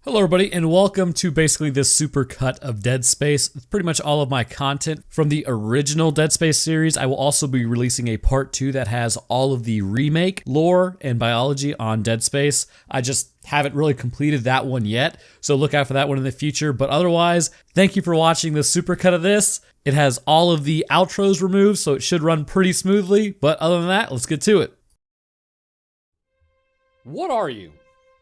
Hello everybody, and welcome to basically this super cut of Dead Space. It's pretty much all of my content from the original Dead Space series. I will also be releasing a part 2 that has all of the remake lore and biology on Dead Space. I just haven't really completed that one yet, so look out for that one in the future. But otherwise, thank you for watching this super cut of this. It has all of the outros removed, so it should run pretty smoothly. But other than that, let's get to it. What are you?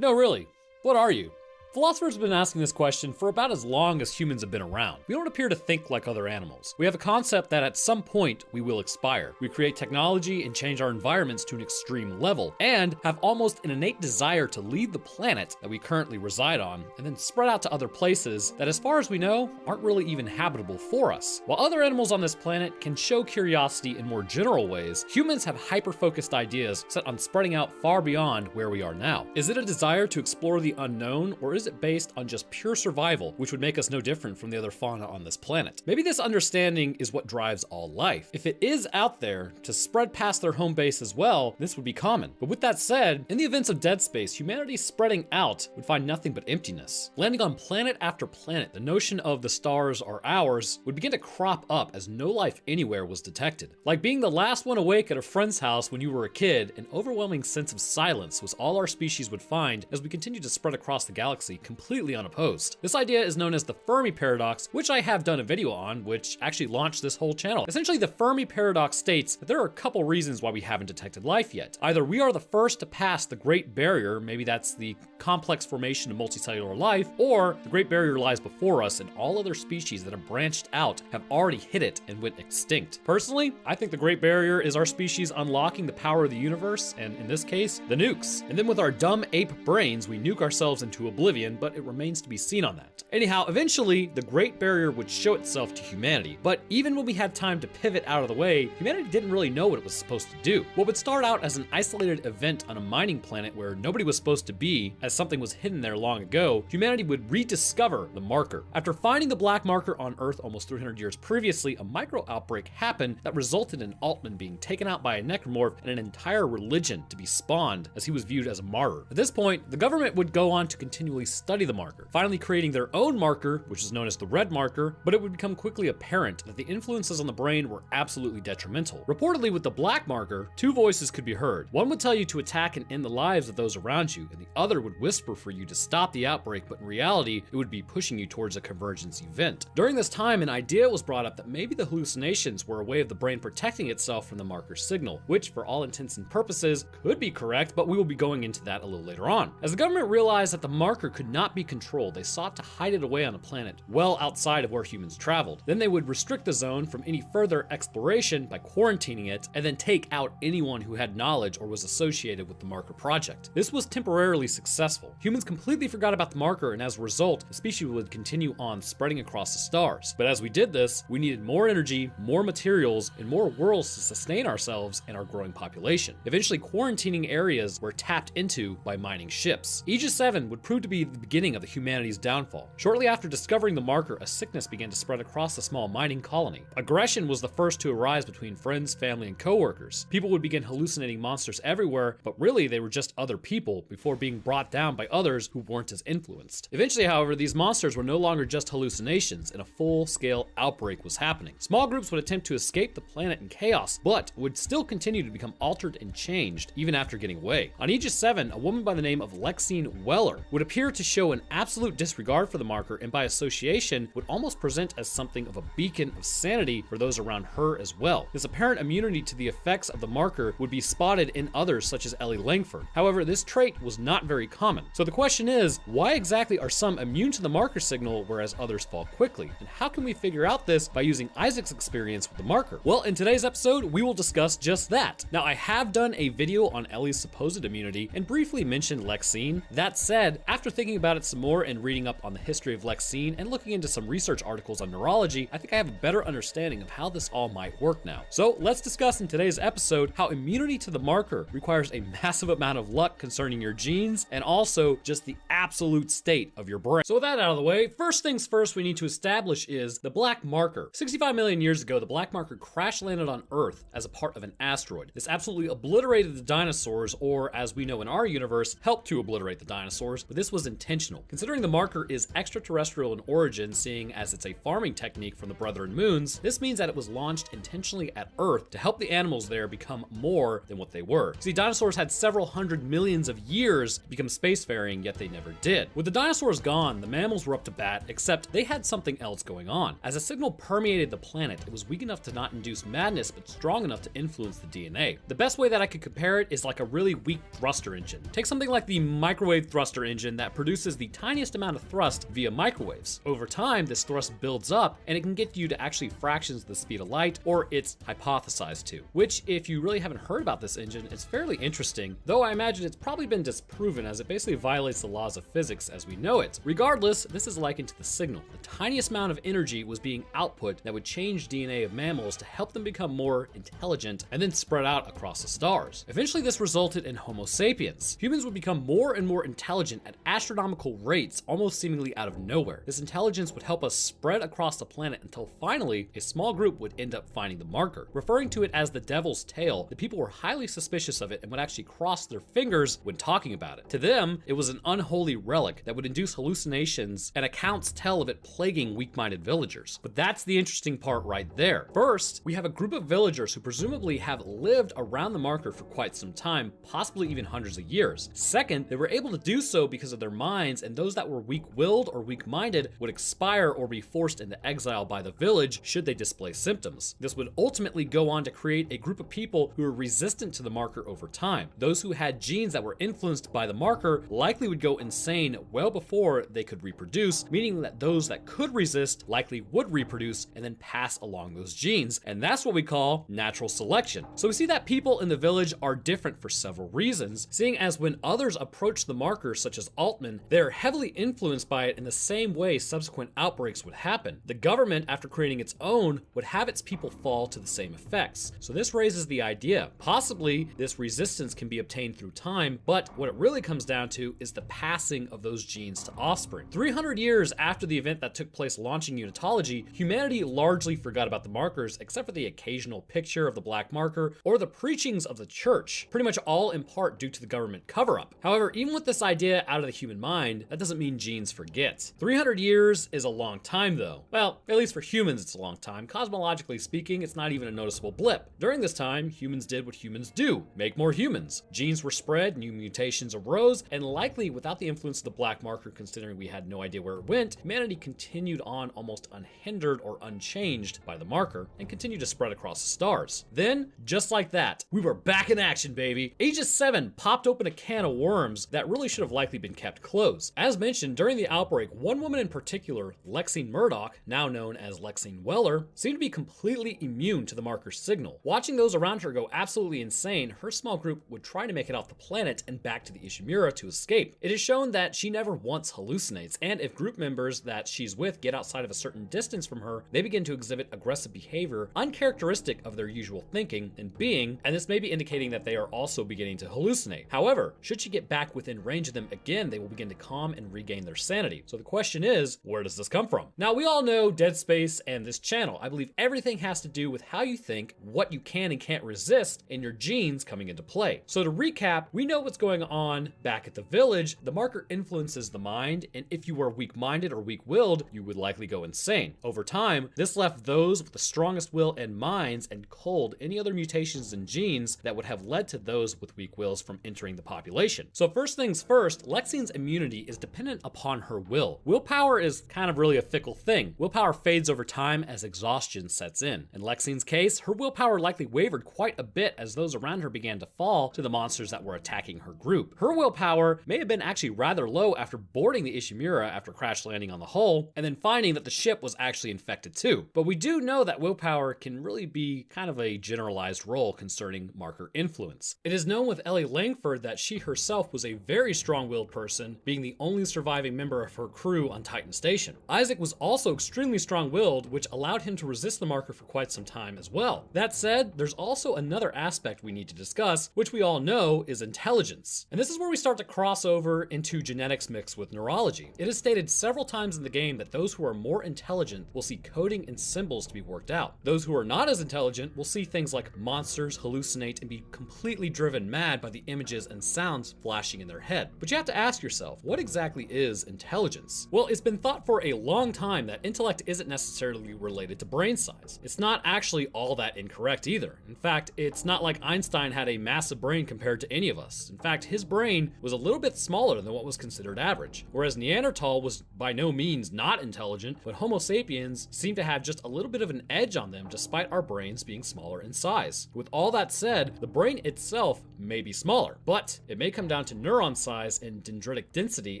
No, really, what are you? Philosophers have been asking this question for about as long as humans have been around. We don't appear to think like other animals. We have a concept that at some point we will expire. We create technology and change our environments to an extreme level, and have almost an innate desire to leave the planet that we currently reside on, and then spread out to other places that, as far as we know, aren't really even habitable for us. While other animals on this planet can show curiosity in more general ways, humans have hyper-focused ideas set on spreading out far beyond where we are now. Is it a desire to explore the unknown, or is it based on just pure survival, which would make us no different from the other fauna on this planet? Maybe this understanding is what drives all life. If it is out there to spread past their home base as well, this would be common. But with that said, in the events of Dead Space, humanity spreading out would find nothing but emptiness. Landing on planet after planet, the notion of the stars are ours would begin to crop up as no life anywhere was detected. Like being the last one awake at a friend's house when you were a kid, an overwhelming sense of silence was all our species would find as we continue to spread across the galaxy completely unopposed. This idea is known as the Fermi paradox, which I have done a video on, which actually launched this whole channel. Essentially, the Fermi paradox states that there are a couple reasons why we haven't detected life yet. Either we are the first to pass the Great Barrier, maybe that's the complex formation of multicellular life, or the Great Barrier lies before us and all other species that have branched out have already hit it and went extinct. Personally, I think the Great Barrier is our species unlocking the power of the universe, and in this case, the nukes. And then with our dumb ape brains, we nuke ourselves into oblivion, but it remains to be seen on that. Anyhow, eventually, the Great Barrier would show itself to humanity, but even when we had time to pivot out of the way, humanity didn't really know what it was supposed to do. What would start out as an isolated event on a mining planet where nobody was supposed to be, as something was hidden there long ago, humanity would rediscover the marker. After finding the black marker on Earth almost 300 years previously, a micro outbreak happened that resulted in Altman being taken out by a necromorph and an entire religion to be spawned, as he was viewed as a martyr. At this point, the government would go on to continually study the marker, finally creating their own marker, which is known as the red marker, but it would become quickly apparent that the influences on the brain were absolutely detrimental. Reportedly, with the black marker, two voices could be heard. One would tell you to attack and end the lives of those around you, and the other would whisper for you to stop the outbreak, but in reality, it would be pushing you towards a convergence event. During this time, an idea was brought up that maybe the hallucinations were a way of the brain protecting itself from the marker signal, which, for all intents and purposes, could be correct, but we will be going into that a little later on. As the government realized that the marker could not be controlled, they sought to hide it away on a planet well outside of where humans traveled. Then they would restrict the zone from any further exploration by quarantining it, and then take out anyone who had knowledge or was associated with the marker project. This was temporarily successful. Humans completely forgot about the marker, and as a result, the species would continue on spreading across the stars. But as we did this, we needed more energy, more materials, and more worlds to sustain ourselves and our growing population. Eventually, quarantining areas were tapped into by mining ships. Aegis 7 would prove to be the beginning of humanity's downfall. Shortly after discovering the marker, a sickness began to spread across the small mining colony. Aggression was the first to arise between friends, family, and co-workers. People would begin hallucinating monsters everywhere, but really they were just other people before being brought down by others who weren't as influenced. Eventually, however, these monsters were no longer just hallucinations, and a full-scale outbreak was happening. Small groups would attempt to escape the planet in chaos, but would still continue to become altered and changed even after getting away. On Aegis 7, a woman by the name of Lexine Weller would appear to show an absolute disregard for the marker, and by association would almost present as something of a beacon of sanity for those around her as well. This apparent immunity to the effects of the marker would be spotted in others such as Ellie Langford. However, this trait was not very common. So the question is, why exactly are some immune to the marker signal whereas others fall quickly? And how can we figure out this by using Isaac's experience with the marker? Well, in today's episode, we will discuss just that. Now, I have done a video on Ellie's supposed immunity and briefly mentioned Lexine. That said, after thinking about it some more and reading up on the history of Lexine and looking into some research articles on neurology, I think I have a better understanding of how this all might work now. So let's discuss in today's episode how immunity to the marker requires a massive amount of luck concerning your genes and also just the absolute state of your brain. So with that out of the way, first things first we need to establish is the black marker. 65 million years ago, the black marker crash landed on Earth as a part of an asteroid. This absolutely obliterated the dinosaurs, or as we know in our universe, helped to obliterate the dinosaurs, but this was intentional. Considering the marker is extraterrestrial in origin, seeing as it's a farming technique from the Brethren Moons, this means that it was launched intentionally at Earth to help the animals there become more than what they were. See, dinosaurs had several hundred millions of years to become spacefaring, yet they never did. With the dinosaurs gone, the mammals were up to bat, except they had something else going on. As a signal permeated the planet, it was weak enough to not induce madness, but strong enough to influence the DNA. The best way that I could compare it is like a really weak thruster engine. Take something like the microwave thruster engine that produces the tiniest amount of thrust via microwaves. Over time, this thrust builds up, and it can get you to actually fractions the speed of light, or it's hypothesized to. Which, if you really haven't heard about this engine, it's fairly interesting, though I imagine it's probably been disproven as it basically violates the laws of physics as we know it. Regardless, this is likened to the signal. The tiniest amount of energy was being output that would change DNA of mammals to help them become more intelligent and then spread out across the stars. Eventually, this resulted in Homo sapiens. Humans would become more and more intelligent at astronomical rates, almost seemingly out of nowhere. This intelligence would help us spread across the planet until finally a small group would end up finding the marker. Referring to it as the devil's tail, the people were highly suspicious of it and would actually cross their fingers when talking about it. To them, it was an unholy relic that would induce hallucinations, and accounts tell of it plaguing weak-minded villagers. But that's the interesting part right there. First, we have a group of villagers who presumably have lived around the marker for quite some time, possibly even hundreds of years. Second, they were able to do so because of their minds, and those that were weak-willed or weak-minded would expire or be forced into exile by the village should they display symptoms. This would ultimately go on to create a group of people who were resistant to the marker over time. Those who had genes that were influenced by the marker likely would go insane well before they could reproduce, meaning that those that could resist likely would reproduce and then pass along those genes, and that's what we call natural selection. So we see that people in the village are different for several reasons, seeing as when others approach the marker, such as Altman, they're heavily influenced by it in the same way subsequent outbreaks would happen. The government, after creating its own, would have its people fall to the same effects. So this raises the idea, possibly this resistance can be obtained through time, but what it really comes down to is the passing of those genes to offspring. 300 years after the event that took place launching unitology, humanity largely forgot about the markers except for the occasional picture of the black marker or the preachings of the church, pretty much all in part due to the government cover-up. However, even with this idea out of the human mind, that doesn't mean genes forget. 300 years is a long time though. Well, at least for humans it's a long time. Cosmologically speaking, it's not even a noticeable blip. During this time, humans did what humans do, make more humans. Genes were spread, new mutations arose, and likely without the influence of the black marker, considering we had no idea where it went, humanity continued on almost unhindered or unchanged by the marker and continued to spread across the stars. Then, just like that, we were back in action, baby. Aegis 7 popped open a can of worms that really should have likely been kept closed. As mentioned, during the outbreak, one woman in particular, Lexine Murdoch, now known as Lexine Weller, seemed to be completely immune to the marker's signal. Watching those around her go absolutely insane, her small group would try to make it off the planet and back to the Ishimura to escape. It is shown that she never once hallucinates, and if group members that she's with get outside of a certain distance from her, they begin to exhibit aggressive behavior uncharacteristic of their usual thinking and being, and this may be indicating that they are also beginning to hallucinate. However, should she get back within range of them again, they will begin to calm and regain their sanity. So the question is, where does this come from? Now, we all know Dead Space and this channel. I believe everything has to do with how you think, what you can and can't resist, and your genes coming into play. So to recap, we know what's going on back at the village. The marker influences the mind, and if you were weak-minded or weak-willed, you would likely go insane. Over time, this left those with the strongest will and minds and culled any other mutations in genes that would have led to those with weak wills from entering the population. So first things first, Lexine's immunity is dependent upon her will. Willpower is kind of really a fickle thing. Willpower fades over time as exhaustion sets in. In Lexine's case, her willpower likely wavered quite a bit as those around her began to fall to the monsters that were attacking her group. Her willpower may have been actually rather low after boarding the Ishimura after crash landing on the hull, and then finding that the ship was actually infected too. But we do know that willpower can really be kind of a generalized role concerning marker influence. It is known with Ellie Langford that she herself was a very strong-willed person, being the only surviving member of her crew on Titan Station. Isaac was also extremely strong-willed, which allowed him to resist the marker for quite some time as well. That said, there's also another aspect we need to discuss, which we all know is intelligence. And this is where we start to cross over into genetics mixed with neurology. It is stated several times in the game that those who are more intelligent will see coding and symbols to be worked out. Those who are not as intelligent will see things like monsters, hallucinate, and be completely driven mad by the images and sounds flashing in their head. But you have to ask yourself, yourself, what exactly is intelligence? Well, it's been thought for a long time that intellect isn't necessarily related to brain size. It's not actually all that incorrect either. In fact, it's not like Einstein had a massive brain compared to any of us. In fact, his brain was a little bit smaller than what was considered average. Whereas Neanderthal was by no means not intelligent, but Homo sapiens seemed to have just a little bit of an edge on them despite our brains being smaller in size. With all that said, the brain itself may be smaller, but it may come down to neuron size and dendritic density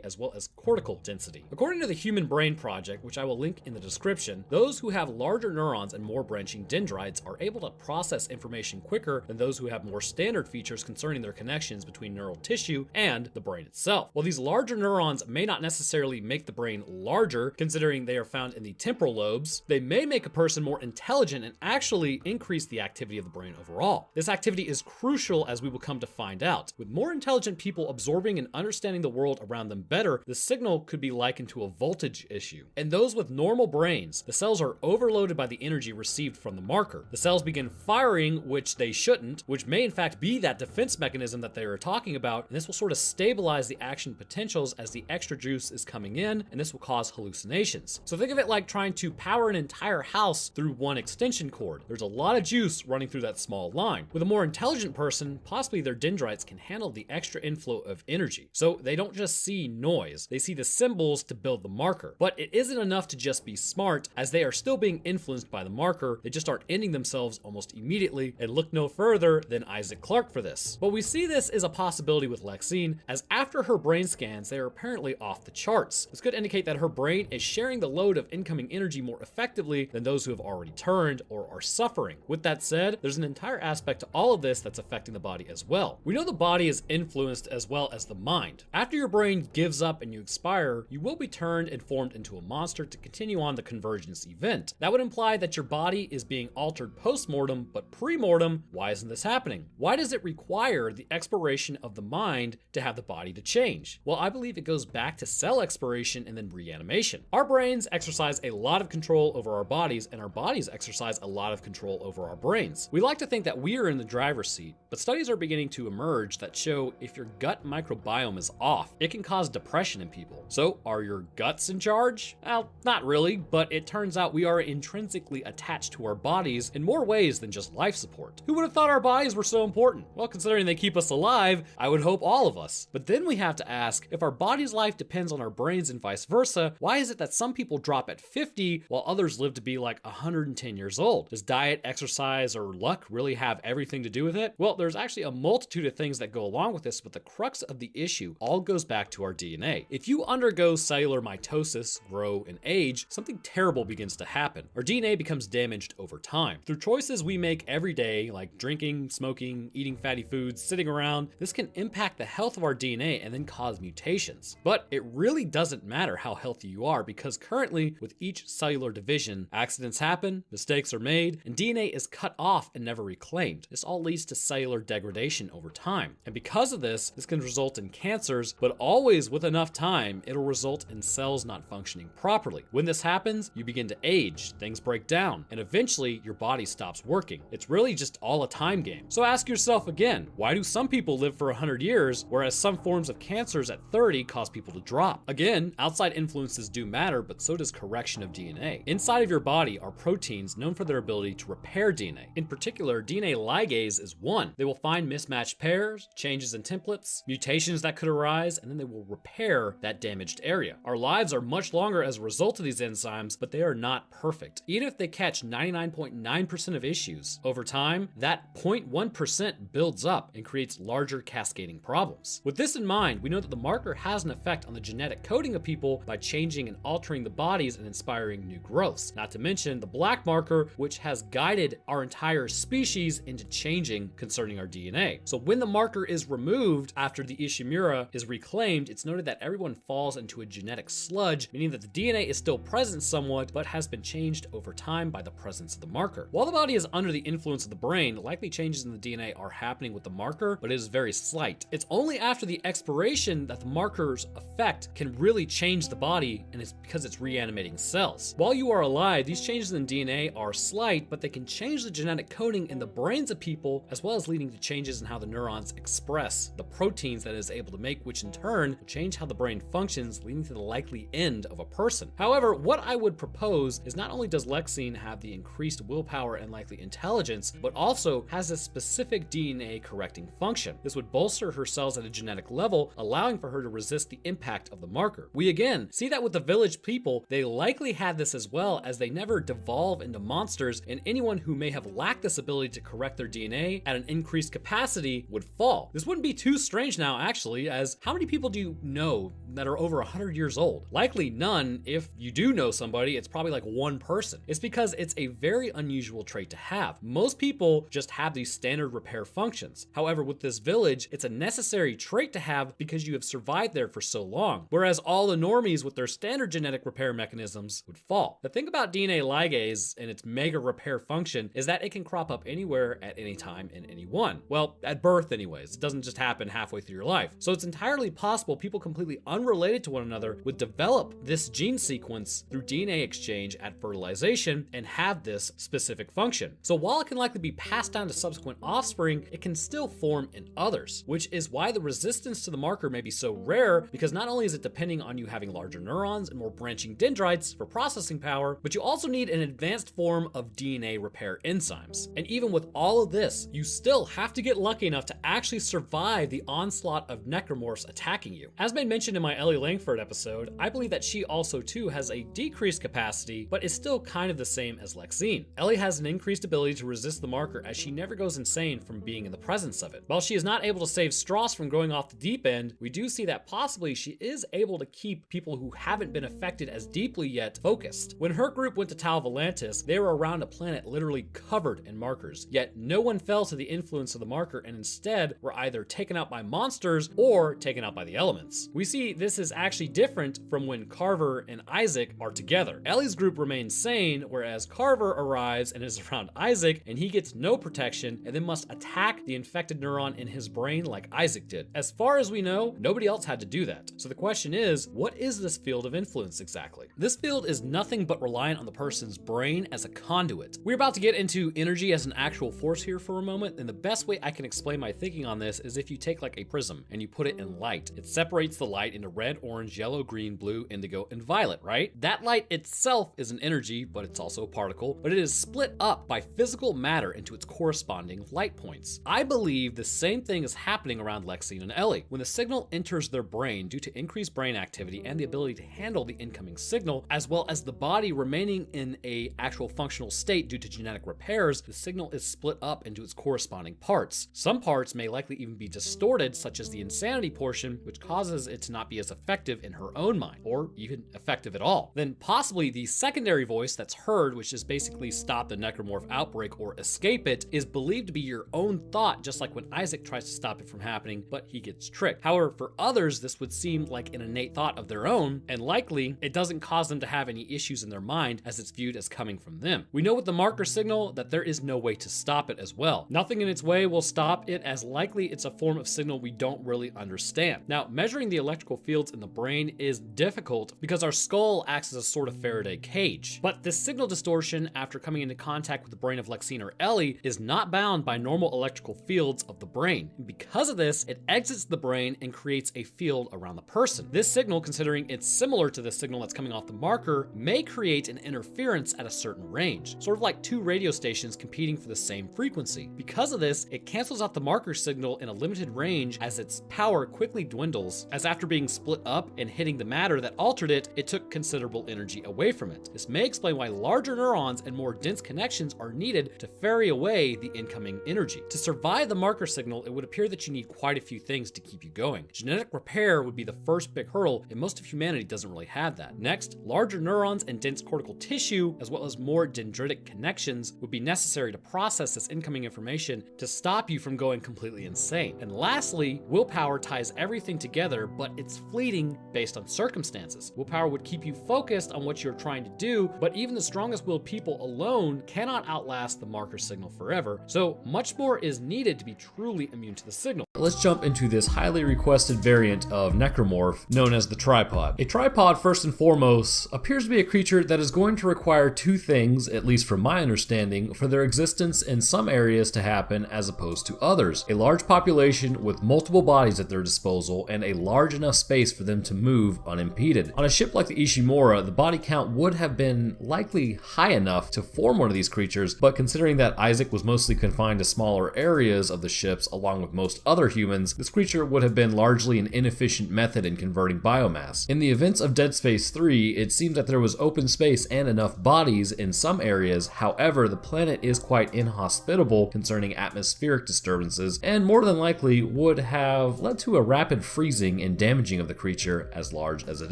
as well as cortical density. According to the Human Brain Project, which I will link in the description, those who have larger neurons and more branching dendrites are able to process information quicker than those who have more standard features concerning their connections between neural tissue and the brain itself. While these larger neurons may not necessarily make the brain larger, considering they are found in the temporal lobes, they may make a person more intelligent and actually increase the activity of the brain overall. This activity is crucial, as we will come to find out. With more intelligent people absorbing and understanding the world around them better, the signal could be likened to a voltage issue. In those with normal brains, the cells are overloaded by the energy received from the marker. The cells begin firing, which they shouldn't, which may in fact be that defense mechanism that they are talking about, and this will sort of stabilize the action potentials as the extra juice is coming in, and this will cause hallucinations. So think of it like trying to power an entire house through one extension cord. There's a lot of juice running through that small line. With a more intelligent person, possibly their dendrites can handle the extra inflow of energy. So they don't just see noise, they see the symbols to build the marker. But it isn't enough to just be smart, as they are still being influenced by the marker. They just start ending themselves almost immediately, and look no further than Isaac Clarke for this. But we see this as a possibility with Lexine, as after her brain scans, they are apparently off the charts. This could indicate that her brain is sharing the load of incoming energy more effectively than those who have already turned or are suffering. With that said, there's an entire aspect to all of this that's affecting the body as well. We know the body is influenced as well as the mind. After your brain gives up and you expire, you will be turned and formed into a monster to continue on the convergence event. That would imply that your body is being altered post-mortem, but pre-mortem, why isn't this happening? Why does it require the expiration of the mind to have the body to change? Well, I believe it goes back to cell expiration and then reanimation. Our brains exercise a lot of control over our bodies, and our bodies exercise a lot of control over our brains. We like to think that we are in the driver's seat, but studies are beginning to emerge that show if your gut microbiome is off, it can cause depression in people. So are your guts in charge? Well, not really, but it turns out we are intrinsically attached to our bodies in more ways than just life support. Who would have thought our bodies were so important? Well, considering they keep us alive, I would hope all of us. But then we have to ask, if our body's life depends on our brains and vice versa, why is it that some people drop at 50 while others live to be like 110 years old? Does diet, exercise, or luck really have everything to do with it? Well, there's actually a multitude of things that go along with this, but the crux of the issue all goes back to our DNA. If you undergo cellular mitosis, grow, and age, something terrible begins to happen. Our DNA becomes damaged over time. Through choices we make every day, like drinking, smoking, eating fatty foods, sitting around, this can impact the health of our DNA and then cause mutations. But it really doesn't matter how healthy you are, because currently, with each cellular division, accidents happen, mistakes are made, and DNA is cut off and never reclaimed. This all leads to cellular degradation over time. And because of this can result in cancers, but always with enough time, it'll result in cells not functioning properly. When this happens, you begin to age, things break down, and eventually your body stops working. It's really just all a time game. So ask yourself again, why do some people live for 100 years, whereas some forms of cancers at 30 cause people to drop? Again, outside influences do matter, but so does correction of DNA. Inside of your body are proteins known for their ability to repair DNA. In particular, DNA ligase is one. They will find mismatched pairs, changes in templates, mutations that could arise, and then they will repair that damaged area. Our lives are much longer as a result of these enzymes, but they are not perfect. Even if they catch 99.9% of issues, over time, that 0.1% builds up and creates larger cascading problems. With this in mind, we know that the marker has an effect on the genetic coding of people by changing and altering the bodies and inspiring new growths. Not to mention the black marker, which has guided our entire species into changing concerning our DNA. So when the marker is removed after the Ishimura is reclaimed, it's noted that everyone falls into a genetic sludge, meaning that the DNA is still present somewhat, but has been changed over time by the presence of the marker. While the body is under the influence of the brain, likely changes in the DNA are happening with the marker, but it is very slight. It's only after the expiration that the marker's effect can really change the body, and it's because it's reanimating cells. While you are alive, these changes in DNA are slight, but they can change the genetic coding in the brains of people, as well as leading to changes in how the neurons express the proteins that it is able to make, which in turn turn will change how the brain functions, leading to the likely end of a person. However, what I would propose is not only does Lexine have the increased willpower and likely intelligence, but also has a specific DNA correcting function. This would bolster her cells at a genetic level, allowing for her to resist the impact of the marker. We again see that with the village people, they likely had this as well, as they never devolve into monsters, and anyone who may have lacked this ability to correct their DNA at an increased capacity would fall. This wouldn't be too strange now, actually, as how many people do you know that are over 100 years old? Likely none. If you do know somebody, it's probably like one person. It's because it's a very unusual trait to have. Most people just have these standard repair functions. However, with this village, it's a necessary trait to have because you have survived there for so long, whereas all the normies with their standard genetic repair mechanisms would fall. The thing about DNA ligase and its mega repair function is that it can crop up anywhere at any time in anyone. Well, at birth anyways. It doesn't just happen halfway through your life. So it's entirely possible people completely unrelated to one another would develop this gene sequence through DNA exchange at fertilization and have this specific function. So while it can likely be passed down to subsequent offspring, it can still form in others, which is why the resistance to the marker may be so rare, because not only is it depending on you having larger neurons and more branching dendrites for processing power, but you also need an advanced form of DNA repair enzymes. And even with all of this, you still have to get lucky enough to actually survive the onslaught of necromorphs attacking you. As made mentioned in my Ellie Langford episode, I believe that she also too has a decreased capacity, but is still kind of the same as Lexine. Ellie has an increased ability to resist the marker, as she never goes insane from being in the presence of it. While she is not able to save Strauss from going off the deep end, we do see that possibly she is able to keep people who haven't been affected as deeply yet focused. When her group went to Tal Volantis, they were around a planet literally covered in markers, yet no one fell to the influence of the marker and instead were either taken out by monsters or taken out by the elements. We see this is actually different from when Carver and Isaac are together. Ellie's group remains sane, whereas Carver arrives and is around Isaac and he gets no protection and then must attack the infected neuron in his brain like Isaac did. As far as we know, nobody else had to do that. So the question is, what is this field of influence exactly? This field is nothing but reliant on the person's brain as a conduit. We're about to get into energy as an actual force here for a moment, and the best way I can explain my thinking on this is if you take like a prism and you put it in light. It separates the light into red, orange, yellow, green, blue, indigo, and violet, right? That light itself is an energy, but it's also a particle, but it is split up by physical matter into its corresponding light points. I believe the same thing is happening around Lexine and Ellie. When the signal enters their brain due to increased brain activity and the ability to handle the incoming signal, as well as the body remaining in a actual functional state due to genetic repairs, the signal is split up into its corresponding parts. Some parts may likely even be distorted, such as the insanity portion, which causes it to not be as effective in her own mind, or even effective at all. Then possibly the secondary voice that's heard, which is basically stop the necromorph outbreak or escape it, is believed to be your own thought, just like when Isaac tries to stop it from happening, but he gets tricked. However, for others, this would seem like an innate thought of their own, and likely it doesn't cause them to have any issues in their mind, as it's viewed as coming from them. We know with the marker signal that there is no way to stop it as well. Nothing in its way will stop it, as likely it's a form of signal we don't really understand. Now, measuring the electrical fields in the brain is difficult because our skull acts as a sort of Faraday cage. But this signal distortion, after coming into contact with the brain of Lexine or Ellie, is not bound by normal electrical fields of the brain. And because of this, it exits the brain and creates a field around the person. This signal, considering it's similar to the signal that's coming off the marker, may create an interference at a certain range, sort of like two radio stations competing for the same frequency. Because of this, it cancels out the marker signal in a limited range as its power quickly dwindles, as after being split up and hitting the matter that altered it, it took considerable energy away from it. This may explain why larger neurons and more dense connections are needed to ferry away the incoming energy. To survive the marker signal, it would appear that you need quite a few things to keep you going. Genetic repair would be the first big hurdle, and most of humanity doesn't really have that. Next, larger neurons and dense cortical tissue, as well as more dendritic connections, would be necessary to process this incoming information to stop you from going completely insane. And lastly, willpower ties everything together, but it's fleeting based on circumstances. Willpower would keep you focused on what you're trying to do, but even the strongest willed people alone cannot outlast the marker signal forever, so much more is needed to be truly immune to the signal. Let's jump into this highly requested variant of necromorph known as the tripod. A tripod, first and foremost, appears to be a creature that is going to require two things, at least from my understanding, for their existence in some areas to happen as opposed to others. A large population with multiple bodies at their disposal, muscle and a large enough space for them to move unimpeded. On a ship like the Ishimura, the body count would have been likely high enough to form one of these creatures, but considering that Isaac was mostly confined to smaller areas of the ships along with most other humans, this creature would have been largely an inefficient method in converting biomass. In the events of Dead Space 3, it seems that there was open space and enough bodies in some areas. However, the planet is quite inhospitable concerning atmospheric disturbances, and more than likely would have led to a rapid freezing and damaging of the creature as large as it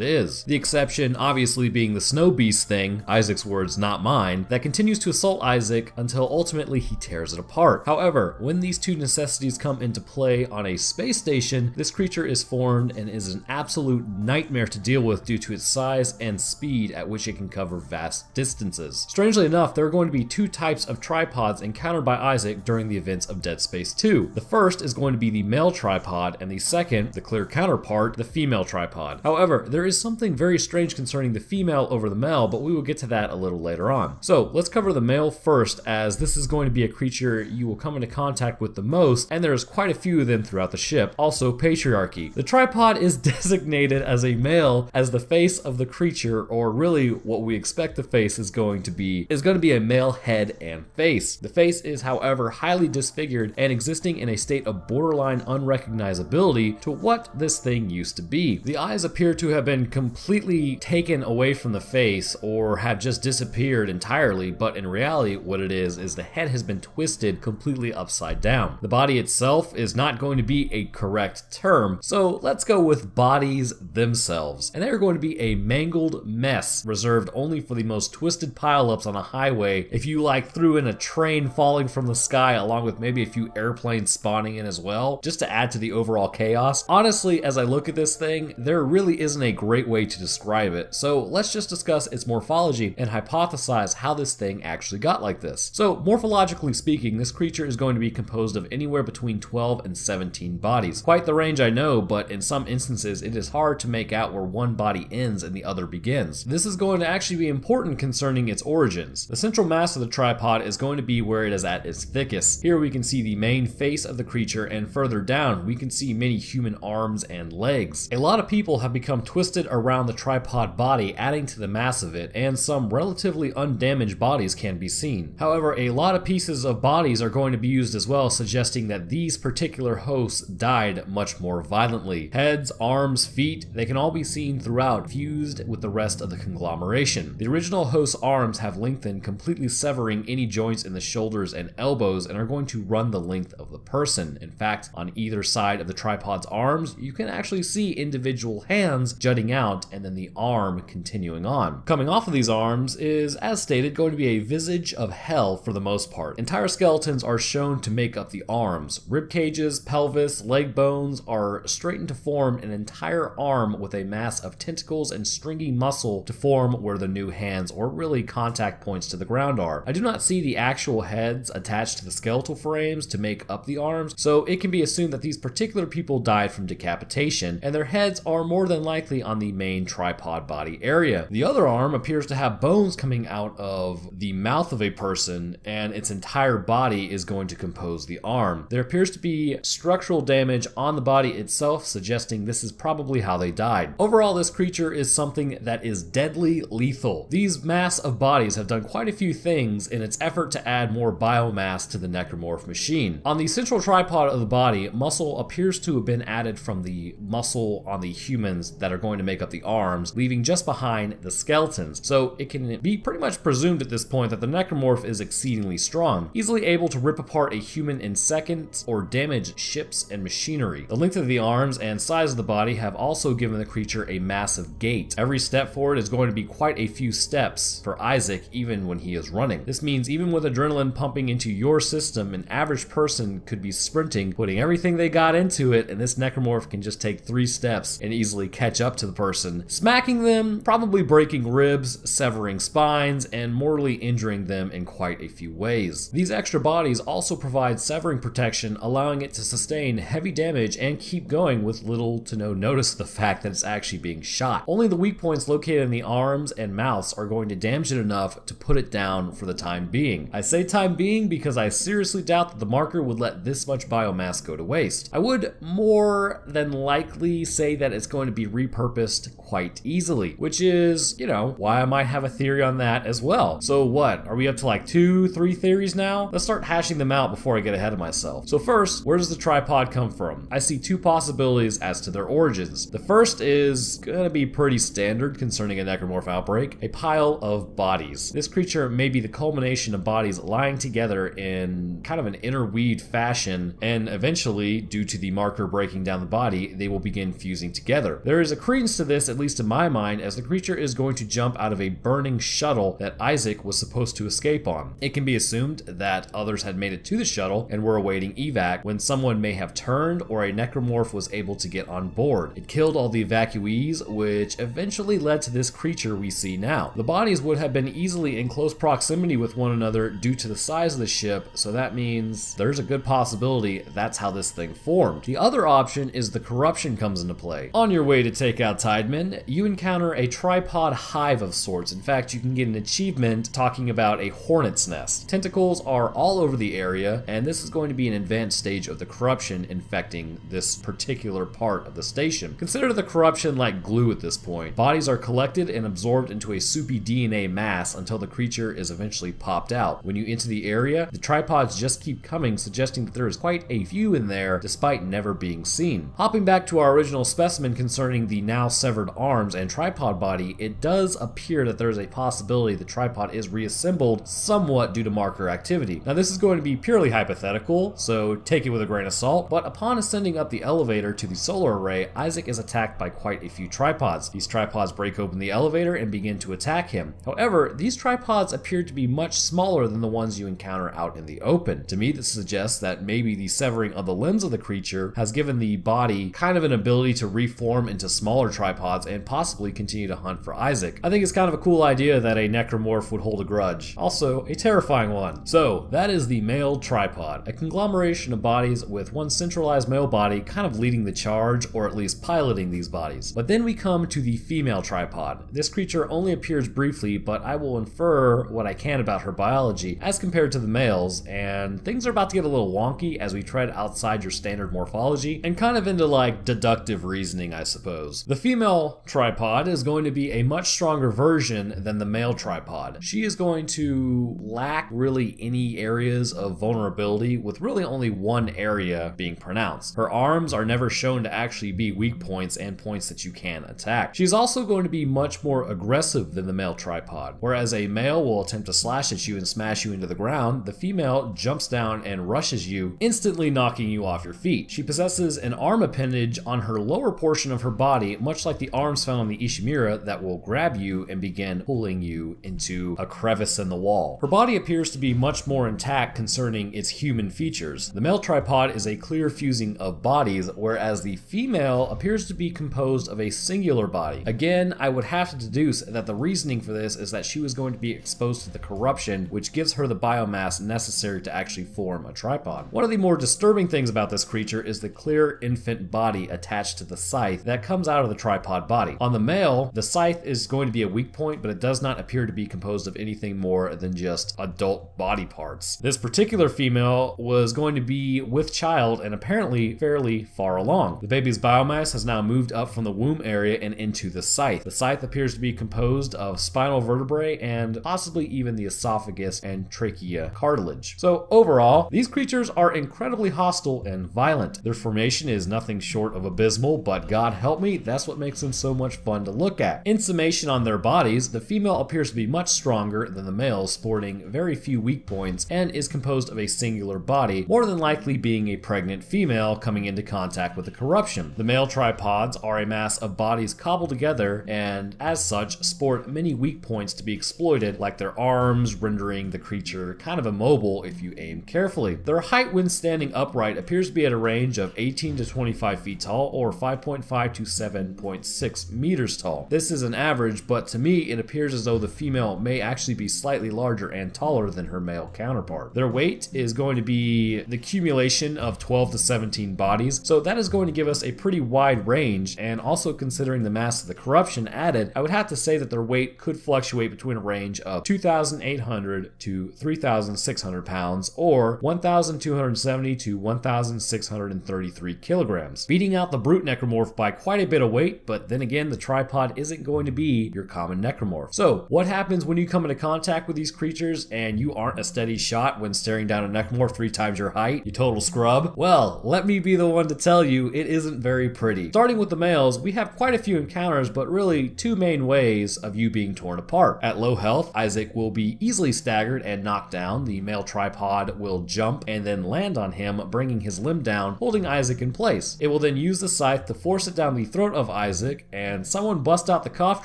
is. The exception obviously being the snow beast thing, Isaac's words not mine, that continues to assault Isaac until ultimately he tears it apart. However, when these two necessities come into play on a space station, this creature is formed and is an absolute nightmare to deal with due to its size and speed at which it can cover vast distances. Strangely enough, there are going to be two types of tripods encountered by Isaac during the events of Dead Space 2. The first is going to be the male tripod, and the second, the clear counterpart, the female tripod. However, there is something very strange concerning the female over the male, but we will get to that a little later on. So let's cover the male first, as this is going to be a creature you will come into contact with the most, and there's quite a few of them throughout the ship. Also, patriarchy. The tripod is designated as a male as the face of the creature, or really what we expect the face is going to be a male head and face. The face is, however, highly disfigured and existing in a state of borderline unrecognizability to what this thing used to be. The eyes appear to have been completely taken away from the face or have just disappeared entirely, but in reality what it is the head has been twisted completely upside down. The body itself is not going to be a correct term, so let's go with bodies themselves. And they're going to be a mangled mess reserved only for the most twisted pileups on a highway. If you threw in a train falling from the sky along with maybe a few airplanes spawning in as well, just to add to the overall chaos. Honestly, as I look at this thing, there really isn't a great way to describe it. So let's just discuss its morphology and hypothesize how this thing actually got like this. So morphologically speaking, this creature is going to be composed of anywhere between 12 and 17 bodies. Quite the range, I know, but in some instances it is hard to make out where one body ends and the other begins. This is going to actually be important concerning its origins. The central mass of the tripod is going to be where it is at its thickest. Here we can see the main face of the creature, and further down we can see many human arms and legs. A lot of people have become twisted around the tripod body, adding to the mass of it, and some relatively undamaged bodies can be seen. However, a lot of pieces of bodies are going to be used as well, suggesting that these particular hosts died much more violently. Heads, arms, feet, they can all be seen throughout, fused with the rest of the conglomeration. The original host's arms have lengthened, completely severing any joints in the shoulders and elbows, and are going to run the length of the person. In fact, on either side of the tripod's arms, you can actually see individual hands jutting out and then the arm continuing on. Coming off of these arms is, as stated, going to be a visage of hell for the most part. Entire skeletons are shown to make up the arms. Rib cages, pelvis, leg bones are straightened to form an entire arm with a mass of tentacles and stringy muscle to form where the new hands, or really contact points to the ground, are. I do not see the actual heads attached to the skeletal frames to make up the arms, so it can be assumed that these particular people died from decapitation, and their heads are more than likely on the main tripod body area. The other arm appears to have bones coming out of the mouth of a person, and its entire body is going to compose the arm. There appears to be structural damage on the body itself, suggesting this is probably how they died. Overall, this creature is something that is deadly lethal. These mass of bodies have done quite a few things in its effort to add more biomass to the necromorph machine. On the central tripod of the body, muscle appears to have been added from the muscle on the humans that are going to make up the arms, leaving just behind the skeletons. So it can be pretty much presumed at this point that the necromorph is exceedingly strong, easily able to rip apart a human in seconds or damage ships and machinery. The length of the arms and size of the body have also given the creature a massive gait. Every step forward is going to be quite a few steps for Isaac, even when he is running. This means even with adrenaline pumping into your system, an average person could be sprinting, putting everything they got into it, and this necromorph can just take 3 steps and easily catch up to the person, smacking them, probably breaking ribs, severing spines, and mortally injuring them in quite a few ways. These extra bodies also provide severing protection, allowing it to sustain heavy damage and keep going with little to no notice of the fact that it's actually being shot. Only the weak points located in the arms and mouths are going to damage it enough to put it down for the time being. I say time being because I seriously doubt that the marker would let this much biomass go to waste. I would more more than likely say that it's going to be repurposed quite easily, which is, why I might have a theory on that as well. So what, are we up to like 2-3 theories now? Let's start hashing them out before I get ahead of myself. So first, where does the tripod come from? I see two possibilities as to their origins. The first is gonna be pretty standard concerning a necromorph outbreak, a pile of bodies. This creature may be the culmination of bodies lying together in kind of an interweaved fashion, and eventually, due to the marker breaking down the body, they will begin fusing together. There is a credence to this, at least in my mind, as the creature is going to jump out of a burning shuttle that Isaac was supposed to escape on. It can be assumed that others had made it to the shuttle and were awaiting evac when someone may have turned or a necromorph was able to get on board. It killed all the evacuees, which eventually led to this creature we see now. The bodies would have been easily in close proximity with one another due to the size of the ship, so that means there's a good possibility that's how this thing formed. The other option is the corruption comes into play. On your way to take out Tideman, you encounter a tripod hive of sorts. In fact, you can get an achievement talking about a hornet's nest. Tentacles are all over the area, and this is going to be an advanced stage of the corruption infecting this particular part of the station. Consider the corruption like glue at this point. Bodies are collected and absorbed into a soupy DNA mass until the creature is eventually popped out. When you enter the area, the tripods just keep coming, suggesting that there is quite a few in there despite never being seen. Hopping back to our original specimen concerning the now severed arms and tripod body, it does appear that there is a possibility the tripod is reassembled somewhat due to marker activity. Now this is going to be purely hypothetical, so take it with a grain of salt, but upon ascending up the elevator to the solar array, Isaac is attacked by quite a few tripods. These tripods break open the elevator and begin to attack him. However, these tripods appear to be much smaller than the ones you encounter out in the open. To me, this suggests that maybe the severing of the limbs of the creature has given the body kind of an ability to reform into smaller tripods and possibly continue to hunt for Isaac. I think it's kind of a cool idea that a necromorph would hold a grudge. Also, a terrifying one. So, that is the male tripod, a conglomeration of bodies with one centralized male body kind of leading the charge, or at least piloting these bodies. But then we come to the female tripod. This creature only appears briefly, but I will infer what I can about her biology as compared to the males, and things are about to get a little wonky as we tread outside your standard morphology and kind of into like deductive reasoning, I suppose. The female tripod is going to be a much stronger version than the male tripod. She is going to lack really any areas of vulnerability, with really only one area being pronounced. Her arms are never shown to actually be weak points and points that you can attack. She's also going to be much more aggressive than the male tripod. Whereas a male will attempt to slash at you and smash you into the ground, the female jumps down and rushes you, instantly knocking you off your feet. She possesses an arm appendage on her lower portion of her body, much like the arms found on the Ishimura, that will grab you and begin pulling you into a crevice in the wall. Her body appears to be much more intact concerning its human features. The male tripod is a clear fusing of bodies, whereas the female appears to be composed of a singular body. Again, I would have to deduce that the reasoning for this is that she was going to be exposed to the corruption, which gives her the biomass necessary to actually form a tripod. One of the more disturbing things about this creature is the clear infant body attached to the scythe that comes out of the tripod body. On the male, the scythe is going to be a weak point, but it does not appear to be composed of anything more than just adult body parts. This particular female was going to be with child and apparently fairly far along. The baby's biomass has now moved up from the womb area and into the scythe. The scythe appears to be composed of spinal vertebrae and possibly even the esophagus and trachea cartilage. So overall, these creatures are incredibly hostile and violent. Their formation is nothing short of abysmal, but God help me, that's what makes them so much fun to look at. In summation on their bodies, the female appears to be much stronger than the male, sporting very few weak points, and is composed of a singular body, more than likely being a pregnant female coming into contact with the corruption. The male tripods are a mass of bodies cobbled together, and as such, sport many weak points to be exploited, like their arms, rendering the creature kind of immobile if you aim carefully. Their height when standing upright appears to be at a range of 18 to 25 feet tall, or 5.5 to 7.6 meters tall. This is an average, but to me it appears as though the female may actually be slightly larger and taller than her male counterpart. Their weight is going to be the accumulation of 12 to 17 bodies, so that is going to give us a pretty wide range, and also considering the mass of the corruption added, I would have to say that their weight could fluctuate between a range of 2,800 to 3,600 pounds, or 1,270 to 1,633 kilograms. kilograms, beating out the brute necromorph by quite a bit of weight, but then again, the tripod isn't going to be your common necromorph. So, what happens when you come into contact with these creatures and you aren't a steady shot when staring down a necromorph 3 times your height, you total scrub? Well, let me be the one to tell you it isn't very pretty. Starting with the males, we have quite a few encounters, but really 2 main ways of you being torn apart. At low health, Isaac will be easily staggered and knocked down. The male tripod will jump and then land on him, bringing his limb down, holding Isaac in place. It will then use the scythe to force it down the throat of Isaac, and someone bust out the cough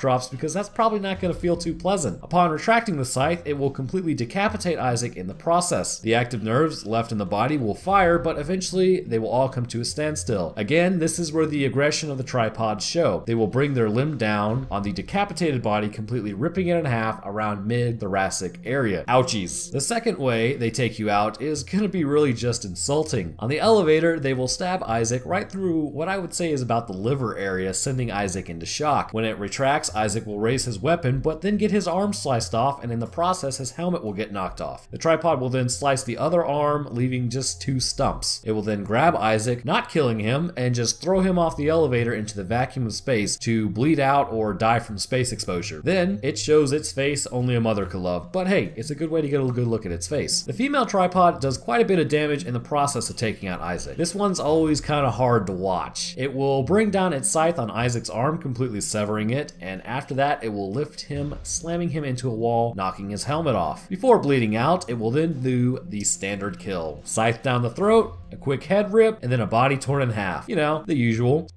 drops because that's probably not going to feel too pleasant. Upon retracting the scythe, it will completely decapitate Isaac in the process. The active nerves left in the body will fire, but eventually they will all come to a standstill. Again, this is where the aggression of the tripods show. They will bring their limb down on the decapitated body, completely ripping it in half around mid-thoracic area. Ouchies. The second way they take you out is going to be really just insulting. On the elevator, they will stab Isaac right through what I would say is about the liver area, sending Isaac into shock. When it retracts, Isaac will raise his weapon, but then get his arm sliced off, and in the process, his helmet will get knocked off. The tripod will then slice the other arm, leaving just 2 stumps. It will then grab Isaac, not killing him, and just throw him off the elevator into the vacuum of space to bleed out or die from space exposure. Then, it shows its face only a mother could love, but hey, it's a good way to get a good look at its face. The female tripod does quite a bit of damage in the process of taking out Isaac. This one's always kind of hard to watch. It will bring down its scythe on Isaac's arm, completely severing it, and after that, it will lift him, slamming him into a wall, knocking his helmet off. Before bleeding out, it will then do the standard kill. Scythe down the throat, a quick head rip, and then a body torn in half. You know, the usual.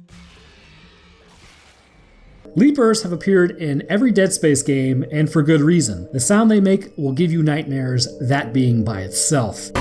Leapers have appeared in every Dead Space game, and for good reason. The sound they make will give you nightmares, that being by itself.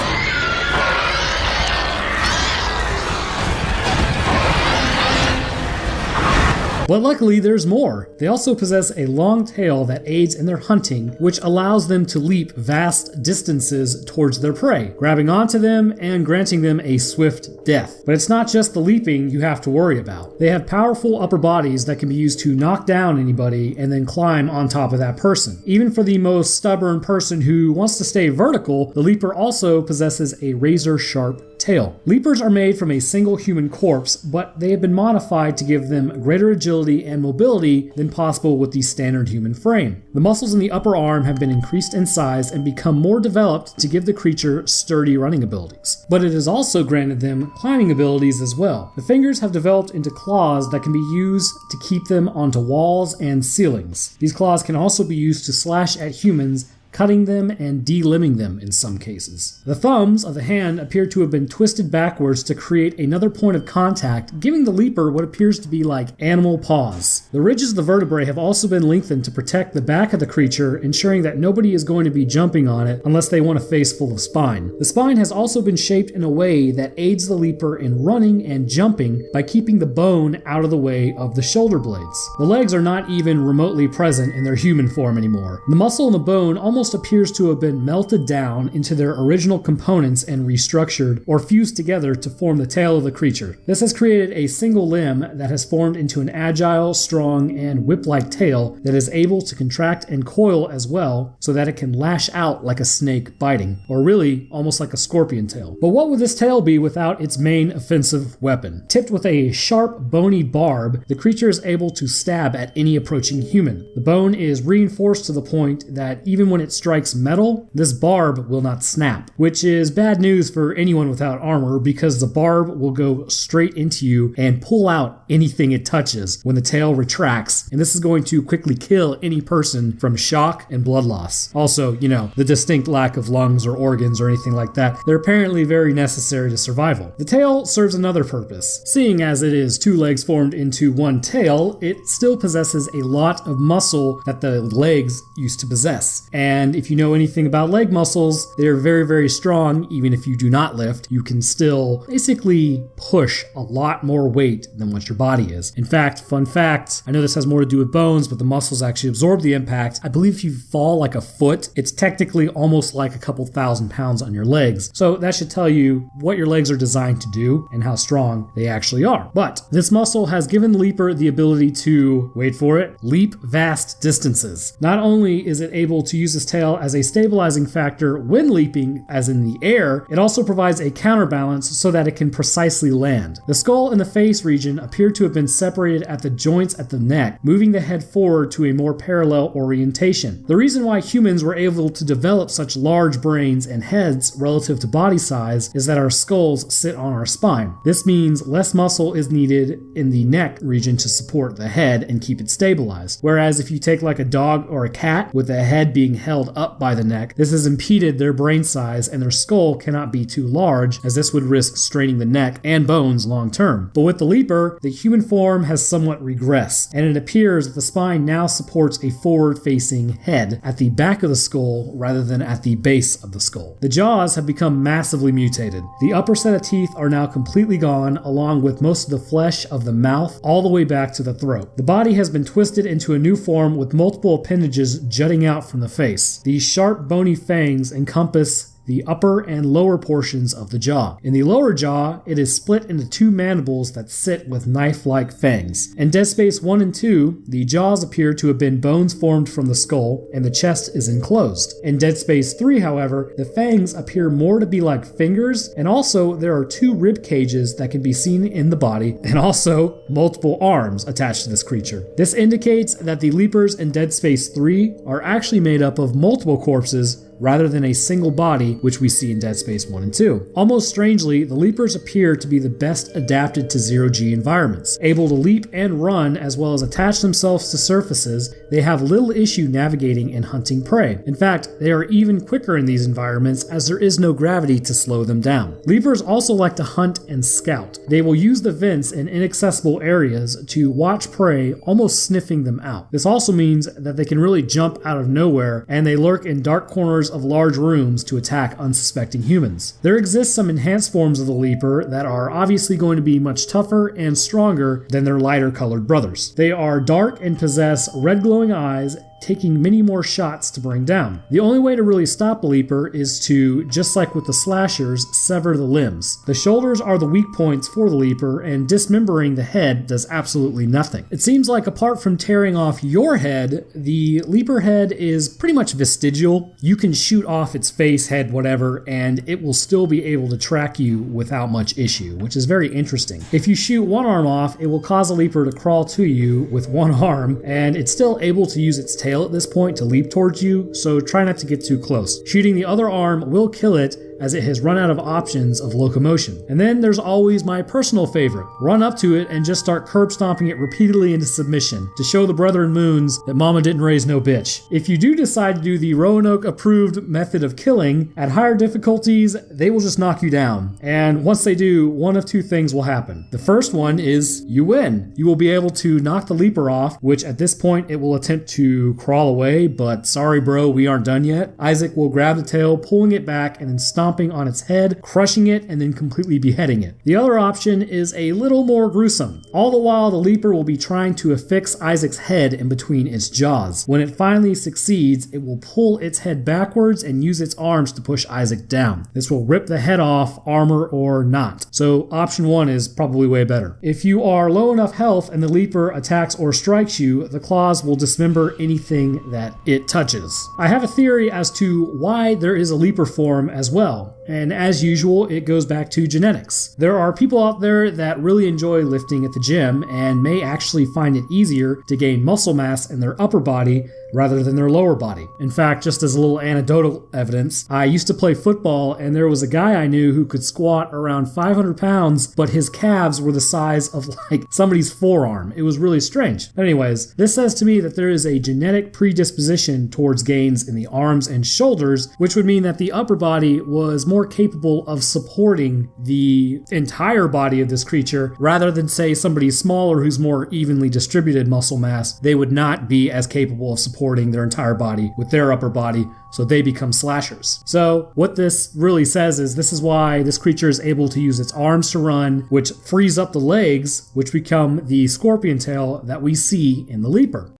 But luckily, there's more. They also possess a long tail that aids in their hunting, which allows them to leap vast distances towards their prey, grabbing onto them and granting them a swift death. But it's not just the leaping you have to worry about. They have powerful upper bodies that can be used to knock down anybody and then climb on top of that person. Even for the most stubborn person who wants to stay vertical, the leaper also possesses a razor-sharp tail. Leapers are made from a single human corpse, but they have been modified to give them greater agility and mobility than possible with the standard human frame. The muscles in the upper arm have been increased in size and become more developed to give the creature sturdy running abilities. But it has also granted them climbing abilities as well. The fingers have developed into claws that can be used to keep them onto walls and ceilings. These claws can also be used to slash at humans, cutting them and delimbing them in some cases. The thumbs of the hand appear to have been twisted backwards to create another point of contact, giving the leaper what appears to be like animal paws. The ridges of the vertebrae have also been lengthened to protect the back of the creature, ensuring that nobody is going to be jumping on it unless they want a face full of spine. The spine has also been shaped in a way that aids the leaper in running and jumping by keeping the bone out of the way of the shoulder blades. The legs are not even remotely present in their human form anymore. The muscle and the bone almost appears to have been melted down into their original components and restructured or fused together to form the tail of the creature. This has created a single limb that has formed into an agile, strong, and whip-like tail that is able to contract and coil as well, so that it can lash out like a snake biting, or really almost like a scorpion tail. But what would this tail be without its main offensive weapon? Tipped with a sharp, bony barb, the creature is able to stab at any approaching human. The bone is reinforced to the point that even when it strikes metal, this barb will not snap, which is bad news for anyone without armor because the barb will go straight into you and pull out anything it touches when the tail retracts, and this is going to quickly kill any person from shock and blood loss. Also, the distinct lack of lungs or organs or anything like that, they're apparently very necessary to survival. The tail serves another purpose. Seeing as it is 2 legs formed into one tail, it still possesses a lot of muscle that the legs used to possess. And if you know anything about leg muscles, they're very, very strong. Even if you do not lift, you can still basically push a lot more weight than what your body is. In fact, fun fact, I know this has more to do with bones, but the muscles actually absorb the impact. I believe if you fall like a foot, it's technically almost like a couple thousand pounds on your legs. So that should tell you what your legs are designed to do and how strong they actually are. But this muscle has given the leaper the ability to, wait for it, leap vast distances. Not only is it able to use this tail as a stabilizing factor when leaping, as in the air, it also provides a counterbalance so that it can precisely land. The skull and the face region appear to have been separated at the joints at the neck, moving the head forward to a more parallel orientation. The reason why humans were able to develop such large brains and heads relative to body size is that our skulls sit on our spine. This means less muscle is needed in the neck region to support the head and keep it stabilized. Whereas if you take like a dog or a cat with the head being held up by the neck, this has impeded their brain size and their skull cannot be too large, as this would risk straining the neck and bones long term. But with the leaper, the human form has somewhat regressed, and it appears that the spine now supports a forward-facing head at the back of the skull rather than at the base of the skull. The jaws have become massively mutated. The upper set of teeth are now completely gone, along with most of the flesh of the mouth all the way back to the throat. The body has been twisted into a new form with multiple appendages jutting out from the face. These sharp, bony fangs encompass the upper and lower portions of the jaw. In the lower jaw, it is split into two mandibles that sit with knife-like fangs. In Dead Space 1 and 2, the jaws appear to have been bones formed from the skull, and the chest is enclosed. In Dead Space 3, however, the fangs appear more to be like fingers, and also there are two rib cages that can be seen in the body, and also multiple arms attached to this creature. This indicates that the Leapers in Dead Space 3 are actually made up of multiple corpses rather than a single body, which we see in Dead Space 1 and 2. Almost strangely, the Leapers appear to be the best adapted to zero-G environments. Able to leap and run as well as attach themselves to surfaces, they have little issue navigating and hunting prey. In fact, they are even quicker in these environments as there is no gravity to slow them down. Leapers also like to hunt and scout. They will use the vents in inaccessible areas to watch prey, almost sniffing them out. This also means that they can really jump out of nowhere, and they lurk in dark corners of large rooms to attack unsuspecting humans. There exist some enhanced forms of the Leaper that are obviously going to be much tougher and stronger than their lighter colored brothers. They are dark and possess red glowing eyes, taking many more shots to bring down. The only way to really stop a Leaper is to, just like with the slashers, sever the limbs. The shoulders are the weak points for the Leaper, and dismembering the head does absolutely nothing. It seems like apart from tearing off your head, the Leaper head is pretty much vestigial. You can shoot off its face, head, whatever, and it will still be able to track you without much issue, which is very interesting. If you shoot one arm off, it will cause a Leaper to crawl to you with one arm, and it's still able to use its tail at this point to leap towards you, so try not to get too close. Shooting the other arm will kill it, as it has run out of options of locomotion. And then there's always my personal favorite. Run up to it and just start curb stomping it repeatedly into submission to show the Brethren Moons that mama didn't raise no bitch. If you do decide to do the Roanoke approved method of killing, at higher difficulties, they will just knock you down. And once they do, one of two things will happen. The first one is you win. You will be able to knock the Leaper off, which at this point it will attempt to crawl away, but sorry bro, we aren't done yet. Isaac will grab the tail, pulling it back and then stomping on its head, crushing it, and then completely beheading it. The other option is a little more gruesome. All the while, the Leaper will be trying to affix Isaac's head in between its jaws. When it finally succeeds, it will pull its head backwards and use its arms to push Isaac down. This will rip the head off, armor or not. So option one is probably way better. If you are low enough health and the Leaper attacks or strikes you, the claws will dismember anything that it touches. I have a theory as to why there is a Leaper form as well. And as usual, it goes back to genetics. There are people out there that really enjoy lifting at the gym and may actually find it easier to gain muscle mass in their upper body rather than their lower body. In fact, just as a little anecdotal evidence, I used to play football and there was a guy I knew who could squat around 500 pounds, but his calves were the size of like somebody's forearm. It was really strange. But anyways, this says to me that there is a genetic predisposition towards gains in the arms and shoulders, which would mean that the upper body was more capable of supporting the entire body of this creature, rather than say somebody smaller who's more evenly distributed muscle mass. They would not be as capable of supporting their entire body with their upper body, so they become slashers. So what this really says is this is why this creature is able to use its arms to run, which frees up the legs, which become the scorpion tail that we see in the Leaper.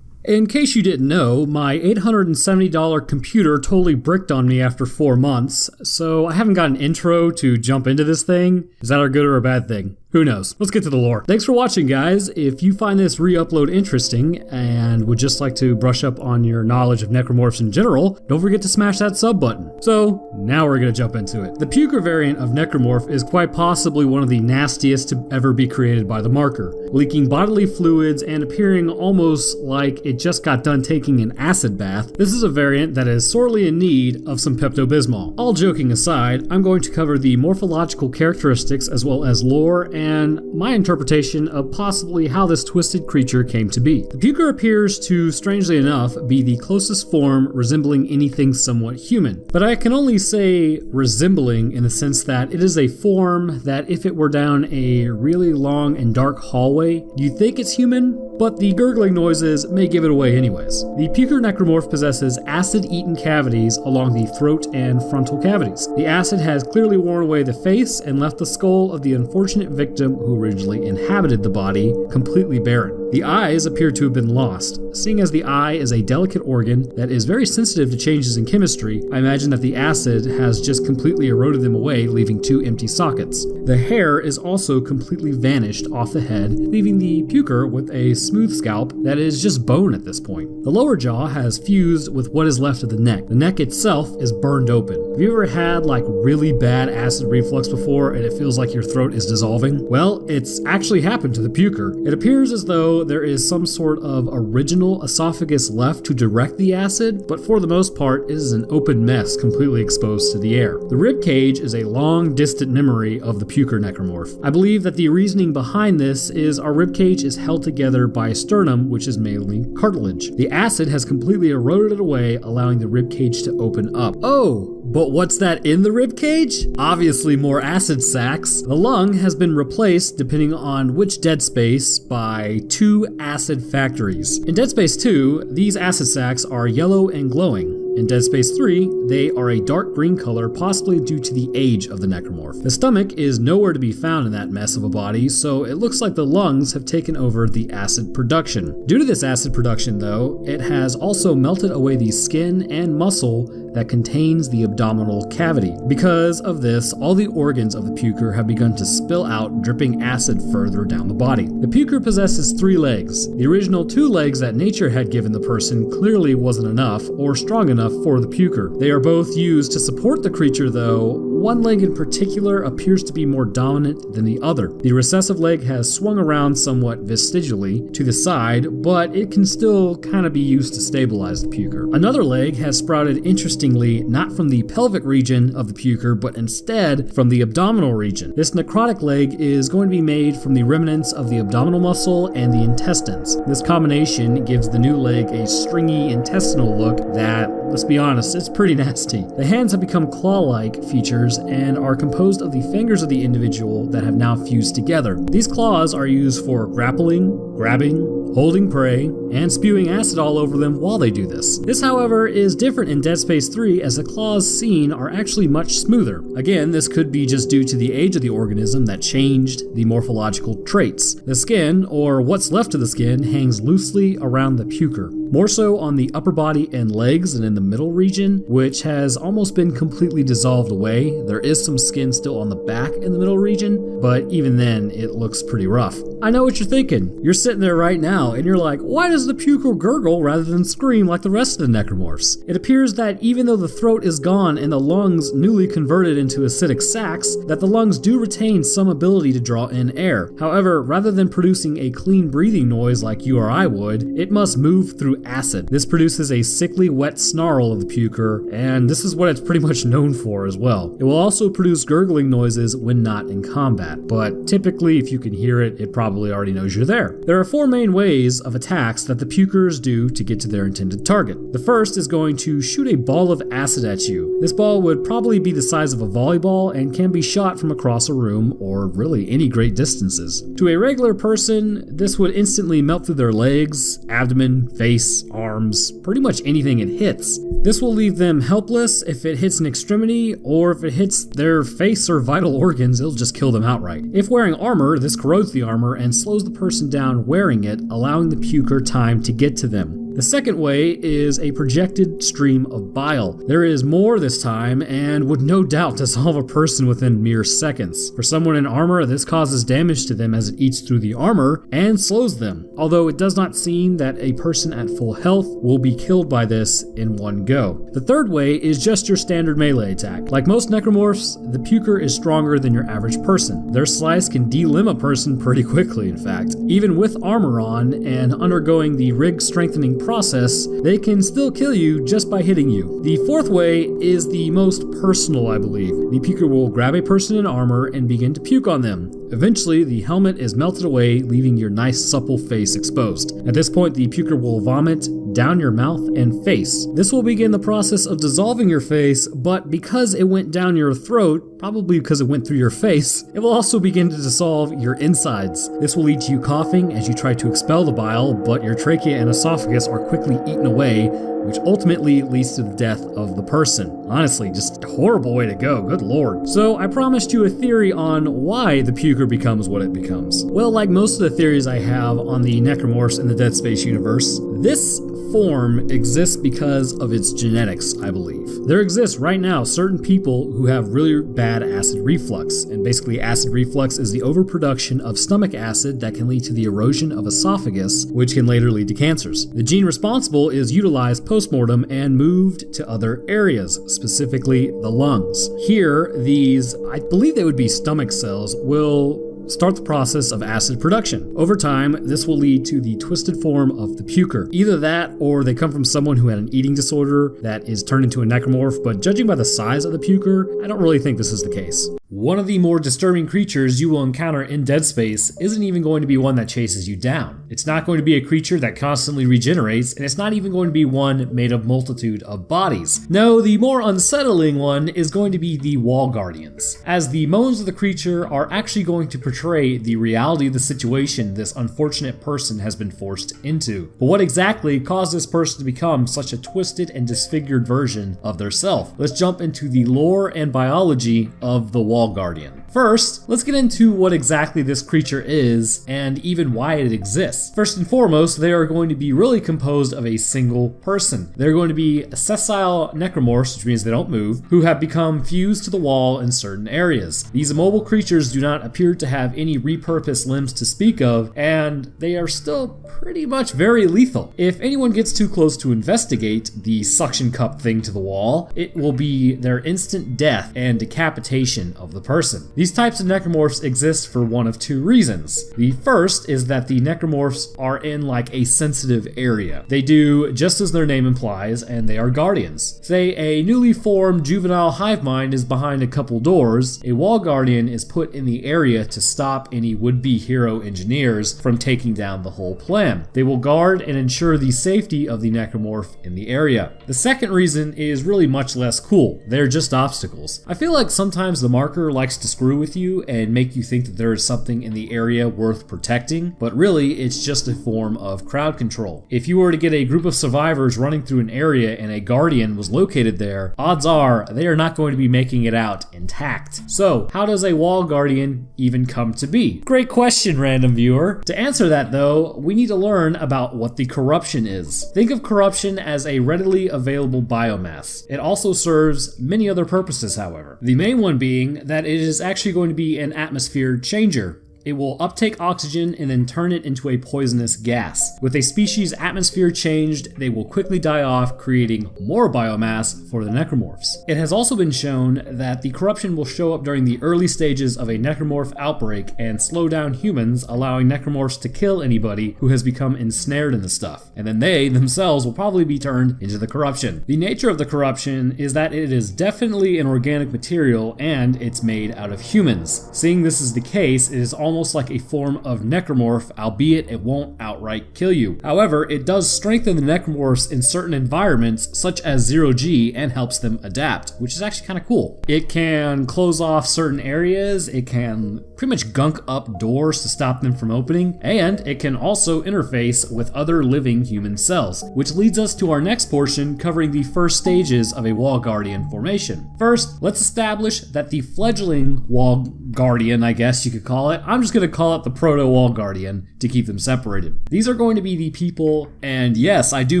In case you didn't know, my $870 computer totally bricked on me after 4 months, so I haven't got an intro to jump into this thing. Is that a good or a bad thing? Who knows? Let's get to the lore. Thanks for watching, guys. If you find this re-upload interesting and would just like to brush up on your knowledge of necromorphs in general, don't forget to smash that sub button. So, now we're gonna jump into it. The puker variant of necromorph is quite possibly one of the nastiest to ever be created by the marker, leaking bodily fluids and appearing almost like it just got done taking an acid bath. This is a variant that is sorely in need of some Pepto-Bismol. All joking aside, I'm going to cover the morphological characteristics as well as lore and my interpretation of possibly how this twisted creature came to be. The puker appears to, strangely enough, be the closest form resembling anything somewhat human, but I can only say resembling in the sense that it is a form that if it were down a really long and dark hallway, you'd think it's human, but the gurgling noises may give it away anyways. The puker necromorph possesses acid-eaten cavities along the throat and frontal cavities. The acid has clearly worn away the face and left the skull of the unfortunate victim who originally inhabited the body completely barren. The eyes appear to have been lost. Seeing as the eye is a delicate organ that is very sensitive to changes in chemistry, I imagine that the acid has just completely eroded them away, leaving 2 empty sockets. The hair is also completely vanished off the head, leaving the puker with a smooth scalp that is just bone at this point. The lower jaw has fused with what is left of the neck. The neck itself is burned open. Have you ever had like really bad acid reflux before and it feels like your throat is dissolving? Well, it's actually happened to the puker. It appears as though there is some sort of original esophagus left to direct the acid, but for the most part it is an open mess completely exposed to the air. The rib cage is a long distant memory of the puker necromorph. I believe that the reasoning behind this is our rib cage is held together by a sternum, which is mainly cartilage. The acid has completely eroded it away, allowing the rib cage to open up. Oh, but what's that in the rib cage? Obviously more acid sacs. The lung has been replaced, depending on which Dead Space, by 2 acid factories. In Dead Space 2, these acid sacs are yellow and glowing. In Dead Space 3, they are a dark green color, possibly due to the age of the necromorph. The stomach is nowhere to be found in that mess of a body, so it looks like the lungs have taken over the acid production. Due to this acid production, though, it has also melted away the skin and muscle that contains the abdominal cavity. Because of this, all the organs of the puker have begun to spill out, dripping acid further down the body. The puker possesses 3 legs. The original 2 legs that nature had given the person clearly wasn't enough or strong enough for the puker. They are both used to support the creature, though. One leg in particular appears to be more dominant than the other. The recessive leg has swung around somewhat vestigially to the side, but it can still kind of be used to stabilize the puker. Another leg has sprouted interestingly not from the pelvic region of the puker, but instead from the abdominal region. This necrotic leg is going to be made from the remnants of the abdominal muscle and the intestines. This combination gives the new leg a stringy intestinal look that, let's be honest, it's pretty nasty. The hands have become claw-like features and are composed of the fingers of the individual that have now fused together. These claws are used for grappling, grabbing, holding prey, and spewing acid all over them while they do this. This, however, is different in Dead Space 3 as the claws seen are actually much smoother. Again, this could be just due to the age of the organism that changed the morphological traits. The skin, or what's left of the skin, hangs loosely around the puker, more so on the upper body and legs than in the middle region, which has almost been completely dissolved away. There is some skin still on the back in the middle region, but even then, it looks pretty rough. I know what you're thinking. You're sitting there right now, and you're like, why does the puker gurgle rather than scream like the rest of the necromorphs? It appears that even though the throat is gone and the lungs newly converted into acidic sacs, that the lungs do retain some ability to draw in air. However, rather than producing a clean breathing noise like you or I would, it must move through acid. This produces a sickly, wet snarl of the puker, and this is what it's pretty much known for as well. It will also produce gurgling noises when not in combat, but typically if you can hear it, it probably already knows you're there. There are 4 main ways of attacks that the pukers do to get to their intended target. The first is going to shoot a ball of acid at you. This ball would probably be the size of a volleyball and can be shot from across a room or really any great distances. To a regular person, this would instantly melt through their legs, abdomen, face, arms, pretty much anything it hits. This will leave them helpless if it hits an extremity, or if it hits their face or vital organs, it'll just kill them outright. If wearing armor, this corrodes the armor and slows the person down wearing it, allowing the puker time to get to them. The second way is a projected stream of bile. There is more this time and would no doubt dissolve a person within mere seconds. For someone in armor, this causes damage to them as it eats through the armor and slows them, although it does not seem that a person at full health will be killed by this in one go. The third way is just your standard melee attack. Like most necromorphs, the puker is stronger than your average person. Their slice can delimb a person pretty quickly, in fact. Even with armor on and undergoing the rig strengthening process, they can still kill you just by hitting you. The fourth way is the most personal, I believe. The puker will grab a person in armor and begin to puke on them. Eventually, the helmet is melted away, leaving your nice supple face exposed. At this point, the puker will vomit down your mouth and face. This will begin the process of dissolving your face, but because it went down your throat, probably because it went through your face, it will also begin to dissolve your insides. This will lead to you coughing as you try to expel the bile, but your trachea and esophagus are quickly eaten away, which ultimately leads to the death of the person. Honestly, just a horrible way to go, good lord. So I promised you a theory on why the puker becomes what it becomes. Well, like most of the theories I have on the necromorphs in the Dead Space universe, this form exists because of its genetics, I believe. There exists right now certain people who have really bad acid reflux, and basically acid reflux is the overproduction of stomach acid that can lead to the erosion of esophagus, which can later lead to cancers. The gene responsible is utilized postmortem and moved to other areas, specifically the lungs. Here, these, I believe they would be stomach cells, will start the process of acid production. Over time, this will lead to the twisted form of the puker. Either that, or they come from someone who had an eating disorder that is turned into a necromorph, but judging by the size of the puker, I don't really think this is the case. One of the more disturbing creatures you will encounter in Dead Space isn't even going to be one that chases you down. It's not going to be a creature that constantly regenerates, and it's not even going to be one made of multitude of bodies. No, the more unsettling one is going to be the Wall Guardians, as the moans of the creature are actually going to portray the reality of the situation this unfortunate person has been forced into. But what exactly caused this person to become such a twisted and disfigured version of their self? Let's jump into the lore and biology of the Wall Guardian. First, let's get into what exactly this creature is and even why it exists. First and foremost, they are going to be really composed of a single person. They're going to be sessile necromorphs, which means they don't move, who have become fused to the wall in certain areas. These immobile creatures do not appear to have any repurposed limbs to speak of, and they are still pretty much very lethal. If anyone gets too close to investigate the suction cup thing to the wall, it will be their instant death and decapitation of the person. These types of necromorphs exist for one of two reasons. The first is that the necromorphs are in like a sensitive area. They do just as their name implies, and they are guardians. Say a newly formed juvenile hive mind is behind a couple doors, a wall guardian is put in the area to stop any would-be hero engineers from taking down the whole plan. They will guard and ensure the safety of the necromorph in the area. The second reason is really much less cool. They're just obstacles. I feel like sometimes the marker likes to screw with you and make you think that there is something in the area worth protecting, but really it's just a form of crowd control. If you were to get a group of survivors running through an area and a guardian was located there, odds are they are not going to be making it out intact. So, how does a wall guardian even come to be? Great question, random viewer. To answer that though, we need to learn about what the corruption is. Think of corruption as a readily available biomass. It also serves many other purposes, however. The main one being that it is actually going to be an atmosphere changer. It will uptake oxygen and then turn it into a poisonous gas. With a species' atmosphere changed, they will quickly die off, creating more biomass for the necromorphs. It has also been shown that the corruption will show up during the early stages of a necromorph outbreak and slow down humans, allowing necromorphs to kill anybody who has become ensnared in the stuff. And then they themselves will probably be turned into the corruption. The nature of the corruption is that it is definitely an organic material and it's made out of humans. Seeing this is the case, it is almost like a form of necromorph, albeit it won't outright kill you. However, it does strengthen the necromorphs in certain environments, such as 0G, and helps them adapt, which is actually kind of cool. It can close off certain areas, it can pretty much gunk up doors to stop them from opening, and it can also interface with other living human cells, which leads us to our next portion covering the first stages of a wall guardian formation. First, let's establish that the fledgling wall guardian, I guess you could call it, I'm I'm just going to call it the Proto-Wall Guardian to keep them separated. These are going to be the people, and yes, I do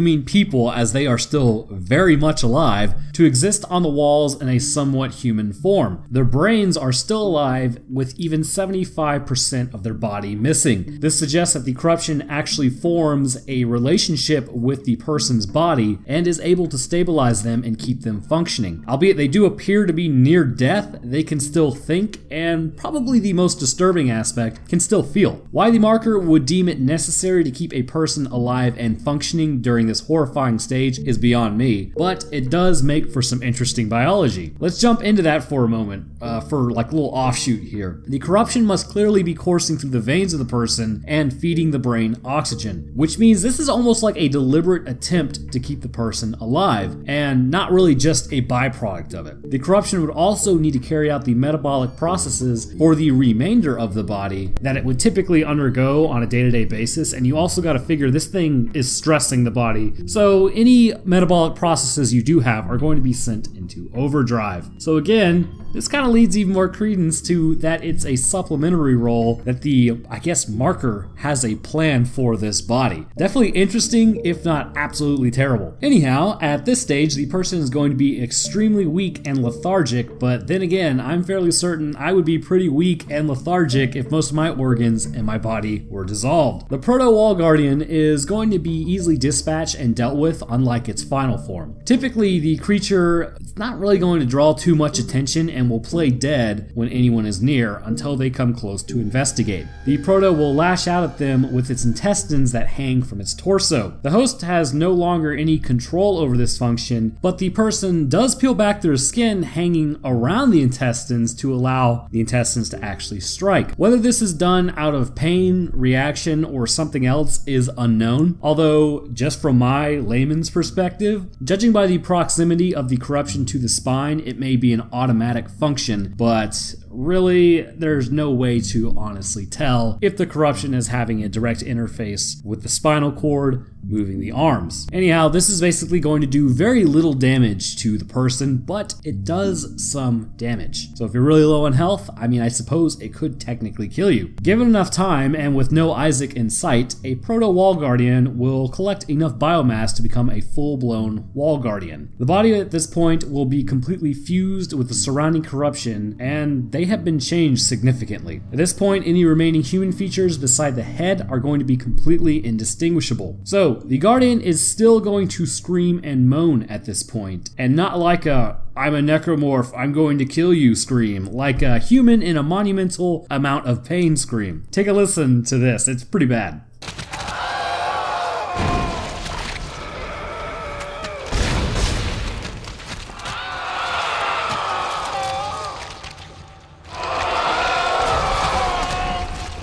mean people as they are still very much alive, to exist on the walls in a somewhat human form. Their brains are still alive with even 75% of their body missing. This suggests that the corruption actually forms a relationship with the person's body and is able to stabilize them and keep them functioning. Albeit they do appear to be near death, they can still think, and probably the most disturbing aspect, can still feel. Why the marker would deem it necessary to keep a person alive and functioning during this horrifying stage is beyond me, but it does make for some interesting biology. Let's jump into that for a moment, for like a little offshoot here. The corruption must clearly be coursing through the veins of the person and feeding the brain oxygen, which means this is almost like a deliberate attempt to keep the person alive, and not really just a byproduct of it. The corruption would also need to carry out the metabolic processes for the remainder of the body that it would typically undergo on a day-to-day basis, and you also got to figure this thing is stressing the body, so any metabolic processes you do have are going to be sent into overdrive. So again, this kind of leads even more credence to that it's a supplementary role that the, I guess, marker has a plan for this body. Definitely interesting, if not absolutely terrible. Anyhow, at this stage, the person is going to be extremely weak and lethargic, but then again, I'm fairly certain I would be pretty weak and lethargic if most of my organs and my body were dissolved. The Proto-Wall Guardian is going to be easily dispatched and dealt with, unlike its final form. Typically, the creature is not really going to draw too much attention and will play dead when anyone is near until they come close to investigate. The Proto will lash out at them with its intestines that hang from its torso. The host has no longer any control over this function, but the person does peel back their skin hanging around the intestines to allow the intestines to actually strike. Whether this is done out of pain, reaction, or something else is unknown, although just from my layman's perspective, judging by the proximity of the corruption to the spine, it may be an automatic function, but really, there's no way to honestly tell if the corruption is having a direct interface with the spinal cord moving the arms. Anyhow, this is basically going to do very little damage to the person, but it does some damage. So if you're really low on health, I suppose it could technically kill you. Given enough time and with no Isaac in sight, a Proto-Wall Guardian will collect enough biomass to become a full-blown Wall Guardian. The body at this point will be completely fused with the surrounding corruption, and they have been changed significantly. At this point, any remaining human features beside the head are going to be completely indistinguishable. So, the Guardian is still going to scream and moan at this point, and not like a "I'm a necromorph, I'm going to kill you" scream, like a human in a monumental amount of pain scream. Take a listen to this, it's pretty bad.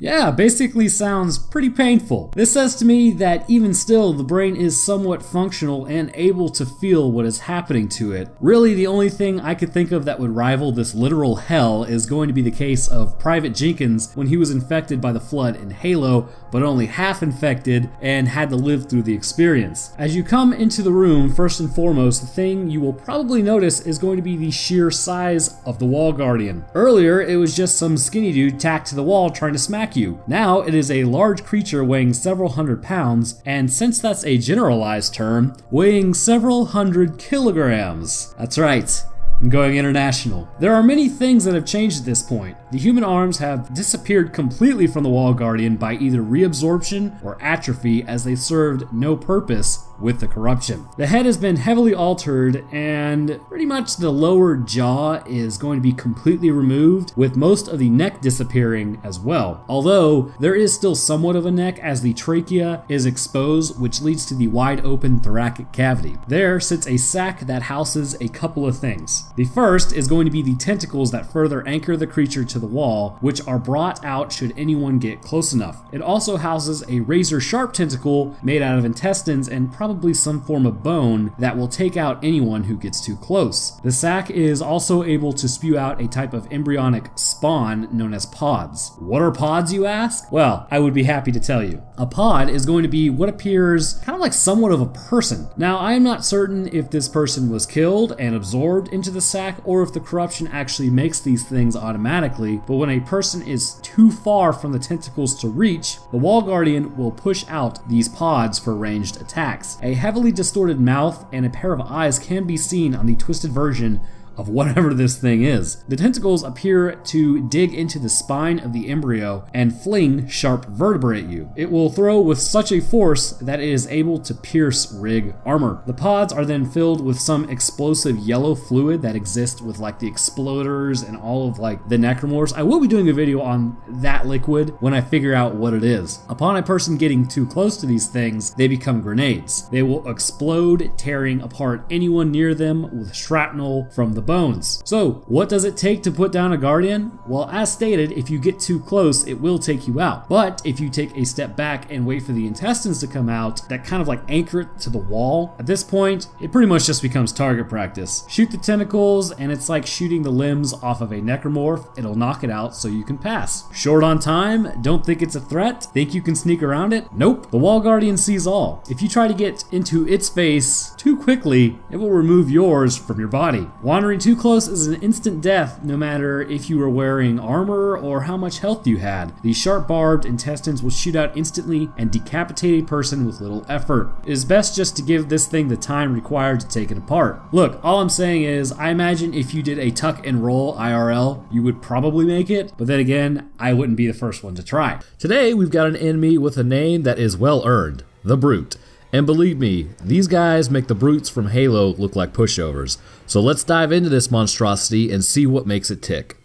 Yeah, basically sounds pretty painful. This says to me that even still, the brain is somewhat functional and able to feel what is happening to it. Really, the only thing I could think of that would rival this literal hell is going to be the case of Private Jenkins when he was infected by the Flood in Halo, but only half infected and had to live through the experience. As you come into the room, first and foremost, the thing you will probably notice is going to be the sheer size of the Wall Guardian. Earlier, it was just some skinny dude tacked to the wall trying to smack you. Now it is a large creature weighing several hundred pounds, and since that's a generalized term, weighing several hundred kilograms. That's right. I'm going international. There are many things that have changed at this point. The human arms have disappeared completely from the Wall Guardian by either reabsorption or atrophy, as they served no purpose with the corruption. The head has been heavily altered, and pretty much the lower jaw is going to be completely removed, with most of the neck disappearing as well. Although there is still somewhat of a neck, as the trachea is exposed, which leads to the wide open thoracic cavity. There sits a sac that houses a couple of things. The first is going to be the tentacles that further anchor the creature to the wall, which are brought out should anyone get close enough. It also houses a razor sharp tentacle made out of intestines and probably probably some form of bone that will take out anyone who gets too close. The sac is also able to spew out a type of embryonic spawn known as pods. What are pods, you ask? Well, I would be happy to tell you. A pod is going to be what appears kind of like somewhat of a person. Now, I am not certain if this person was killed and absorbed into the sac or if the corruption actually makes these things automatically, but when a person is too far from the tentacles to reach, the wall guardian will push out these pods for ranged attacks. A heavily distorted mouth and a pair of eyes can be seen on the twisted version of whatever this thing is. The tentacles appear to dig into the spine of the embryo and fling sharp vertebrae at you. It will throw with such a force that it is able to pierce rig armor. The pods are then filled with some explosive yellow fluid that exists with like the exploders and all of like the necromorphs. I will be doing a video on that liquid when I figure out what it is. Upon a person getting too close to these things, they become grenades. They will explode, tearing apart anyone near them with shrapnel from the bones. So, what does it take to put down a guardian? Well, as stated, if you get too close, it will take you out. But if you take a step back and wait for the intestines to come out, that kind of like anchor it to the wall, at this point, it pretty much just becomes target practice. Shoot the tentacles, and it's like shooting the limbs off of a necromorph. It'll knock it out so you can pass. Short on time? Don't think it's a threat? Think you can sneak around it? Nope. The wall guardian sees all. If you try to get into its face too quickly, it will remove yours from your body. Wandering too close is an instant death, no matter if you were wearing armor or how much health you had. The sharp barbed intestines will shoot out instantly and decapitate a person with little effort. It is best just to give this thing the time required to take it apart. Look, all I'm saying is, I imagine if you did a tuck and roll IRL, you would probably make it, but then again, I wouldn't be the first one to try. Today, we've got an enemy with a name that is well earned, the Brute. And believe me, these guys make the brutes from Halo look like pushovers. So let's dive into this monstrosity and see what makes it tick.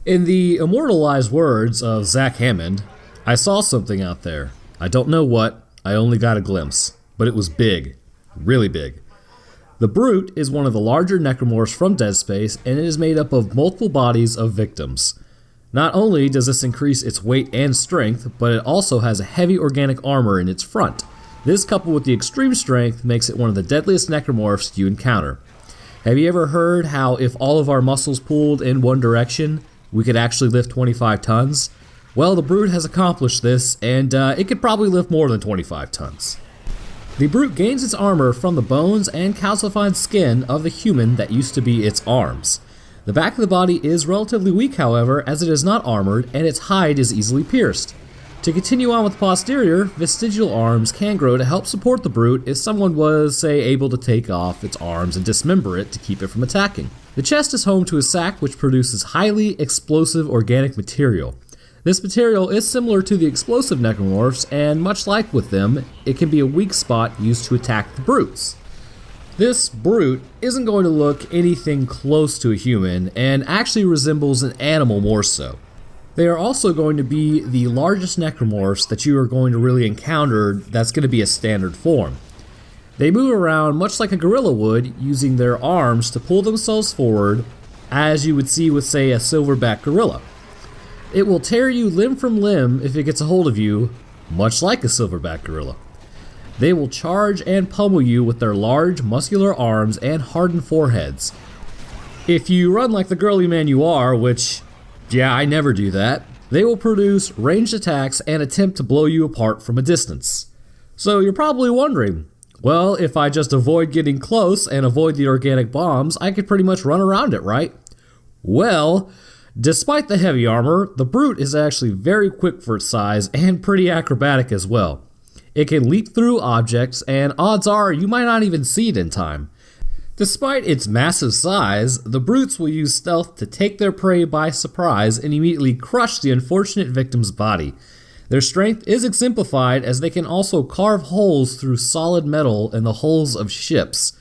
In the immortalized words of Zach Hammond, I saw something out there. I don't know what, I only got a glimpse. But it was big. Really big. The Brute is one of the larger necromorphs from Dead Space, and it is made up of multiple bodies of victims. Not only does this increase its weight and strength, but it also has a heavy organic armor in its front. This, coupled with the extreme strength, makes it one of the deadliest necromorphs you encounter. Have you ever heard how if all of our muscles pulled in one direction, we could actually lift 25 tons? Well, the Brute has accomplished this, and it could probably lift more than 25 tons. The Brute gains its armor from the bones and calcified skin of the human that used to be its arms. The back of the body is relatively weak, however, as it is not armored, and its hide is easily pierced. To continue on with the posterior, vestigial arms can grow to help support the Brute if someone was, say, able to take off its arms and dismember it to keep it from attacking. The chest is home to a sac which produces highly explosive organic material. This material is similar to the explosive necromorphs, and much like with them, it can be a weak spot used to attack the Brutes. This Brute isn't going to look anything close to a human, and actually resembles an animal more so. They are also going to be the largest necromorphs that you are going to really encounter that's going to be a standard form. They move around much like a gorilla would, using their arms to pull themselves forward, as you would see with, say, a silverback gorilla. It will tear you limb from limb if it gets a hold of you, much like a silverback gorilla. They will charge and pummel you with their large, muscular arms and hardened foreheads. If you run like the girly man you are, which, yeah, I never do that, they will produce ranged attacks and attempt to blow you apart from a distance. So you're probably wondering, well, if I just avoid getting close and avoid the organic bombs, I could pretty much run around it, right? Well, despite the heavy armor, the Brute is actually very quick for its size and pretty acrobatic as well. It can leap through objects, and odds are you might not even see it in time. Despite its massive size, the Brutes will use stealth to take their prey by surprise and immediately crush the unfortunate victim's body. Their strength is exemplified as they can also carve holes through solid metal in the hulls of ships,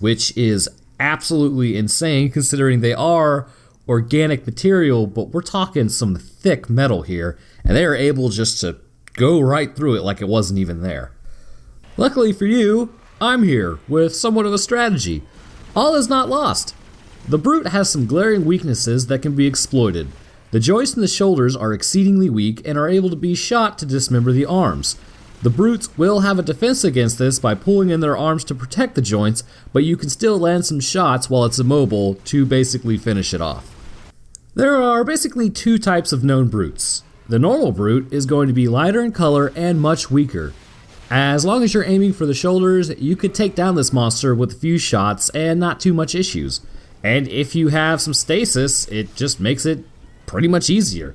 which is absolutely insane considering they are organic material, but we're talking some thick metal here, and they are able just to go right through it like it wasn't even there. Luckily for you, I'm here with somewhat of a strategy. All is not lost. The Brute has some glaring weaknesses that can be exploited. The joints in the shoulders are exceedingly weak and are able to be shot to dismember the arms. The brutes will have a defense against this by pulling in their arms to protect the joints, but you can still land some shots while it's immobile to basically finish it off. There are basically two types of known brutes. The normal brute is going to be lighter in color and much weaker. As long as you're aiming for the shoulders, you could take down this monster with a few shots and not too much issues. And if you have some stasis, it just makes it pretty much easier.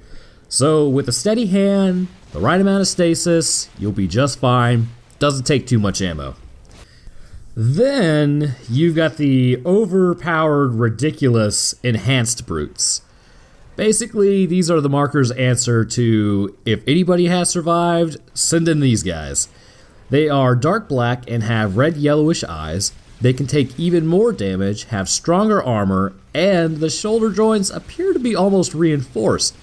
So with a steady hand, the right amount of stasis, you'll be just fine. Doesn't take too much ammo. Then you've got the overpowered, ridiculous, enhanced brutes. Basically, these are the marker's answer to, if anybody has survived, send in these guys. They are dark black and have red yellowish eyes. They can take even more damage, have stronger armor, and the shoulder joints appear to be almost reinforced.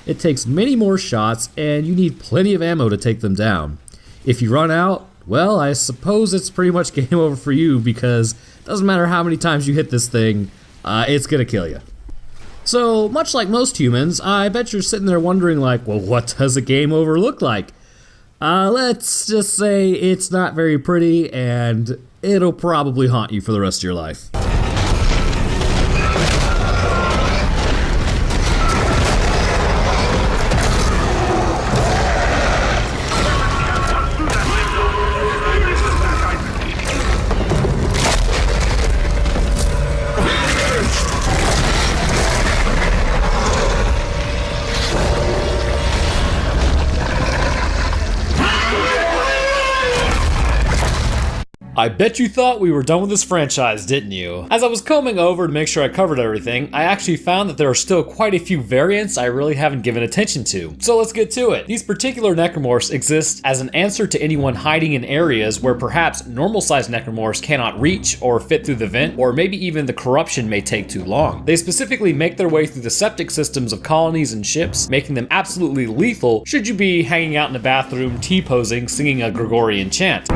It takes many more shots, and you need plenty of ammo to take them down. If you run out, well, I suppose it's pretty much game over for you, because it doesn't matter how many times you hit this thing, it's gonna kill you. So, much like most humans, I bet you're sitting there wondering like, well, what does a game over look like? Let's just say it's not very pretty, and it'll probably haunt you for the rest of your life. I bet you thought we were done with this franchise, didn't you? As I was combing over to make sure I covered everything, I actually found that there are still quite a few variants I really haven't given attention to. So let's get to it. These particular necromorphs exist as an answer to anyone hiding in areas where perhaps normal-sized necromorphs cannot reach or fit through the vent, or maybe even the corruption may take too long. They specifically make their way through the septic systems of colonies and ships, making them absolutely lethal should you be hanging out in a bathroom, T-posing, singing a Gregorian chant.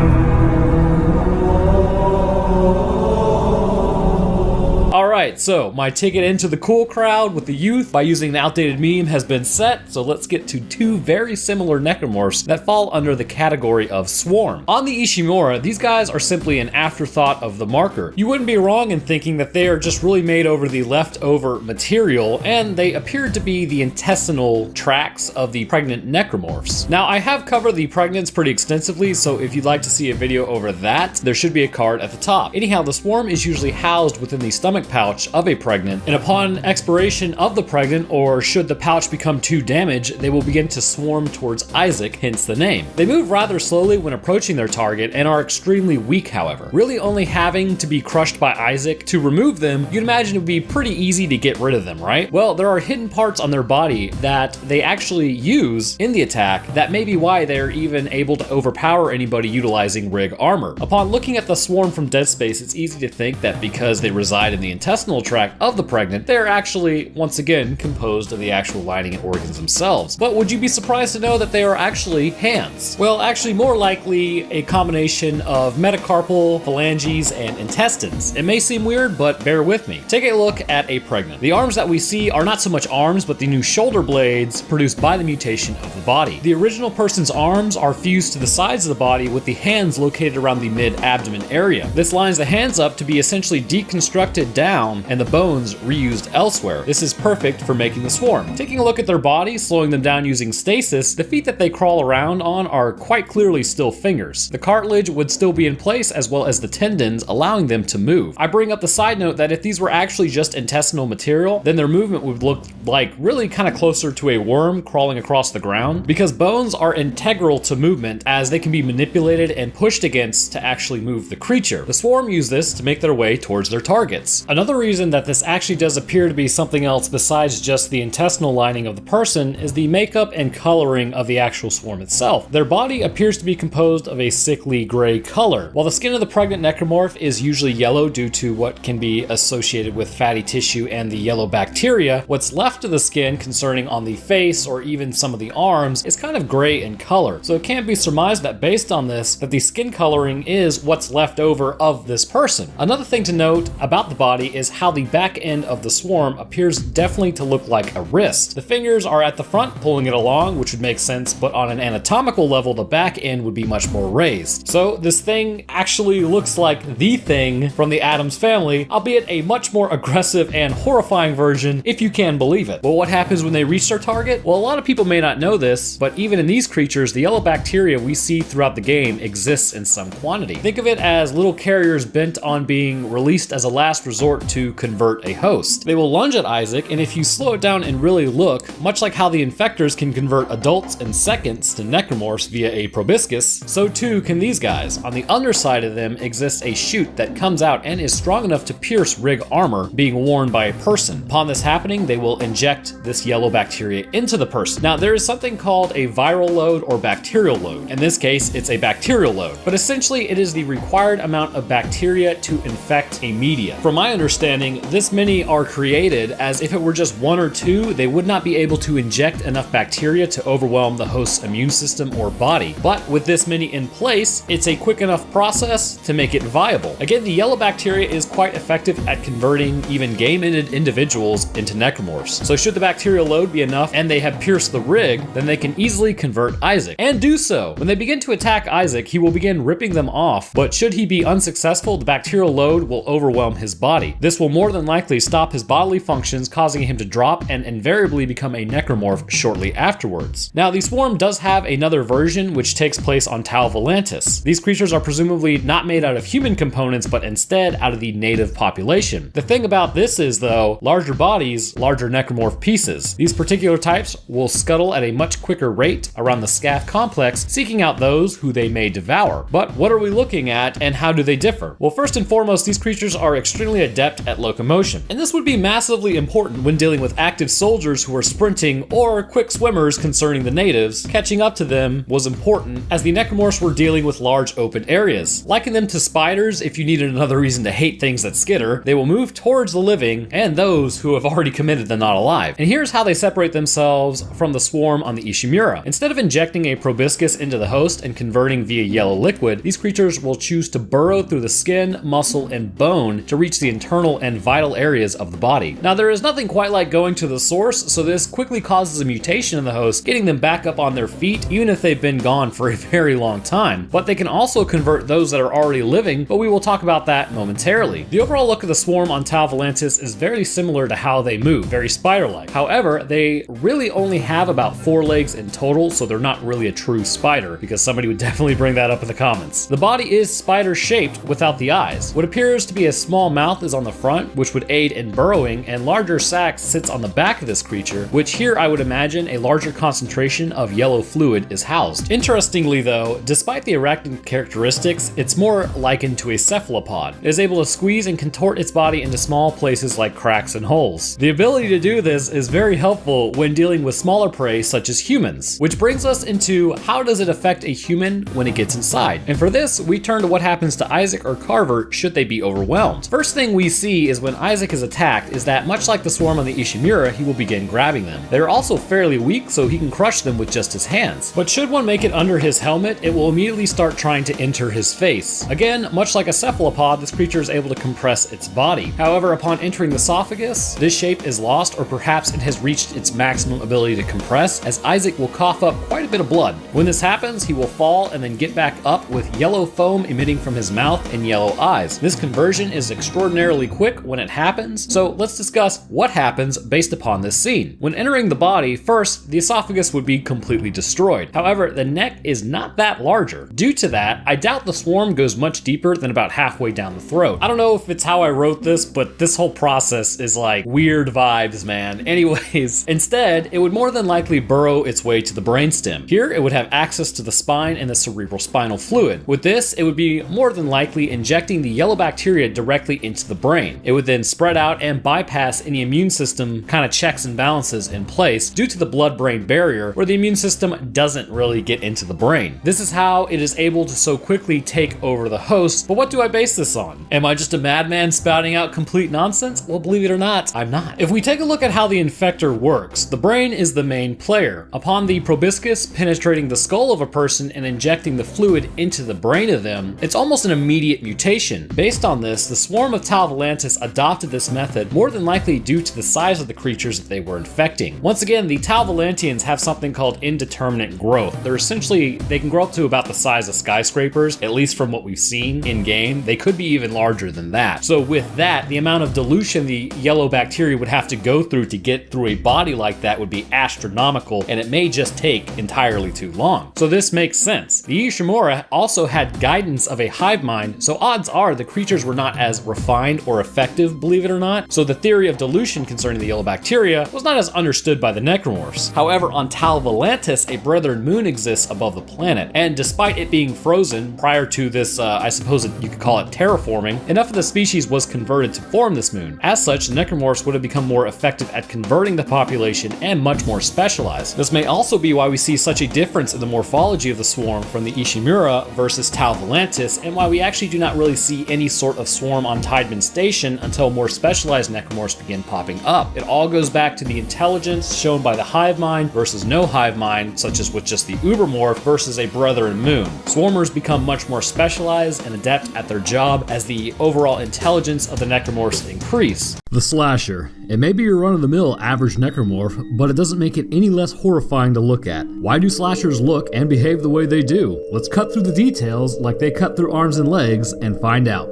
Alright, so my ticket into the cool crowd with the youth by using the outdated meme has been set, so let's get to two very similar necromorphs that fall under the category of swarm. On the Ishimura, these guys are simply an afterthought of the marker. You wouldn't be wrong in thinking that they are just really made over the leftover material, and they appear to be the intestinal tracts of the pregnant necromorphs. Now, I have covered the pregnants pretty extensively, so if you'd like to see a video over that, there should be a card at the top. Anyhow, the swarm is usually housed within the stomach pouch of a pregnant, and upon expiration of the pregnant, or should the pouch become too damaged, they will begin to swarm towards Isaac, hence the name. They move rather slowly when approaching their target and are extremely weak, however. Really only having to be crushed by Isaac to remove them, you'd imagine it would be pretty easy to get rid of them, right? Well, there are hidden parts on their body that they actually use in the attack that may be why they're even able to overpower anybody utilizing rig armor. Upon looking at the swarm from Dead Space, it's easy to think that because they reside in the intestinal tract of the pregnant, they're actually, once again, composed of the actual lining and organs themselves. But would you be surprised to know that they are actually hands? Well, actually more likely a combination of metacarpal, phalanges, and intestines. It may seem weird, but bear with me. Take a look at a pregnant. The arms that we see are not so much arms, but the new shoulder blades produced by the mutation of the body. The original person's arms are fused to the sides of the body with the hands located around the mid-abdomen area. This lines the hands up to be essentially deconstructed down and the bones reused elsewhere. This is perfect for making the swarm. Taking a look at their body, slowing them down using stasis, the feet that they crawl around on are quite clearly still fingers. The cartilage would still be in place as well as the tendons, allowing them to move. I bring up the side note that if these were actually just intestinal material, then their movement would look like really kind of closer to a worm crawling across the ground, because bones are integral to movement as they can be manipulated and pushed against to actually move the creature. The swarm use this to make their way towards their targets. Another reason that this actually does appear to be something else besides just the intestinal lining of the person is the makeup and coloring of the actual swarm itself. Their body appears to be composed of a sickly gray color. While the skin of the pregnant necromorph is usually yellow due to what can be associated with fatty tissue and the yellow bacteria, what's left of the skin concerning on the face or even some of the arms is kind of gray in color. So it can't be surmised that based on this, that the skin coloring is what's left over of this person. Another thing to note about the body is is how the back end of the swarm appears definitely to look like a wrist. The fingers are at the front pulling it along, which would make sense, but on an anatomical level, the back end would be much more raised. So this thing actually looks like the Thing from the Addams family, albeit a much more aggressive and horrifying version, if you can believe it. Well, what happens when they reach their target? Well, a lot of people may not know this, but even in these creatures, the yellow bacteria we see throughout the game exists in some quantity. Think of it as little carriers bent on being released as a last resort to convert a host. They will lunge at Isaac, and if you slow it down and really look, much like how the infectors can convert adults in seconds to necromorphs via a proboscis, so too can these guys. On the underside of them exists a chute that comes out and is strong enough to pierce rig armor being worn by a person. Upon this happening, they will inject this yellow bacteria into the person. Now, there is something called a viral load or bacterial load. In this case, it's a bacterial load, but essentially it is the required amount of bacteria to infect a media. From my understanding, this many are created as if it were just one or two, they would not be able to inject enough bacteria to overwhelm the host's immune system or body. But with this many in place, it's a quick enough process to make it viable. Again, the yellow bacteria is quite effective at converting even game-ended individuals into necromorphs. So should the bacterial load be enough and they have pierced the rig, then they can easily convert Isaac, and do so. When they begin to attack Isaac, he will begin ripping them off, but should he be unsuccessful, the bacterial load will overwhelm his body. This will more than likely stop his bodily functions, causing him to drop and invariably become a necromorph shortly afterwards. Now, the swarm does have another version which takes place on Tau Volantis. These creatures are presumably not made out of human components, but instead out of the native population. The thing about this is, though, larger bodies, larger necromorph pieces. These particular types will scuttle at a much quicker rate around the Scath complex, seeking out those who they may devour. But what are we looking at, and how do they differ? Well, first and foremost, these creatures are extremely adept at locomotion, and this would be massively important when dealing with active soldiers who are sprinting or quick swimmers concerning the natives. Catching up to them was important, as the necromorphs were dealing with large open areas. Liken them to spiders if you needed another reason to hate things that skitter. They will move towards the living and those who have already committed the not alive. And here's how they separate themselves from the swarm on the Ishimura. Instead of injecting a proboscis into the host and converting via yellow liquid, these creatures will choose to burrow through the skin, muscle, and bone to reach the internal and vital areas of the body. Now, there is nothing quite like going to the source, so this quickly causes a mutation in the host, getting them back up on their feet, even if they've been gone for a very long time. But they can also convert those that are already living, but we will talk about that momentarily. The overall look of the swarm on Tau Volantis is very similar to how they move, very spider-like. However, they really only have about 4 legs in total, so they're not really a true spider, because somebody would definitely bring that up in the comments. The body is spider-shaped without the eyes. What appears to be a small mouth is on the front, which would aid in burrowing, and larger sac sits on the back of this creature, which here I would imagine a larger concentration of yellow fluid is housed. Interestingly though, despite the arachnid characteristics, it's more likened to a cephalopod. It is able to squeeze and contort its body into small places like cracks and holes. The ability to do this is very helpful when dealing with smaller prey such as humans, which brings us into how does it affect a human when it gets inside. And for this, we turn to what happens to Isaac or Carver should they be overwhelmed. First thing we see is when Isaac is attacked is that much like the swarm on the Ishimura, he will begin grabbing them. They are also fairly weak, so he can crush them with just his hands. But should one make it under his helmet, it will immediately start trying to enter his face. Again, much like a cephalopod, this creature is able to compress its body. However, upon entering the esophagus, this shape is lost, or perhaps it has reached its maximum ability to compress, as Isaac will cough up quite a bit of blood. When this happens, he will fall and then get back up with yellow foam emitting from his mouth and yellow eyes. This conversion is extraordinarily quick when it happens, so let's discuss what happens based upon this scene. When entering the body, first, the esophagus would be completely destroyed. However, the neck is not that larger. Due to that, I doubt the swarm goes much deeper than about halfway down the throat. I don't know if it's how I wrote this, but this whole process is like weird vibes, man. Anyways, instead, it would more than likely burrow its way to the brainstem. Here, it would have access to the spine and the cerebrospinal fluid. With this, it would be more than likely injecting the yellow bacteria directly into the brain. It would then spread out and bypass any immune system kind of checks and balances in place due to the blood-brain barrier, where the immune system doesn't really get into the brain. This is how it is able to so quickly take over the host. But what do I base this on? Am I just a madman spouting out complete nonsense? Well, believe it or not, I'm not. If we take a look at how the infector works, the brain is the main player. Upon the proboscis penetrating the skull of a person and injecting the fluid into the brain of them, it's almost an immediate mutation. Based on this, the swarm of Tau Volantis Volantis adopted this method more than likely due to the size of the creatures that they were infecting. Once again, the Tau Volantians have something called indeterminate growth. They can grow up to about the size of skyscrapers, at least from what we've seen in game. They could be even larger than that. So with that, the amount of dilution the yellow bacteria would have to go through to get through a body like that would be astronomical, and it may just take entirely too long. So this makes sense. The Ishimura also had guidance of a hive mind, so odds are the creatures were not as refined or effective, believe it or not. So the theory of dilution concerning the yellow bacteria was not as understood by the necromorphs. However, on Tau Volantis, a brethren moon exists above the planet, and despite it being frozen prior to this, I suppose you could call it terraforming, enough of the species was converted to form this moon. As such, the necromorphs would have become more effective at converting the population and much more specialized. This may also be why we see such a difference in the morphology of the swarm from the Ishimura versus Tau Volantis, and why we actually do not really see any sort of swarm on Tideman Station until more specialized necromorphs begin popping up. It all goes back to the intelligence shown by the hive mind versus no hive mind, such as with just the ubermorph versus a brethren moon. Swarmers become much more specialized and adept at their job as the overall intelligence of the necromorphs increase. The Slasher. It may be your run-of-the-mill average necromorph, but it doesn't make it any less horrifying to look at. Why do slashers look and behave the way they do? Let's cut through the details like they cut through arms and legs and find out.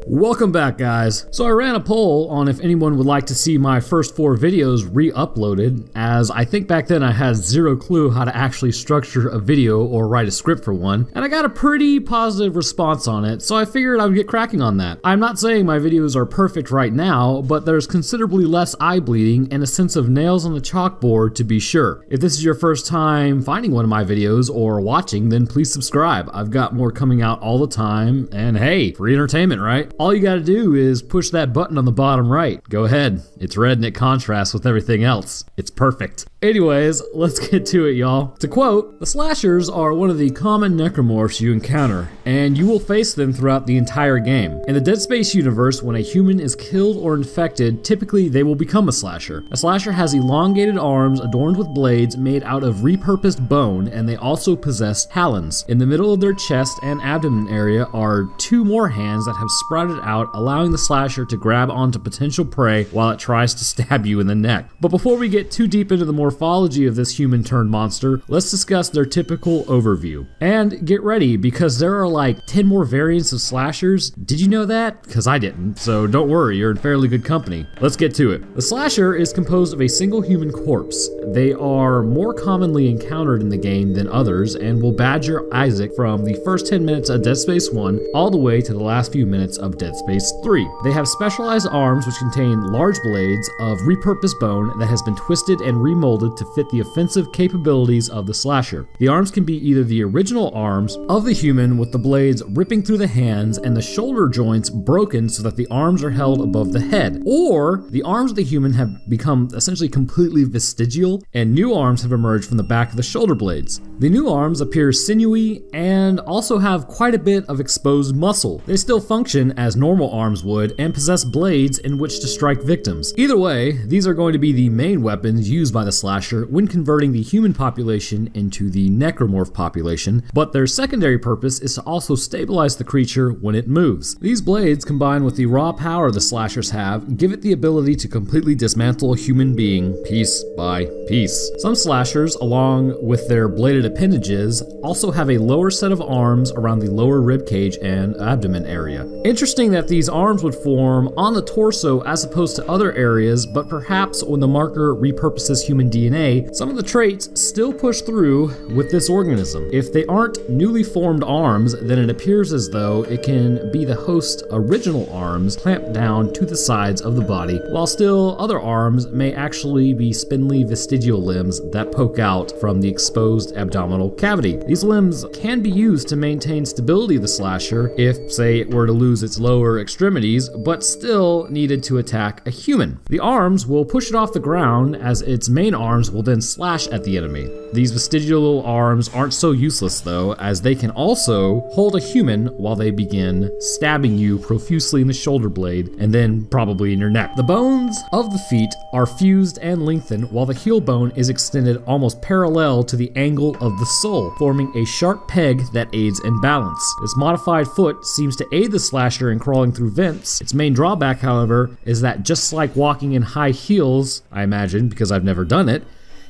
Welcome back, guys. So I ran a poll on if anyone would like to see my first 4 videos re-uploaded, as I think back then I had zero clue how to actually structure a video or write a script for one, and I got a pretty positive response on it, so I figured I would get cracking on that. I'm not saying my videos are perfect right now, but there's considerably less eye bleeding and a sense of nails on the chalkboard to be sure. If this is your first time finding one of my videos or watching, then please subscribe. I've got more coming out all the time, and hey, free entertainment, right? All you gotta do is push that button on the bottom right. Go ahead. It's red and it contrasts with everything else. It's perfect. Anyways, let's get to it, y'all. To quote, the slashers are one of the common necromorphs you encounter, and you will face them throughout the entire game. In the Dead Space universe, when a human is killed or infected, typically they will become a slasher. A slasher has elongated arms adorned with blades made out of repurposed bone, and they also possess talons. In the middle of their chest and abdomen area are 2 more hands that have sprouted out, allowing the slasher to grab onto potential prey while it tries to stab you in the neck. But before we get too deep into the morphology of this human-turned monster, let's discuss their typical overview. And get ready, because there are like 10 more variants of slashers. Did you know that? Because I didn't, so don't worry, you're in fairly good company. Let's get to it. The slasher is composed of a single human corpse. They are more commonly encountered in the game than others, and will badger Isaac from the first 10 minutes of Dead Space 1 all the way to the last few minutes of Dead Space 3. They have specialized arms which contain large blades of repurposed bone that has been twisted and remolded to fit the offensive capabilities of the slasher. The arms can be either the original arms of the human with the blades ripping through the hands and the shoulder joints broken so that the arms are held above the head, or the arms of the human have become essentially completely vestigial and new arms have emerged from the back of the shoulder blades. The new arms appear sinewy and also have quite a bit of exposed muscle. They still function as normal arms would and possess blades in which to strike victims. Either way, these are going to be the main weapons used by the slasher when converting the human population into the necromorph population, but their secondary purpose is to also stabilize the creature when it moves. These blades, combined with the raw power the slashers have, give it the ability to completely dismantle a human being piece by piece. Some slashers, along with their bladed appendages, also have a lower set of arms around the lower rib cage and abdomen area. Interesting that these arms would form on the torso as opposed to other areas, but perhaps when the marker repurposes human DNA, some of the traits still push through with this organism. If they aren't newly formed arms, then it appears as though it can be the host's original arms clamped down to the sides of the body, while still other arms may actually be spindly vestigial limbs that poke out from the exposed abdominal cavity. These limbs can be used to maintain stability of the slasher if, say, it were to lose its lower extremities, but still needed to attack a human. The arms will push it off the ground, as its main arms will then slash at the enemy. These vestigial arms aren't so useless though, as they can also hold a human while they begin stabbing you profusely in the shoulder blade and then probably in your neck. The bones of the feet are fused and lengthened, while the heel tailbone is extended almost parallel to the angle of the sole, forming a sharp peg that aids in balance. This modified foot seems to aid the slasher in crawling through vents. Its main drawback, however, is that just like walking in high heels, I imagine, because I've never done it,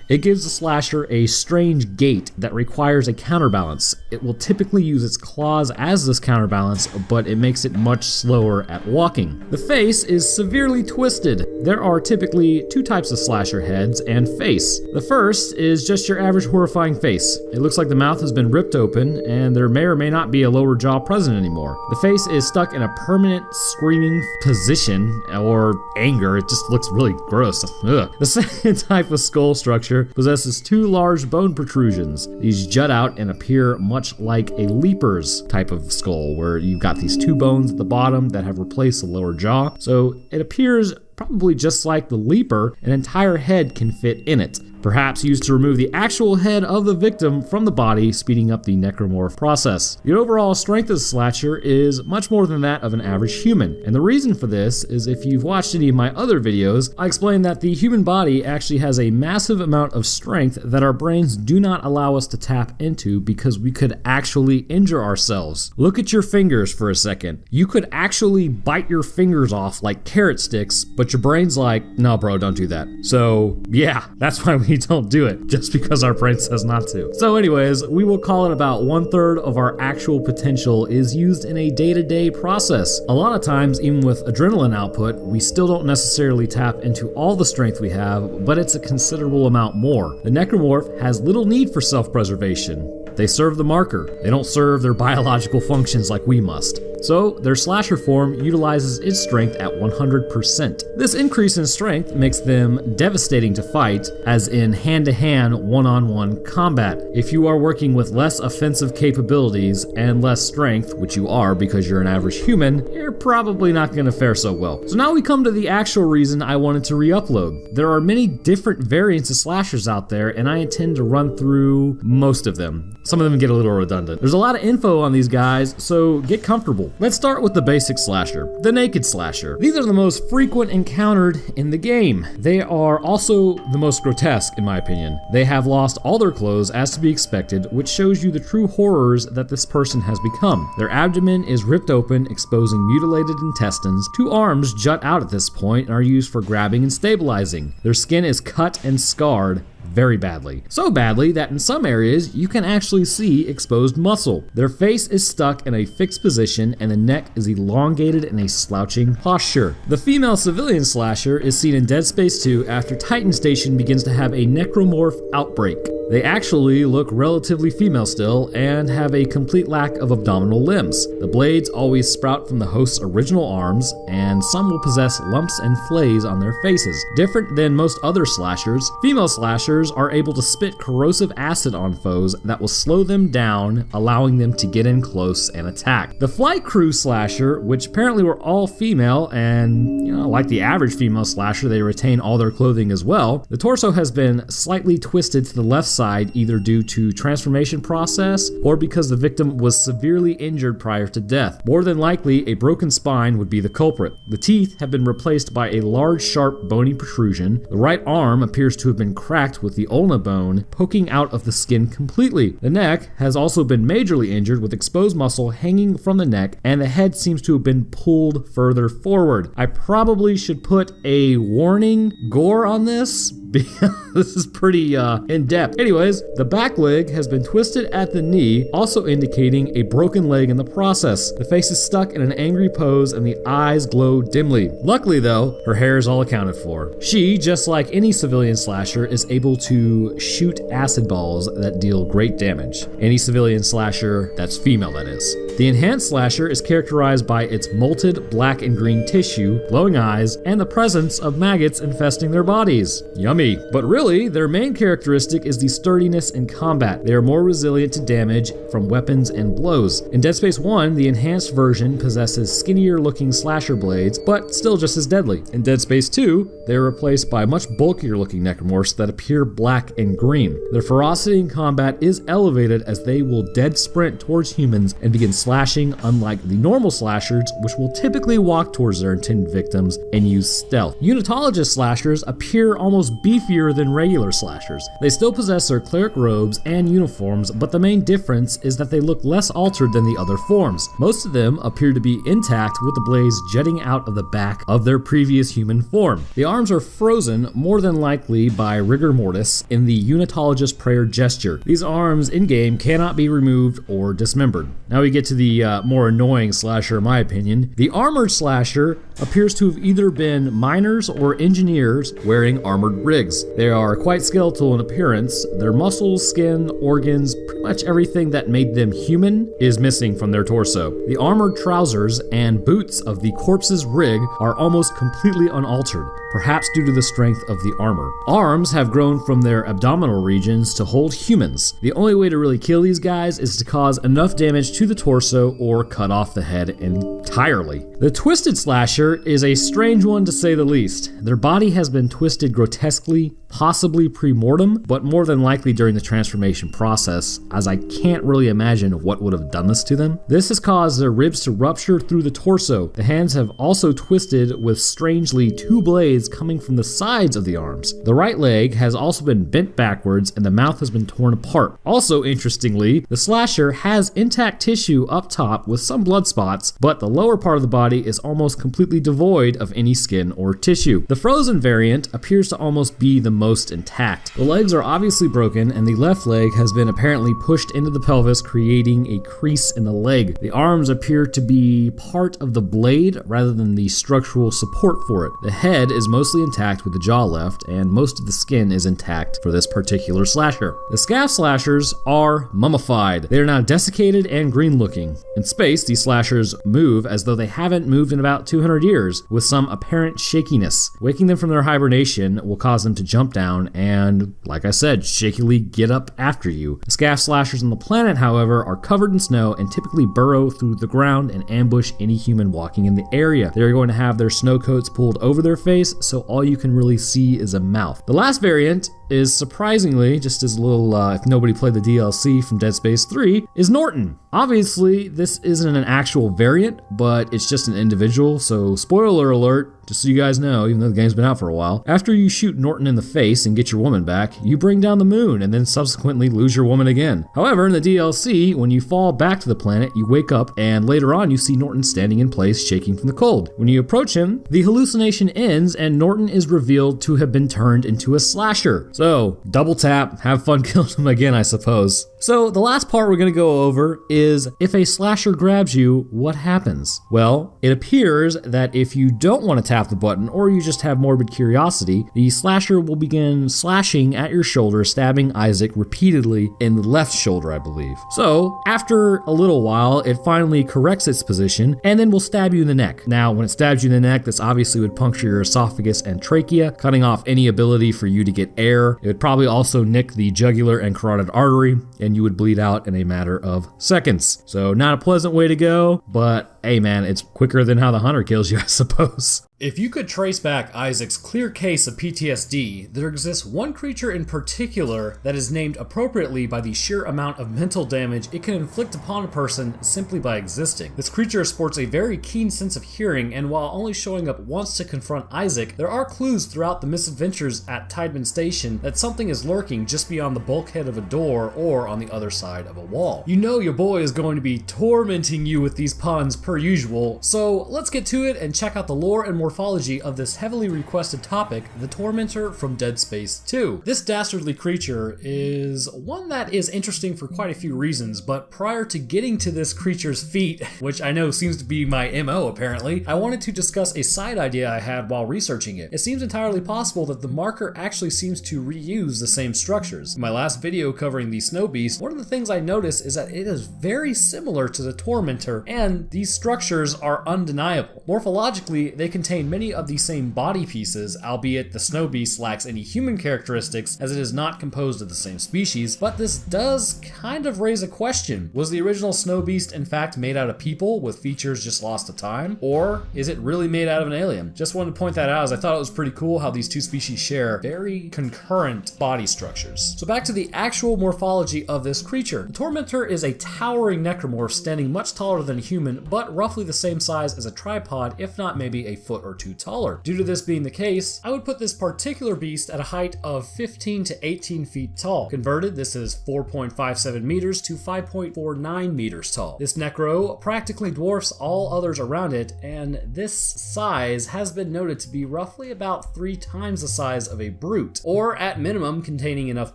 it gives the slasher a strange gait that requires a counterbalance. It will typically use its claws as this counterbalance, but it makes it much slower at walking. The face is severely twisted. There are typically two types of slasher heads and face. The first is just your average horrifying face. It looks like the mouth has been ripped open, and there may or may not be a lower jaw present anymore. The face is stuck in a permanent screaming position, or anger. It just looks really gross. Ugh. The second type of skull structure possesses two large bone protrusions. These jut out and appear much like a leaper's type of skull, where you've got these two bones at the bottom that have replaced the lower jaw. So it appears probably just like the leaper, an entire head can fit in it. Perhaps used to remove the actual head of the victim from the body, speeding up the necromorph process. The overall strength of the slasher is much more than that of an average human, and the reason for this is if you've watched any of my other videos, I explained that the human body actually has a massive amount of strength that our brains do not allow us to tap into because we could actually injure ourselves. Look at your fingers for a second. You could actually bite your fingers off like carrot sticks, but your brain's like, no bro, don't do that. So yeah, that's why we don't do it, just because our brain says not to. So anyways, we will call it about 1/3 of our actual potential is used in a day-to-day process. A lot of times, even with adrenaline output, we still don't necessarily tap into all the strength we have, but it's a considerable amount more. The necromorph has little need for self-preservation. They serve the marker. They don't serve their biological functions like we must. So their slasher form utilizes its strength at 100%. This increase in strength makes them devastating to fight, as in hand-to-hand, one-on-one combat. If you are working with less offensive capabilities and less strength, which you are because you're an average human, you're probably not going to fare so well. So now we come to the actual reason I wanted to re-upload. There are many different variants of slashers out there, and I intend to run through most of them. Some of them get a little redundant. There's a lot of info on these guys, so get comfortable. Let's start with the basic slasher, the naked slasher. These are the most frequent encountered in the game. They are also the most grotesque, in my opinion. They have lost all their clothes as to be expected, which shows you the true horrors that this person has become. Their abdomen is ripped open, exposing mutilated intestines. Two arms jut out at this point and are used for grabbing and stabilizing. Their skin is cut and scarred very badly. So badly that in some areas you can actually see exposed muscle. Their face is stuck in a fixed position and the neck is elongated in a slouching posture. The female civilian slasher is seen in Dead Space 2 after Titan Station begins to have a necromorph outbreak. They actually look relatively female still and have a complete lack of abdominal limbs. The blades always sprout from the host's original arms, and some will possess lumps and flays on their faces. Different than most other slashers, female slashers are able to spit corrosive acid on foes that will slow them down, allowing them to get in close and attack. The flight crew slasher, which apparently were all female, and like the average female slasher, they retain all their clothing as well. The torso has been slightly twisted to the left side, either due to transformation process or because the victim was severely injured prior to death. More than likely, a broken spine would be the culprit. The teeth have been replaced by a large, sharp, bony protrusion. The right arm appears to have been cracked with the ulna bone poking out of the skin completely. The neck has also been majorly injured with exposed muscle hanging from the neck, and the head seems to have been pulled further forward. I probably should put a warning gore on this because this is pretty in-depth. Anyways, the back leg has been twisted at the knee, also indicating a broken leg in the process. The face is stuck in an angry pose and the eyes glow dimly. Luckily though, her hair is all accounted for. She, just like any civilian slasher, is able to shoot acid balls that deal great damage. Any civilian slasher that's female, that is. The enhanced slasher is characterized by its molted black and green tissue, glowing eyes, and the presence of maggots infesting their bodies. Yummy. But really, their main characteristic is the sturdiness in combat. They are more resilient to damage from weapons and blows. In Dead Space 1, the enhanced version possesses skinnier looking slasher blades, but still just as deadly. In Dead Space 2, they are replaced by much bulkier looking necromorphs that appear black and green. Their ferocity in combat is elevated as they will dead sprint towards humans and begin slashing, unlike the normal slashers, which will typically walk towards their intended victims and use stealth. Unitologist slashers appear almost beefier than regular slashers. They still possess their cleric robes and uniforms, but the main difference is that they look less altered than the other forms. Most of them appear to be intact with the blades jutting out of the back of their previous human form. The arms are frozen, more than likely by rigor mortis, in the unitologist prayer gesture. These arms in-game cannot be removed or dismembered. Now we get to the more annoying slasher in my opinion. The armored slasher appears to have either been miners or engineers wearing armored rigs. They are quite skeletal in appearance. Their muscles, skin, organs, pretty much everything that made them human is missing from their torso. The armored trousers and boots of the corpse's rig are almost completely unaltered, perhaps due to the strength of the armor. Arms have grown from their abdominal regions to hold humans. The only way to really kill these guys is to cause enough damage to the torso or cut off the head entirely. The twisted slasher is a strange one to say the least. Their body has been twisted grotesquely, possibly pre-mortem, but more than likely during the transformation process, as I can't really imagine what would have done this to them. This has caused their ribs to rupture through the torso. The hands have also twisted with strangely two blades coming from the sides of the arms. The right leg has also been bent backwards and the mouth has been torn apart. Also interestingly, the slasher has intact tissue up top with some blood spots, but the lower part of the body is almost completely devoid of any skin or tissue. The frozen variant appears to almost be the most intact. The legs are obviously broken and the left leg has been apparently pushed into the pelvis, creating a crease in the leg. The arms appear to be part of the blade rather than the structural support for it. The head is mostly intact with the jaw left, and most of the skin is intact for this particular slasher. The scaff slashers are mummified. They are now desiccated and green looking. In space, these slashers move as though they haven't moved in about 200 years, with some apparent shakiness. Waking them from their hibernation will cause them to jump down and, like I said, shakily get up after you. The scaff slashers on the planet, however, are covered in snow and typically burrow through the ground and ambush any human walking in the area. They're going to have their snow coats pulled over their face, so all you can really see is a mouth. The last variant is surprisingly, just as a little, if nobody played the DLC from Dead Space 3, is Norton. Obviously, this isn't an actual variant, but it's just an individual, so spoiler alert, just so you guys know, even though the game's been out for a while, after you shoot Norton in the face and get your woman back, you bring down the moon and then subsequently lose your woman again. However, in the DLC, when you fall back to the planet, you wake up and later on you see Norton standing in place shaking from the cold. When you approach him, the hallucination ends and Norton is revealed to have been turned into a slasher. So, double tap, have fun killing him again, I suppose. So, the last part we're going to go over is, if a slasher grabs you, what happens? Well, it appears that if you don't want to tap the button, or you just have morbid curiosity, the slasher will begin slashing at your shoulder, stabbing Isaac repeatedly in the left shoulder, I believe. So, after a little while, it finally corrects its position, and then will stab you in the neck. Now, when it stabs you in the neck, this obviously would puncture your esophagus and trachea, cutting off any ability for you to get air. It would probably also nick the jugular and carotid artery, and you would bleed out in a matter of seconds. So, not a pleasant way to go, but hey man, it's quicker than how the hunter kills you, I suppose. If you could trace back Isaac's clear case of PTSD, there exists one creature in particular that is named appropriately by the sheer amount of mental damage it can inflict upon a person simply by existing. This creature sports a very keen sense of hearing, and while only showing up once to confront Isaac, there are clues throughout the misadventures at Tideman Station that something is lurking just beyond the bulkhead of a door or on the other side of a wall. You know your boy is going to be tormenting you with these puns per usual, so let's get to it and check out the lore and morphology of this heavily requested topic, the Tormentor from Dead Space 2. This dastardly creature is one that is interesting for quite a few reasons, but prior to getting to this creature's feat, which I know seems to be my MO apparently, I wanted to discuss a side idea I had while researching it. It seems entirely possible that the marker actually seems to reuse the same structures. In my last video covering the Snow Beast, one of the things I noticed is that it is very similar to the Tormentor, and these structures are undeniable. Morphologically, they contain many of the same body pieces, albeit the Snow Beast lacks any human characteristics as it is not composed of the same species, but this does kind of raise a question. Was the original Snow Beast in fact made out of people with features just lost to time? Or is it really made out of an alien? Just wanted to point that out as I thought it was pretty cool how these two species share very concurrent body structures. So back to the actual morphology of this creature. The Tormentor is a towering necromorph standing much taller than a human, but but roughly the same size as a tripod, if not maybe a foot or two taller. Due to this being the case, I would put this particular beast at a height of 15 to 18 feet tall. Converted, this is 4.57 meters to 5.49 meters tall. This necro practically dwarfs all others around it, and this size has been noted to be roughly about 3 times the size of a brute, or at minimum containing enough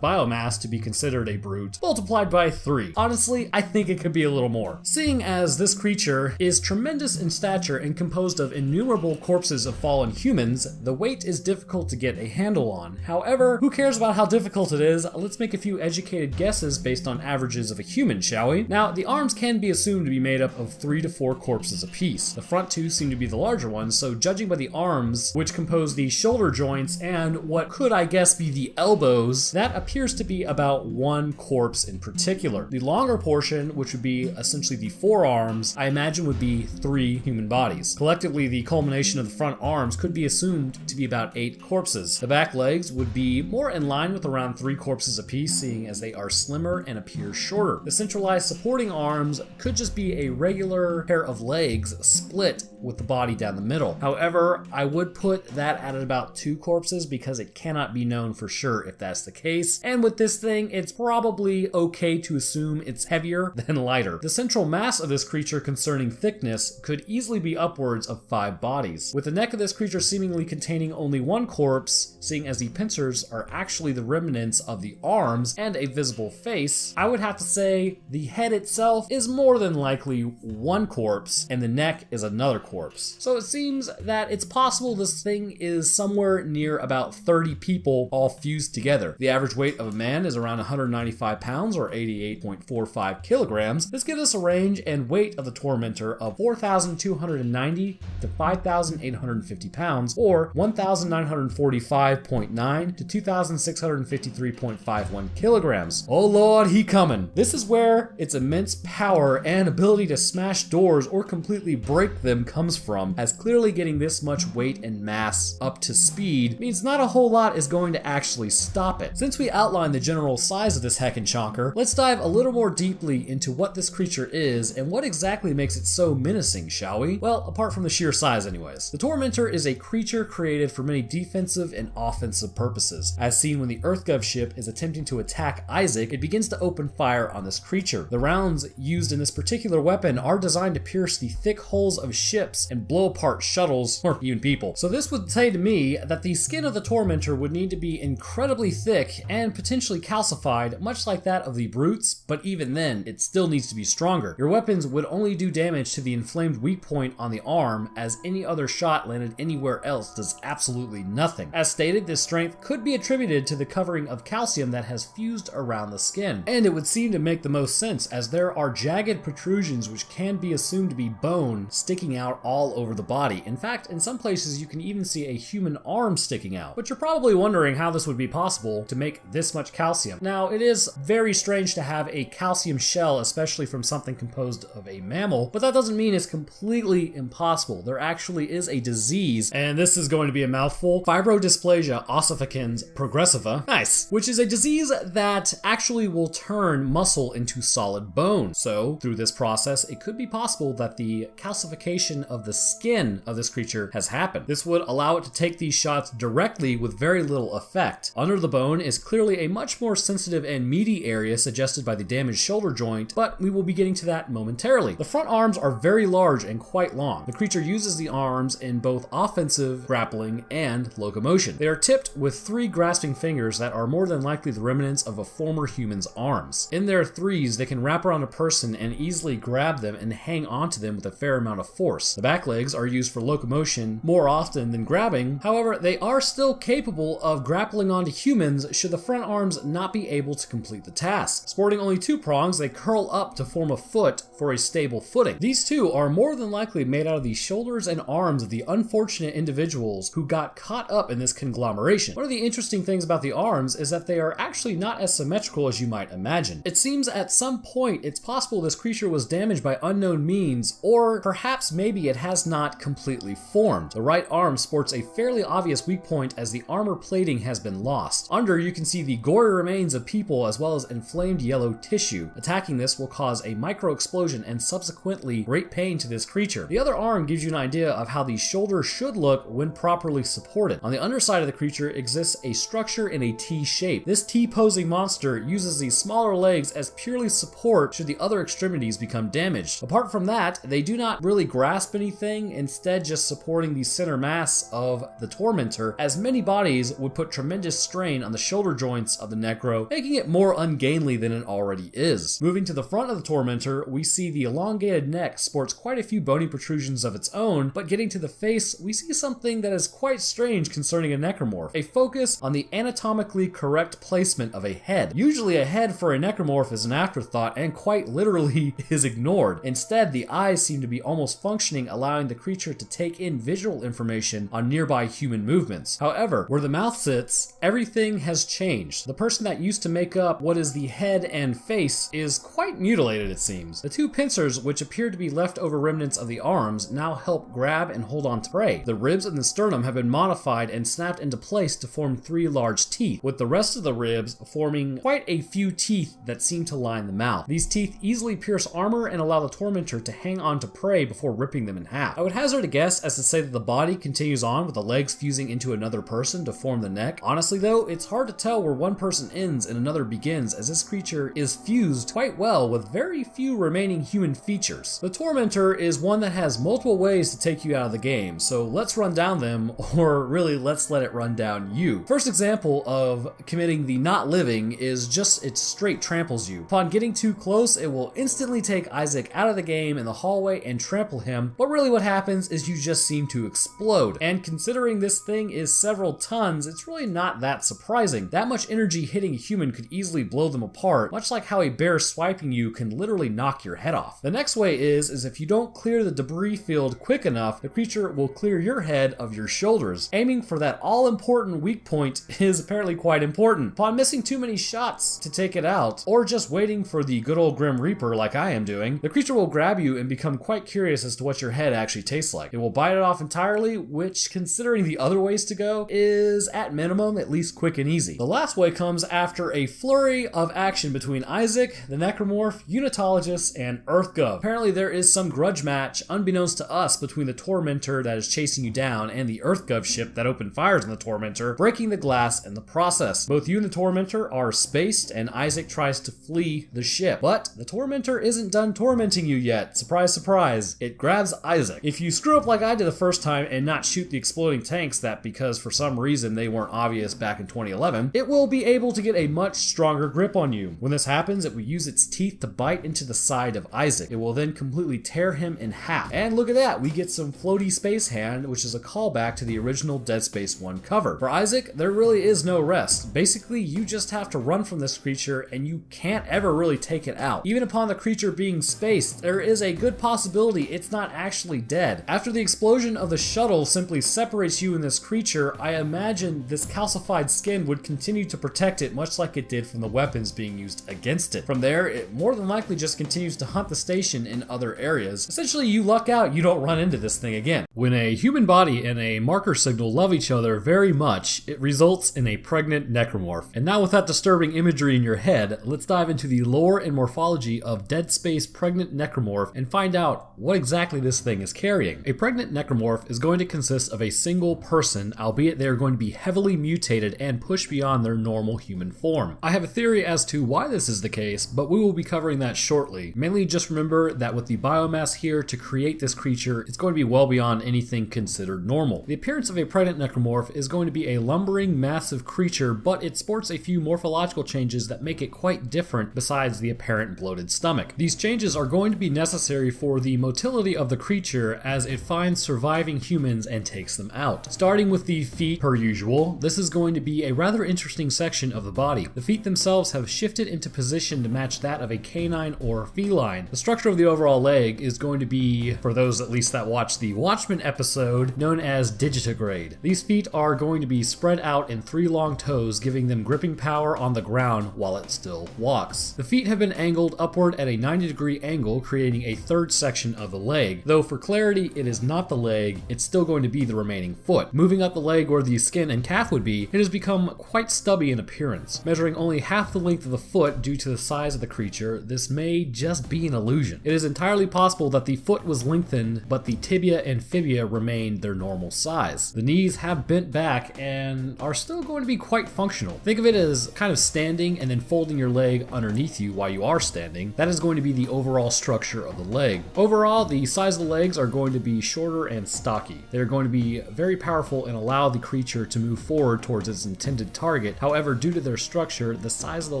biomass to be considered a brute, multiplied by 3. Honestly, I think it could be a little more. Seeing as this creature is tremendous in stature and composed of innumerable corpses of fallen humans, the weight is difficult to get a handle on. However, who cares about how difficult it is? Let's make a few educated guesses based on averages of a human, shall we? Now, the arms can be assumed to be made up of 3 to 4 corpses apiece. The front two seem to be the larger ones, so judging by the arms, which compose the shoulder joints and what could I guess be the elbows, that appears to be about 1 corpse in particular. The longer portion, which would be essentially the forearms, I imagine would be 3 human bodies. Collectively, the culmination of the front arms could be assumed to be about 8 corpses. The back legs would be more in line with around 3 corpses apiece, seeing as they are slimmer and appear shorter. The centralized supporting arms could just be a regular pair of legs split with the body down the middle. However, I would put that at about 2 corpses because it cannot be known for sure if that's the case. And with this thing, it's probably okay to assume it's heavier than lighter. The central mass of this creature concerning thickness could easily be upwards of 5 bodies. With the neck of this creature seemingly containing only 1 corpse, seeing as the pincers are actually the remnants of the arms and a visible face, I would have to say the head itself is more than likely 1 corpse and the neck is another corpse. So it seems that it's possible this thing is somewhere near about 30 people all fused together. The average weight of a man is around 195 pounds or 88.45 kilograms. This gives us a range and weight of the tormentor of 4,290 to 5,850 pounds or 1,945.9 to 2,653.51 kilograms. Oh Lord, he coming. This is where its immense power and ability to smash doors or completely break them comes from, as clearly getting this much weight and mass up to speed means not a whole lot is going to actually stop it. Since we outlined the general size of this heckin' chonker, let's dive a little more deeply into what this creature is and what exactly makes it so menacing, shall we? Well, apart from the sheer size anyways. The Tormentor is a creature created for many defensive and offensive purposes. As seen when the EarthGov ship is attempting to attack Isaac, it begins to open fire on this creature. The rounds used in this particular weapon are designed to pierce the thick hulls of ships and blow apart shuttles or even people. So this would say to me that the skin of the Tormentor would need to be incredibly thick and potentially calcified, much like that of the brutes, but even then, it still needs to be stronger. Your weapons would only do damage to the inflamed weak point on the arm, as any other shot landed anywhere else does absolutely nothing. As stated, this strength could be attributed to the covering of calcium that has fused around the skin. And it would seem to make the most sense, as there are jagged protrusions which can be assumed to be bone sticking out all over the body. In fact, in some places you can even see a human arm sticking out. But you're probably wondering how this would be possible to make this much calcium. Now, it is very strange to have a calcium shell, especially from something composed of a mammal, but that doesn't mean it's completely impossible. There actually is a disease, and this is going to be a mouthful, fibrodysplasia ossificans progressiva, nice, which is a disease that actually will turn muscle into solid bone. So, through this process, it could be possible that the calcification of the skin of this creature has happened. This would allow it to take these shots directly with very little effect. Under the bone is clearly a much more sensitive and meaty area suggested by the damaged shoulder joint, but we will be getting to that momentarily. The front arms are very large and quite long. The creature uses the arms in both offensive grappling and locomotion. They are tipped with 3 grasping fingers that are more than likely the remnants of a former human's arms. In their threes, they can wrap around a person and easily grab them and hang onto them with a fair amount of force. The back legs are used for locomotion more often than grabbing. However, they are still capable of grappling onto humans should the front arms not be able to complete the task. Sporting only 2 prongs, they curl up to form a foot for a stable footing. These 2 are more than likely made out of the shoulders and arms of the unfortunate individuals who got caught up in this conglomeration. One of the interesting things about the arms is that they are actually not as symmetrical as you might imagine. It seems at some point it's possible this creature was damaged by unknown means, or perhaps maybe it has not completely formed. The right arm sports a fairly obvious weak point as the armor plating has been lost. Under, you can see the gory remains of people as well as inflamed yellow tissue. Attacking this will cause a micro explosion and subsequently great pain to this creature. The other arm gives you an idea of how the shoulder should look when properly supported. On the underside of the creature exists a structure in a T shape. This T-posing monster uses these smaller legs as purely support should the other extremities become damaged. Apart from that, they do not really grasp anything, instead just supporting the center mass of the tormentor, as many bodies would put tremendous strain on the shoulder joints of the necro, making it more ungainly than it already is. Moving to the front of the tormentor, we see the elongated neck sports quite a few bony protrusions of its own, but getting to the face, we see something that is quite strange concerning a necromorph, a focus on the anatomically correct placement of a head. Usually a head for a necromorph is an afterthought and quite literally is ignored. Instead, the eyes seem to be almost functioning, allowing the creature to take in visual information on nearby human movements. However, where the mouth sits, everything has changed. The person that used to make up what is the head and face is quite mutilated, it seems. The two pincers, which appear to be leftover remnants of the arms, now help grab and hold on to prey. The ribs and the sternum have been modified and snapped into place to form 3 large teeth, with the rest of the ribs forming quite a few teeth that seem to line the mouth. These teeth easily pierce armor and allow the tormentor to hang on to prey before ripping them in half. I would hazard a guess as to say that the body continues on with the legs fusing into another person to form the neck. Honestly though, it's hard to tell where one person ends and another begins, as this creature is fused quite well with very few remaining human features. The tormentor is one that has multiple ways to take you out of the game, so let's run down them, or really let's let it run down you. First example of committing the not living is just it straight tramples you. Upon getting too close, it will instantly take Isaac out of the game in the hallway and trample him, but really what happens is you just seem to explode. And considering this thing is several tons, it's really not that surprising. That much energy hitting a human could easily blow them apart, much like how a bear swiping you can literally knock your head off. The next way is if you don't clear the debris field quick enough, the creature will clear your head of your shoulders. Aiming for that all-important weak point is apparently quite important. Upon missing too many shots to take it out, or just waiting for the good old Grim Reaper like I am doing, the creature will grab you and become quite curious as to what your head actually tastes like. It will bite it off entirely, which, considering the other ways to go, is at minimum at least quick and easy. The last way comes after a flurry of action between Isaac, the necromorph, unitologist, and EarthGov. Apparently there is some grudge match, unbeknownst to us, between the tormentor that is chasing you down and the EarthGov ship that opened fires on the tormentor, breaking the glass in the process. Both you and the tormentor are spaced, and Isaac tries to flee the ship. But the tormentor isn't done tormenting you yet. Surprise, surprise. It grabs Isaac. If you screw up like I did the first time and not shoot the exploding tanks that, because for some reason they weren't obvious back in 2011, it will be able to get a much stronger grip on you. When this happens, it will use its teeth to bite into the side of Isaac. It will then completely tear him in half. And look at that, we get some floaty space hand, which is a callback to the original Dead Space 1 cover. For Isaac, there really is no rest. Basically, you just have to run from this creature and you can't ever really take it out. Even upon the creature being spaced, there is a good possibility it's not actually dead. After the explosion of the shuttle simply separates you and this creature, I imagine this calcified skin would continue to protect it much like it did from the weapons being used against it. From there, it more than likely just continues to hunt the station in other areas. Essentially, you luck out you don't run into this thing again. When a human body and a marker signal love each other very much, it results in a pregnant necromorph. And now with that disturbing imagery in your head, let's dive into the lore and morphology of Dead Space pregnant necromorph and find out what exactly this thing is carrying. A pregnant necromorph is going to consist of a single person, albeit they are going to be heavily mutated and pushed beyond their normal human form. I have a theory as to why this is the case, but we will be covering that shortly. Mainly just remember that with the biomass here to create this creature, it's going to be well beyond anything considered normal. The appearance of a pregnant necromorph is going to be a lumbering, massive creature, but it sports a few morphological changes that make it quite different besides the apparent bloated stomach. These changes are going to be necessary for the motility of the creature as it finds surviving humans and takes them out. Starting with the feet per usual, this is going to be a rather interesting section of the body. The feet themselves have shifted into position to match that of a canine or feline. The structure of the overall leg is going to be, for those at least that watch the Watchmen episode, known as digitigrade. These feet are going to be spread out in 3 long toes, giving them gripping power on the ground while it still walks. The feet have been angled upward at a 90-degree angle, creating a third section of the leg. Though for clarity, it is not the leg, it's still going to be the remaining foot. Moving up the leg where the skin and calf would be, it has become quite stubby in appearance. Measuring only half the length of the foot due to the size of the creature, this may just be an illusion. It is entirely entirely possible that the foot was lengthened, but the tibia and fibia remained their normal size. The knees have bent back and are still going to be quite functional. Think of it as kind of standing and then folding your leg underneath you while you are standing. That is going to be the overall structure of the leg. Overall, the size of the legs are going to be shorter and stocky. They're going to be very powerful and allow the creature to move forward towards its intended target. However, due to their structure, the size of the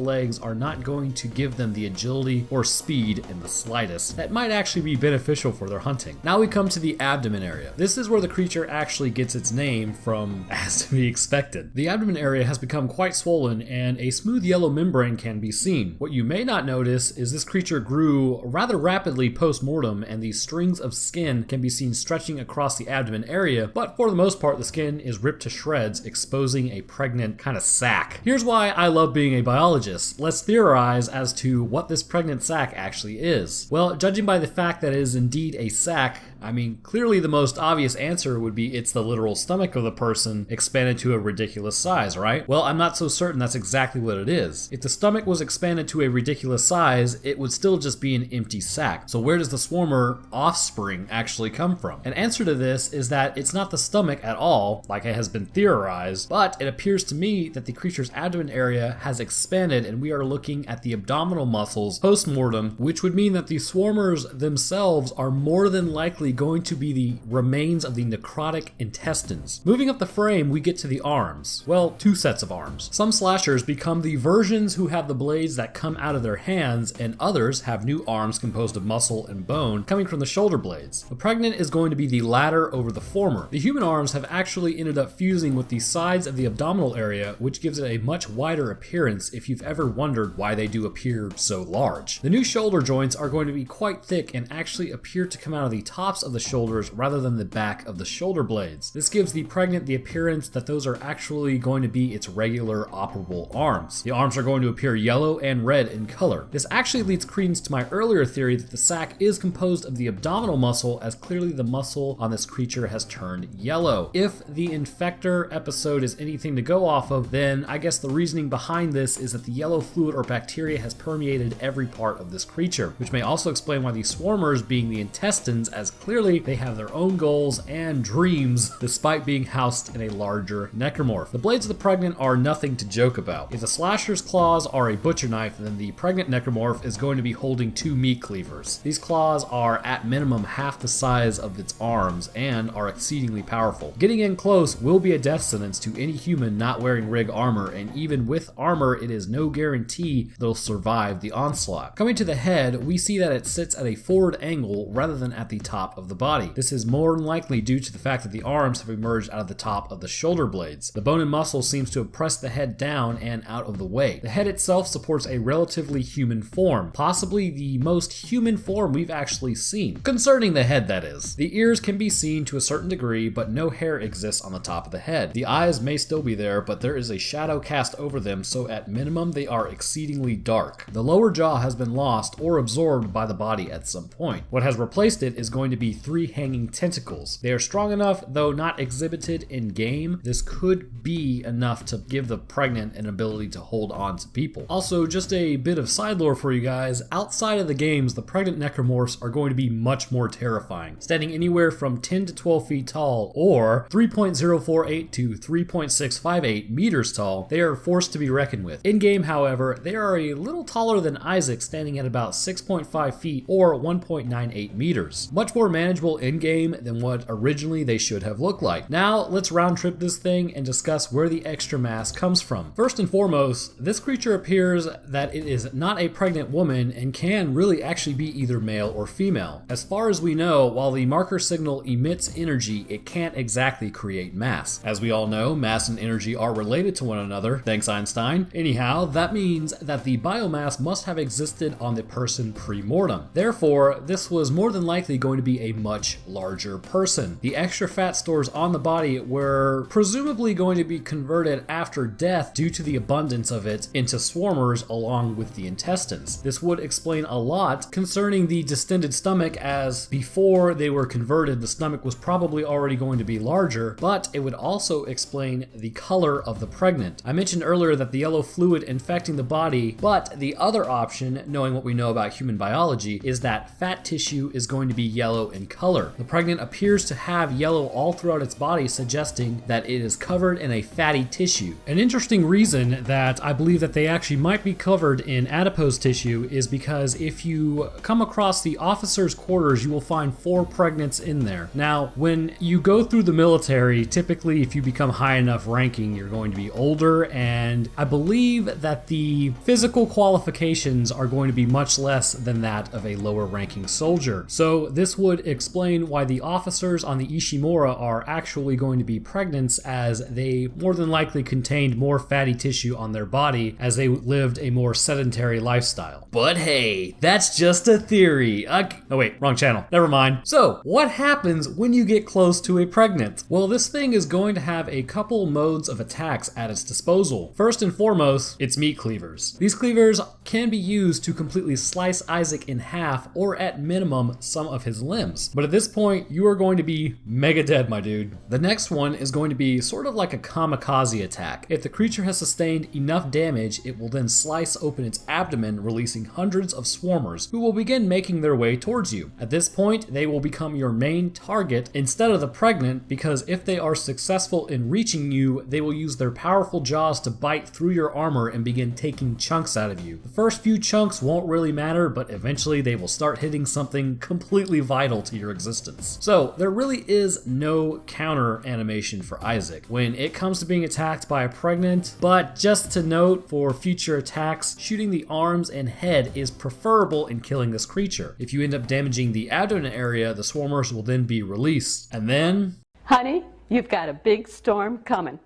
legs are not going to give them the agility or speed in the slightest. That might actually be beneficial for their hunting. Now we come to the abdomen area. This is where the creature actually gets its name from, as to be expected. The abdomen area has become quite swollen and a smooth yellow membrane can be seen. What you may not notice is this creature grew rather rapidly post-mortem and these strings of skin can be seen stretching across the abdomen area, but for the most part the skin is ripped to shreds, exposing a pregnant kind of sac. Here's why I love being a biologist. Let's theorize as to what this pregnant sac actually is. Well, judging by the fact that it is indeed a sac, I mean, clearly the most obvious answer would be it's the literal stomach of the person expanded to a ridiculous size, right? Well, I'm not so certain that's exactly what it is. If the stomach was expanded to a ridiculous size, it would still just be an empty sac. So where does the swarmer offspring actually come from? An answer to this is that it's not the stomach at all, like it has been theorized, but it appears to me that the creature's abdomen area has expanded and we are looking at the abdominal muscles post-mortem, which would mean that the swarmers themselves are more than likely going to be the remains of the necrotic intestines. Moving up the frame, we get to the arms. Well, two sets of arms. Some slashers become the versions who have the blades that come out of their hands, and others have new arms composed of muscle and bone coming from the shoulder blades. The pregnant is going to be the latter over the former. The human arms have actually ended up fusing with the sides of the abdominal area, which gives it a much wider appearance if you've ever wondered why they do appear so large. The new shoulder joints are going to be quite thick and actually appear to come out of the tops of the shoulders rather than the back of the shoulder blades. This gives the pregnant the appearance that those are actually going to be its regular operable arms. The arms are going to appear yellow and red in color. This actually leads credence to my earlier theory that the sac is composed of the abdominal muscle, as clearly the muscle on this creature has turned yellow. If the infector episode is anything to go off of, then I guess the reasoning behind this is that the yellow fluid or bacteria has permeated every part of this creature, which may also explain why the swarmers being the intestines, as clearly they have their own goals and dreams despite being housed in a larger necromorph. The blades of the pregnant are nothing to joke about. If the slasher's claws are a butcher knife, then the pregnant necromorph is going to be holding two meat cleavers. These claws are at minimum half the size of its arms and are exceedingly powerful. Getting in close will be a death sentence to any human not wearing rig armor, and even with armor, it is no guarantee they'll survive the onslaught. Coming to the head, we see that it sits at a forward angle rather than at the top of the body. This is more than likely due to the fact that the arms have emerged out of the top of the shoulder blades. The bone and muscle seems to have pressed the head down and out of the way. The head itself supports a relatively human form, possibly the most human form we've actually seen. Concerning the head, that is. The ears can be seen to a certain degree, but no hair exists on the top of the head. The eyes may still be there, but there is a shadow cast over them, so at minimum they are exceedingly dark. The lower jaw has been lost or absorbed by the body at some point. What has replaced it is going to be three hanging tentacles. They are strong enough, though not exhibited in game. This could be enough to give the pregnant an ability to hold on to people. Also, just a bit of side lore for you guys. Outside of the games, the pregnant necromorphs are going to be much more terrifying, standing anywhere from 10 to 12 feet tall or 3.048 to 3.658 meters tall. They are forced to be reckoned with. In game, however, they are a little taller than Isaac, standing at about 6.5 feet or 1.98 meters. Much more manageable in game than what originally they should have looked like. Now, let's round trip this thing and discuss where the extra mass comes from. First and foremost, this creature appears that it is not a pregnant woman and can really actually be either male or female. As far as we know, while the marker signal emits energy, it can't exactly create mass. As we all know, mass and energy are related to one another, thanks Einstein. Anyhow, that means that the biomass must have existed on the person pre-mortem. Therefore, this was more than likely going to be a much larger person. The extra fat stores on the body were presumably going to be converted after death due to the abundance of it into swarmers along with the intestines. This would explain a lot concerning the distended stomach, as before they were converted, the stomach was probably already going to be larger, but it would also explain the color of the pregnant. I mentioned earlier that the yellow fluid infecting the body, but the other option, knowing what we know about human biology, is that fat tissue is going to be yellow in color. The pregnant appears to have yellow all throughout its body, suggesting that it is covered in a fatty tissue. An interesting reason that I believe that they actually might be covered in adipose tissue is because if you come across the officers' quarters, you will find 4 pregnants in there. Now, when you go through the military, typically if you become high enough ranking, you're going to be older, and I believe that the physical qualifications are going to be much less than that of a lower ranking soldier. So this would explain why the officers on the Ishimura are actually going to be pregnants, as they more than likely contained more fatty tissue on their body as they lived a more sedentary lifestyle. But hey, that's just a theory. Oh wait, wrong channel. Never mind. So, what happens when you get close to a pregnant? Well, this thing is going to have a couple modes of attacks at its disposal. First and foremost, it's meat cleavers. These cleavers can be used to completely slice Isaac in half, or at minimum, some of his limbs. But at this point, you are going to be mega dead, my dude. The next one is going to be sort of like a kamikaze attack. If the creature has sustained enough damage, it will then slice open its abdomen, releasing hundreds of swarmers who will begin making their way towards you. At this point, they will become your main target instead of the pregnant, because if they are successful in reaching you, they will use their powerful jaws to bite through your armor and begin taking chunks out of you. The first few chunks won't really matter, but eventually they will start hitting something completely vital to your existence. So there really is no counter animation for Isaac when it comes to being attacked by a pregnant, but just to note for future attacks, shooting the arms and head is preferable in killing this creature. If you end up damaging the abdomen area, the swarmers will then be released. And then... Honey, you've got a big storm coming.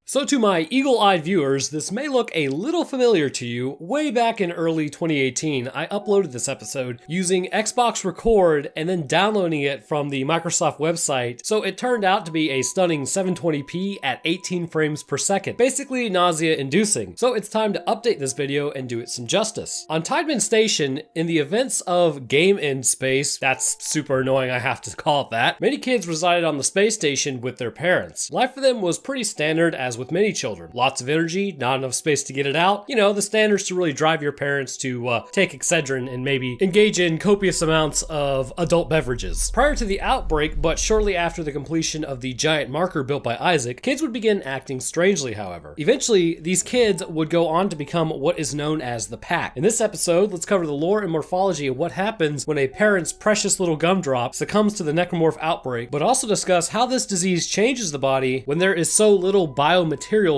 So to my eagle-eyed viewers, this may look a little familiar to you. Way back in early 2018, I uploaded this episode using Xbox Record and then downloading it from the Microsoft website, so it turned out to be a stunning 720p at 18 frames per second. Basically nausea-inducing. So it's time to update this video and do it some justice. On Tideman Station, in the events of Game in Space, that's super annoying I have to call it that, many kids resided on the space station with their parents. Life for them was pretty standard, as with many children. Lots of energy, not enough space to get it out. You know, the standards to really drive your parents to take Excedrin and maybe engage in copious amounts of adult beverages. Prior to the outbreak, but shortly after the completion of the giant marker built by Isaac, kids would begin acting strangely, however. Eventually, these kids would go on to become what is known as the Pack. In this episode, let's cover the lore and morphology of what happens when a parent's precious little gumdrop succumbs to the necromorph outbreak, but also discuss how this disease changes the body when there is so little biomaterial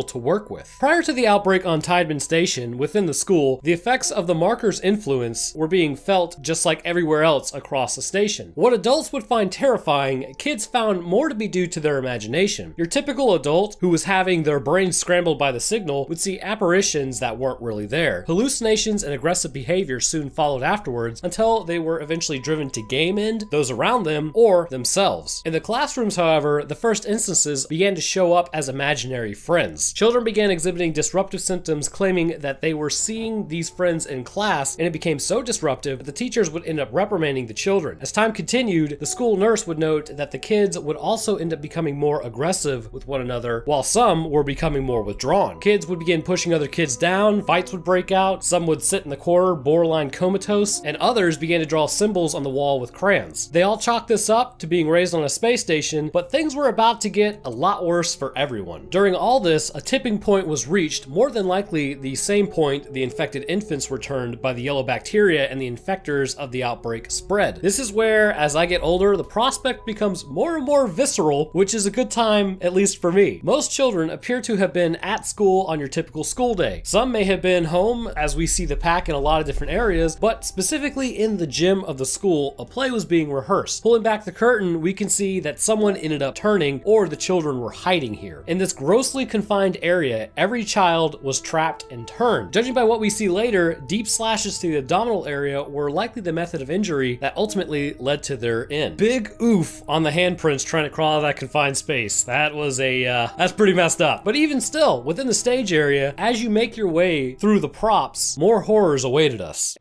to work with. Prior to the outbreak on Tideman Station, within the school, the effects of the marker's influence were being felt just like everywhere else across the station. What adults would find terrifying, kids found more to be due to their imagination. Your typical adult who was having their brain scrambled by the signal would see apparitions that weren't really there. Hallucinations and aggressive behavior soon followed afterwards, until they were eventually driven to game end, those around them, or themselves. In the classrooms, however, the first instances began to show up as imaginary friends. Children began exhibiting disruptive symptoms, claiming that they were seeing these friends in class, and it became so disruptive that the teachers would end up reprimanding the children. As time continued, the school nurse would note that the kids would also end up becoming more aggressive with one another, while some were becoming more withdrawn. Kids would begin pushing other kids down, fights would break out, some would sit in the corner borderline comatose, and others began to draw symbols on the wall with crayons. They all chalked this up to being raised on a space station, but things were about to get a lot worse for everyone. During all this, a tipping point was reached, more than likely the same point the infected infants were turned by the yellow bacteria and the infectors of the outbreak spread. This is where, as I get older, the prospect becomes more and more visceral, which is a good time, at least for me. Most children appear to have been at school on your typical school day. Some may have been home, as we see the Pack in a lot of different areas, but specifically in the gym of the school, a play was being rehearsed. Pulling back the curtain, we can see that someone ended up turning, or the children were hiding here. In this grossly closely confined area, every child was trapped and turned. Judging by what we see later, deep slashes to the abdominal area were likely the method of injury that ultimately led to their end. Big oof on the handprints trying to crawl out of that confined space. That was that's pretty messed up. But even still, within the stage area, as you make your way through the props, more horrors awaited us.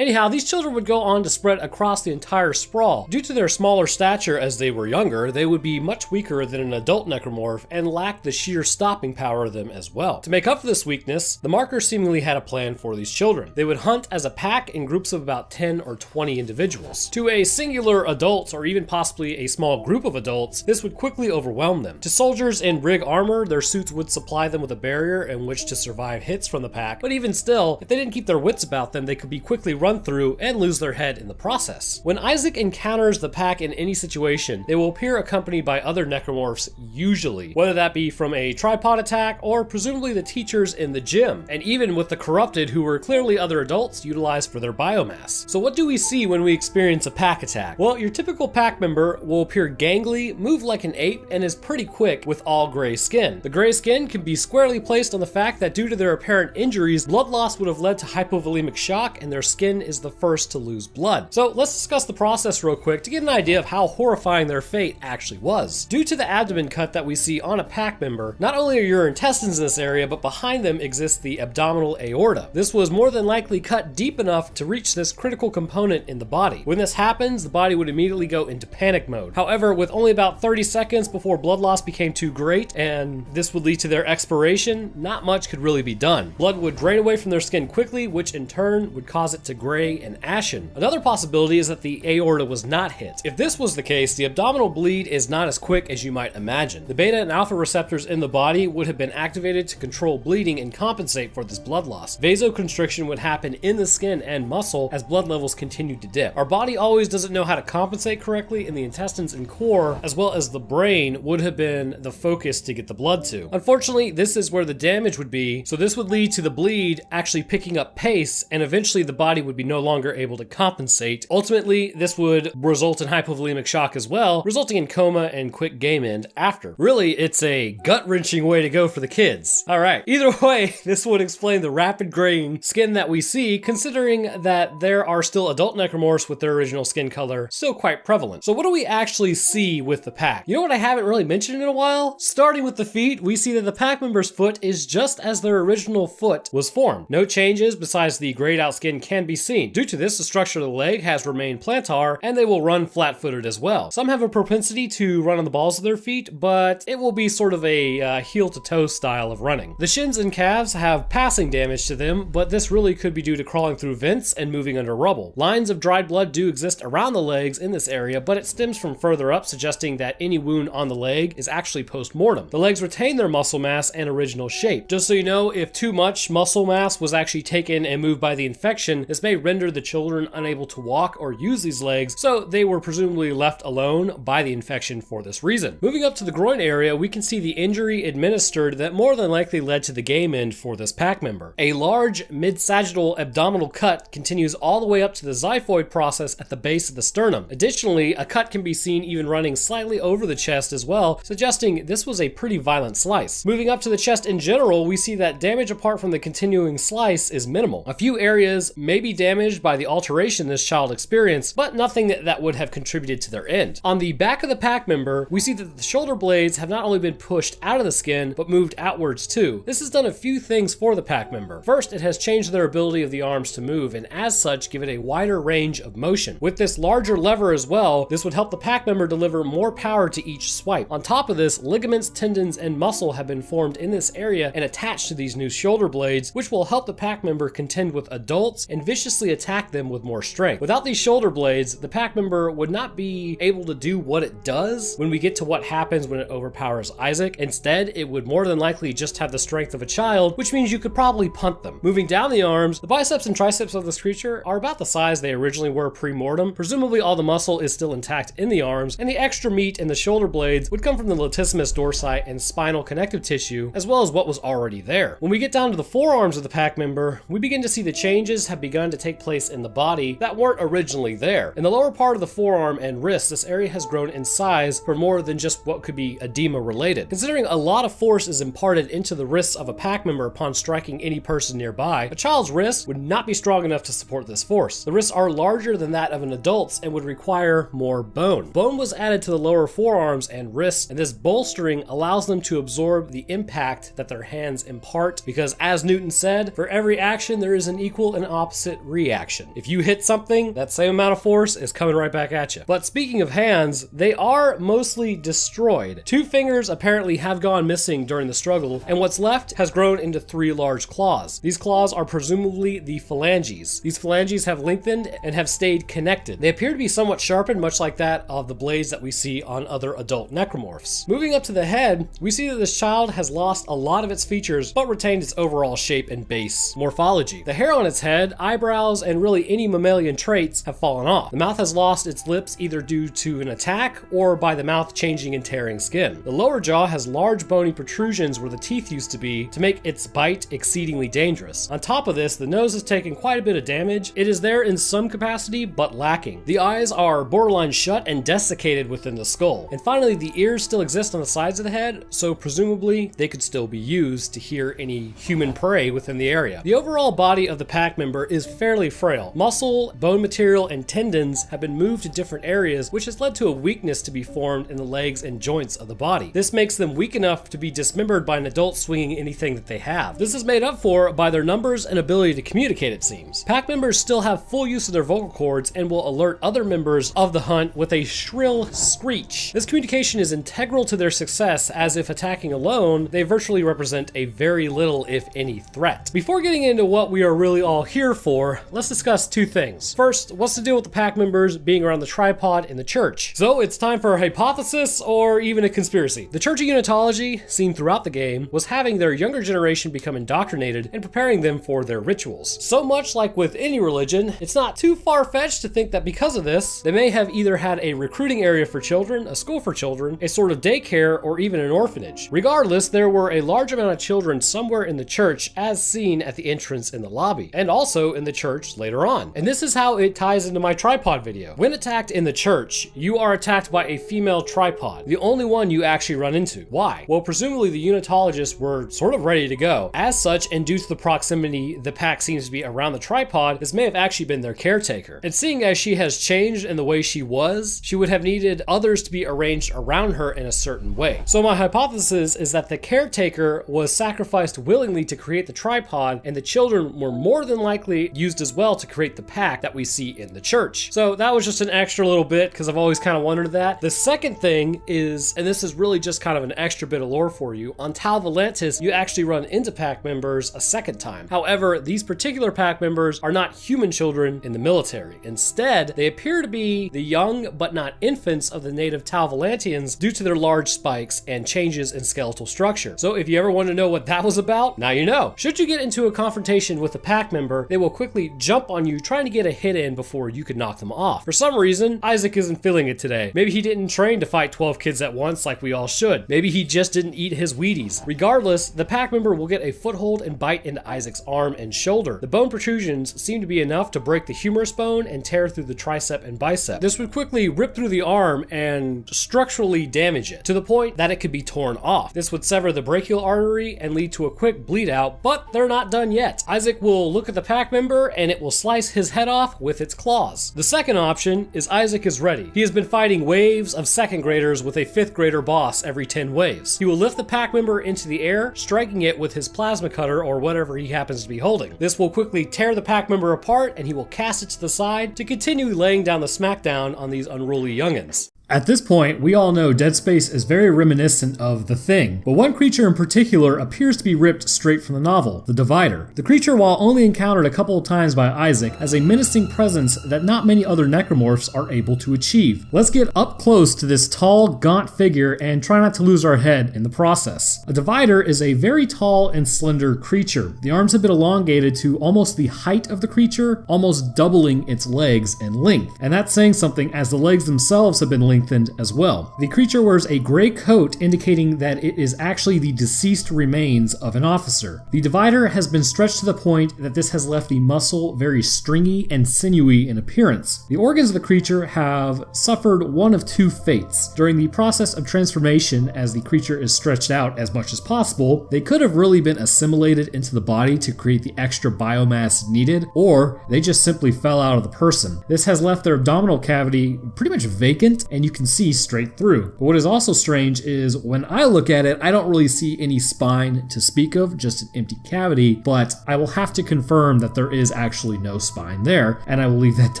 Anyhow, these children would go on to spread across the entire sprawl. Due to their smaller stature as they were younger, they would be much weaker than an adult necromorph and lack the sheer stopping power of them as well. To make up for this weakness, the markers seemingly had a plan for these children. They would hunt as a pack in groups of about 10 or 20 individuals. To a singular adult, or even possibly a small group of adults, this would quickly overwhelm them. To soldiers in brig armor, their suits would supply them with a barrier in which to survive hits from the pack, but even still, if they didn't keep their wits about them, they could be quickly run through and lose their head in the process. When Isaac encounters the pack in any situation, they will appear accompanied by other necromorphs usually, whether that be from a tripod attack or presumably the teachers in the gym, and even with the corrupted who were clearly other adults utilized for their biomass. So what do we see when we experience a pack attack? Well, your typical pack member will appear gangly, move like an ape, and is pretty quick with all gray skin. The gray skin can be squarely placed on the fact that due to their apparent injuries, blood loss would have led to hypovolemic shock, and their skin is the first to lose blood. So let's discuss the process real quick to get an idea of how horrifying their fate actually was. Due to the abdomen cut that we see on a pack member, not only are your intestines in this area, but behind them exists the abdominal aorta. This was more than likely cut deep enough to reach this critical component in the body. When this happens, the body would immediately go into panic mode. However, with only about 30 seconds before blood loss became too great, and this would lead to their expiration, not much could really be done. Blood would drain away from their skin quickly, which in turn would cause it to gray and ashen. Another possibility is that the aorta was not hit. If this was the case, the abdominal bleed is not as quick as you might imagine. The beta and alpha receptors in the body would have been activated to control bleeding and compensate for this blood loss. Vasoconstriction would happen in the skin and muscle as blood levels continued to dip. Our body always doesn't know how to compensate correctly, and the intestines and core, as well as the brain, would have been the focus to get the blood to. Unfortunately, this is where the damage would be, so this would lead to the bleed actually picking up pace, and eventually the body would be no longer able to compensate. Ultimately, this would result in hypovolemic shock as well, resulting in coma and quick game end after. Really, it's a gut-wrenching way to go for the kids. Alright, either way, this would explain the rapid graying skin that we see, considering that there are still adult necromorphs with their original skin color still quite prevalent. So what do we actually see with the pack? You know what I haven't really mentioned in a while? Starting with the feet, we see that the pack member's foot is just as their original foot was formed. No changes besides the grayed out skin can be seen. Due to this, the structure of the leg has remained plantar, and they will run flat-footed as well. Some have a propensity to run on the balls of their feet, but it will be sort of a heel-to-toe style of running. The shins and calves have passing damage to them, but this really could be due to crawling through vents and moving under rubble. Lines of dried blood do exist around the legs in this area, but it stems from further up, suggesting that any wound on the leg is actually post-mortem. The legs retain their muscle mass and original shape. Just so you know, if too much muscle mass was actually taken and moved by the infection, this may render the children unable to walk or use these legs, so they were presumably left alone by the infection for this reason. Moving up to the groin area, we can see the injury administered that more than likely led to the game end for this pack member. A large mid-sagittal abdominal cut continues all the way up to the xiphoid process at the base of the sternum. Additionally, a cut can be seen even running slightly over the chest as well, suggesting this was a pretty violent slice. Moving up to the chest in general, we see that damage apart from the continuing slice is minimal. A few areas may be damaged by the alteration this child experienced, but nothing that would have contributed to their end. On the back of the pack member, we see that the shoulder blades have not only been pushed out of the skin, but moved outwards too. This has done a few things for the pack member. First, it has changed their ability of the arms to move, and as such, give it a wider range of motion. With this larger lever as well, this would help the pack member deliver more power to each swipe. On top of this, ligaments, tendons, and muscle have been formed in this area and attached to these new shoulder blades, which will help the pack member contend with adults and viciously attack them with more strength. Without these shoulder blades, the pack member would not be able to do what it does when we get to what happens when it overpowers Isaac. Instead, it would more than likely just have the strength of a child, which means you could probably punt them. Moving down the arms, the biceps and triceps of this creature are about the size they originally were pre-mortem. Presumably all the muscle is still intact in the arms, and the extra meat in the shoulder blades would come from the latissimus dorsi and spinal connective tissue, as well as what was already there. When we get down to the forearms of the pack member, we begin to see the changes have begun to take place in the body that weren't originally there. In the lower part of the forearm and wrist, this area has grown in size for more than just what could be edema related. Considering a lot of force is imparted into the wrists of a pack member upon striking any person nearby, a child's wrist would not be strong enough to support this force. The wrists are larger than that of an adult's and would require more bone. Bone was added to the lower forearms and wrists, and this bolstering allows them to absorb the impact that their hands impart, because as Newton said, for every action there is an equal and opposite reaction. If you hit something, that same amount of force is coming right back at you. But speaking of hands, they are mostly destroyed. 2 fingers apparently have gone missing during the struggle, and what's left has grown into 3 large claws. These claws are presumably the phalanges. These phalanges have lengthened and have stayed connected. They appear to be somewhat sharpened, much like that of the blades that we see on other adult necromorphs. Moving up to the head, we see that this child has lost a lot of its features, but retained its overall shape and base morphology. The hair on its head, eyebrows, and really any mammalian traits have fallen off. The mouth has lost its lips either due to an attack or by the mouth changing and tearing skin. The lower jaw has large bony protrusions where the teeth used to be to make its bite exceedingly dangerous. On top of this, the nose has taken quite a bit of damage. It is there in some capacity, but lacking. The eyes are borderline shut and desiccated within the skull. And finally, the ears still exist on the sides of the head, so presumably they could still be used to hear any human prey within the area. The overall body of the pack member is fairly frail. Muscle, bone material, and tendons have been moved to different areas, which has led to a weakness to be formed in the legs and joints of the body. This makes them weak enough to be dismembered by an adult swinging anything that they have. This is made up for by their numbers and ability to communicate, it seems. Pack members still have full use of their vocal cords and will alert other members of the hunt with a shrill screech. This communication is integral to their success, as if attacking alone, they virtually represent a very little, if any, threat. Before getting into what we are really all here for, let's discuss 2 things. First, what's the deal with the pack members being around the tripod in the church? So it's time for a hypothesis or even a conspiracy. The Church of Unitology, seen throughout the game, was having their younger generation become indoctrinated and preparing them for their rituals. So much like with any religion, it's not too far-fetched to think that because of this, they may have either had a recruiting area for children, a school for children, a sort of daycare, or even an orphanage. Regardless, there were a large amount of children somewhere in the church, as seen at the entrance in the lobby, and also in the church later on. And this is how it ties into my tripod video. When attacked in the church, you are attacked by a female tripod, the only one you actually run into. Why? Well, presumably the Unitologists were sort of ready to go. As such, and due to the proximity the pack seems to be around the tripod, this may have actually been their caretaker. And seeing as she has changed in the way she was, she would have needed others to be arranged around her in a certain way. So my hypothesis is that the caretaker was sacrificed willingly to create the tripod, and the children were more than likely used as well to create the pack that we see in the church. So that was just an extra little bit, because I've always kind of wondered that. The second thing is, and this is really just kind of an extra bit of lore for you, on Tal Volantis, you actually run into pack members a second time. However, these particular pack members are not human children in the military. Instead, they appear to be the young but not infants of the native Tal Volantians due to their large spikes and changes in skeletal structure. So if you ever want to know what that was about, now you know. Should you get into a confrontation with a pack member, they will quickly jump on you trying to get a hit in before you could knock them off. For some reason, Isaac isn't feeling it today. Maybe he didn't train to fight 12 kids at once like we all should. Maybe he just didn't eat his Wheaties. Regardless, the pack member will get a foothold and bite into Isaac's arm and shoulder. The bone protrusions seem to be enough to break the humerus bone and tear through the tricep and bicep. This would quickly rip through the arm and structurally damage it, to the point that it could be torn off. This would sever the brachial artery and lead to a quick bleed out, but they're not done yet. Isaac will look at the pack member and it will slice his head off with its claws. The second option is Isaac is ready. He has been fighting waves of second graders with a 5th grader boss every 10 waves. He will lift the pack member into the air, striking it with his plasma cutter or whatever he happens to be holding. This will quickly tear the pack member apart, and he will cast it to the side to continue laying down the smackdown on these unruly youngins. At this point, we all know Dead Space is very reminiscent of The Thing, but one creature in particular appears to be ripped straight from the novel, the Divider. The creature, while only encountered a couple of times by Isaac, has a menacing presence that not many other necromorphs are able to achieve. Let's get up close to this tall, gaunt figure and try not to lose our head in the process. A Divider is a very tall and slender creature. The arms have been elongated to almost the height of the creature, almost doubling its legs in length. And that's saying something, as the legs themselves have been lengthened lengthened as well. The creature wears a gray coat, indicating that it is actually the deceased remains of an officer. The divider has been stretched to the point that this has left the muscle very stringy and sinewy in appearance. The organs of the creature have suffered one of two fates. During the process of transformation, as the creature is stretched out as much as possible, they could have really been assimilated into the body to create the extra biomass needed, or they just simply fell out of the person. This has left their abdominal cavity pretty much vacant, and you can see straight through. But what is also strange is when I look at it, I don't really see any spine to speak of, just an empty cavity, but I will have to confirm that there is actually no spine there, and I will leave that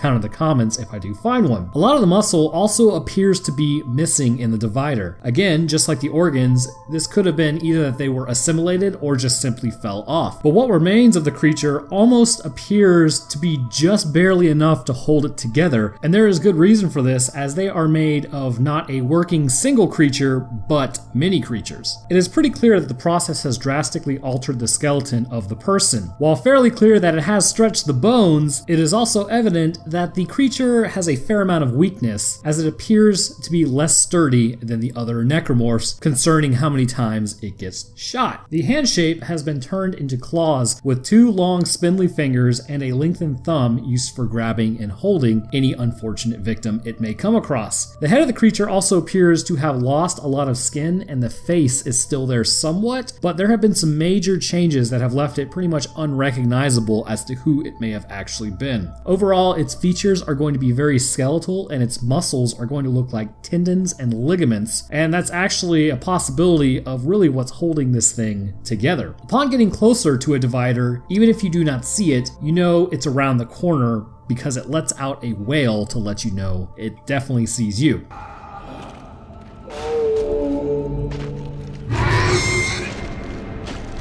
down in the comments if I do find one. A lot of the muscle also appears to be missing in the divider. Again, just like the organs, this could have been either that they were assimilated or just simply fell off. But what remains of the creature almost appears to be just barely enough to hold it together, and there is good reason for this, as they are made of not a working single creature, but many creatures. It is pretty clear that the process has drastically altered the skeleton of the person. While fairly clear that it has stretched the bones, it is also evident that the creature has a fair amount of weakness, as it appears to be less sturdy than the other necromorphs concerning how many times it gets shot. The hand shape has been turned into claws with two long spindly fingers and a lengthened thumb used for grabbing and holding any unfortunate victim it may come across. The head of the creature also appears to have lost a lot of skin, and the face is still there somewhat, but there have been some major changes that have left it pretty much unrecognizable as to who it may have actually been. Overall, its features are going to be very skeletal, and its muscles are going to look like tendons and ligaments, and that's actually a possibility of really what's holding this thing together. Upon getting closer to a divider, even if you do not see it, you know it's around the corner because it lets out a wail to let you know it definitely sees you.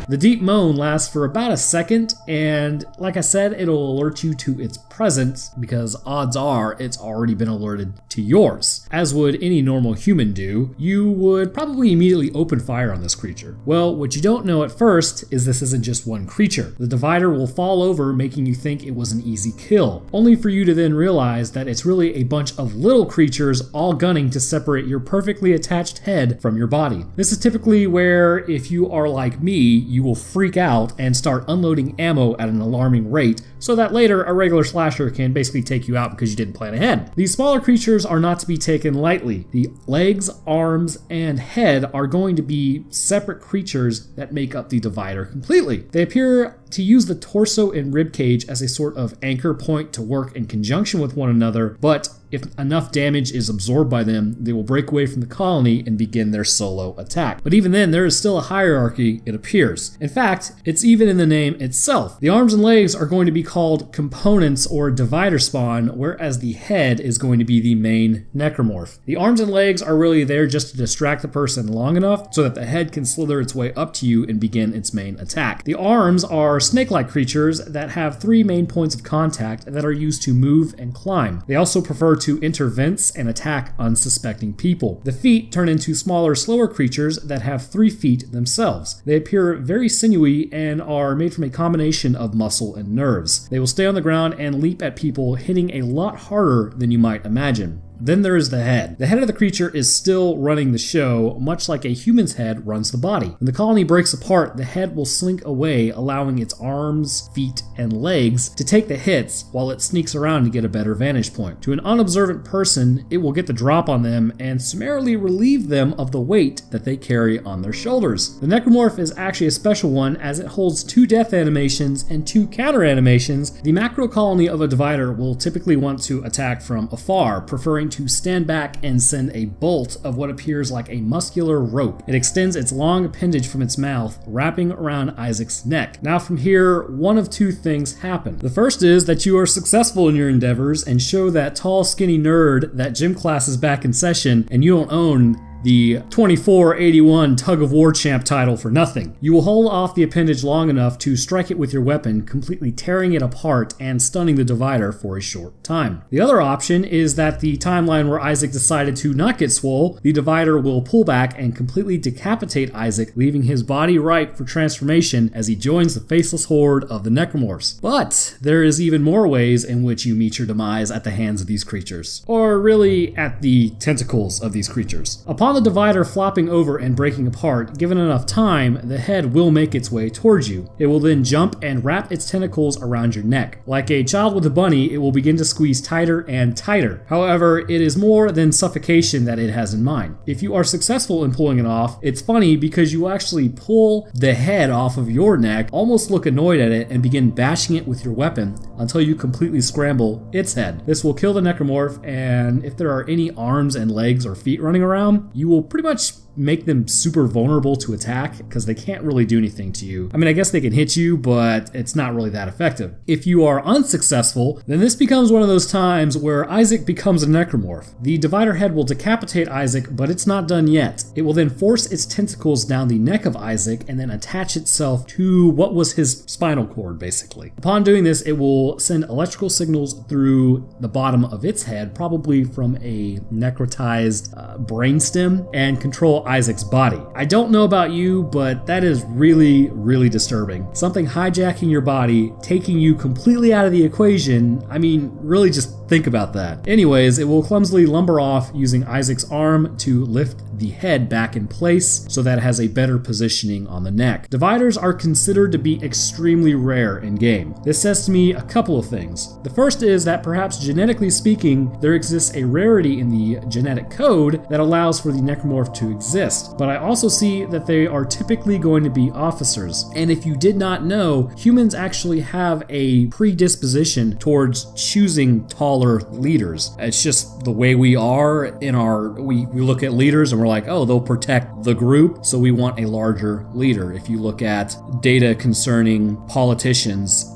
The deep moan lasts for about a second, and like I said, it'll alert you to its presence because odds are it's already been alerted to yours. As would any normal human do, you would probably immediately open fire on this creature. Well, what you don't know at first is this isn't just one creature. The divider will fall over, making you think it was an easy kill, only for you to then realize that it's really a bunch of little creatures all gunning to separate your perfectly attached head from your body. This is typically where, if you are like me, you will freak out and start unloading ammo at an alarming rate, so that later a regular slasher can basically take you out because you didn't plan ahead. These smaller creatures are not to be taken lightly. The legs, arms, and head are going to be separate creatures that make up the divider completely. They appear to use the torso and ribcage as a sort of anchor point to work in conjunction with one another, but if enough damage is absorbed by them, they will break away from the colony and begin their solo attack. But even then, there is still a hierarchy, it appears. In fact, it's even in the name itself. The arms and legs are going to be called components or divider spawn, whereas the head is going to be the main necromorph. The arms and legs are really there just to distract the person long enough so that the head can slither its way up to you and begin its main attack. The arms are snake-like creatures that have three main points of contact that are used to move and climb. They also prefer to enter vents and attack unsuspecting people. The feet turn into smaller, slower creatures that have 3 feet themselves. They appear very sinewy and are made from a combination of muscle and nerves. They will stay on the ground and leap at people, hitting a lot harder than you might imagine. Then there is the head. The head of the creature is still running the show, much like a human's head runs the body. When the colony breaks apart, the head will slink away, allowing its arms, feet, and legs to take the hits while it sneaks around to get a better vantage point. To an unobservant person, it will get the drop on them and summarily relieve them of the weight that they carry on their shoulders. The necromorph is actually a special one, as it holds 2 death animations and 2 counter animations. The macro colony of a divider will typically want to attack from afar, preferring to stand back and send a bolt of what appears like a muscular rope. It extends its long appendage from its mouth, wrapping around Isaac's neck. Now from here, one of 2 things happen. The first is that you are successful in your endeavors and show that tall, skinny nerd that gym class is back in session and you don't own the 2481 Tug of War Champ title for nothing. You will hold off the appendage long enough to strike it with your weapon, completely tearing it apart and stunning the divider for a short time. The other option is that the timeline where Isaac decided to not get swole, the divider will pull back and completely decapitate Isaac, leaving his body ripe for transformation as he joins the faceless horde of the necromorphs. But there is even more ways in which you meet your demise at the hands of these creatures, or really at the tentacles of these creatures. Upon the divider flopping over and breaking apart, given enough time, the head will make its way towards you. It will then jump and wrap its tentacles around your neck. Like a child with a bunny, it will begin to squeeze tighter and tighter. However, it is more than suffocation that it has in mind. If you are successful in pulling it off, it's funny because you actually pull the head off of your neck, almost look annoyed at it, and begin bashing it with your weapon until you completely scramble its head. This will kill the necromorph, and if there are any arms and legs or feet running around, you will pretty much make them super vulnerable to attack because they can't really do anything to you. I mean, I guess they can hit you, but it's not really that effective. If you are unsuccessful, then this becomes one of those times where Isaac becomes a necromorph. The divider head will decapitate Isaac, but it's not done yet. It will then force its tentacles down the neck of Isaac and then attach itself to what was his spinal cord, basically. Upon doing this, it will send electrical signals through the bottom of its head, probably from a necrotized brainstem, and control Isaac's body. I don't know about you, but that is really, really disturbing. Something hijacking your body, taking you completely out of the equation. I mean, really just think about that. Anyways, it will clumsily lumber off using Isaac's arm to lift the head back in place so that it has a better positioning on the neck. Dividers are considered to be extremely rare in game. This says to me a couple of things. The first is that perhaps genetically speaking, there exists a rarity in the genetic code that allows for the necromorph to exist. But I also see that they are typically going to be officers. And if you did not know, humans actually have a predisposition towards choosing taller leaders. It's just the way we are in we look at leaders and we're like, oh, they'll protect the group, so we want a larger leader. If you look at data concerning politicians,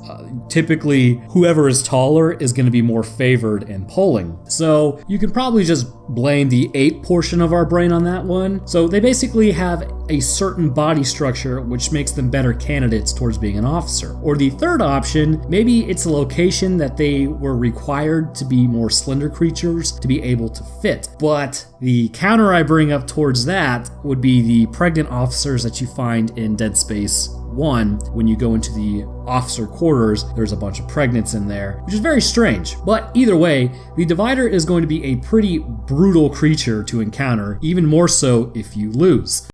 typically whoever is taller is going to be more favored in polling. So you can probably just blame the ape portion of our brain on that one. So they basically have a certain body structure which makes them better candidates towards being an officer. Or the third option, maybe it's a location that they were required to be more slender creatures to be able to fit. But the counter I bring up towards that would be the pregnant officers that you find in Dead Space 1. When you go into the officer quarters, there's a bunch of pregnants in there, which is very strange. But either way, the divider is going to be a pretty brutal creature to encounter, even more so if you lose.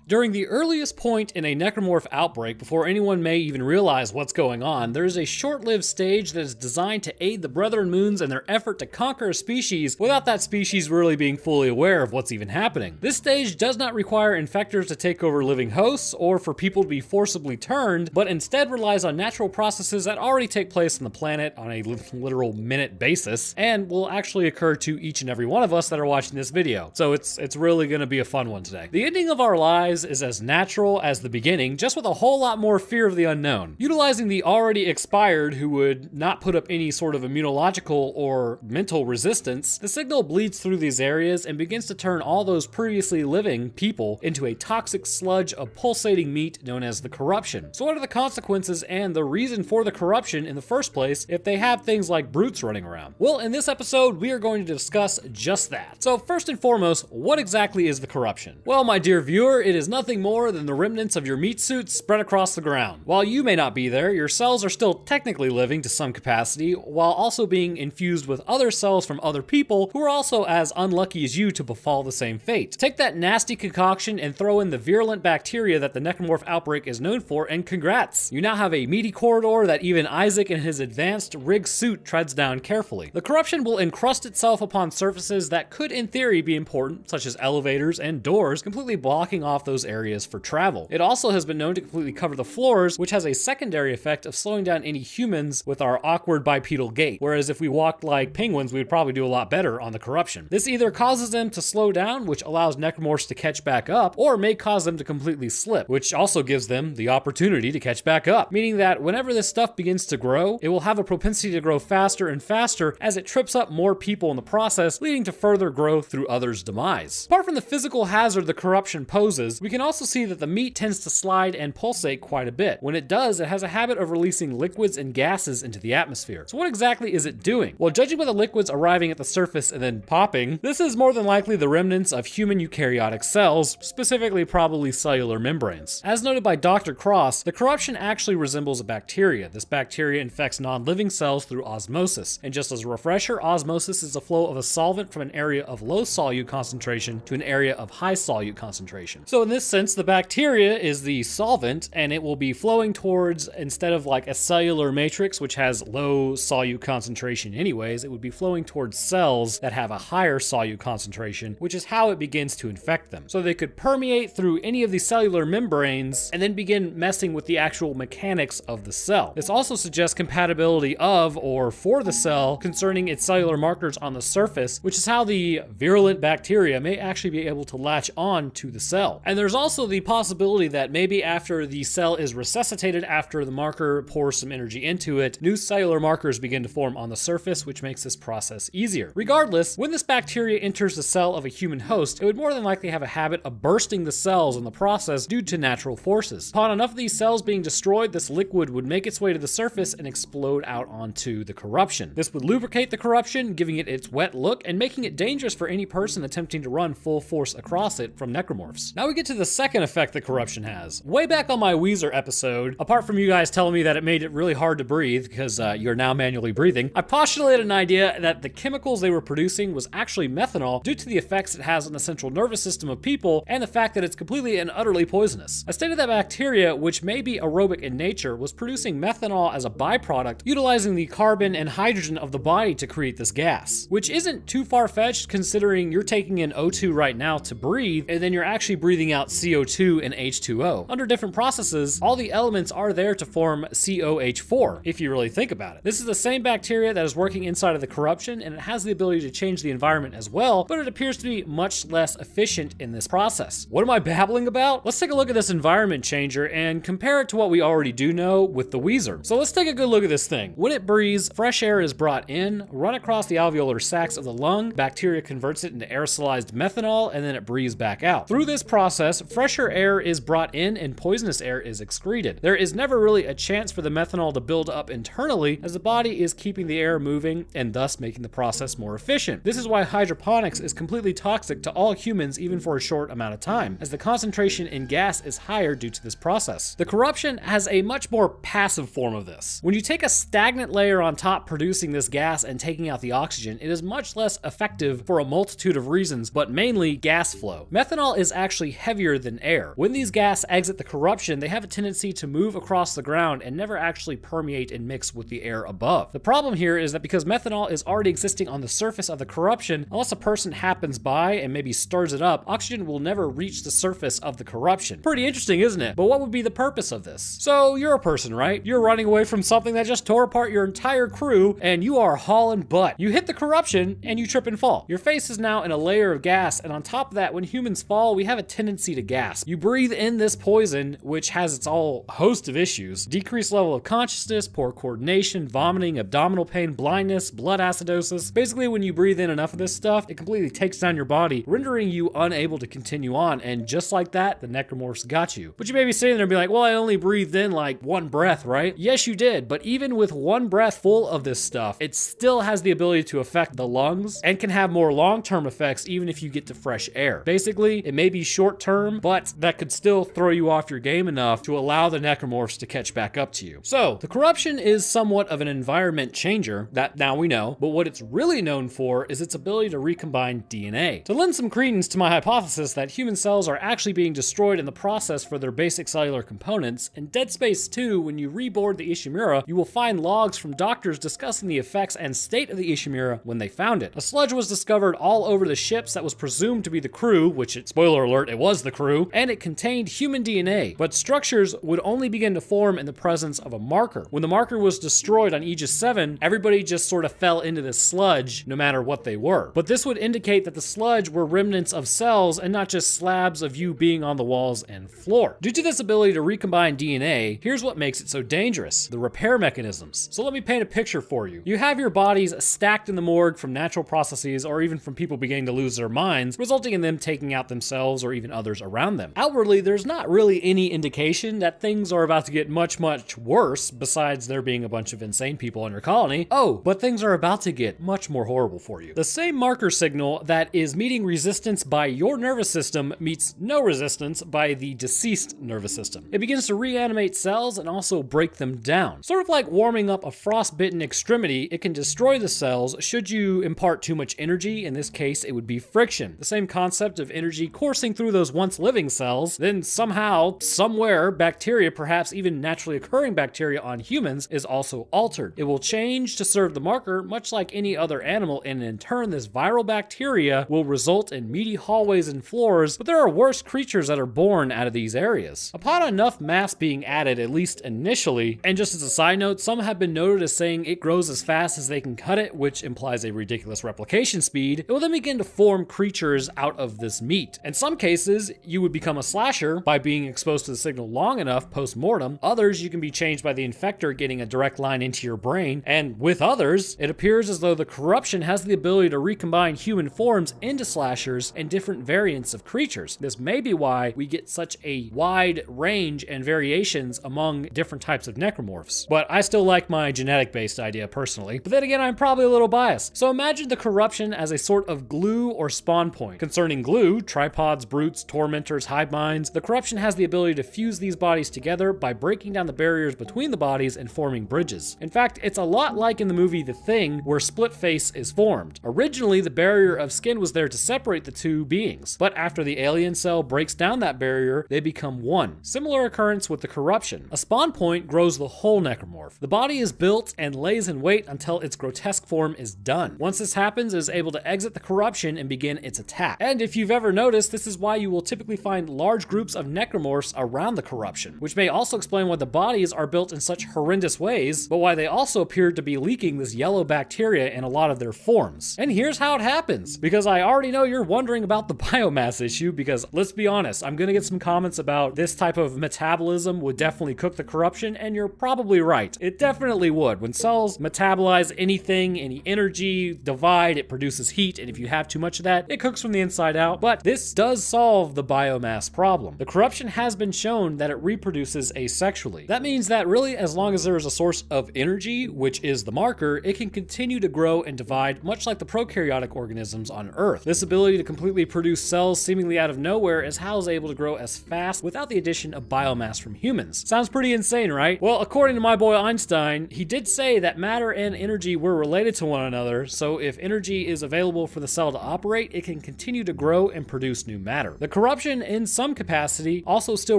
During the earliest point in a necromorph outbreak, before anyone may even realize what's going on, there is a short-lived stage that is designed to aid the Brethren Moons in their effort to conquer a species without that species really being fully aware of what's even happening. This stage does not require infectors to take over living hosts or for people to be forcibly turned, but instead relies on natural processes that already take place on the planet on a literal minute basis and will actually occur to each and every one of us that are watching this video. So it's really going to be a fun one today. The ending of our lives is as natural as the beginning, just with a whole lot more fear of the unknown. Utilizing the already expired who would not put up any sort of immunological or mental resistance, the signal bleeds through these areas and begins to turn all those previously living people into a toxic sludge of pulsating meat known as the corruption. So what are the consequences and the reason for the corruption in the first place if they have things like brutes running around? Well, in this episode, we are going to discuss just that. So first and foremost, what exactly is the corruption? Well, my dear viewer, it is nothing more than the remnants of your meat suit spread across the ground. While you may not be there, your cells are still technically living to some capacity, while also being infused with other cells from other people who are also as unlucky as you to befall the same fate. Take that nasty concoction and throw in the virulent bacteria that the necromorph outbreak is known for, and congrats! You now have a meaty corridor that even Isaac in his advanced rigged suit treads down carefully. The corruption will encrust itself upon surfaces that could in theory be important, such as elevators and doors, completely blocking off those those areas for travel. It also has been known to completely cover the floors, which has a secondary effect of slowing down any humans with our awkward bipedal gait, whereas if we walked like penguins, we would probably do a lot better on the corruption. This either causes them to slow down, which allows necromorphs to catch back up, or may cause them to completely slip, which also gives them the opportunity to catch back up, meaning that whenever this stuff begins to grow, it will have a propensity to grow faster and faster as it trips up more people in the process, leading to further growth through others' demise. Apart from the physical hazard the corruption poses, we can also see that the meat tends to slide and pulsate quite a bit. When it does, it has a habit of releasing liquids and gases into the atmosphere. So what exactly is it doing? Well, judging by the liquids arriving at the surface and then popping, this is more than likely the remnants of human eukaryotic cells, specifically probably cellular membranes. As noted by Dr. Cross, the corruption actually resembles a bacteria. This bacteria infects non-living cells through osmosis. And just as a refresher, osmosis is the flow of a solvent from an area of low solute concentration to an area of high solute concentration. So in this sense, the bacteria is the solvent, and it will be flowing towards, instead of like a cellular matrix, which has low solute concentration anyways, it would be flowing towards cells that have a higher solute concentration, which is how it begins to infect them. So they could permeate through any of the cellular membranes and then begin messing with the actual mechanics of the cell. This also suggests compatibility of or for the cell concerning its cellular markers on the surface, which is how the virulent bacteria may actually be able to latch on to the cell. And there's also the possibility that maybe after the cell is resuscitated, after the marker pours some energy into it, new cellular markers begin to form on the surface, which makes this process easier. Regardless, when this bacteria enters the cell of a human host, it would more than likely have a habit of bursting the cells in the process due to natural forces. Upon enough of these cells being destroyed, this liquid would make its way to the surface and explode out onto the corruption. This would lubricate the corruption, giving it its wet look and making it dangerous for any person attempting to run full force across it from necromorphs. Now we get to the second effect that corruption has. Way back on my Weezer episode, apart from you guys telling me that it made it really hard to breathe because you're now manually breathing, I postulated an idea that the chemicals they were producing was actually methanol due to the effects it has on the central nervous system of people and the fact that it's completely and utterly poisonous. I stated that bacteria, which may be aerobic in nature, was producing methanol as a byproduct, utilizing the carbon and hydrogen of the body to create this gas, which isn't too far-fetched considering you're taking in O2 right now to breathe, and then you're actually breathing out CO2 and H2O. Under different processes, all the elements are there to form COH4, if you really think about it. This is the same bacteria that is working inside of the corruption, and it has the ability to change the environment as well, but it appears to be much less efficient in this process. What am I babbling about? Let's take a look at this environment changer and compare it to what we already do know with the Weezer. So let's take a good look at this thing. When it breathes, fresh air is brought in, run across the alveolar sacs of the lung, bacteria converts it into aerosolized methanol, and then it breathes back out. Through this process, fresher air is brought in and poisonous air is excreted. There is never really a chance for the methanol to build up internally, as the body is keeping the air moving and thus making the process more efficient. This is why hydroponics is completely toxic to all humans even for a short amount of time, as the concentration in gas is higher due to this process. The corruption has a much more passive form of this. When you take a stagnant layer on top producing this gas and taking out the oxygen, it is much less effective for a multitude of reasons, but mainly gas flow. Methanol is actually heavier than air. When these gas exit the corruption, they have a tendency to move across the ground and never actually permeate and mix with the air above. The problem here is that because methanol is already existing on the surface of the corruption, unless a person happens by and maybe stirs it up, oxygen will never reach the surface of the corruption. Pretty interesting, isn't it? But what would be the purpose of this? So you're a person, right? You're running away from something that just tore apart your entire crew and you are hauling butt. You hit the corruption and you trip and fall. Your face is now in a layer of gas, and on top of that, when humans fall, we have a tendency to gasp. You breathe in this poison, which has its all host of issues: decreased level of consciousness, poor coordination, vomiting, abdominal pain, blindness, blood acidosis. Basically, when you breathe in enough of this stuff, it completely takes down your body, rendering you unable to continue on, and just like that, the necromorphs got you. But you may be sitting there and be like, well, I only breathed in like one breath, right? Yes, you did, but even with one breath full of this stuff, it still has the ability to affect the lungs and can have more long-term effects even if you get to fresh air. Basically, it may be short-term, but that could still throw you off your game enough to allow the necromorphs to catch back up to you. So, the corruption is somewhat of an environment changer, that now we know, but what it's really known for is its ability to recombine DNA. To lend some credence to my hypothesis that human cells are actually being destroyed in the process for their basic cellular components, in Dead Space 2, when you reboard the Ishimura, you will find logs from doctors discussing the effects and state of the Ishimura when they found it. A sludge was discovered all over the ships that was presumed to be the crew, which, spoiler alert, it was the the crew, and it contained human DNA, but structures would only begin to form in the presence of a marker. When the marker was destroyed on Aegis 7, everybody just sort of fell into this sludge, no matter what they were. But this would indicate that the sludge were remnants of cells and not just slabs of you being on the walls and floor. Due to this ability to recombine DNA, here's what makes it so dangerous: the repair mechanisms. So let me paint a picture for you. You have your bodies stacked in the morgue from natural processes or even from people beginning to lose their minds, resulting in them taking out themselves or even others around them. Outwardly, there's not really any indication that things are about to get much worse, besides there being a bunch of insane people in your colony. Oh, but things are about to get much more horrible for you. The same marker signal that is meeting resistance by your nervous system meets no resistance by the deceased nervous system. It begins to reanimate cells and also break them down. Sort of like warming up a frostbitten extremity, it can destroy the cells should you impart too much energy. In this case, it would be friction. The same concept of energy coursing through those once living cells, then somehow, somewhere, bacteria, perhaps even naturally occurring bacteria on humans, is also altered. It will change to serve the marker, much like any other animal, and in turn, this viral bacteria will result in meaty hallways and floors, but there are worse creatures that are born out of these areas. Upon enough mass being added, at least initially, and just as a side note, some have been noted as saying it grows as fast as they can cut it, which implies a ridiculous replication speed. It will then begin to form creatures out of this meat. In some cases, you would become a slasher by being exposed to the signal long enough post-mortem. Others, you can be changed by the infector getting a direct line into your brain. And with others, it appears as though the corruption has the ability to recombine human forms into slashers and different variants of creatures. This may be why we get such a wide range and variations among different types of necromorphs. But I still like my genetic-based idea personally. But then again, I'm probably a little biased. So imagine the corruption as a sort of glue or spawn point. Concerning glue, tripods, brutes, tormentors, hive minds, the corruption has the ability to fuse these bodies together by breaking down the barriers between the bodies and forming bridges. In fact, it's a lot like in the movie The Thing, where split face is formed. Originally, the barrier of skin was there to separate the two beings, but after the alien cell breaks down that barrier, they become one. Similar occurrence with the corruption. A spawn point grows the whole necromorph. The body is built and lays in wait until its grotesque form is done. Once this happens, it is able to exit the corruption and begin its attack. And if you've ever noticed, this is why you will typically find large groups of necromorphs around the corruption, which may also explain why the bodies are built in such horrendous ways, but why they also appear to be leaking this yellow bacteria in a lot of their forms. And here's how it happens, because I already know you're wondering about the biomass issue, because let's be honest, I'm gonna get some comments about this type of metabolism would definitely cook the corruption, and you're probably right. It definitely would. When cells metabolize anything, any energy, divide, it produces heat, and if you have too much of that, it cooks from the inside out. But this does solve the biomass problem. The corruption has been shown that it reproduces asexually. That means that really, as long as there is a source of energy, which is the marker, it can continue to grow and divide, much like the prokaryotic organisms on Earth. This ability to completely produce cells seemingly out of nowhere is how it's able to grow as fast without the addition of biomass from humans. Sounds pretty insane, right? Well, according to my boy Einstein, he did say that matter and energy were related to one another, so if energy is available for the cell to operate, it can continue to grow and produce new matter. The corruption, in some capacity, also still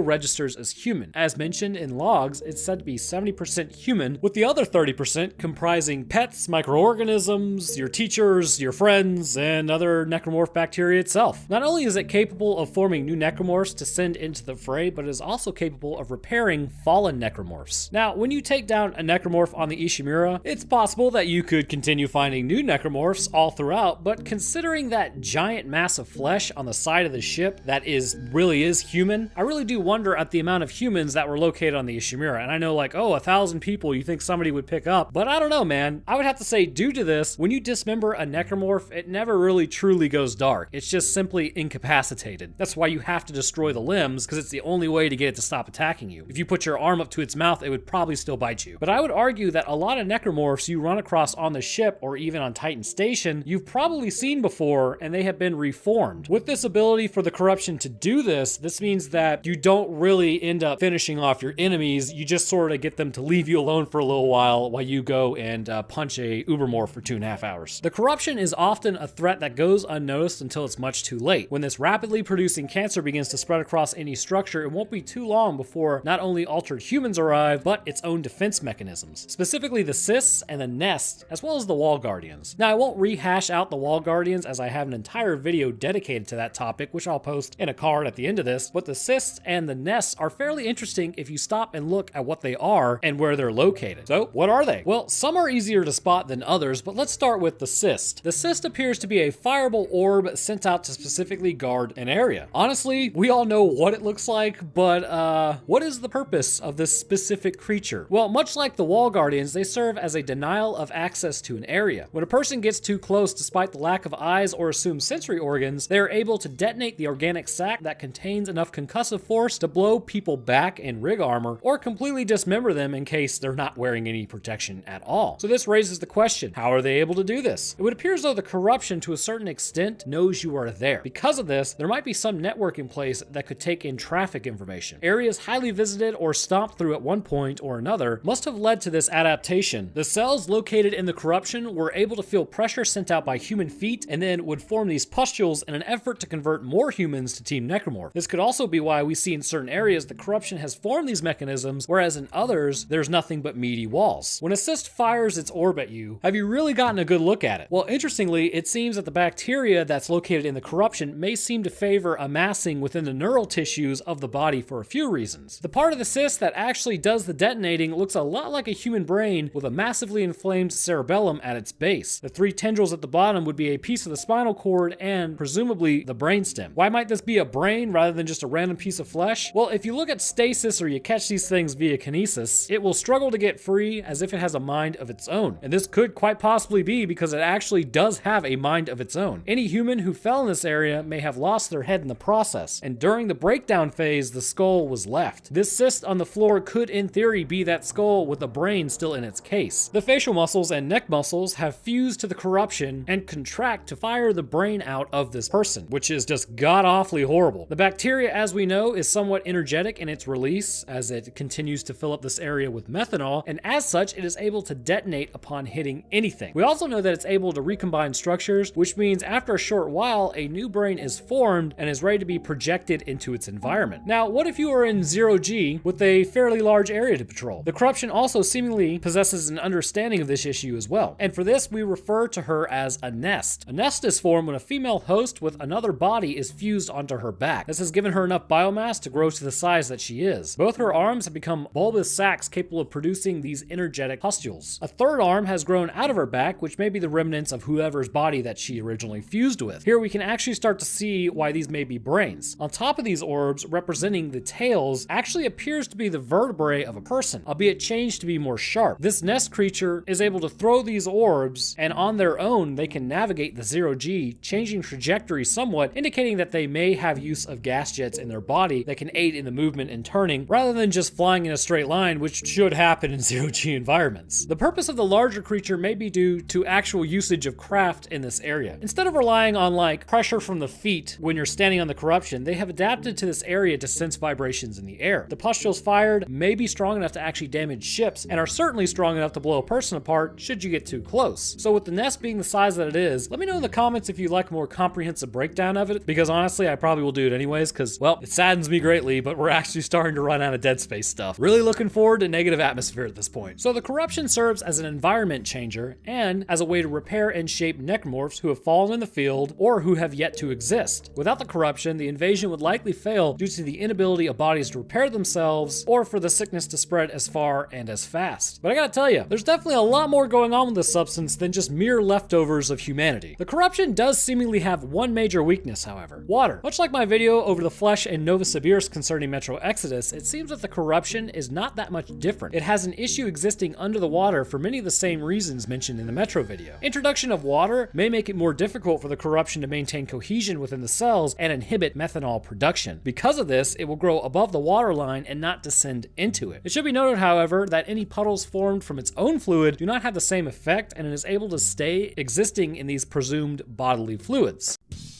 registers as human. As mentioned in logs, it's said to be 70% human, with the other 30% comprising pets, microorganisms, your teachers, your friends, and other necromorph bacteria itself. Not only is it capable of forming new necromorphs to send into the fray, but it is also capable of repairing fallen necromorphs. Now, when you take down a necromorph on the Ishimura, it's possible that you could continue finding new necromorphs all throughout, but considering that giant mass of flesh on the side of the ship that really is human, I really do wonder at the amount of humans that were located on the Ishimura. And I know, like, 1,000 people you think somebody would pick up, but I don't know, man. I would have to say, due to this, when you dismember a necromorph, it never really truly goes dark. It's just simply incapacitated. That's why you have to destroy the limbs, because it's the only way to get it to stop attacking you. If you put your arm up to its mouth, it would probably still bite you. But I would argue that a lot of necromorphs you run across on the ship or even on Titan Station, you've probably seen before, and they have been reformed. With this ability for the corruption to do this means that you don't really end up finishing off your enemies. You just sort of get them to leave you alone for a little while you go and punch a Ubermorph for 2.5 hours. The corruption is often a threat that goes unnoticed until it's much too late. When this rapidly producing cancer begins to spread across any structure, it won't be too long before not only altered humans arrive, but its own defense mechanisms, specifically the cysts and the nest, as well as the wall guardians. Now, I won't rehash out the wall guardians, as I have an entire video dedicated to that topic, which I'll post list in a card at the end of this, but the cysts and the nests are fairly interesting if you stop and look at what they are and where they're located. So, what are they? Well, some are easier to spot than others, but let's start with the cyst. The cyst appears to be a fireable orb sent out to specifically guard an area. Honestly, we all know what it looks like, but what is the purpose of this specific creature? Well, much like the wall guardians, they serve as a denial of access to an area. When a person gets too close despite the lack of eyes or assumed sensory organs, they are able to detonate the organic sac that contains enough concussive force to blow people back in rig armor or completely dismember them in case they're not wearing any protection at all. So this raises the question, how are they able to do this? It would appear as though the corruption to a certain extent knows you are there. Because of this, there might be some network in place that could take in traffic information. Areas highly visited or stomped through at one point or another must have led to this adaptation. The cells located in the corruption were able to feel pressure sent out by human feet and then would form these pustules in an effort to convert more humans to Team Necromorph. This could also be why we see in certain areas the corruption has formed these mechanisms, whereas in others, there's nothing but meaty walls. When a cyst fires its orb at you, have you really gotten a good look at it? Well, interestingly, it seems that the bacteria that's located in the corruption may seem to favor amassing within the neural tissues of the body for a few reasons. The part of the cyst that actually does the detonating looks a lot like a human brain with a massively inflamed cerebellum at its base. The three tendrils at the bottom would be a piece of the spinal cord and presumably the brainstem. Why might this be a brain rather than just a random piece of flesh? Well, if you look at stasis or you catch these things via kinesis, it will struggle to get free as if it has a mind of its own. And this could quite possibly be because it actually does have a mind of its own. Any human who fell in this area may have lost their head in the process, and during the breakdown phase, the skull was left. This cyst on the floor could in theory be that skull with the brain still in its case. The facial muscles and neck muscles have fused to the corruption and contract to fire the brain out of this person, which is just god-awfully horrible. The bacteria, as we know, is somewhat energetic in its release as it continues to fill up this area with methanol, and as such, it is able to detonate upon hitting anything. We also know that it's able to recombine structures, which means after a short while, a new brain is formed and is ready to be projected into its environment. Now, what if you are in 0G with a fairly large area to patrol? The corruption also seemingly possesses an understanding of this issue as well, and for this, we refer to her as a nest. A nest is formed when a female host with another body is fused onto her back. This has given her enough biomass to grow to the size that she is. Both her arms have become bulbous sacs capable of producing these energetic pustules. A third arm has grown out of her back, which may be the remnants of whoever's body that she originally fused with. Here we can actually start to see why these may be brains. On top of these orbs, representing the tails, actually appears to be the vertebrae of a person, albeit changed to be more sharp. This nest creature is able to throw these orbs, and on their own, they can navigate the 0G, changing trajectory somewhat, indicating that they may have use of gas jets in their body that can aid in the movement and turning, rather than just flying in a straight line, which should happen in 0G environments. The purpose of the larger creature may be due to actual usage of craft in this area. Instead of relying on like pressure from the feet when you're standing on the corruption, they have adapted to this area to sense vibrations in the air. The pustules fired may be strong enough to actually damage ships, and are certainly strong enough to blow a person apart should you get too close. So with the nest being the size that it is, let me know in the comments if you'd like a more comprehensive breakdown of it, because honestly, I probably will do it anyways, because, well, it saddens me greatly, but we're actually starting to run out of Dead Space stuff. Really looking forward to negative atmosphere at this point. So the corruption serves as an environment changer, and as a way to repair and shape necromorphs who have fallen in the field, or who have yet to exist. Without the corruption, the invasion would likely fail due to the inability of bodies to repair themselves, or for the sickness to spread as far and as fast. But I gotta tell you, there's definitely a lot more going on with this substance than just mere leftovers of humanity. The corruption does seemingly have one major weakness, however: water. Much like my video over the flesh in Novosibirsk concerning Metro Exodus, it seems that the corruption is not that much different. It has an issue existing under the water for many of the same reasons mentioned in the Metro video. Introduction of water may make it more difficult for the corruption to maintain cohesion within the cells and inhibit methanol production. Because of this, it will grow above the water line and not descend into it. It should be noted, however, that any puddles formed from its own fluid do not have the same effect, and it is able to stay existing in these presumed bodily fluids.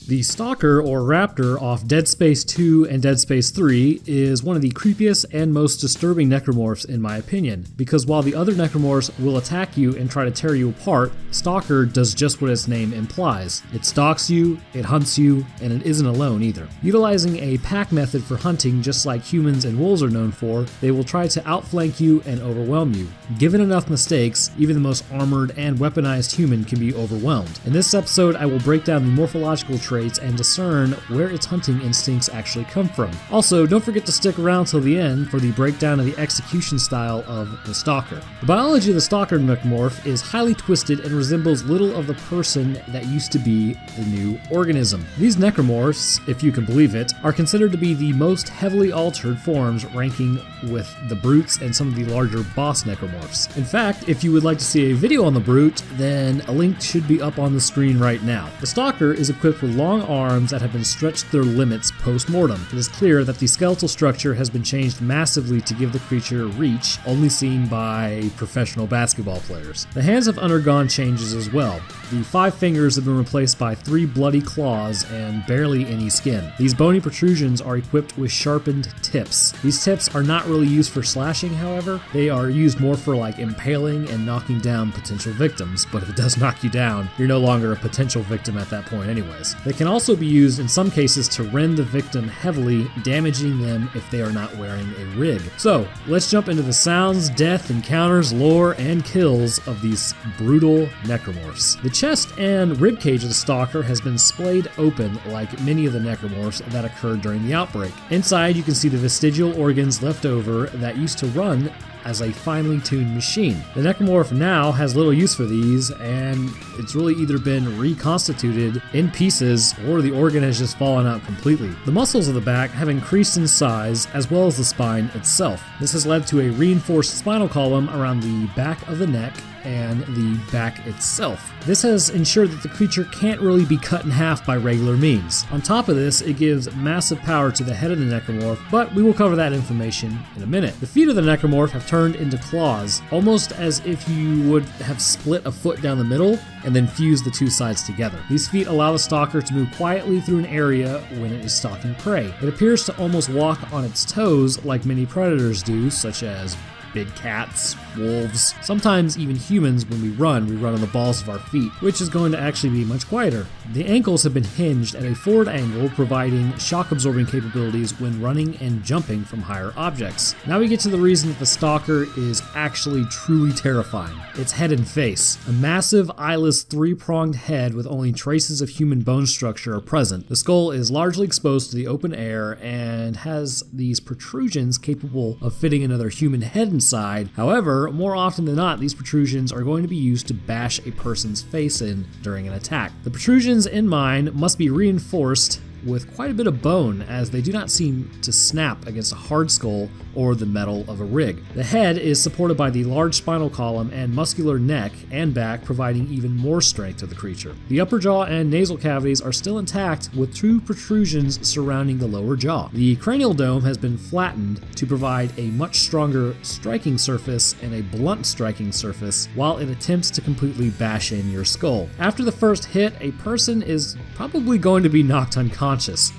The Stalker, or Raptor, off Dead Space 2 and Dead Space 3 is one of the creepiest and most disturbing necromorphs in my opinion, because while the other necromorphs will attack you and try to tear you apart, Stalker does just what its name implies. It stalks you, it hunts you, and it isn't alone either. Utilizing a pack method for hunting just like humans and wolves are known for, they will try to outflank you and overwhelm you. Given enough mistakes, even the most armored and weaponized human can be overwhelmed. In this episode, I will break down the morphological traits and discern where its hunting instincts actually come from. Also, don't forget to stick around till the end for the breakdown of the execution style of the Stalker. The biology of the Stalker necromorph is highly twisted and resembles little of the person that used to be the new organism. These necromorphs, if you can believe it, are considered to be the most heavily altered forms, ranking with the brutes and some of the larger boss necromorphs. In fact, if you would like to see a video on the brute, then a link should be up on the screen right now. The Stalker is equipped with long arms that have been stretched to their limits post-mortem. It is clear that the skeletal structure has been changed massively to give the creature reach only seen by professional basketball players. The hands have undergone changes as well. The 5 fingers have been replaced by 3 bloody claws and barely any skin. These bony protrusions are equipped with sharpened tips. These tips are not really used for slashing, however. They are used more for like impaling and knocking down potential victims, but if it does knock you down, you're no longer a potential victim at that point anyways. They can also be used in some cases to rend the victim heavily, damaging them if they are not wearing a rig. So, let's jump into the sounds, death, encounters, lore, and kills of these brutal necromorphs. The chest and ribcage of the Stalker has been splayed open like many of the necromorphs that occurred during the outbreak. Inside you can see the vestigial organs left over that used to run as a finely tuned machine. The necromorph now has little use for these, and it's really either been reconstituted in pieces or the organ has just fallen out completely. The muscles of the back have increased in size as well as the spine itself. This has led to a reinforced spinal column around the back of the neck and the back itself. This has ensured that the creature can't really be cut in half by regular means. On top of this, it gives massive power to the head of the necromorph, but we will cover that information in a minute. The feet of the necromorph have turned into claws, almost as if you would have split a foot down the middle and then fused the 2 sides together. These feet allow the Stalker to move quietly through an area when it is stalking prey. It appears to almost walk on its toes like many predators do, such as big cats, wolves, sometimes even humans. When we run on the balls of our feet, which is going to actually be much quieter. The ankles have been hinged at a forward angle, providing shock absorbing capabilities when running and jumping from higher objects. Now we get to the reason that the Stalker is actually truly terrifying. Its head and face. A massive eyeless 3-pronged head with only traces of human bone structure are present. The skull is largely exposed to the open air and has these protrusions capable of fitting another human head inside. However, more often than not, these protrusions are going to be used to bash a person's face in during an attack. The protrusions in mine must be reinforced with quite a bit of bone, as they do not seem to snap against a hard skull or the metal of a rig. The head is supported by the large spinal column and muscular neck and back, providing even more strength to the creature. The upper jaw and nasal cavities are still intact, with 2 protrusions surrounding the lower jaw. The cranial dome has been flattened to provide a much stronger striking surface and a blunt striking surface while it attempts to completely bash in your skull. After the first hit, a person is probably going to be knocked unconscious.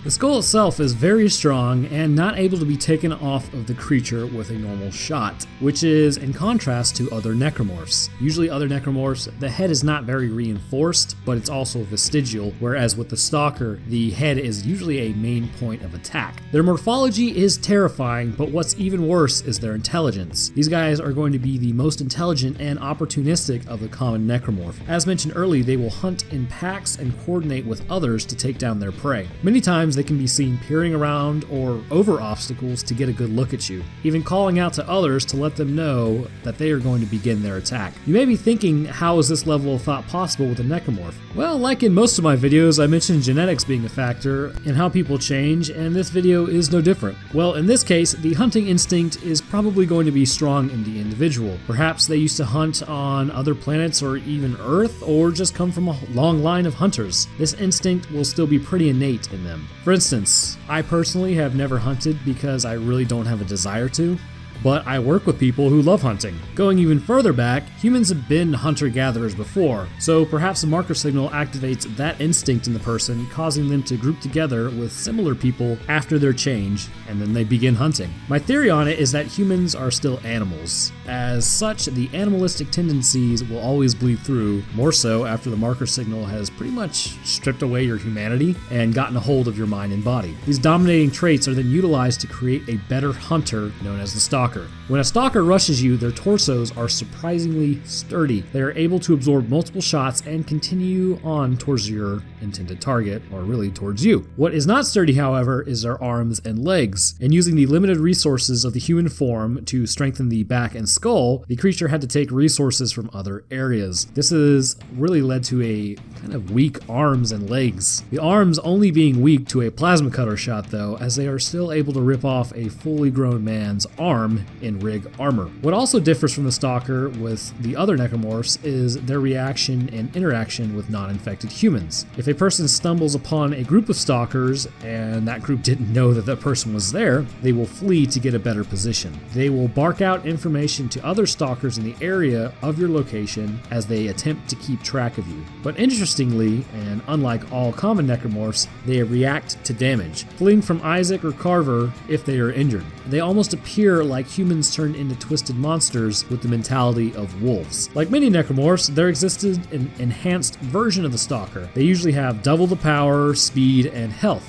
The skull itself is very strong and not able to be taken off of the creature with a normal shot, which is in contrast to other necromorphs. Usually other necromorphs, the head is not very reinforced, but it's also vestigial, whereas with the Stalker, the head is usually a main point of attack. Their morphology is terrifying, but what's even worse is their intelligence. These guys are going to be the most intelligent and opportunistic of the common necromorph. As mentioned earlier, they will hunt in packs and coordinate with others to take down their prey. Many times they can be seen peering around or over obstacles to get a good look at you, even calling out to others to let them know that they are going to begin their attack. You may be thinking, how is this level of thought possible with a necromorph? Well, like in most of my videos, I mentioned genetics being a factor and how people change, and this video is no different. Well, in this case, the hunting instinct is probably going to be strong in the individual. Perhaps they used to hunt on other planets or even Earth, or just come from a long line of hunters. This instinct will still be pretty innate in them. For instance, I personally have never hunted because I really don't have a desire to, but I work with people who love hunting. Going even further back, humans have been hunter-gatherers before, so perhaps a marker signal activates that instinct in the person, causing them to group together with similar people after their change, and then they begin hunting. My theory on it is that humans are still animals. As such, the animalistic tendencies will always bleed through, more so after the marker signal has pretty much stripped away your humanity and gotten a hold of your mind and body. These dominating traits are then utilized to create a better hunter known as the Stalker. When a Stalker rushes you, their torsos are surprisingly sturdy. They are able to absorb multiple shots and continue on towards your intended target, or really towards you. What is not sturdy, however, is their arms and legs, and using the limited resources of the human form to strengthen the back and skull, the creature had to take resources from other areas. This has really led to a kind of weak arms and legs. The arms only being weak to a plasma cutter shot though, as they are still able to rip off a fully grown man's arm in rig armor. What also differs from the Stalker with the other necromorphs is their reaction and interaction with non-infected humans. If a person stumbles upon a group of stalkers and that group didn't know that person was there, they will flee to get a better position. They will bark out information to other stalkers in the area of your location as they attempt to keep track of you. But interestingly, and unlike all common necromorphs, they react to damage, fleeing from Isaac or Carver if they are injured. They almost appear like humans turned into twisted monsters with the mentality of wolves. Like many necromorphs, there existed an enhanced version of the Stalker. They usually have double the power, speed, and health.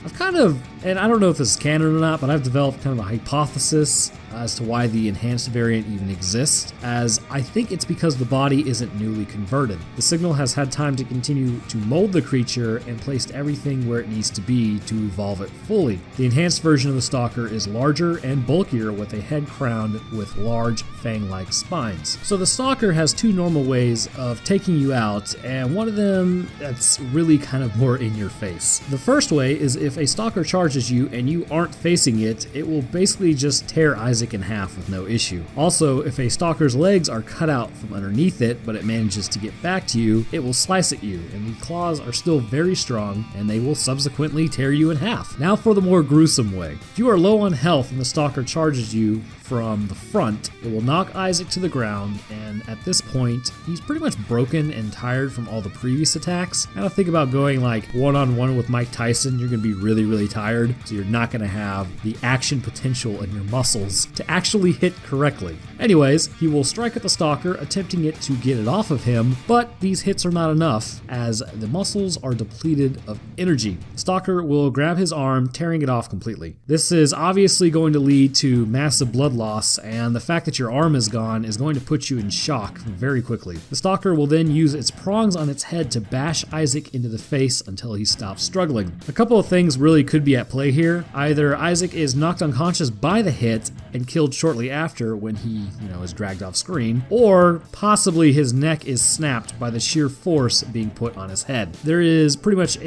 And I don't know if this is canon or not, but I've developed kind of a hypothesis as to why the enhanced variant even exists, as I think it's because the body isn't newly converted. The signal has had time to continue to mold the creature and placed everything where it needs to be to evolve it fully. The enhanced version of the Stalker is larger and bulkier with a head crowned with large fang-like spines. So the Stalker has two normal ways of taking you out, and one of them that's really kind of more in your face. The first way is if a Stalker charges you and you aren't facing it, it will basically just tear Isaac in half with no issue. Also, if a Stalker's legs are cut out from underneath it, but it manages to get back to you, it will slice at you, and the claws are still very strong, and they will subsequently tear you in half. Now for the more gruesome way. If you are low on health and the Stalker charges you from the front, it will knock Isaac to the ground, and at this point, he's pretty much broken and tired from all the previous attacks. Now think about going like one-on-one with Mike Tyson, you're going to be really, really tired, so you're not going to have the action potential in your muscles to actually hit correctly. Anyways, he will strike at the Stalker, attempting to get it off of him, but these hits are not enough, as the muscles are depleted of energy. Stalker will grab his arm, tearing it off completely. This is obviously going to lead to massive blood loss, and the fact that your arm is gone is going to put you in shock very quickly. The Stalker will then use its prongs on its head to bash Isaac into the face until he stops struggling. A couple of things really could be at play here. Either Isaac is knocked unconscious by the hit and killed shortly after when he, is dragged off screen, or possibly his neck is snapped by the sheer force being put on his head. There is pretty much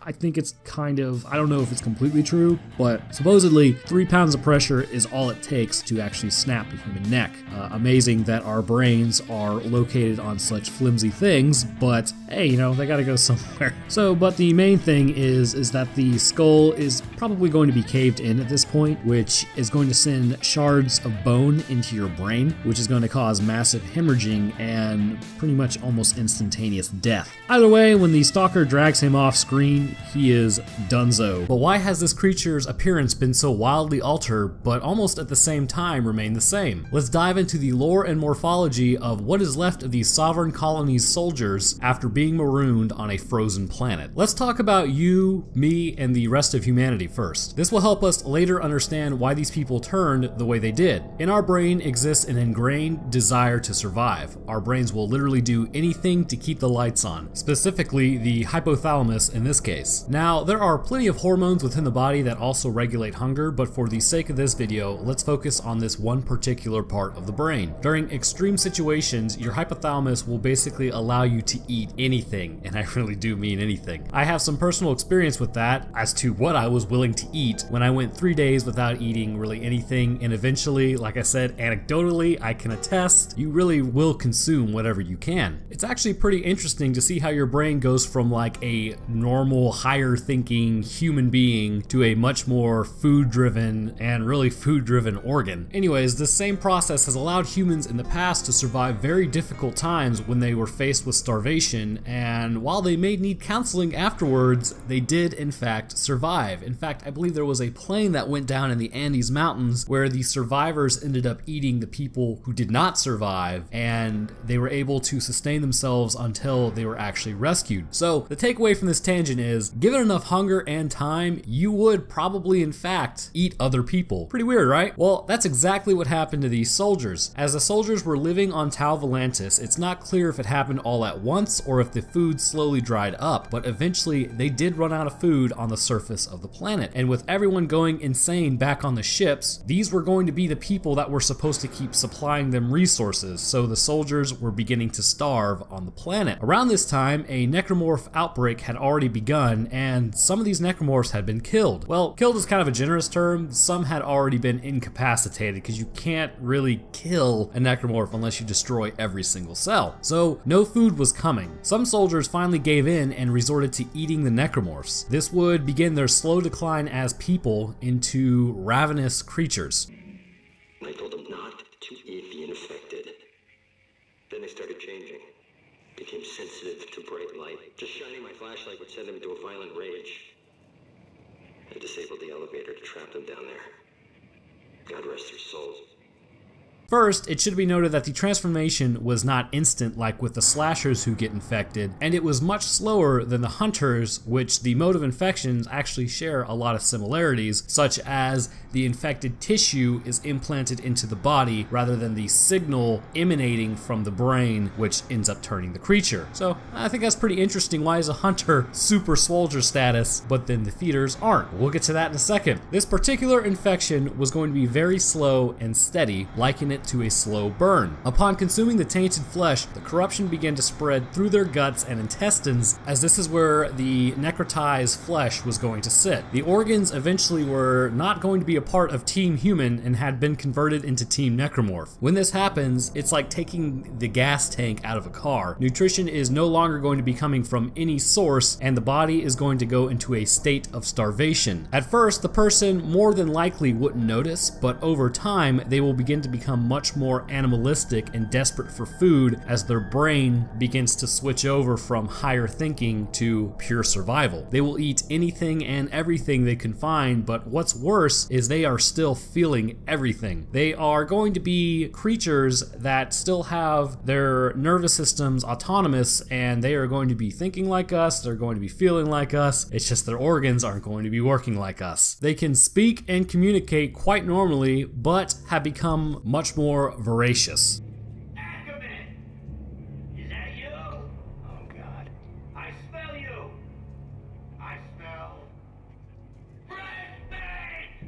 I think it's I don't know if it's completely true, but supposedly 3 pounds of pressure is all it takes to actually snap a human neck. Amazing that our brains are located on such flimsy things, but hey, they gotta go somewhere. But the main thing is that the skull is probably going to be caved in at this point, which is going to send shards of bone into your brain, which is going to cause massive hemorrhaging and pretty much almost instantaneous death. Either way, when the Stalker drags him off screen, he is donezo. But why has this creature's appearance been so wildly altered, but almost at the same time remained the same? Let's dive into the lore and morphology of what is left of these sovereign colonies' soldiers after being marooned on a frozen planet. Let's talk about you, me, and the rest of humanity first. This will help us later understand why these people turned the way they did. In our brain exists an ingrained desire to survive. Our brains will literally do anything to keep the lights on, specifically the hypothalamus in this case. Now, there are plenty of hormones within the body that also regulate hunger, but for the sake of this video, let's focus on this one particular part of the brain. During extreme situations, your hypothalamus will basically allow you to eat anything, and I really do mean anything. I have some personal experience with that as to what I was willing to eat when I went 3 days without eating really anything, and eventually, like I said, anecdotally, I can attest, you really will consume whatever you can. It's actually pretty interesting to see how your brain goes from like a normal, higher thinking human being to a much more food driven and really food driven organ. Anyways, this same process has allowed humans in the past to survive very difficult times when they were faced with starvation, and while they may need counseling afterwards, they did in fact survive. In fact, I believe there was a plane that went down in the Andes Mountains where the survivors ended up eating the people who did not survive, and they were able to sustain themselves until they were actually rescued. So the takeaway from this tangent is because given enough hunger and time, you would probably in fact eat other people. Pretty weird, right? Well, that's exactly what happened to these soldiers. As the soldiers were living on Tau Volantis, it's not clear if it happened all at once or if the food slowly dried up, but eventually they did run out of food on the surface of the planet. And with everyone going insane back on the ships, these were going to be the people that were supposed to keep supplying them resources, so the soldiers were beginning to starve on the planet. Around this time, a necromorph outbreak had already begun, and some of these necromorphs had been killed. Well, killed is kind of a generous term. Some had already been incapacitated, because you can't really kill a necromorph unless you destroy every single cell. So no food was coming. Some soldiers finally gave in and resorted to eating the necromorphs. This would begin their slow decline as people into ravenous creatures. I told them not to eat the infected. Then they started changing. Became sensitive to bright light. Just shining my flashlight would send them into a violent rage. I disabled the elevator to trap them down there. God rest their souls. First, it should be noted that the transformation was not instant like with the slashers who get infected, and it was much slower than the hunters, which the mode of infections actually share a lot of similarities, such as the infected tissue is implanted into the body rather than the signal emanating from the brain, which ends up turning the creature. So I think that's pretty interesting. Why is a hunter super soldier status, but then the feeders aren't? We'll get to that in a second. This particular infection was going to be very slow and steady, liken it to a slow burn. Upon consuming the tainted flesh, the corruption began to spread through their guts and intestines, as this is where the necrotized flesh was going to sit. The organs eventually were not going to be a part of Team Human and had been converted into Team Necromorph. When this happens, it's like taking the gas tank out of a car. Nutrition is no longer going to be coming from any source, and the body is going to go into a state of starvation. At first, the person more than likely wouldn't notice, but over time, they will begin to become much more animalistic and desperate for food as their brain begins to switch over from higher thinking to pure survival. They will eat anything and everything they can find, but what's worse is they are still feeling everything. They are going to be creatures that still have their nervous systems autonomous, and they are going to be thinking like us, they're going to be feeling like us, it's just their organs aren't going to be working like us. They can speak and communicate quite normally, but have become much more voracious. Ackerman! Is that you? Oh God. I smell you! I smell... red meat!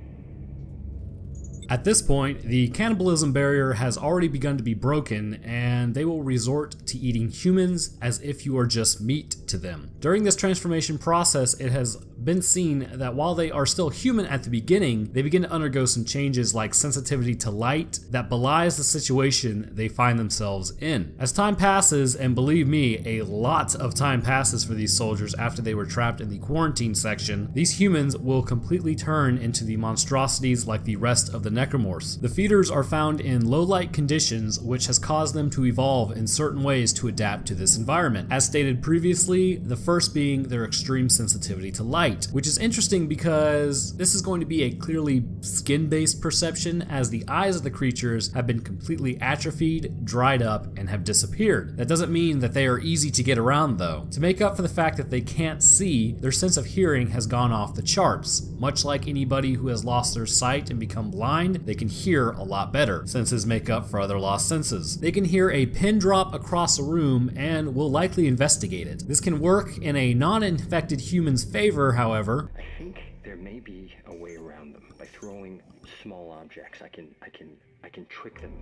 At this point, the cannibalism barrier has already begun to be broken, and they will resort to eating humans as if you are just meat to them. During this transformation process, it has been seen that while they are still human at the beginning, they begin to undergo some changes like sensitivity to light that belies the situation they find themselves in. As time passes, and believe me, a lot of time passes for these soldiers after they were trapped in the quarantine section, these humans will completely turn into the monstrosities like the rest of the necromorphs. The feeders are found in low light conditions, which has caused them to evolve in certain ways to adapt to this environment. As stated previously, the first being their extreme sensitivity to light, which is interesting because this is going to be a clearly skin-based perception, as the eyes of the creatures have been completely atrophied, dried up, and have disappeared. That doesn't mean that they are easy to get around though. To make up for the fact that they can't see, their sense of hearing has gone off the charts. Much like anybody who has lost their sight and become blind, they can hear a lot better. Senses make up for other lost senses. They can hear a pin drop across a room and will likely investigate it. This can work in a non-infected human's favor, however. I think there may be a way around them. By throwing small objects, I can trick them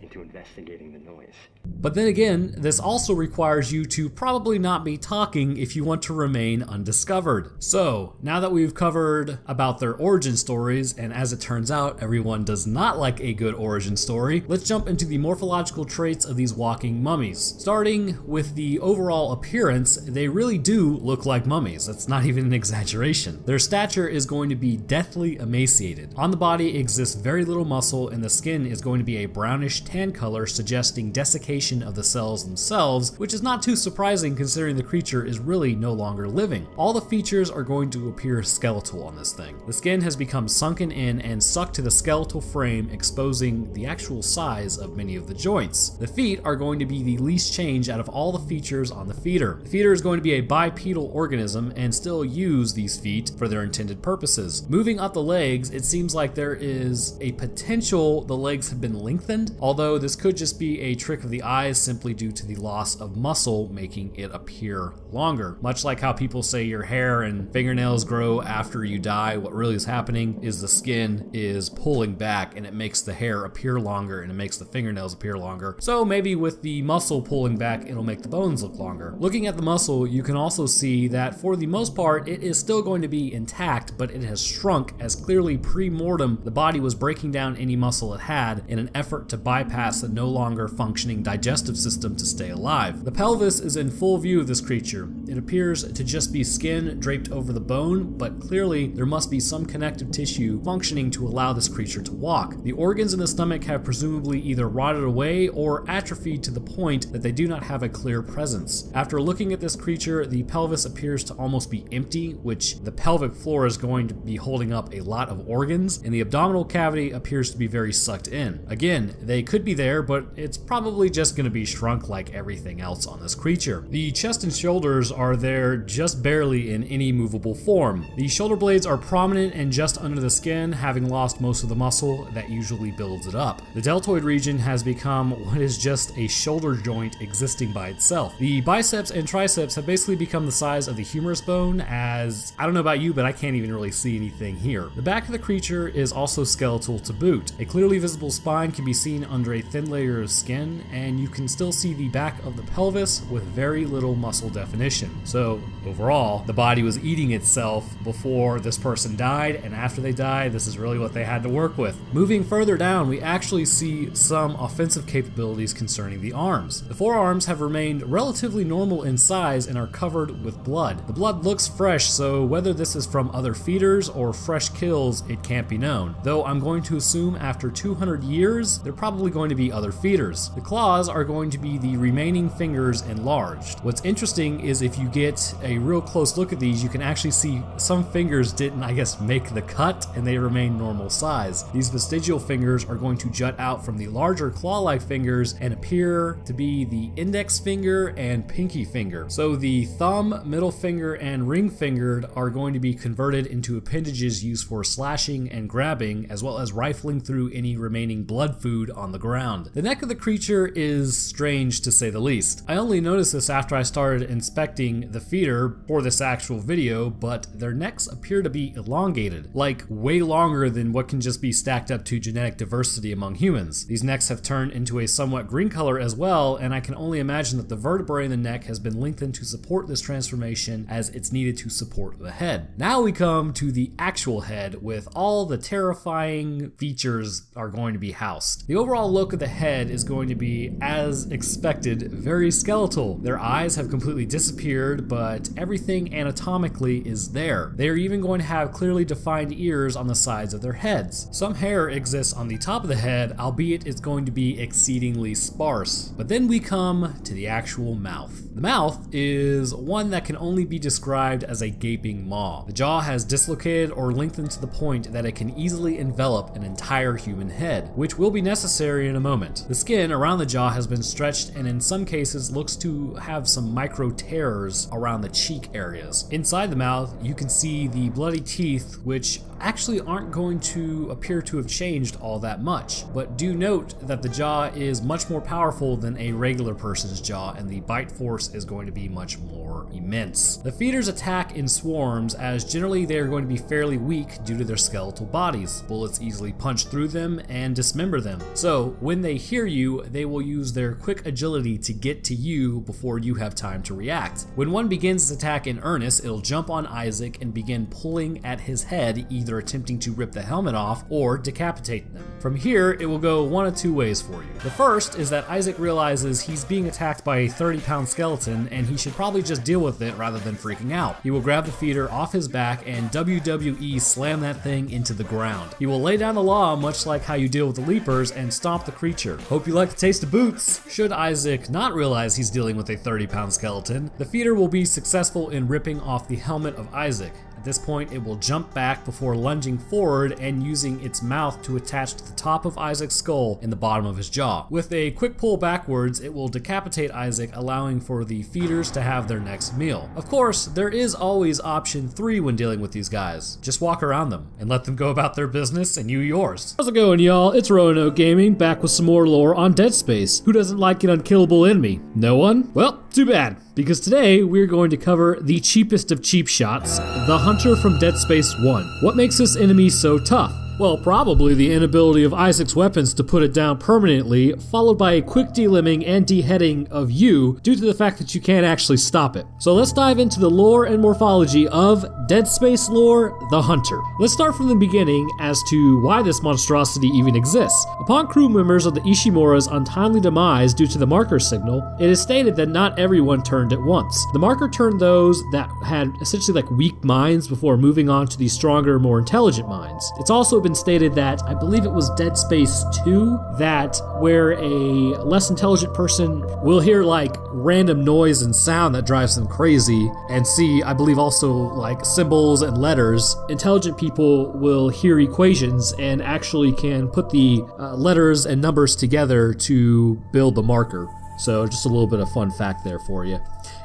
into investigating the noise. But then again, this also requires you to probably not be talking if you want to remain undiscovered. So, now that we've covered about their origin stories, and as it turns out, everyone does not like a good origin story, let's jump into the morphological traits of these walking mummies. Starting with the overall appearance, they really do look like mummies. That's not even an exaggeration. Their stature is going to be deathly emaciated. On the body exists very little muscle, and the skin is going to be a brownish tan color, suggesting desiccation of the cells themselves, which is not too surprising considering the creature is really no longer living. All the features are going to appear skeletal on this thing. The skin has become sunken in and sucked to the skeletal frame, exposing the actual size of many of the joints. The feet are going to be the least change out of all the features on the feeder. The feeder is going to be a bipedal organism and still use these feet for their intended purposes. Moving up the legs, it seems like there is a potential the legs have been lengthened, although this could just be a trick of the eyes simply due to the loss of muscle making it appear longer. Much like how people say your hair and fingernails grow after you die, what really is happening is the skin is pulling back and it makes the hair appear longer and it makes the fingernails appear longer. So maybe with the muscle pulling back, it'll make the bones look longer. Looking at the muscle, you can also see that for the most part, it is still going to be intact, but it has shrunk, as clearly pre-mortem the body was breaking down any muscle it had in an effort to bypass the no longer functioning digestive system to stay alive. The pelvis is in full view of this creature. It appears to just be skin draped over the bone, but clearly there must be some connective tissue functioning to allow this creature to walk. The organs in the stomach have presumably either rotted away or atrophied to the point that they do not have a clear presence. After looking at this creature, the pelvis appears to almost be empty, which the pelvic floor is going to be holding up a lot of organs, and the abdominal cavity appears to be very sucked in. Again, they could be there, but it's probably just going to be shrunk like everything else on this creature. The chest and shoulders are there just barely in any movable form. The shoulder blades are prominent and just under the skin, having lost most of the muscle that usually builds it up. The deltoid region has become what is just a shoulder joint existing by itself. The biceps and triceps have basically become the size of the humerus bone, as I don't know about you, but I can't even really see anything here. The back of the creature is also skeletal to boot. A clearly visible spine can be seen under a thin layer of skin, and you can still see the back of the pelvis with very little muscle definition. So overall, the body was eating itself before this person died, and after they died, this is really what they had to work with. Moving further down, we actually see some offensive capabilities concerning the arms. The forearms have remained relatively normal in size and are covered with blood. The blood looks fresh, so whether this is from other feeders or fresh kills, it can't be known. Though I'm going to assume after 200 years, they're probably going to be other feeders. The claws are going to be the remaining fingers enlarged. What's interesting is if you get a real close look at these, you can actually see some fingers didn't, make the cut, and they remain normal size. These vestigial fingers are going to jut out from the larger claw-like fingers and appear to be the index finger and pinky finger. So the thumb, middle finger, and ring fingered are going to be converted into appendages used for slashing and grabbing, as well as rifling through any remaining blood food on the ground. The neck of the creature is strange to say the least. I only noticed this after I started inspecting the feeder for this actual video, but their necks appear to be elongated, like way longer than what can just be stacked up to genetic diversity among humans. These necks have turned into a somewhat green color as well, and I can only imagine that the vertebrae in the neck has been lengthened to support this transformation as it's needed to support the head. Now we come to the actual head, with all the terrifying features are going to be housed. The overall look of the head is going to be, as expected, very skeletal. Their eyes have completely disappeared, but everything anatomically is there. They are even going to have clearly defined ears on the sides of their heads. Some hair exists on the top of the head, albeit it's going to be exceedingly sparse. But then we come to the actual mouth. The mouth is one that can only be described as a gaping maw. The jaw has dislocated or lengthened to the point that it can easily envelop an entire human head, which will be necessary in a moment. The skin around the jaw has been stretched and in some cases looks to have some micro tears around the cheek areas. Inside the mouth, you can see the bloody teeth, which actually aren't going to appear to have changed all that much. But do note that the jaw is much more powerful than a regular person's jaw, and the bite force is going to be much more immense. The feeders attack in swarms, as generally they are going to be fairly weak due to their skeletal bodies. Bullets easily punch through them and dismember them. So when they hear you, they will use their quick agility to get to you before you have time to react. When one begins its attack in earnest, it'll jump on Isaac and begin pulling at his head, either attempting to rip the helmet off or decapitate them. From here, it will go one of two ways for you. The first is that Isaac realizes he's being attacked by a 30-pound skeleton and he should probably just deal with it rather than freaking out. He will grab the feeder off his back and WWE slam that thing into the ground. He will lay down the law much like how you deal with the leapers and stomp the creature. Hope you like the taste of boots. Should Isaac not realize he's dealing with a 30-pound skeleton, the feeder will be successful in ripping off the helmet of Isaac. At this point, it will jump back before lunging forward and using its mouth to attach to the top of Isaac's skull and the bottom of his jaw. With a quick pull backwards, it will decapitate Isaac, allowing for the feeders to have their next meal. Of course, there is always option 3 when dealing with these guys. Just walk around them and let them go about their business and you yours. How's it going, y'all? It's Roanoke Gaming, back with some more lore on Dead Space. Who doesn't like an unkillable enemy? No one? Well, too bad, because today we're going to cover the cheapest of cheap shots, the Hunter from Dead Space 1. What makes this enemy so tough? Well, probably the inability of Isaac's weapons to put it down permanently, followed by a quick delimbing and deheading of you due to the fact that you can't actually stop it. So let's dive into the lore and morphology of Dead Space lore, the Hunter. Let's start from the beginning as to why this monstrosity even exists. Upon crew members of the Ishimura's untimely demise due to the marker signal, it is stated that not everyone turned at once. The marker turned those that had essentially like weak minds before moving on to the stronger, more intelligent minds. It's also been stated that, I believe it was Dead Space 2, that where a less intelligent person will hear like random noise and sound that drives them crazy and see, I believe also like symbols and letters, intelligent people will hear equations and actually can put the letters and numbers together to build the marker. So just a little bit of fun fact there for you.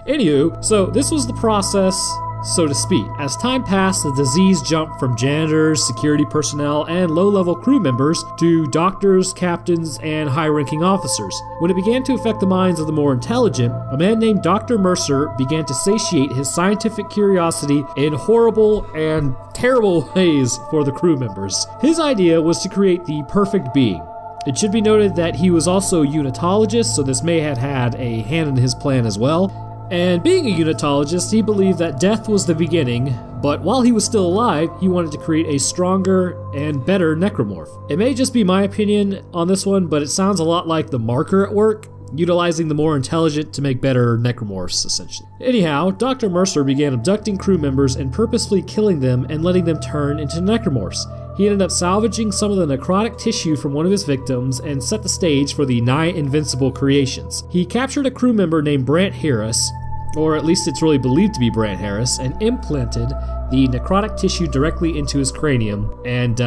Anywho, so this was the process, so to speak. As time passed, the disease jumped from janitors, security personnel, and low-level crew members to doctors, captains, and high-ranking officers. When it began to affect the minds of the more intelligent, a man named Dr. Mercer began to satiate his scientific curiosity in horrible and terrible ways for the crew members. His idea was to create the perfect being. It should be noted that he was also a unitologist, so this may have had a hand in his plan as well. And being a unitologist, he believed that death was the beginning, but while he was still alive, he wanted to create a stronger and better necromorph. It may just be my opinion on this one, but it sounds a lot like the marker at work, utilizing the more intelligent to make better necromorphs, essentially. Anyhow, Dr. Mercer began abducting crew members and purposefully killing them and letting them turn into necromorphs. He ended up salvaging some of the necrotic tissue from one of his victims and set the stage for the nigh-invincible creations. He captured a crew member named Brant Harris, or at least it's really believed to be Brant Harris, and implanted the necrotic tissue directly into his cranium, and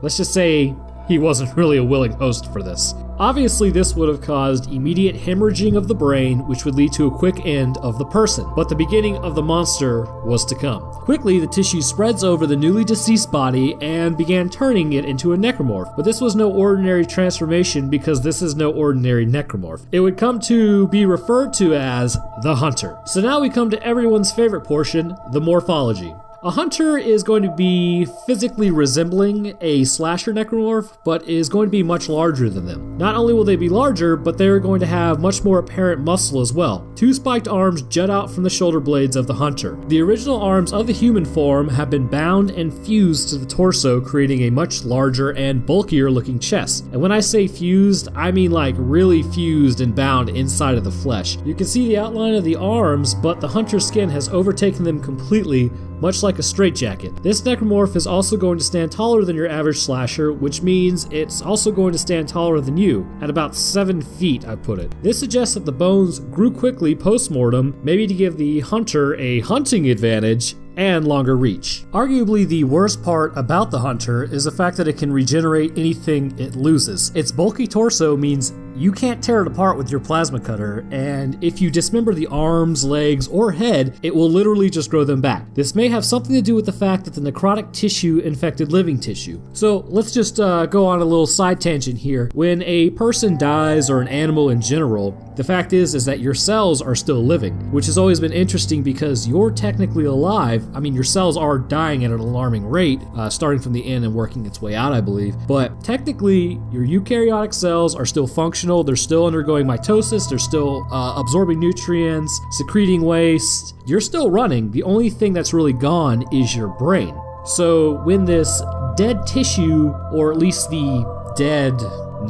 let's just say he wasn't really a willing host for this. Obviously, this would have caused immediate hemorrhaging of the brain, which would lead to a quick end of the person, but the beginning of the monster was to come. Quickly, the tissue spreads over the newly deceased body and began turning it into a necromorph, but this was no ordinary transformation because this is no ordinary necromorph. It would come to be referred to as the Hunter. So now we come to everyone's favorite portion, the morphology. A hunter is going to be physically resembling a slasher necromorph, but is going to be much larger than them. Not only will they be larger, but they're going to have much more apparent muscle as well. 2 spiked arms jut out from the shoulder blades of the hunter. The original arms of the human form have been bound and fused to the torso, creating a much larger and bulkier looking chest. And when I say fused, I mean like really fused and bound inside of the flesh. You can see the outline of the arms, but the hunter's skin has overtaken them completely, much like a straitjacket. This necromorph is also going to stand taller than your average slasher, which means it's also going to stand taller than you, at about 7 feet, I put it. This suggests that the bones grew quickly post-mortem, maybe to give the hunter a hunting advantage and longer reach. Arguably the worst part about the hunter is the fact that it can regenerate anything it loses. Its bulky torso means you can't tear it apart with your plasma cutter, and if you dismember the arms, legs, or head, it will literally just grow them back. This may have something to do with the fact that the necrotic tissue infected living tissue. So let's just go on a little side tangent here. When a person dies, or an animal in general, the fact is that your cells are still living, which has always been interesting because you're technically alive. I mean, your cells are dying at an alarming rate, starting from the end and working its way out, I believe. But technically, your eukaryotic cells are still functional functional. They're still undergoing mitosis. They're still absorbing nutrients, secreting waste. You're still running. The only thing that's really gone is your brain. So when this dead tissue, or at least the dead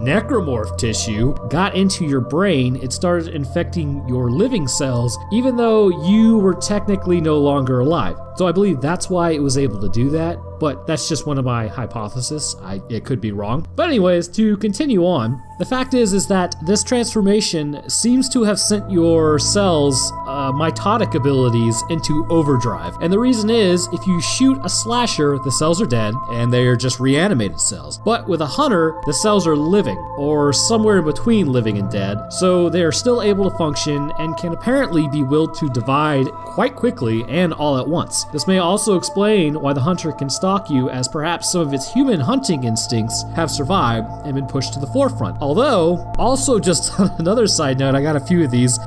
necromorph tissue, got into your brain, it started infecting your living cells, even though you were technically no longer alive. So I believe that's why it was able to do that, but that's just one of my hypotheses. It could be wrong. But anyways, to continue on, the fact is that this transformation seems to have sent your cells' mitotic abilities into overdrive. And the reason is, if you shoot a slasher, the cells are dead, and they are just reanimated cells. But with a hunter, the cells are living, or somewhere in between living and dead, so they are still able to function and can apparently be willed to divide quite quickly and all at once. This may also explain why the hunter can stalk you, as perhaps some of its human hunting instincts have survived and been pushed to the forefront. Although, also just on another side note, I got a few of these,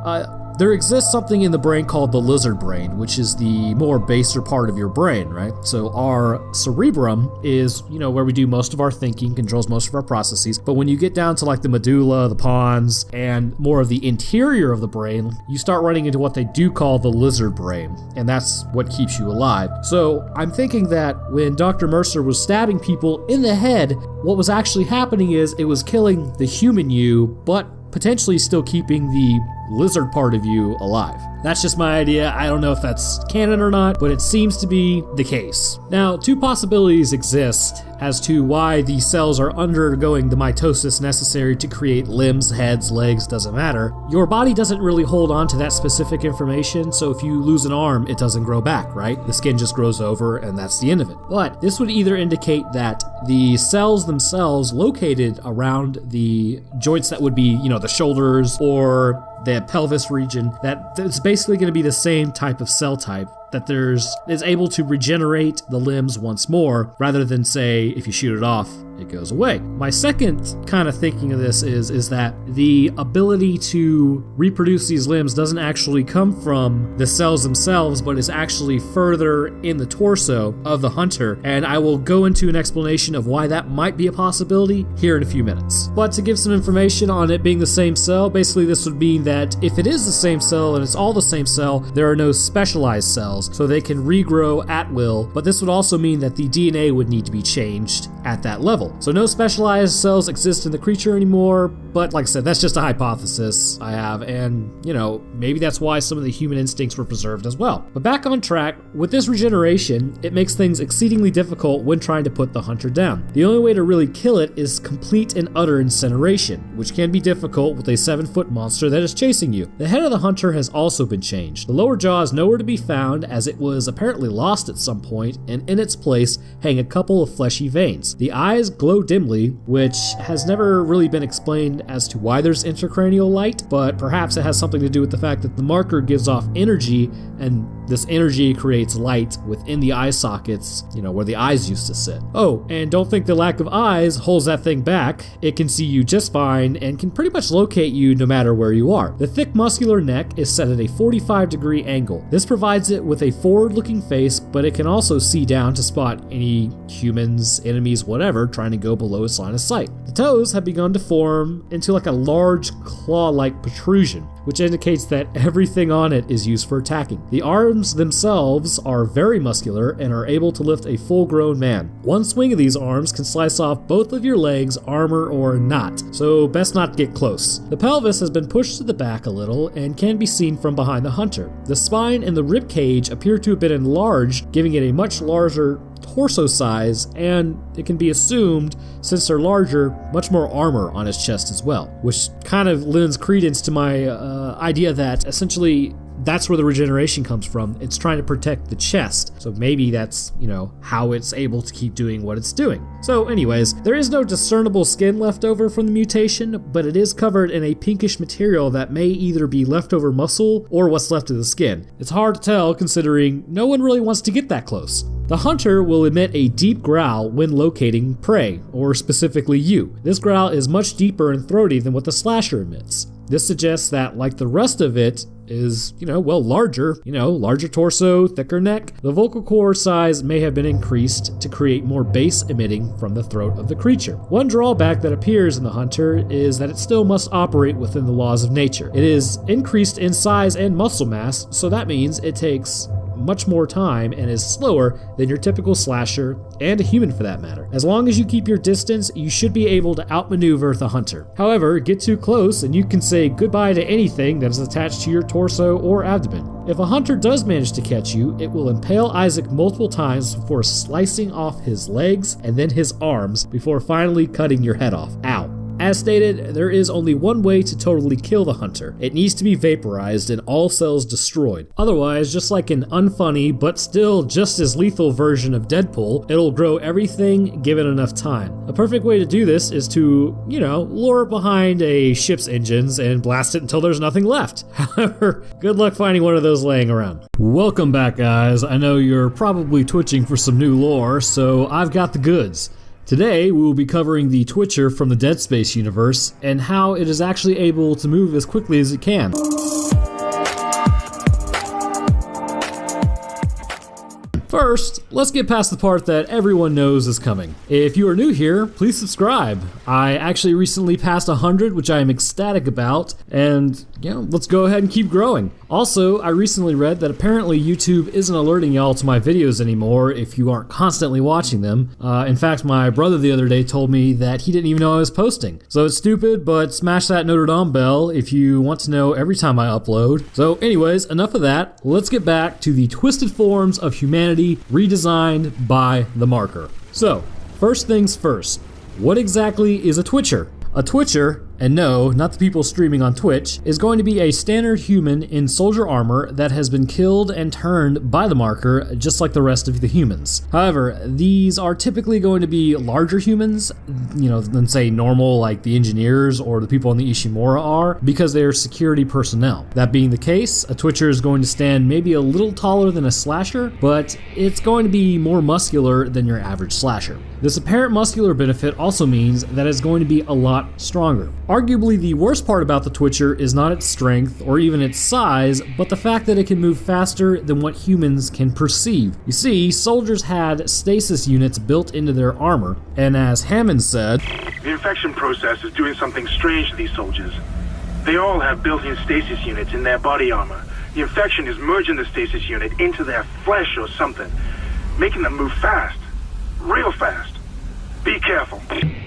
there exists something in the brain called the lizard brain, which is the more baser part of your brain, right? So our cerebrum is, where we do most of our thinking, controls most of our processes. But when you get down to like the medulla, the pons, and more of the interior of the brain, you start running into what they do call the lizard brain. And that's what keeps you alive. So I'm thinking that when Dr. Mercer was stabbing people in the head, what was actually happening is it was killing the human you, but potentially still keeping the lizard part of you alive. That's just my idea. I don't know if that's canon or not, but it seems to be the case. Now, two possibilities exist as to why these cells are undergoing the mitosis necessary to create limbs, heads, legs, doesn't matter. Your body doesn't really hold on to that specific information, so if you lose an arm, it doesn't grow back, right? The skin just grows over and that's the end of it. But this would either indicate that the cells themselves located around the joints that would be, the shoulders or the pelvis region, that it's basically going to be the same type of cell type that is able to regenerate the limbs once more, rather than, say, if you shoot it off, it goes away. My second kind of thinking of this is that the ability to reproduce these limbs doesn't actually come from the cells themselves, but is actually further in the torso of the hunter, and I will go into an explanation of why that might be a possibility here in a few minutes. But to give some information on it being the same cell, basically this would mean that if it is the same cell and it's all the same cell, there are no specialized cells, so they can regrow at will, but this would also mean that the DNA would need to be changed at that level. So no specialized cells exist in the creature anymore, but like I said, that's just a hypothesis I have, and maybe that's why some of the human instincts were preserved as well. But back on track, with this regeneration, it makes things exceedingly difficult when trying to put the hunter down. The only way to really kill it is complete and utter incineration, which can be difficult with a 7-foot monster that is chasing you. The head of the hunter has also been changed. The lower jaw is nowhere to be found, as it was apparently lost at some point, and in its place hang a couple of fleshy veins. The eyes glow dimly, which has never really been explained as to why there's intracranial light, but perhaps it has something to do with the fact that the marker gives off energy, and this energy creates light within the eye sockets, where the eyes used to sit. Oh, and don't think the lack of eyes holds that thing back. It can see you just fine and can pretty much locate you no matter where you are. The thick muscular neck is set at a 45-degree angle. This provides it with a forward-looking face, but it can also see down to spot any humans, enemies, whatever, trying to go below its line of sight. The toes have begun to form into like a large claw-like protrusion, which indicates that everything on it is used for attacking. The arms themselves are very muscular and are able to lift a full-grown man. One swing of these arms can slice off both of your legs, armor or not, so best not get close. The pelvis has been pushed to the back a little and can be seen from behind the hunter. The spine and the rib cage appear to have been enlarged, giving it a much larger torso size, and it can be assumed, since they're larger, much more armor on his chest as well, which kind of lends credence to my idea that essentially that's where the regeneration comes from. It's trying to protect the chest. So maybe that's, how it's able to keep doing what it's doing. So anyways, there is no discernible skin left over from the mutation, but it is covered in a pinkish material that may either be leftover muscle or what's left of the skin. It's hard to tell considering no one really wants to get that close. The hunter will emit a deep growl when locating prey, or specifically you. This growl is much deeper and throaty than what the slasher emits. This suggests that, like the rest of it, is, larger, larger torso, thicker neck. The vocal cord size may have been increased to create more bass emitting from the throat of the creature. One drawback that appears in the hunter is that it still must operate within the laws of nature. It is increased in size and muscle mass, so that means it takes much more time and is slower than your typical slasher, and a human for that matter. As long as you keep your distance, you should be able to outmaneuver the hunter. However, get too close and you can say goodbye to anything that is attached to your torso or abdomen. If a hunter does manage to catch you, it will impale Isaac multiple times before slicing off his legs and then his arms before finally cutting your head off. Ow. As stated, there is only one way to totally kill the hunter. It needs to be vaporized and all cells destroyed. Otherwise, just like an unfunny but still just as lethal version of Deadpool, it'll grow everything given enough time. A perfect way to do this is to, lure it behind a ship's engines and blast it until there's nothing left. However, good luck finding one of those laying around. Welcome back, guys. I know you're probably twitching for some new lore, so I've got the goods. Today, we will be covering the Twitcher from the Dead Space universe and how it is actually able to move as quickly as it can. First, let's get past the part that everyone knows is coming. If you are new here, please subscribe. I actually recently passed 100, which I am ecstatic about, and let's go ahead and keep growing. Also, I recently read that apparently YouTube isn't alerting y'all to my videos anymore if you aren't constantly watching them. In fact, my brother the other day told me that he didn't even know I was posting. So it's stupid, but smash that Notre Dame bell if you want to know every time I upload. So anyways, enough of that. Let's get back to the twisted forms of humanity redesigned by the marker. So, first things first, what exactly is a Twitcher? A Twitcher, and no, not the people streaming on Twitch, is going to be a standard human in soldier armor that has been killed and turned by the marker, just like the rest of the humans. However, these are typically going to be larger humans, than say normal like the engineers or the people on the Ishimura are, because they are security personnel. That being the case, a Twitcher is going to stand maybe a little taller than a slasher, but it's going to be more muscular than your average slasher. This apparent muscular benefit also means that it's going to be a lot stronger. Arguably, the worst part about the Twitcher is not its strength or even its size, but the fact that it can move faster than what humans can perceive. You see, soldiers had stasis units built into their armor, and as Hammond said, the infection process is doing something strange to these soldiers. They all have built-in stasis units in their body armor. The infection is merging the stasis unit into their flesh or something, making them move fast. Real fast. Be careful.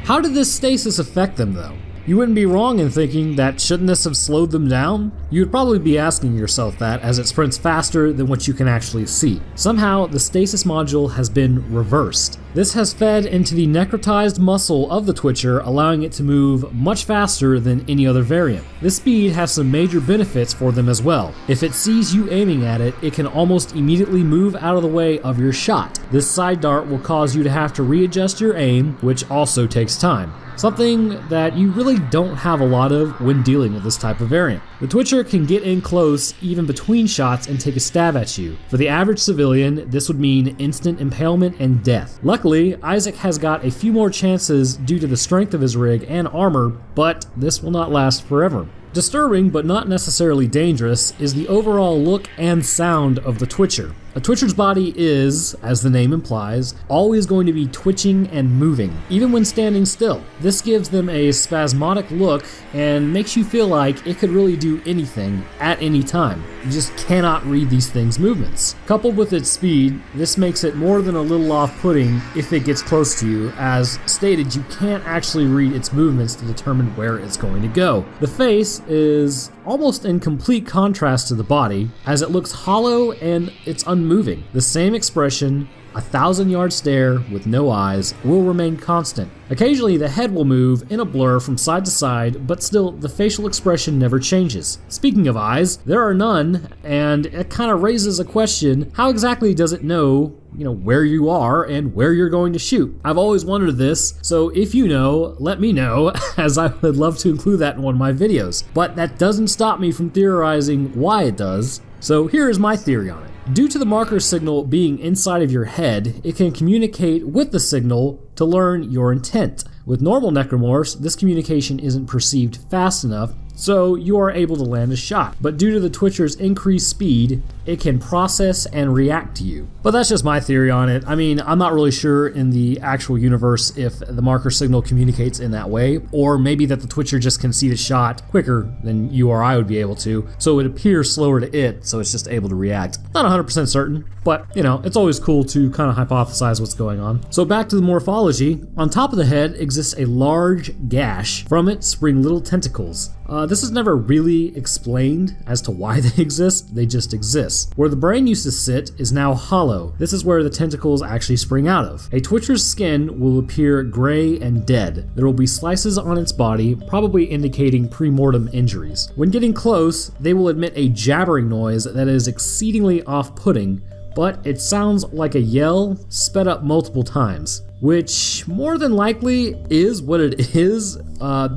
How did this stasis affect them, though? You wouldn't be wrong in thinking that shouldn't this have slowed them down? You would probably be asking yourself that as it sprints faster than what you can actually see. Somehow, the stasis module has been reversed. This has fed into the necrotized muscle of the Twitcher, allowing it to move much faster than any other variant. This speed has some major benefits for them as well. If it sees you aiming at it, it can almost immediately move out of the way of your shot. This side dart will cause you to have to readjust your aim, which also takes time. Something that you really don't have a lot of when dealing with this type of variant. The Twitcher can get in close even between shots and take a stab at you. For the average civilian, this would mean instant impalement and death. Luckily, Isaac has got a few more chances due to the strength of his rig and armor, but this will not last forever. Disturbing, but not necessarily dangerous, is the overall look and sound of the Twitcher. A Twitcher's body is, as the name implies, always going to be twitching and moving, even when standing still. This gives them a spasmodic look and makes you feel like it could really do anything at any time. You just cannot read these things' movements. Coupled with its speed, this makes it more than a little off-putting if it gets close to you. As stated, you can't actually read its movements to determine where it's going to go. The face is almost in complete contrast to the body, as it looks hollow and it's unmoving. The same expression, a 1,000-yard stare with no eyes, will remain constant. Occasionally the head will move in a blur from side to side, but still the facial expression never changes. Speaking of eyes, there are none, and it kind of raises a question, how exactly does it know where you are and where you're going to shoot? I've always wondered this, so if you know, let me know, as I would love to include that in one of my videos. But that doesn't stop me from theorizing why it does, so here is my theory on it. Due to the marker signal being inside of your head, it can communicate with the signal to learn your intent. With normal necromorphs, this communication isn't perceived fast enough, so you are able to land a shot. But due to the Twitcher's increased speed, it can process and react to you. But that's just my theory on it. I mean, I'm not really sure in the actual universe if the marker signal communicates in that way, or maybe that the Twitcher just can see the shot quicker than you or I would be able to, so it appears slower to it, so it's just able to react. Not 100% certain, but you know, it's always cool to kind of hypothesize what's going on. So back to the morphology. On top of the head exists a large gash. From it spring little tentacles. This is never really explained as to why they exist, they just exist. Where the brain used to sit is now hollow. This is where the tentacles actually spring out of. A Twitcher's skin will appear gray and dead. There will be slices on its body, probably indicating pre-mortem injuries. When getting close, they will emit a jabbering noise that is exceedingly off-putting, but it sounds like a yell sped up multiple times, which more than likely is what it is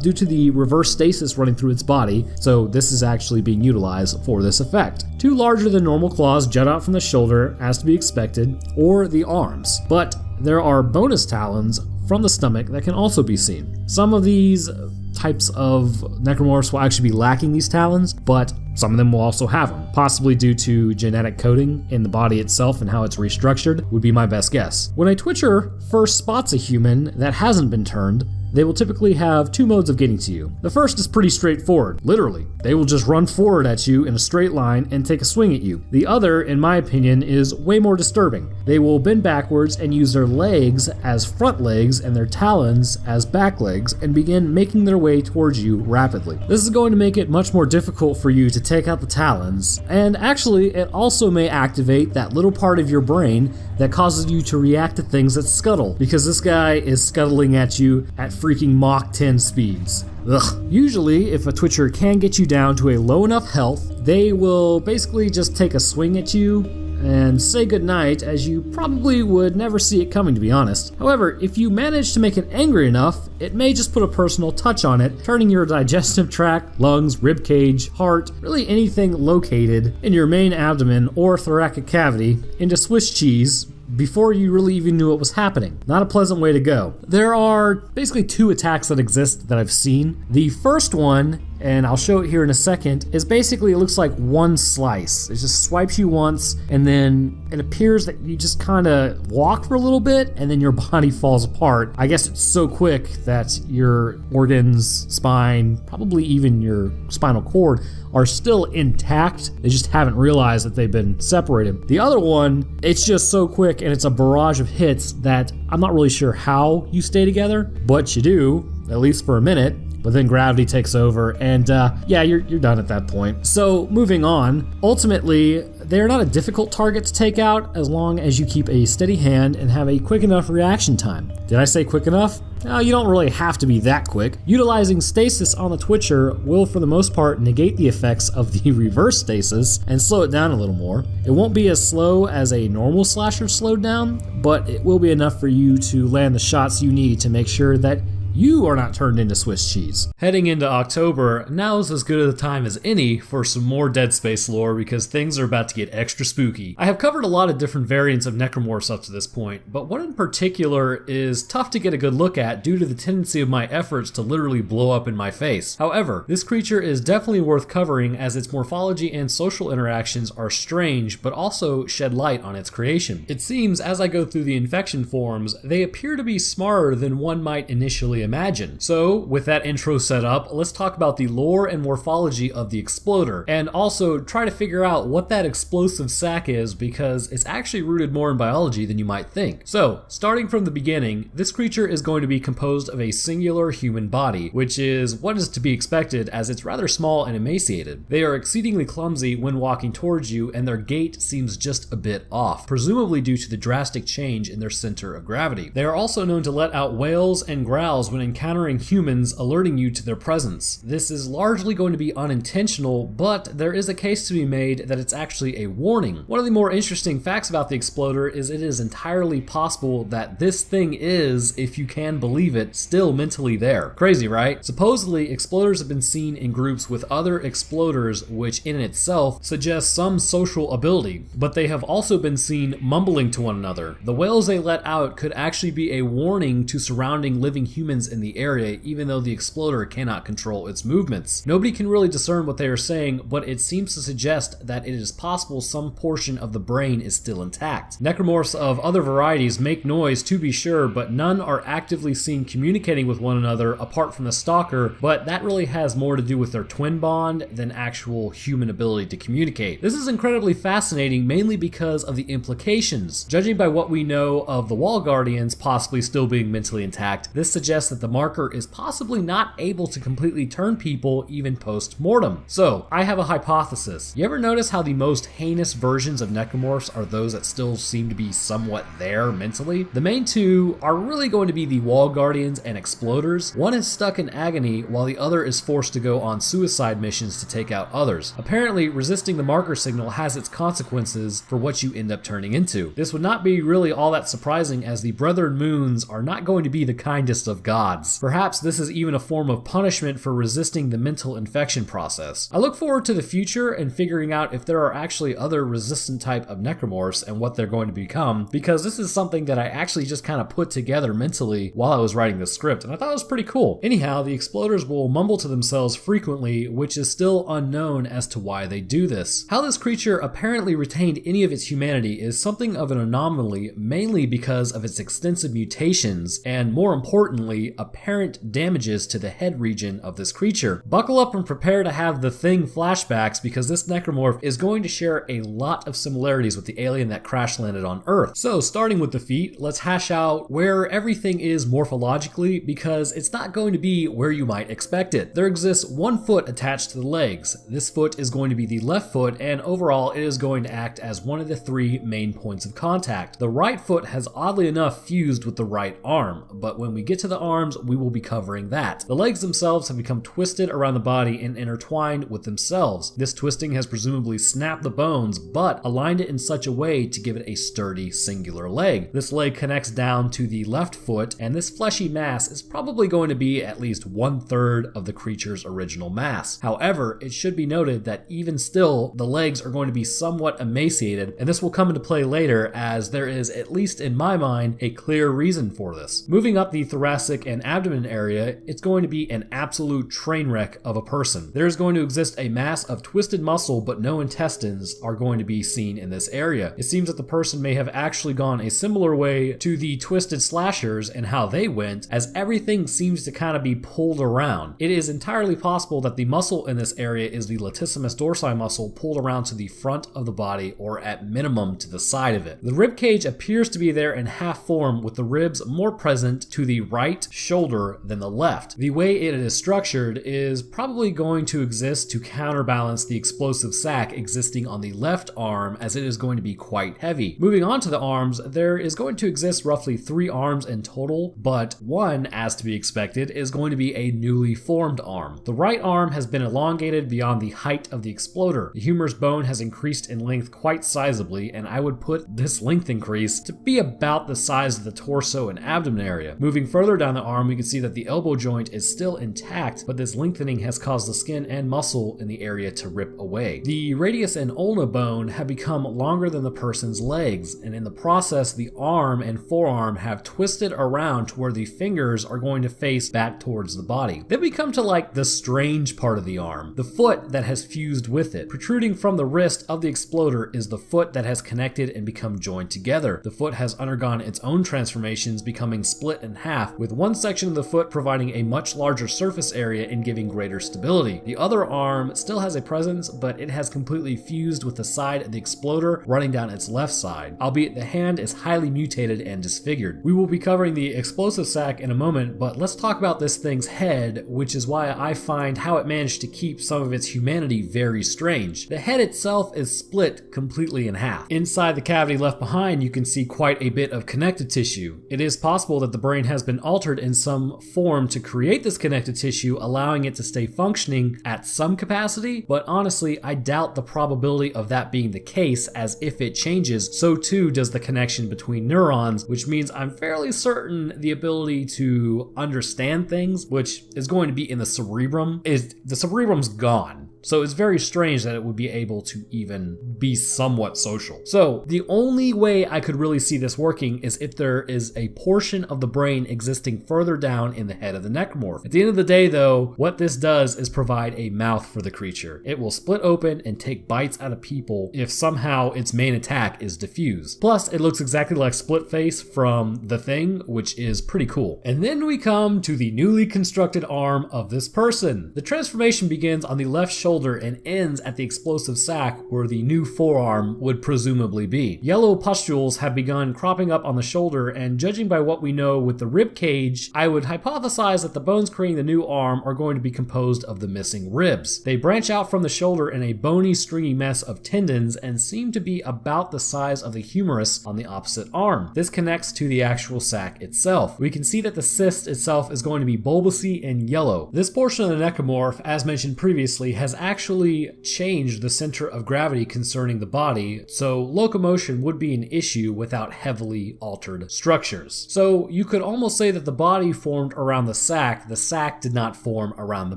due to the reverse stasis running through its body, so this is actually being utilized for this effect. Two larger than normal claws jut out from the shoulder, as to be expected, or the arms, but there are bonus talons from the stomach that can also be seen. Some of these types of necromorphs will actually be lacking these talons, but some of them will also have them, possibly due to genetic coding in the body itself and how it's restructured, would be my best guess. When a Twitcher first spots a human that hasn't been turned, they will typically have two modes of getting to you. The first is pretty straightforward, literally. They will just run forward at you in a straight line and take a swing at you. The other, in my opinion, is way more disturbing. They will bend backwards and use their legs as front legs and their talons as back legs and begin making their way towards you rapidly. This is going to make it much more difficult for you to take out the talons, and actually it also may activate that little part of your brain that causes you to react to things that scuttle, because this guy is scuttling at you at freaking Mach 10 speeds. Ugh. Usually, if a Twitcher can get you down to a low enough health, they will basically just take a swing at you and say goodnight, as you probably would never see it coming, to be honest. However, if you manage to make it angry enough, it may just put a personal touch on it, turning your digestive tract, lungs, rib cage, heart, really anything located in your main abdomen or thoracic cavity into Swiss cheese before you really even knew what was happening. Not a pleasant way to go. There are basically two attacks that exist that I've seen. The first one, and I'll show it here in a second, is basically, it looks like one slice. It just swipes you once, and then it appears that you just kind of walk for a little bit, and then your body falls apart. I guess it's so quick that your organs, spine, probably even your spinal cord are still intact. They just haven't realized that they've been separated. The other one, it's just so quick and it's a barrage of hits that I'm not really sure how you stay together, but you do, at least for a minute. But then gravity takes over, and yeah, you're done at that point. So moving on, ultimately, they're not a difficult target to take out as long as you keep a steady hand and have a quick enough reaction time. Did I say quick enough? No, you don't really have to be that quick. Utilizing stasis on the Twitcher will, for the most part, negate the effects of the reverse stasis and slow it down a little more. It won't be as slow as a normal slasher slowed down, but it will be enough for you to land the shots you need to make sure that you are not turned into Swiss cheese. Heading into October, now is as good a time as any for some more Dead Space lore because things are about to get extra spooky. I have covered a lot of different variants of necromorphs up to this point, but one in particular is tough to get a good look at due to the tendency of my efforts to literally blow up in my face. However, this creature is definitely worth covering as its morphology and social interactions are strange, but also shed light on its creation. It seems, as I go through the infection forms, they appear to be smarter than one might initially imagine. So, with that intro set up, let's talk about the lore and morphology of the Exploder, and also try to figure out what that explosive sac is because it's actually rooted more in biology than you might think. So, starting from the beginning, this creature is going to be composed of a singular human body, which is what is to be expected as it's rather small and emaciated. They are exceedingly clumsy when walking towards you, and their gait seems just a bit off, presumably due to the drastic change in their center of gravity. They are also known to let out wails and growls when encountering humans, alerting you to their presence. This is largely going to be unintentional, but there is a case to be made that it's actually a warning. One of the more interesting facts about the Exploder is it is entirely possible that this thing is, if you can believe it, still mentally there. Crazy, right? Supposedly, Exploders have been seen in groups with other Exploders, which in itself suggests some social ability, but they have also been seen mumbling to one another. The wails they let out could actually be a warning to surrounding living humans humans in the area even though the exploder cannot control its movements. Nobody can really discern what they are saying, but it seems to suggest that it is possible some portion of the brain is still intact. Necromorphs of other varieties make noise to be sure, but none are actively seen communicating with one another apart from the stalker, but that really has more to do with their twin bond than actual human ability to communicate. This is incredibly fascinating, mainly because of the implications. Judging by what we know of the Wall Guardians possibly still being mentally intact, this suggests that the marker is possibly not able to completely turn people even post-mortem. So, I have a hypothesis. You ever notice how the most heinous versions of necromorphs are those that still seem to be somewhat there mentally? The main two are really going to be the Wall Guardians and Exploders. One is stuck in agony while the other is forced to go on suicide missions to take out others. Apparently, resisting the marker signal has its consequences for what you end up turning into. This would not be really all that surprising, as the Brethren Moons are not going to be the kindest of gods. Perhaps this is even a form of punishment for resisting the mental infection process. I look forward to the future and figuring out if there are actually other resistant type of necromorphs and what they're going to become, because this is something that I actually just kind of put together mentally while I was writing the script, and I thought it was pretty cool. Anyhow, the Exploders will mumble to themselves frequently, which is still unknown as to why they do this. How this creature apparently retained any of its humanity is something of an anomaly, mainly because of its extensive mutations and, more importantly, apparent damages to the head region of this creature. Buckle up and prepare to have the Thing flashbacks, because this necromorph is going to share a lot of similarities with the alien that crash landed on Earth. So, starting with the feet, let's hash out where everything is morphologically, because it's not going to be where you might expect it. There exists one foot attached to the legs. This foot is going to be the left foot, and overall it is going to act as one of the three main points of contact. The right foot has oddly enough fused with the right arm, but when we get to the arms, we will be covering that. The legs themselves have become twisted around the body and intertwined with themselves. This twisting has presumably snapped the bones, but aligned it in such a way to give it a sturdy singular leg. This leg connects down to the left foot, and this fleshy mass is probably going to be at least 1/3 of the creature's original mass. However, it should be noted that even still, the legs are going to be somewhat emaciated, and this will come into play later, as there is, at least in my mind, a clear reason for this. Moving up the thoracic and abdomen area, it's going to be an absolute train wreck of a person. There is going to exist a mass of twisted muscle, but no intestines are going to be seen in this area. It seems that the person may have actually gone a similar way to the twisted slashers and how they went, as everything seems to kind of be pulled around. It is entirely possible that the muscle in this area is the latissimus dorsi muscle pulled around to the front of the body, or at minimum to the side of it. The rib cage appears to be there in half form, with the ribs more present to the right shoulder than the left. The way it is structured is probably going to exist to counterbalance the explosive sac existing on the left arm, as it is going to be quite heavy. Moving on to the arms, there is going to exist roughly 3 arms in total, but one, as to be expected, is going to be a newly formed arm. The right arm has been elongated beyond the height of the exploder. The humerus bone has increased in length quite sizably, and I would put this length increase to be about the size of the torso and abdomen area. Moving further down the arm, we can see that the elbow joint is still intact, but this lengthening has caused the skin and muscle in the area to rip away. The radius and ulna bone have become longer than the person's legs, and in the process, the arm and forearm have twisted around to where the fingers are going to face back towards the body. Then we come to like the strange part of the arm, the foot that has fused with it. Protruding from the wrist of the exploder is the foot that has connected and become joined together. The foot has undergone its own transformations, becoming split in half, with one section of the foot providing a much larger surface area and giving greater stability. The other arm still has a presence, but it has completely fused with the side of the exploder running down its left side, albeit the hand is highly mutated and disfigured. We will be covering the explosive sac in a moment, but let's talk about this thing's head, which is why I find how it managed to keep some of its humanity very strange. The head itself is split completely in half. Inside the cavity left behind, you can see quite a bit of connective tissue. It is possible that the brain has been altered in some form to create this connective tissue, allowing it to stay functioning at some capacity, but honestly, I doubt the probability of that being the case, as if it changes, so too does the connection between neurons, which means I'm fairly certain the ability to understand things, which is going to be in the cerebrum, the cerebrum's gone. So it's very strange that it would be able to even be somewhat social. So the only way I could really see this working is if there is a portion of the brain existing further down in the head of the necromorph. At the end of the day though, what this does is provide a mouth for the creature. It will split open and take bites out of people if somehow its main attack is diffused. Plus, it looks exactly like Split Face from The Thing, which is pretty cool. And then we come to the newly constructed arm of this person. The transformation begins on the left shoulder and ends at the explosive sac where the new forearm would presumably be. Yellow pustules have begun cropping up on the shoulder, and judging by what we know with the rib cage, I would hypothesize that the bones creating the new arm are going to be composed of the missing ribs. They branch out from the shoulder in a bony, stringy mess of tendons and seem to be about the size of the humerus on the opposite arm. This connects to the actual sac itself. We can see that the cyst itself is going to be bulbousy and yellow. This portion of the necromorph, as mentioned previously, has actually changed the center of gravity concerning the body, so locomotion would be an issue without heavily altered structures. So you could almost say that the body formed around the sac did not form around the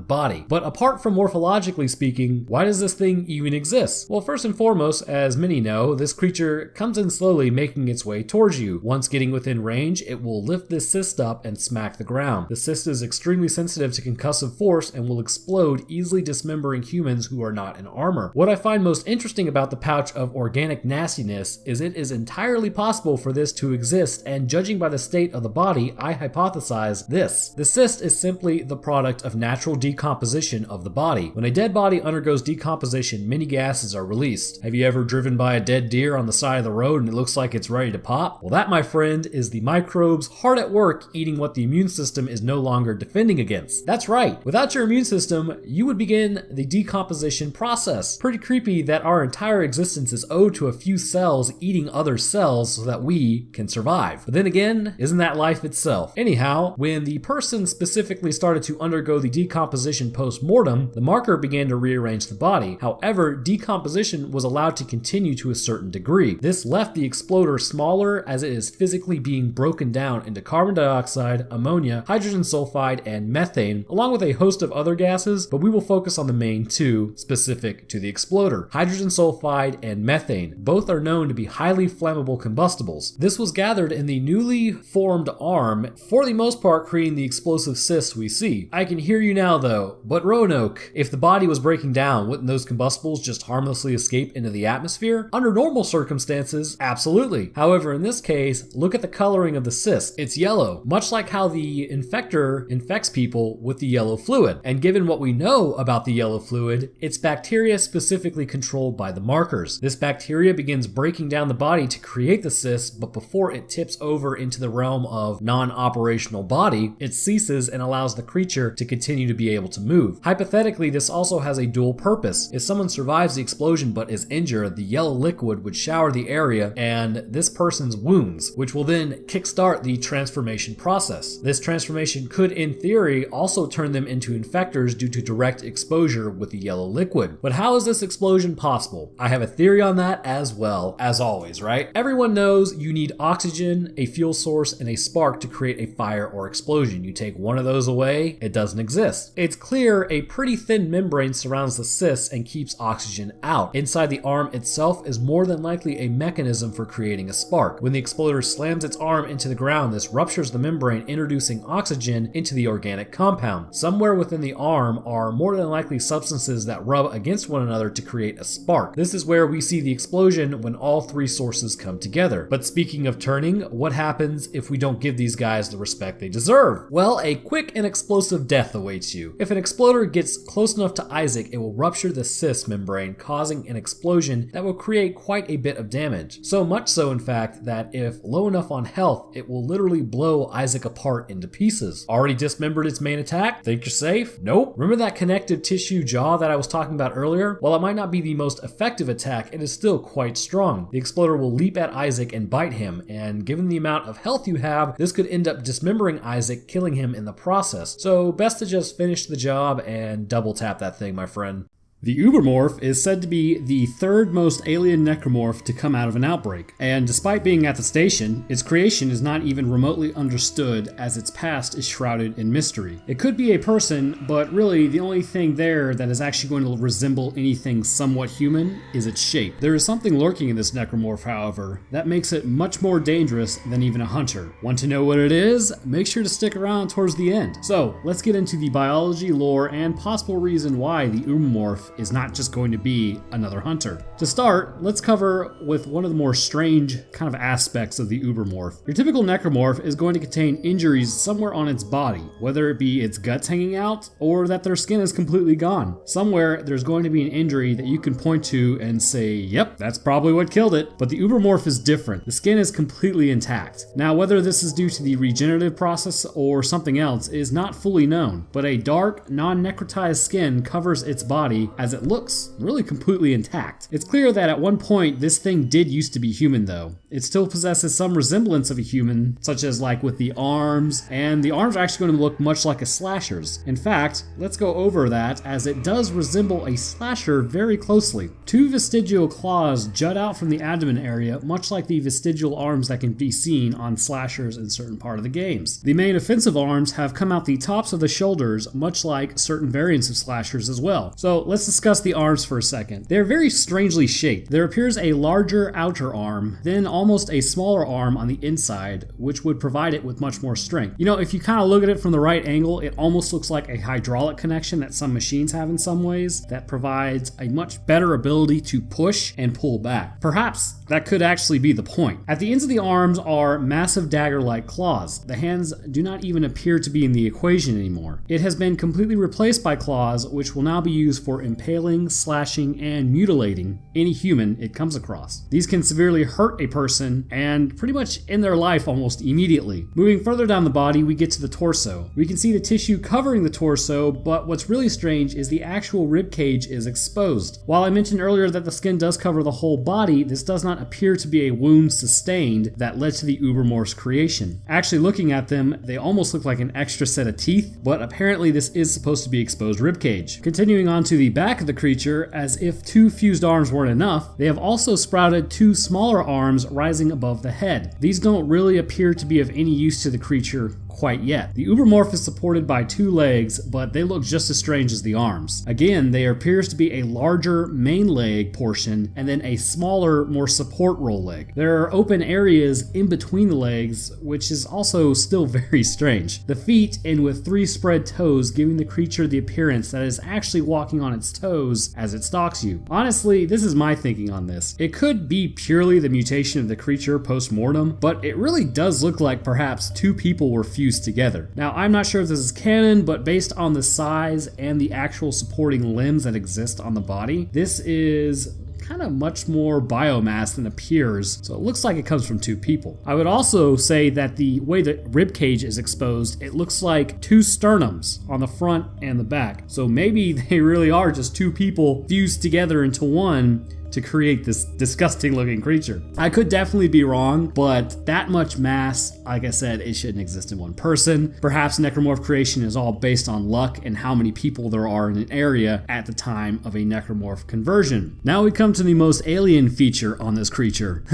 body. But apart from morphologically speaking, why does this thing even exist? Well, first and foremost, as many know, this creature comes in slowly, making its way towards you. Once getting within range, it will lift this cyst up and smack the ground. The cyst is extremely sensitive to concussive force and will explode, easily dismembering humans who are not in armor. What I find most interesting about the pouch of organic nastiness is it is entirely possible for this to exist, and judging by the state of the body, I hypothesize this. The cyst is simply the product of natural decomposition of the body. When a dead body undergoes decomposition, many gases are released. Have you ever driven by a dead deer on the side of the road and it looks like it's ready to pop? Well, that, my friend, is the microbes hard at work eating what the immune system is no longer defending against. That's right. Without your immune system, you would begin the decomposition process. Pretty creepy that our entire existence is owed to a few cells eating other cells so that we can survive. But then again, isn't that life itself? Anyhow, when the person specifically started to undergo the decomposition post-mortem, the marker began to rearrange the body. However, decomposition was allowed to continue to a certain degree. This left the exploder smaller as it is physically being broken down into carbon dioxide, ammonia, hydrogen sulfide, and methane, along with a host of other gases, but we will focus on the main two specific to the exploder. Hydrogen sulfide and methane. Both are known to be highly flammable combustibles. This was gathered in the newly formed arm, for the most part creating the explosive cysts we see. I can hear you now though, but Roanoke, if the body was breaking down, wouldn't those combustibles just harmlessly escape into the atmosphere? Under normal circumstances, absolutely. However, in this case, look at the coloring of the cyst. It's yellow, much like how the infector infects people with the yellow fluid. And given what we know about the yellow fluid, it's bacteria specifically controlled by the markers. This bacteria begins breaking down the body to create the cyst, but before it tips over into the realm of non-operational body, it ceases and allows the creature to continue to be able to move. Hypothetically, this also has a dual purpose. If someone survives the explosion but is injured, the yellow liquid would shower the area and this person's wounds, which will then kickstart the transformation process. This transformation could, in theory, also turn them into infectors due to direct exposure with the yellow liquid. But how is this explosion possible? I have a theory on that as well, as always, right? Everyone knows you need oxygen, a fuel source, and a spark to create a fire or explosion. You take one of those away, it doesn't exist. It's clear a pretty thin membrane surrounds the cyst and keeps oxygen out. Inside the arm itself is more than likely a mechanism for creating a spark. When the exploder slams its arm into the ground, this ruptures the membrane, introducing oxygen into the organic compound. Somewhere within the arm are more than likely substances that rub against one another to create a spark. This is where we see the explosion when all three sources come together. But speaking of turning, what happens if we don't give these guys the respect they deserve? Well, a quick and explosive death awaits you. If an exploder gets close enough to Isaac, it will rupture the cyst membrane, causing an explosion that will create quite a bit of damage. So much so, in fact, that if low enough on health, it will literally blow Isaac apart into pieces. Already dismembered its main attack? Think you're safe? Nope. Remember that connective tissue jaw that I was talking about earlier? While it might not be the most effective attack, it is still quite strong. The exploder will leap at Isaac and bite him, and given the amount of health you have, this could end up dismembering Isaac, killing him in the process. So best to just finish the job and double tap that thing, my friend. The Ubermorph is said to be the third most alien necromorph to come out of an outbreak, and despite being at the station, its creation is not even remotely understood as its past is shrouded in mystery. It could be a person, but really the only thing there that is actually going to resemble anything somewhat human is its shape. There is something lurking in this necromorph, however, that makes it much more dangerous than even a hunter. Want to know what it is? Make sure to stick around towards the end. So let's get into the biology, lore, and possible reason why the Ubermorph is not just going to be another hunter. To start, let's cover with one of the more strange kind of aspects of the Ubermorph. Your typical necromorph is going to contain injuries somewhere on its body, whether it be its guts hanging out or that their skin is completely gone. Somewhere there's going to be an injury that you can point to and say, yep, that's probably what killed it. But the Ubermorph is different. The skin is completely intact. Now, whether this is due to the regenerative process or something else is not fully known, but a dark, non-necrotized skin covers its body as it looks really completely intact. It's clear that at one point this thing did used to be human though. It still possesses some resemblance of a human, such as like with the arms, and the arms are actually going to look much like a slasher's. In fact, let's go over that as it does resemble a slasher very closely. Two vestigial claws jut out from the abdomen area, much like the vestigial arms that can be seen on slashers in certain part of the games. The main offensive arms have come out the tops of the shoulders, much like certain variants of slashers as well. So let's discuss the arms for a second. They're very strangely shaped. There appears a larger outer arm, then almost a smaller arm on the inside, which would provide it with much more strength. You know, if you kind of look at it from the right angle, it almost looks like a hydraulic connection that some machines have in some ways that provides a much better ability to push and pull back. Perhaps that could actually be the point. At the ends of the arms are massive dagger-like claws. The hands do not even appear to be in the equation anymore. It has been completely replaced by claws, which will now be used for impaling, slashing, and mutilating any human it comes across. These can severely hurt a person and pretty much end their life almost immediately. Moving further down the body, we get to the torso. We can see the tissue covering the torso, but what's really strange is the actual rib cage is exposed. While I mentioned earlier that the skin does cover the whole body, this does not appear to be a wound sustained that led to the Ubermorph's creation. Actually, looking at them, they almost look like an extra set of teeth, but apparently this is supposed to be exposed rib cage. Continuing on to the back of the creature, as if two fused arms weren't enough, they have also sprouted two smaller arms rising above the head. These don't really appear to be of any use to the creature quite yet. The Ubermorph is supported by two legs, but they look just as strange as the arms. Again, there appears to be a larger main leg portion and then a smaller, more support role leg. There are open areas in between the legs, which is also still very strange. The feet end with three spread toes, giving the creature the appearance that it is actually walking on its toes as it stalks you. Honestly, this is my thinking on this. It could be purely the mutation of the creature post-mortem, but it really does look like perhaps two people were fused together. Now, I'm not sure if this is canon, but based on the size and the actual supporting limbs that exist on the body, this is kind of much more biomass than appears, so it looks like it comes from two people. I would also say that the way the rib cage is exposed, it looks like two sternums on the front and the back. So maybe they really are just two people fused together into one to create this disgusting looking creature. I could definitely be wrong, but that much mass, like I said, it shouldn't exist in one person. Perhaps necromorph creation is all based on luck and how many people there are in an area at the time of a necromorph conversion. Now we come to the most alien feature on this creature.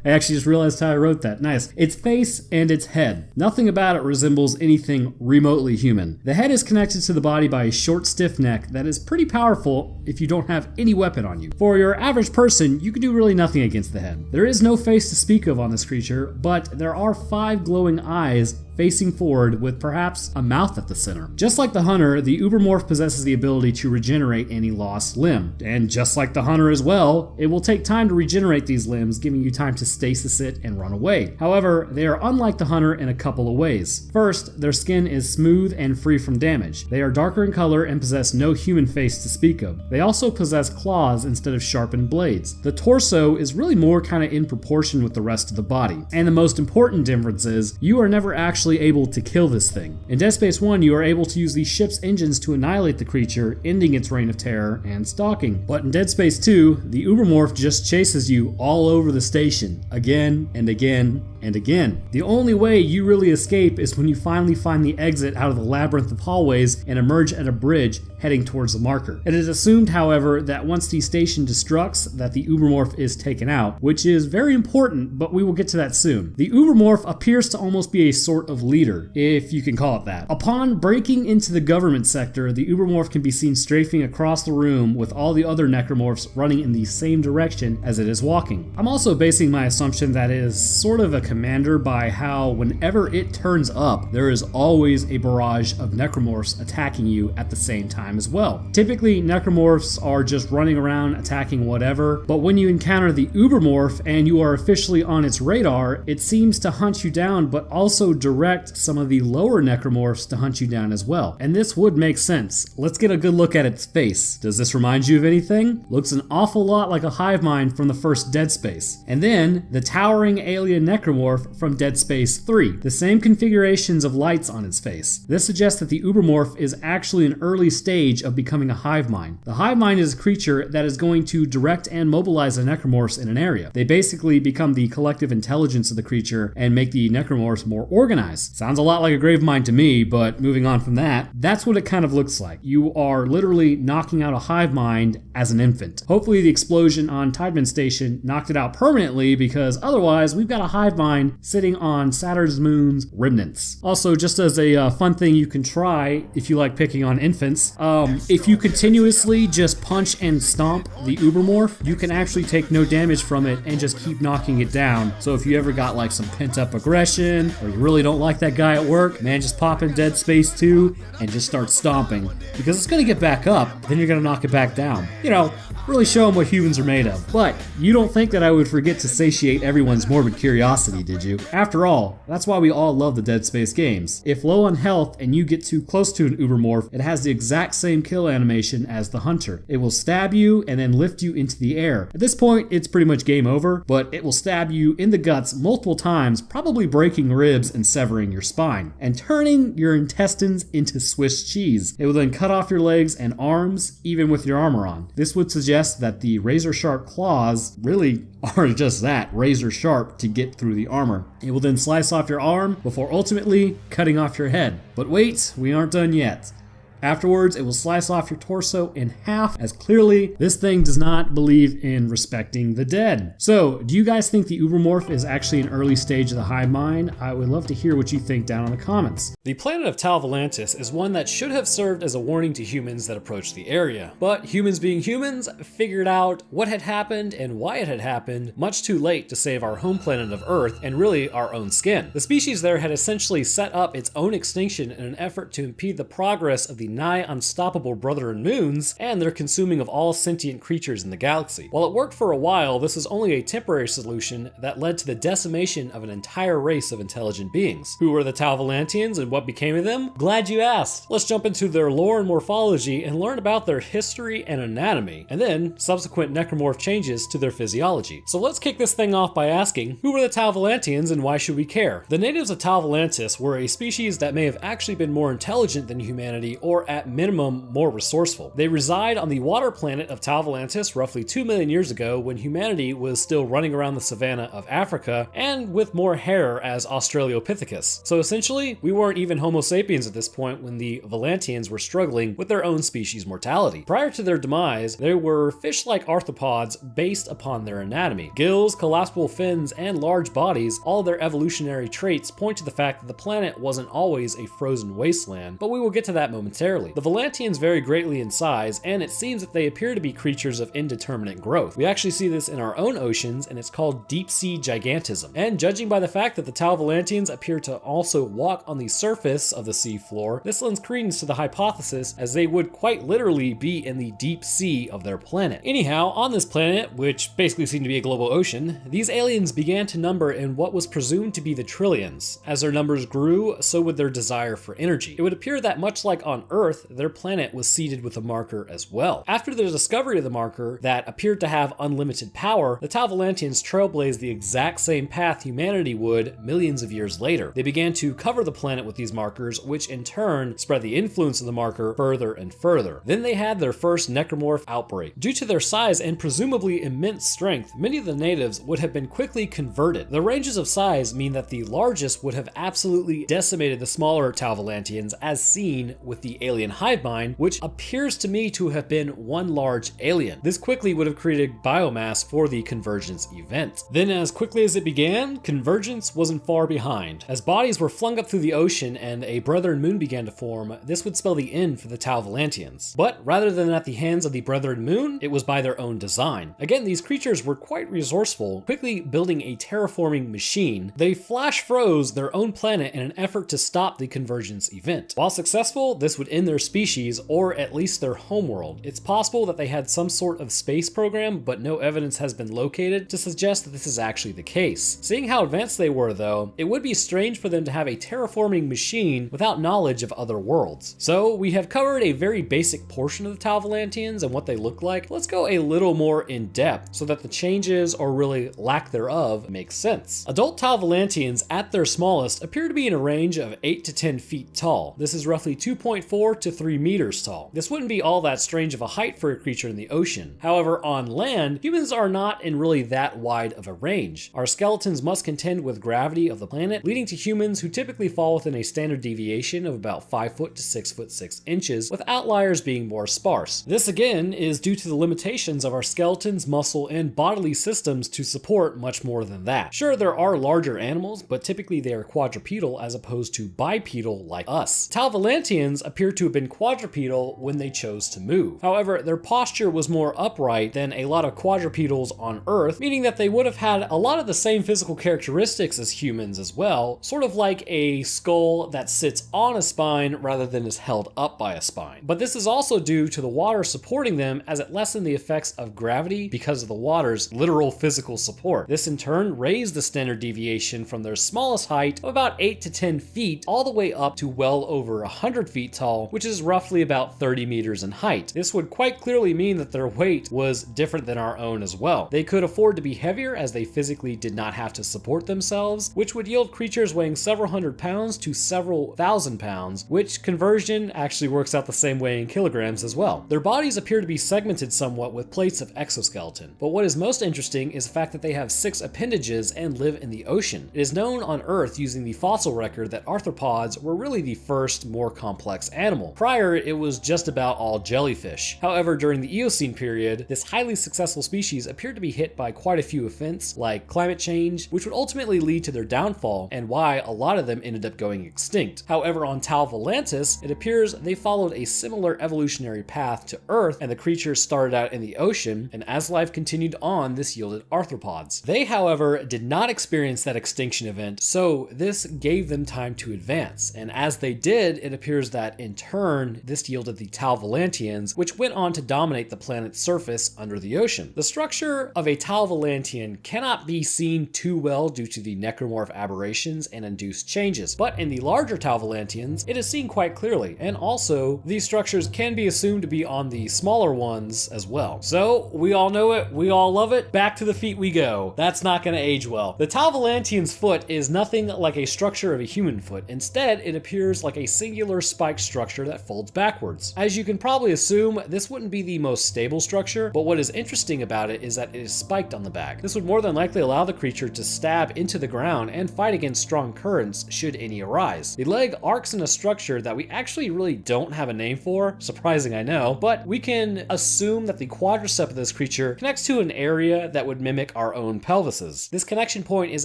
I actually just realized how I wrote that. Nice. Its face and its head. Nothing about it resembles anything remotely human. The head is connected to the body by a short, stiff neck that is pretty powerful if you don't have any weapon on you. For your average person, you can do really nothing against the head. There is no face to speak of on this creature, but there are 5 glowing eyes facing forward with perhaps a mouth at the center. Just like the hunter, the Ubermorph possesses the ability to regenerate any lost limb. And just like the hunter as well, it will take time to regenerate these limbs, giving you time to stasis it and run away. However, they are unlike the hunter in a couple of ways. First, their skin is smooth and free from damage. They are darker in color and possess no human face to speak of. They also possess claws instead of sharpened blades. The torso is really more kind of in proportion with the rest of the body. And the most important difference is, you are never actually able to kill this thing. In Dead Space 1, you are able to use the ship's engines to annihilate the creature, ending its reign of terror and stalking. But in Dead Space 2, the Ubermorph just chases you all over the station, again and again and again. The only way you really escape is when you finally find the exit out of the labyrinth of hallways and emerge at a bridge heading towards the marker. It is assumed, however, that once the station destructs, that the Ubermorph is taken out, which is very important, but we will get to that soon. The Ubermorph appears to almost be a sort of leader, if you can call it that. Upon breaking into the government sector, the Ubermorph can be seen strafing across the room with all the other necromorphs running in the same direction as it is walking. I'm also basing my assumption that it is sort of a commander by how whenever it turns up, there is always a barrage of necromorphs attacking you at the same time as well. Typically, necromorphs are just running around attacking whatever, but when you encounter the Ubermorph and you are officially on its radar, it seems to hunt you down, but also direct some of the lower necromorphs to hunt you down as well. And this would make sense. Let's get a good look at its face. Does this remind you of anything? Looks an awful lot like a hive mind from the first Dead Space. And then, the towering alien necromorph from Dead Space 3. The same configurations of lights on its face. This suggests that the Ubermorph is actually an early stage of becoming a hive mind. The hive mind is a creature that is going to direct and mobilize the necromorphs in an area. They basically become the collective intelligence of the creature and make the necromorphs more organized. Sounds a lot like a grave mind to me, but moving on from that, that's what it kind of looks like. You are literally knocking out a hive mind as an infant. Hopefully the explosion on Tideman Station knocked it out permanently, because otherwise we've got a hive mind sitting on Saturn's moon's remnants. Also, just as a fun thing you can try if you like picking on infants, if you continuously just punch and stomp the Ubermorph, you can actually take no damage from it and just keep knocking it down. So if you ever got like some pent up aggression, or you really don't like that guy at work, man, just pop in Dead Space 2 and just start stomping, because it's gonna get back up, then you're gonna knock it back down. You know, really show them what humans are made of. But you don't think that I would forget to satiate everyone's morbid curiosity, did you? After all, that's why we all love the Dead Space games. If low on health and you get too close to an Ubermorph, it has the exact same kill animation as the hunter. It will stab you and then lift you into the air. At this point, it's pretty much game over, but it will stab you in the guts multiple times, probably breaking ribs and severing your spine, and turning your intestines into Swiss cheese. It will then cut off your legs and arms, even with your armor on. This would suggest that the razor-sharp claws really are just that, razor-sharp to get through the armor. It will then slice off your arm before ultimately cutting off your head. But wait, we aren't done yet. Afterwards, it will slice off your torso in half, as clearly this thing does not believe in respecting the dead. So, do you guys think the Ubermorph is actually an early stage of the hive mind? I would love to hear what you think down in the comments. The planet of Tau Volantis is one that should have served as a warning to humans that approached the area. But humans being humans, figured out what had happened and why it had happened much too late to save our home planet of Earth and really our own skin. The species there had essentially set up its own extinction in an effort to impede the progress of the nigh unstoppable brethren moons and their consuming of all sentient creatures in the galaxy. While it worked for a while, this was only a temporary solution that led to the decimation of an entire race of intelligent beings. Who were the Tau Volantians and what became of them? Glad you asked. Let's jump into their lore and morphology and learn about their history and anatomy, and then subsequent necromorph changes to their physiology. So let's kick this thing off by asking, who were the Tau Volantians and why should we care? The natives of Tau Volantis were a species that may have actually been more intelligent than humanity, or at minimum more resourceful. They reside on the water planet of Tau Volantis roughly 2 million years ago, when humanity was still running around the savanna of Africa and with more hair as Australopithecus. So essentially, we weren't even Homo sapiens at this point when the Volantians were struggling with their own species mortality. Prior to their demise, they were fish-like arthropods based upon their anatomy. Gills, collapsible fins, and large bodies, all their evolutionary traits point to the fact that the planet wasn't always a frozen wasteland, but we will get to that momentarily. The Volantians vary greatly in size, and it seems that they appear to be creatures of indeterminate growth. We actually see this in our own oceans, and it's called deep sea gigantism. And judging by the fact that the Tau Volantians appear to also walk on the surface of the sea floor, this lends credence to the hypothesis, as they would quite literally be in the deep sea of their planet. Anyhow, on this planet, which basically seemed to be a global ocean, these aliens began to number in what was presumed to be the trillions. As their numbers grew, so would their desire for energy. It would appear that much like on Earth, Earth, their planet was seeded with a marker as well. After the discovery of the marker that appeared to have unlimited power, the Talvalantians trailblazed the exact same path humanity would millions of years later. They began to cover the planet with these markers, which in turn spread the influence of the marker further and further. Then they had their first necromorph outbreak. Due to their size and presumably immense strength, many of the natives would have been quickly converted. The ranges of size mean that the largest would have absolutely decimated the smaller Talvalantians, as seen with the alien hive mind, which appears to me to have been one large alien. This quickly would have created biomass for the convergence event. Then as quickly as it began, convergence wasn't far behind. As bodies were flung up through the ocean and a Brethren Moon began to form, this would spell the end for the Talvalantians. But rather than at the hands of the Brethren Moon, it was by their own design. Again, these creatures were quite resourceful, quickly building a terraforming machine. They flash froze their own planet in an effort to stop the convergence event. While successful, this would end their species, or at least their homeworld. It's possible that they had some sort of space program, but no evidence has been located to suggest that this is actually the case. Seeing how advanced they were though, it would be strange for them to have a terraforming machine without knowledge of other worlds. So we have covered a very basic portion of the Talvalantians and what they look like. Let's go a little more in depth so that the changes, or really lack thereof, make sense. Adult Talvalantians at their smallest appear to be in a range of 8 to 10 feet tall. This is roughly 2.4 to 3 meters tall. This wouldn't be all that strange of a height for a creature in the ocean. However, on land, humans are not in really that wide of a range. Our skeletons must contend with gravity of the planet, leading to humans who typically fall within a standard deviation of about 5 foot to 6 foot 6 inches, with outliers being more sparse. This again is due to the limitations of our skeletons, muscle, and bodily systems to support much more than that. Sure, there are larger animals, but typically they are quadrupedal as opposed to bipedal like us. Talvalantians appear to have been quadrupedal when they chose to move. However, their posture was more upright than a lot of quadrupedals on Earth, meaning that they would have had a lot of the same physical characteristics as humans as well, sort of like a skull that sits on a spine rather than is held up by a spine. But this is also due to the water supporting them, as it lessened the effects of gravity because of the water's literal physical support. This in turn raised the standard deviation from their smallest height of about 8 to 10 feet all the way up to well over 100 feet tall, which is roughly about 30 meters in height. This would quite clearly mean that their weight was different than our own as well. They could afford to be heavier as they physically did not have to support themselves, which would yield creatures weighing several hundred pounds to several thousand pounds, which conversion actually works out the same way in kilograms as well. Their bodies appear to be segmented somewhat with plates of exoskeleton, but what is most interesting is the fact that they have 6 appendages and live in the ocean. It is known on Earth using the fossil record that arthropods were really the first more complex animal. Prior, it was just about all jellyfish. However, during the Eocene period, this highly successful species appeared to be hit by quite a few events like climate change, which would ultimately lead to their downfall and why a lot of them ended up going extinct. However, on Talvalantis, it appears they followed a similar evolutionary path to Earth, and the creatures started out in the ocean, and as life continued on, this yielded arthropods. They, however, did not experience that extinction event, so this gave them time to advance, and as they did, it appears that in turn, this yielded the Talvalantians, which went on to dominate the planet's surface under the ocean. The structure of a Talvalantian cannot be seen too well due to the necromorph aberrations and induced changes, but in the larger Talvalantians, it is seen quite clearly, and also, these structures can be assumed to be on the smaller ones as well. So, we all know it, we all love it, back to the feet we go. That's not gonna age well. The Talvalantian's foot is nothing like a structure of a human foot. Instead, it appears like a singular spiked structure that folds backwards. As you can probably assume, this wouldn't be the most stable structure, but what is interesting about it is that it is spiked on the back. This would more than likely allow the creature to stab into the ground and fight against strong currents should any arise. The leg arcs in a structure that we actually really don't have a name for, surprising I know, but we can assume that the quadricep of this creature connects to an area that would mimic our own pelvises. This connection point is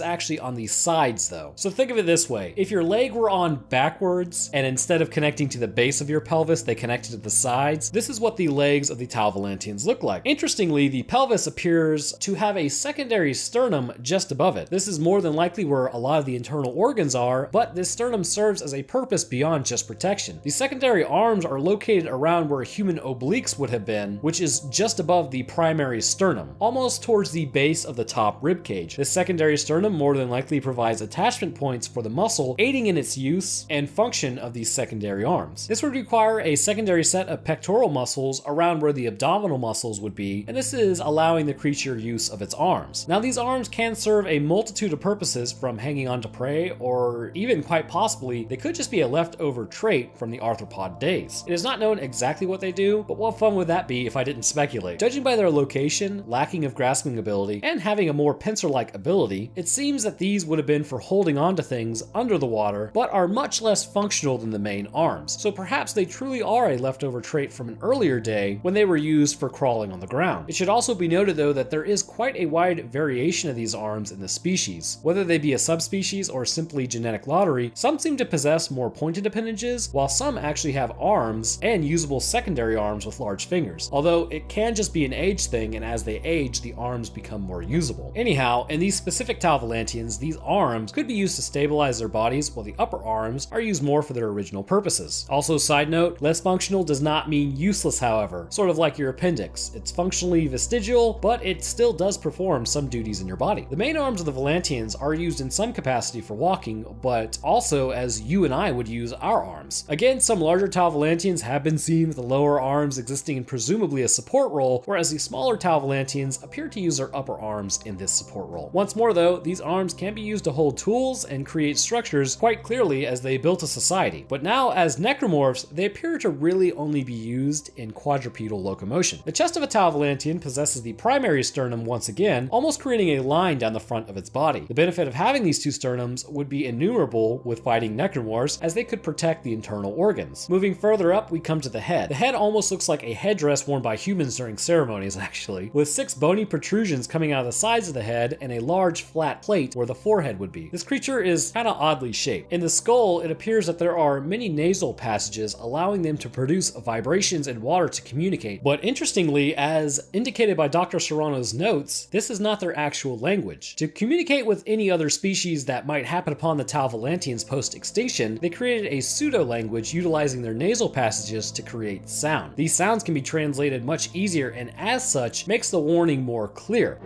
actually on the sides though. So think of it this way, if your leg were on backwards and instead of connecting to the base of your pelvis, they connected to the sides, this is what the legs of the Talvalantians look like. Interestingly, the pelvis appears to have a secondary sternum just above it. This is more than likely where a lot of the internal organs are, but this sternum serves as a purpose beyond just protection. The secondary arms are located around where human obliques would have been, which is just above the primary sternum, almost towards the base of the top rib cage. This secondary sternum more than likely provides attachment points for the muscle, aiding in its use and function of these secondary arms. arms. This would require a secondary set of pectoral muscles around where the abdominal muscles would be, and this is allowing the creature use of its arms. Now these arms can serve a multitude of purposes, from hanging on to prey, or even quite possibly they could just be a leftover trait from the arthropod days. It is not known exactly what they do, but what fun would that be if I didn't speculate? Judging by their location, lacking of grasping ability, and having a more pincer-like ability, it seems that these would have been for holding on to things under the water, but are much less functional than the main arms. So perhaps they truly are a leftover trait from an earlier day when they were used for crawling on the ground. It should also be noted though that there is quite a wide variation of these arms in the species. Whether they be a subspecies or simply genetic lottery, some seem to possess more pointed appendages, while some actually have arms and usable secondary arms with large fingers. Although it can just be an age thing, and as they age, the arms become more usable. Anyhow, in these specific Talvalantians, these arms could be used to stabilize their bodies, while the upper arms are used more for their original purposes. Also, side note, less functional does not mean useless, however, sort of like your appendix. It's functionally vestigial, but it still does perform some duties in your body. The main arms of the Valantians are used in some capacity for walking, but also as you and I would use our arms. Again, some larger Talvalantians have been seen with the lower arms existing in presumably a support role, whereas the smaller Talvalantians appear to use their upper arms in this support role. Once more though, these arms can be used to hold tools and create structures quite clearly as they built a society. But now, as necromorphs, they appear to really only be used in quadrupedal locomotion. The chest of a Talvalantian possesses the primary sternum once again, almost creating a line down the front of its body. The benefit of having these two sternums would be innumerable with fighting necromorphs, as they could protect the internal organs. Moving further up, we come to the head. The head almost looks like a headdress worn by humans during ceremonies, actually, with 6 bony protrusions coming out of the sides of the head and a large flat plate where the forehead would be. This creature is kind of oddly shaped. In the skull, it appears that there are many nasal passages allowing them to produce vibrations in water to communicate. But interestingly, as indicated by Dr. Serrano's notes, this is not their actual language. To communicate with any other species that might happen upon the Talvalantians post-extinction, they created a pseudo-language utilizing their nasal passages to create sound. These sounds can be translated much easier, and as such, makes the warning more clear.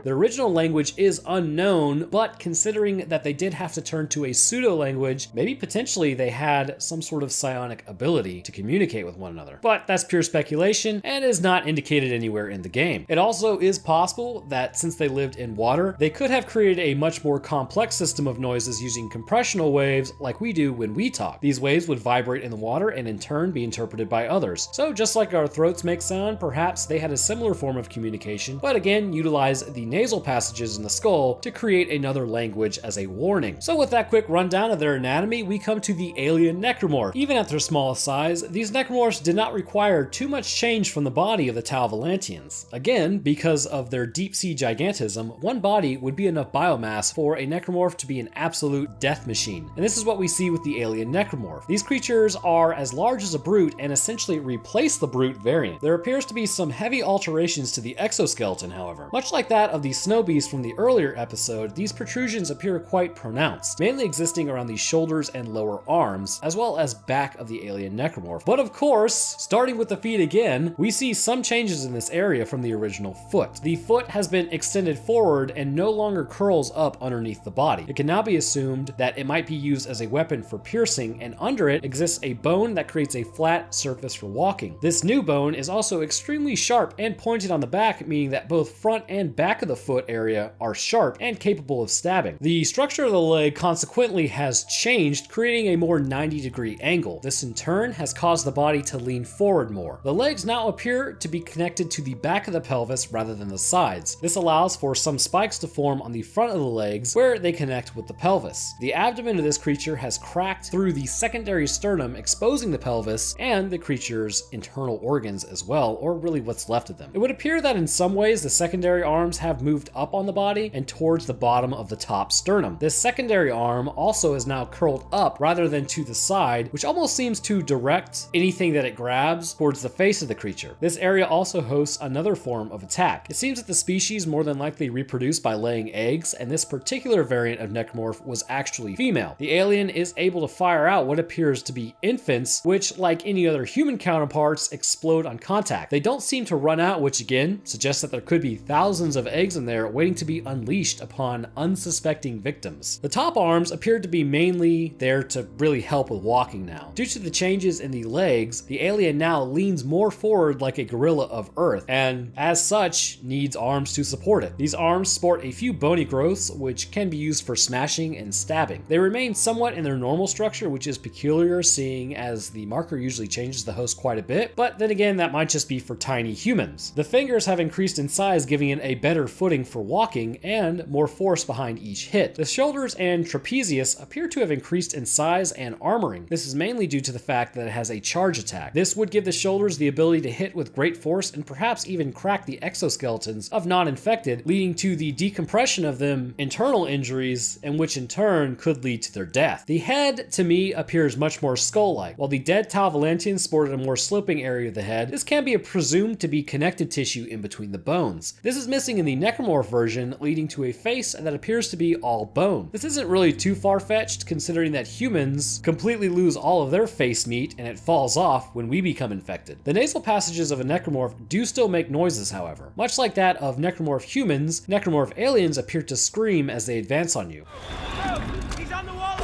The original language is unknown, but considering that they did have to turn to a pseudo-language, maybe potentially they had some sort of psionic ability to communicate with one another. But that's pure speculation and is not indicated anywhere in the game. It also is possible that since they lived in water, they could have created a much more complex system of noises using compressional waves like we do when we talk. These waves would vibrate in the water and in turn be interpreted by others. So just like our throats make sound, perhaps they had a similar form of communication, but again utilize the nasal passages in the skull to create another language as a warning. So with that quick rundown of their anatomy, we come to the alien necromorph. Even at their small size, these necromorphs did not require too much change from the body of the Talvalantians. Again, because of their deep-sea gigantism, one body would be enough biomass for a necromorph to be an absolute death machine. And this is what we see with the alien necromorph. These creatures are as large as a brute and essentially replace the brute variant. There appears to be some heavy alterations to the exoskeleton, however. Much like that of the snow beast from the earlier episode, these protrusions appear quite pronounced, mainly existing around the shoulders and lower arms, as well as back of the alien necromorph. But of course, starting with the feet again, we see some changes in this area from the original foot. The foot has been extended forward and no longer curls up underneath the body. It can now be assumed that it might be used as a weapon for piercing, and under it exists a bone that creates a flat surface for walking. This new bone is also extremely sharp and pointed on the back, meaning that both front and back of the foot area are sharp and capable of stabbing. The structure of the leg consequently has changed, creating a more 90-degree angle. This in turn has caused the body to lean forward more. The legs now appear to be connected to the back of the pelvis rather than the sides. This allows for some spikes to form on the front of the legs where they connect with the pelvis. The abdomen of this creature has cracked through the secondary sternum, exposing the pelvis and the creature's internal organs as well, or really what's left of them. It would appear that in some ways the secondary arms have moved up on the body and towards the bottom of the top sternum. This secondary arm also is now curled up rather than to the side, which almost seems to direct anything that it grabs towards the face of the creature. This area also hosts another form of attack. It seems that the species more than likely reproduce by laying eggs, and this particular variant of necromorph was actually female. The alien is able to fire out what appears to be infants, which, like any other human counterparts, explode on contact. They don't seem to run out, which again suggests that there could be thousands of eggs legs in there waiting to be unleashed upon unsuspecting victims. The top arms appeared to be mainly there to really help with walking now. Due to the changes in the legs, the alien now leans more forward like a gorilla of Earth, and as such, needs arms to support it. These arms sport a few bony growths, which can be used for smashing and stabbing. They remain somewhat in their normal structure, which is peculiar seeing as the marker usually changes the host quite a bit, but then again, that might just be for tiny humans. The fingers have increased in size, giving it a better footing for walking and more force behind each hit. The shoulders and trapezius appear to have increased in size and armoring. This is mainly due to the fact that it has a charge attack. This would give the shoulders the ability to hit with great force and perhaps even crack the exoskeletons of non-infected, leading to the decompression of them internal injuries, and which in turn could lead to their death. The head, to me, appears much more skull-like. While the dead Tau Valantians sported a more sloping area of the head, this can be presumed to be connective tissue in between the bones. This is missing in the necromorph version, leading to a face that appears to be all bone. This isn't really too far-fetched, considering that humans completely lose all of their face meat and it falls off when we become infected. The nasal passages of a necromorph do still make noises, however. Much like that of necromorph humans, necromorph aliens appear to scream as they advance on you. He's on the wall!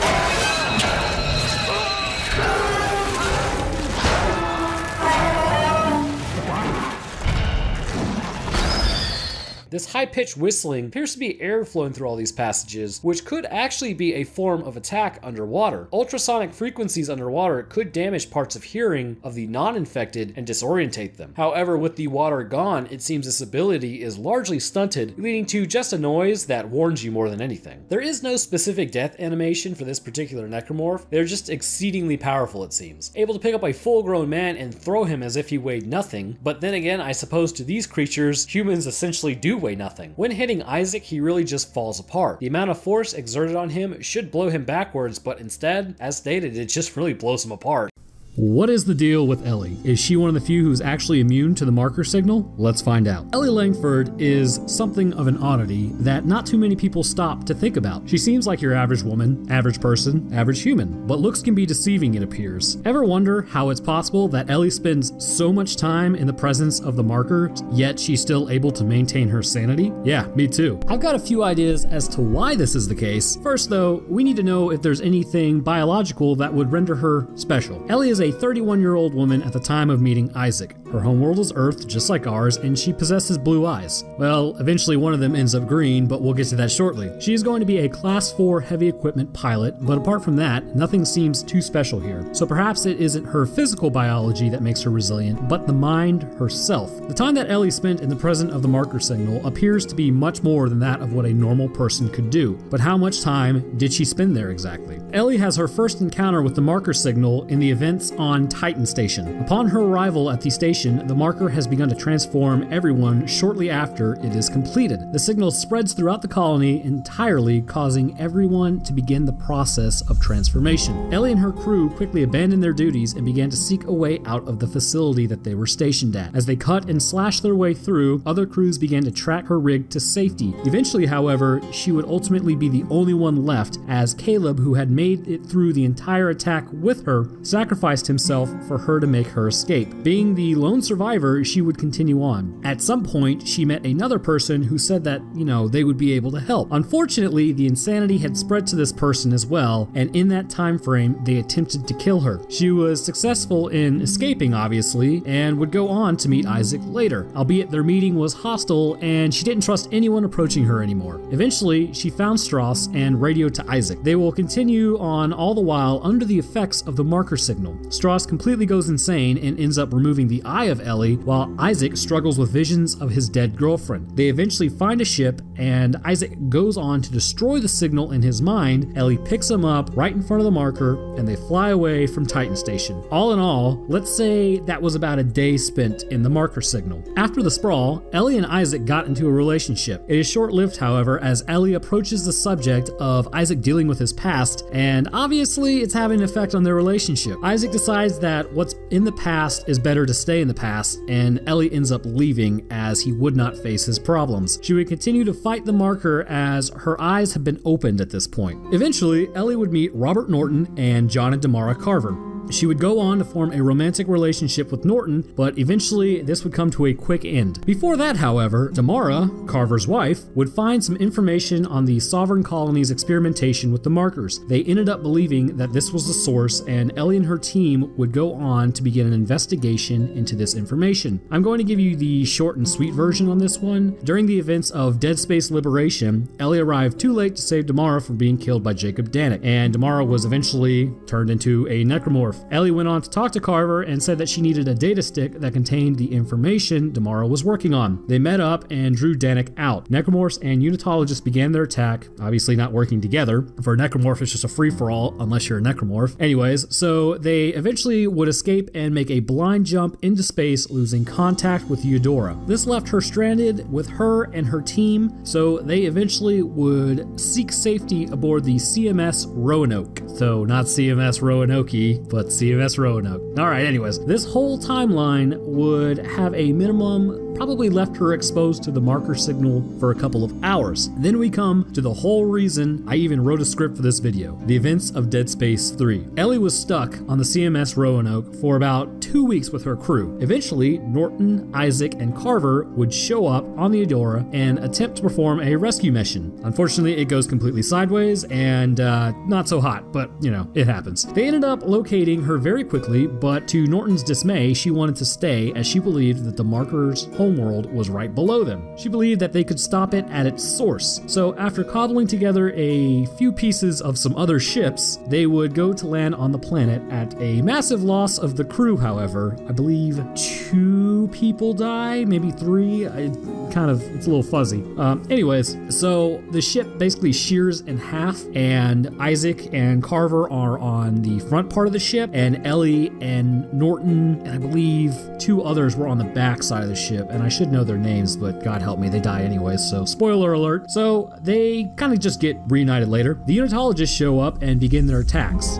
This high-pitched whistling appears to be air flowing through all these passages, which could actually be a form of attack underwater. Ultrasonic frequencies underwater could damage parts of hearing of the non-infected and disorientate them. However, with the water gone, it seems this ability is largely stunted, leading to just a noise that warns you more than anything. There is no specific death animation for this particular necromorph. They're just exceedingly powerful, it seems. Able to pick up a full-grown man and throw him as if he weighed nothing, but then again, I suppose to these creatures, humans essentially do weigh nothing. When hitting Isaac, he really just falls apart. The amount of force exerted on him should blow him backwards, but instead, as stated, it just really blows him apart. What is the deal with Ellie? Is she one of the few who's actually immune to the marker signal? Let's find out. Ellie Langford is something of an oddity that not too many people stop to think about. She seems like your average woman, average person, average human, but looks can be deceiving, it appears. Ever wonder how it's possible that Ellie spends so much time in the presence of the marker, yet she's still able to maintain her sanity? Yeah, me too. I've got a few ideas as to why this is the case. First though, we need to know if there's anything biological that would render her special. Ellie is a 31-year-old woman at the time of meeting Isaac. Her homeworld is Earth, just like ours, and she possesses blue eyes. Well, eventually one of them ends up green, but we'll get to that shortly. She is going to be a Class 4 heavy equipment pilot, but apart from that, nothing seems too special here. So perhaps it isn't her physical biology that makes her resilient, but the mind herself. The time that Ellie spent in the presence of the marker signal appears to be much more than that of what a normal person could do. But how much time did she spend there exactly? Ellie has her first encounter with the marker signal in the events on Titan Station. Upon her arrival at the station, the marker has begun to transform everyone shortly after it is completed. The signal spreads throughout the colony entirely, causing everyone to begin the process of transformation. Ellie and her crew quickly abandoned their duties and began to seek a way out of the facility that they were stationed at. As they cut and slashed their way through, other crews began to track her rig to safety. Eventually, however, she would ultimately be the only one left, as Caleb, who had made it through the entire attack with her, sacrificed himself for her to make her escape. Being the lone survivor, she would continue on. At some point, she met another person who said that, they would be able to help. Unfortunately, the insanity had spread to this person as well, and in that time frame, they attempted to kill her. She was successful in escaping, obviously, and would go on to meet Isaac later, albeit their meeting was hostile and she didn't trust anyone approaching her anymore. Eventually, she found Strauss and radioed to Isaac. They will continue on all the while under the effects of the marker signal. Strauss completely goes insane and ends up removing the eye of Ellie, while Isaac struggles with visions of his dead girlfriend. They eventually find a ship, and Isaac goes on to destroy the signal in his mind. Ellie picks him up right in front of the marker, and they fly away from Titan Station. All in all, let's say that was about a day spent in the marker signal. After the sprawl, Ellie and Isaac got into a relationship. It is short-lived, however, as Ellie approaches the subject of Isaac dealing with his past, and obviously it's having an effect on their relationship. Isaac decides that what's in the past is better to stay in the past, and Ellie ends up leaving as he would not face his problems. She would continue to fight the marker as her eyes have been opened at this point. Eventually, Ellie would meet Robert Norton and John and Damara Carver. She would go on to form a romantic relationship with Norton, but eventually this would come to a quick end. Before that, however, Tamara, Carver's wife, would find some information on the Sovereign Colony's experimentation with the markers. They ended up believing that this was the source, and Ellie and her team would go on to begin an investigation into this information. I'm going to give you the short and sweet version on this one. During the events of Dead Space Liberation, Ellie arrived too late to save Damara from being killed by Jacob Danik, and Damara was eventually turned into a necromorph. Ellie went on to talk to Carver and said that she needed a data stick that contained the information Damara was working on. They met up and drew Danik out. Necromorphs and unitologists began their attack, obviously not working together. For a necromorph, it's just a free-for-all unless you're a necromorph. Anyways, so they eventually would escape and make a blind jump into space, losing contact with Eudora. This left her stranded with her and her team, so they eventually would seek safety aboard the CMS Roanoke. So not CMS Roanoke, but CMS Roanoke. Alright, anyways, this whole timeline would have a minimum probably left her exposed to the marker signal for a couple of hours. Then we come to the whole reason I even wrote a script for this video, the events of Dead Space 3. Ellie was stuck on the CMS Roanoke for about 2 weeks with her crew. Eventually, Norton, Isaac, and Carver would show up on the Eudora and attempt to perform a rescue mission. Unfortunately, it goes completely sideways and not so hot, but you know, it happens. They ended up locating her very quickly, but to Norton's dismay, she wanted to stay as she believed that the marker's homeworld was right below them. She believed that they could stop it at its source. So after cobbling together a few pieces of some other ships, they would go to land on the planet at a massive loss of the crew, however. I believe 2 people die, maybe 3. It's a little fuzzy. Anyways, so the ship basically shears in half, and Isaac and Carver are on the front part of the ship, and Ellie and Norton, and I believe 2 others were on the back side of the ship, and I should know their names, but God help me, they die anyways, so spoiler alert. So they kind of just get reunited later. The unitologists show up and begin their attacks.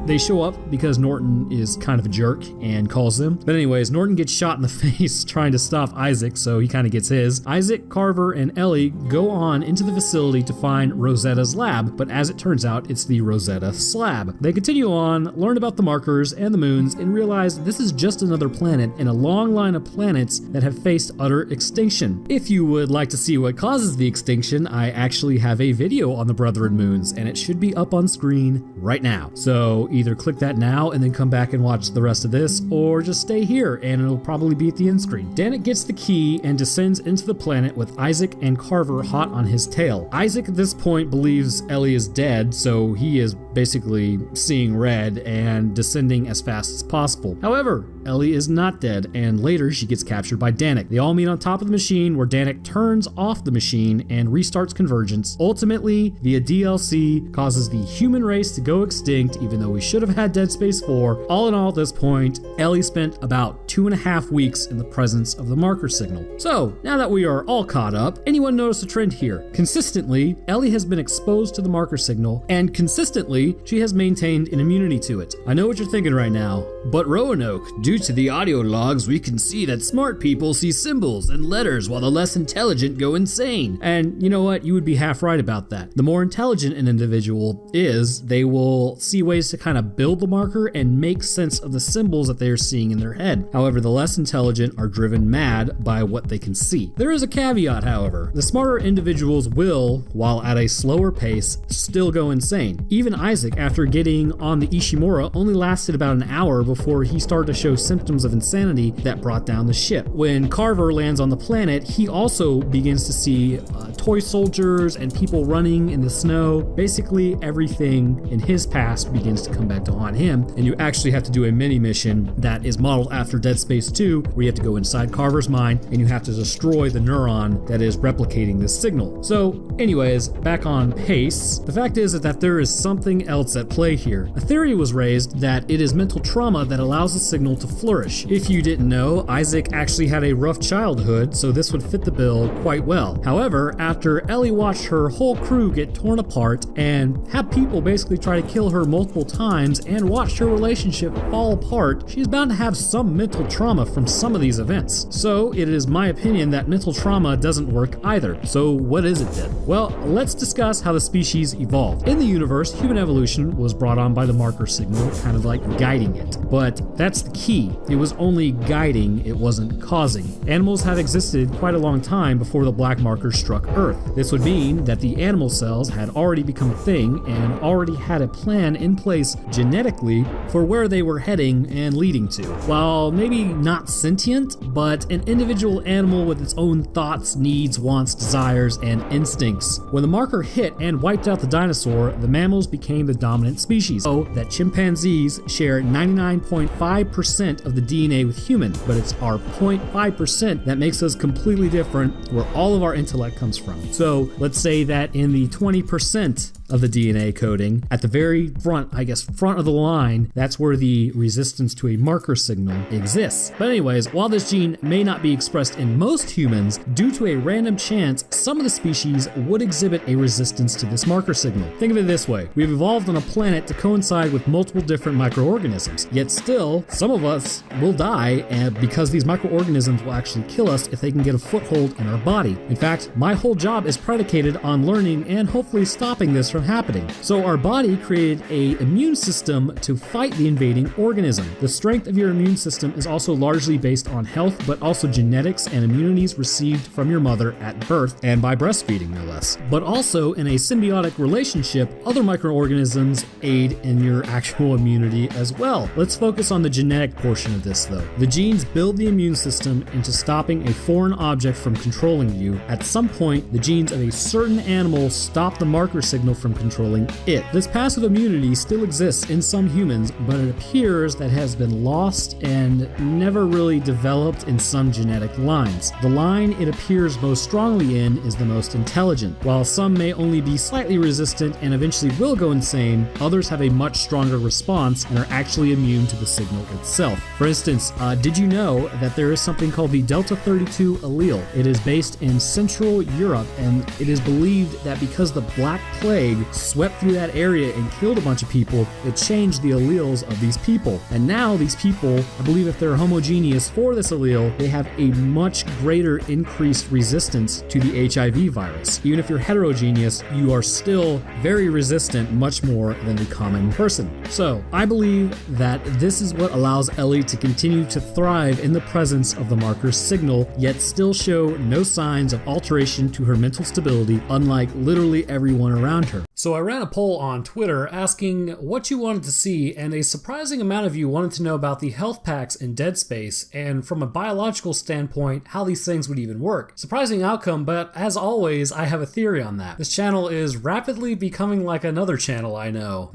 They show up because Norton is kind of a jerk and calls them. But anyways, Norton gets shot in the face trying to stop Isaac, so he kind of gets his. Isaac, Carver, and Ellie go on into the facility to find Rosetta's lab, but as it turns out, it's the Rosetta slab. They continue on, learn about the markers and the moons, and realize this is just another planet in a long line of planets that have faced utter extinction. If you would like to see what causes the extinction, I actually have a video on the Brethren moons, and it should be up on screen right now. So either click that now and then come back and watch the rest of this, or just stay here and it'll probably be at the end screen. Danik gets the key and descends into the planet with Isaac and Carver hot on his tail. Isaac at this point believes Ellie is dead, so he is basically seeing red and descending as fast as possible. However, Ellie is not dead, and later she gets captured by Danik. They all meet on top of the machine, where Danik turns off the machine and restarts convergence. Ultimately, via DLC, causes the human race to go extinct, even though we should have had Dead Space 4. All in all, at this point, Ellie spent about 2.5 weeks in the presence of the marker signal. So, now that we are all caught up, anyone notice a trend here? Consistently, Ellie has been exposed to the marker signal, and consistently, she has maintained an immunity to it. I know what you're thinking right now, but Roanoke, due to the audio logs, we can see that smart people see symbols and letters while the less intelligent go insane. And you know what? You would be half right about that. The more intelligent an individual is, they will see ways to kind of build the marker and make sense of the symbols that they are seeing in their head. However, the less intelligent are driven mad by what they can see. There is a caveat, however. The smarter individuals will, while at a slower pace, still go insane. Even Isaac, after getting on the Ishimura, only lasted about an hour before he started to show symptoms of insanity that brought down the ship. When Carver lands on the planet, he also begins to see toy soldiers and people running in the snow. Basically, everything in his past begins to come back to haunt him, and you actually have to do a mini mission that is modeled after Dead Space 2, where you have to go inside Carver's mind and you have to destroy the neuron that is replicating this signal. So anyways, back on pace, the fact is that there is something else at play here. A theory was raised that it is mental trauma that allows the signal to flourish. If you didn't know, Isaac actually had a rough childhood, so this would fit the bill quite well. However, after Ellie watched her whole crew get torn apart and have people basically try to kill her multiple times and watched her relationship fall apart, she's bound to have some mental trauma from some of these events. So it is my opinion that mental trauma doesn't work either. So what is it then? Well, let's discuss how the species evolved. In the universe, human evolution was brought on by the marker signal, kind of like guiding it. But that's the key. It was only guiding, it wasn't causing. Animals have existed quite a long time before the black marker struck Earth. This would mean that the animal cells had already become a thing and already had a plan in place genetically for where they were heading and leading to. While maybe not sentient, but an individual animal with its own thoughts, needs, wants, desires, and instincts. When the marker hit and wiped out the dinosaur, the mammals became the dominant species. So that chimpanzees share 99.5% of the DNA with humans, but it's our 0.5% that makes us completely different, where all of our intellect comes from. So let's say that in the 20% of the DNA coding, at the very front of the line, that's where the resistance to a marker signal exists. But anyways, while this gene may not be expressed in most humans, due to a random chance, some of the species would exhibit a resistance to this marker signal. Think of it this way: we've evolved on a planet to coincide with multiple different microorganisms, yet still, some of us will die because these microorganisms will actually kill us if they can get a foothold in our body. In fact, my whole job is predicated on learning and hopefully stopping this from happening. So our body created an immune system to fight the invading organism. The strength of your immune system is also largely based on health, but also genetics and immunities received from your mother at birth and by breastfeeding, no less. But also in a symbiotic relationship, other microorganisms aid in your actual immunity as well. Let's focus on the genetic portion of this though. The genes build the immune system into stopping a foreign object from controlling you. At some point, the genes of a certain animal stop the marker signal from controlling it. This passive immunity still exists in some humans, but it appears that it has been lost and never really developed in some genetic lines. The line it appears most strongly in is the most intelligent. While some may only be slightly resistant and eventually will go insane, others have a much stronger response and are actually immune to the signal itself. For instance, did you know that there is something called the Delta 32 allele? It is based in Central Europe, and it is believed that because the Black Plague swept through that area and killed a bunch of people, it changed the alleles of these people. And now these people, I believe if they're homogeneous for this allele, they have a much greater increased resistance to the HIV virus. Even if you're heterogeneous, you are still very resistant, much more than the common person. So I believe that this is what allows Ellie to continue to thrive in the presence of the marker signal, yet still show no signs of alteration to her mental stability, unlike literally everyone around her. So I ran a poll on Twitter asking what you wanted to see, and a surprising amount of you wanted to know about the health packs in Dead Space, and from a biological standpoint, how these things would even work. Surprising outcome, but as always, I have a theory on that. This channel is rapidly becoming like another channel I know.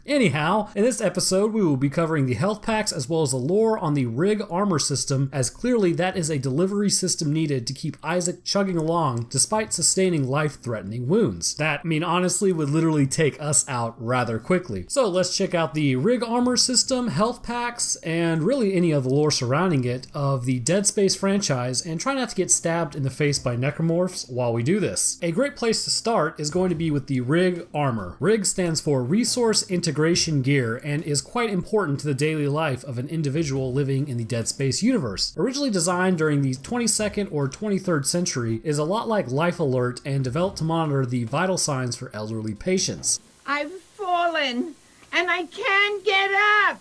Anyhow, in this episode, we will be covering the health packs as well as the lore on the Rig armor system, as clearly that is a delivery system needed to keep Isaac chugging along despite sustaining life-threatening wounds. That, honestly, would literally take us out rather quickly. So let's check out the Rig armor system, health packs, and really any of the lore surrounding it of the Dead Space franchise, and try not to get stabbed in the face by necromorphs while we do this. A great place to start is going to be with the Rig armor. Rig stands for Resource Integration Gear and is quite important to the daily life of an individual living in the Dead Space universe. Originally designed during the 22nd or 23rd century, is a lot like Life Alert and developed to monitor the vital signs for elderly patients. I've fallen and I can't get up.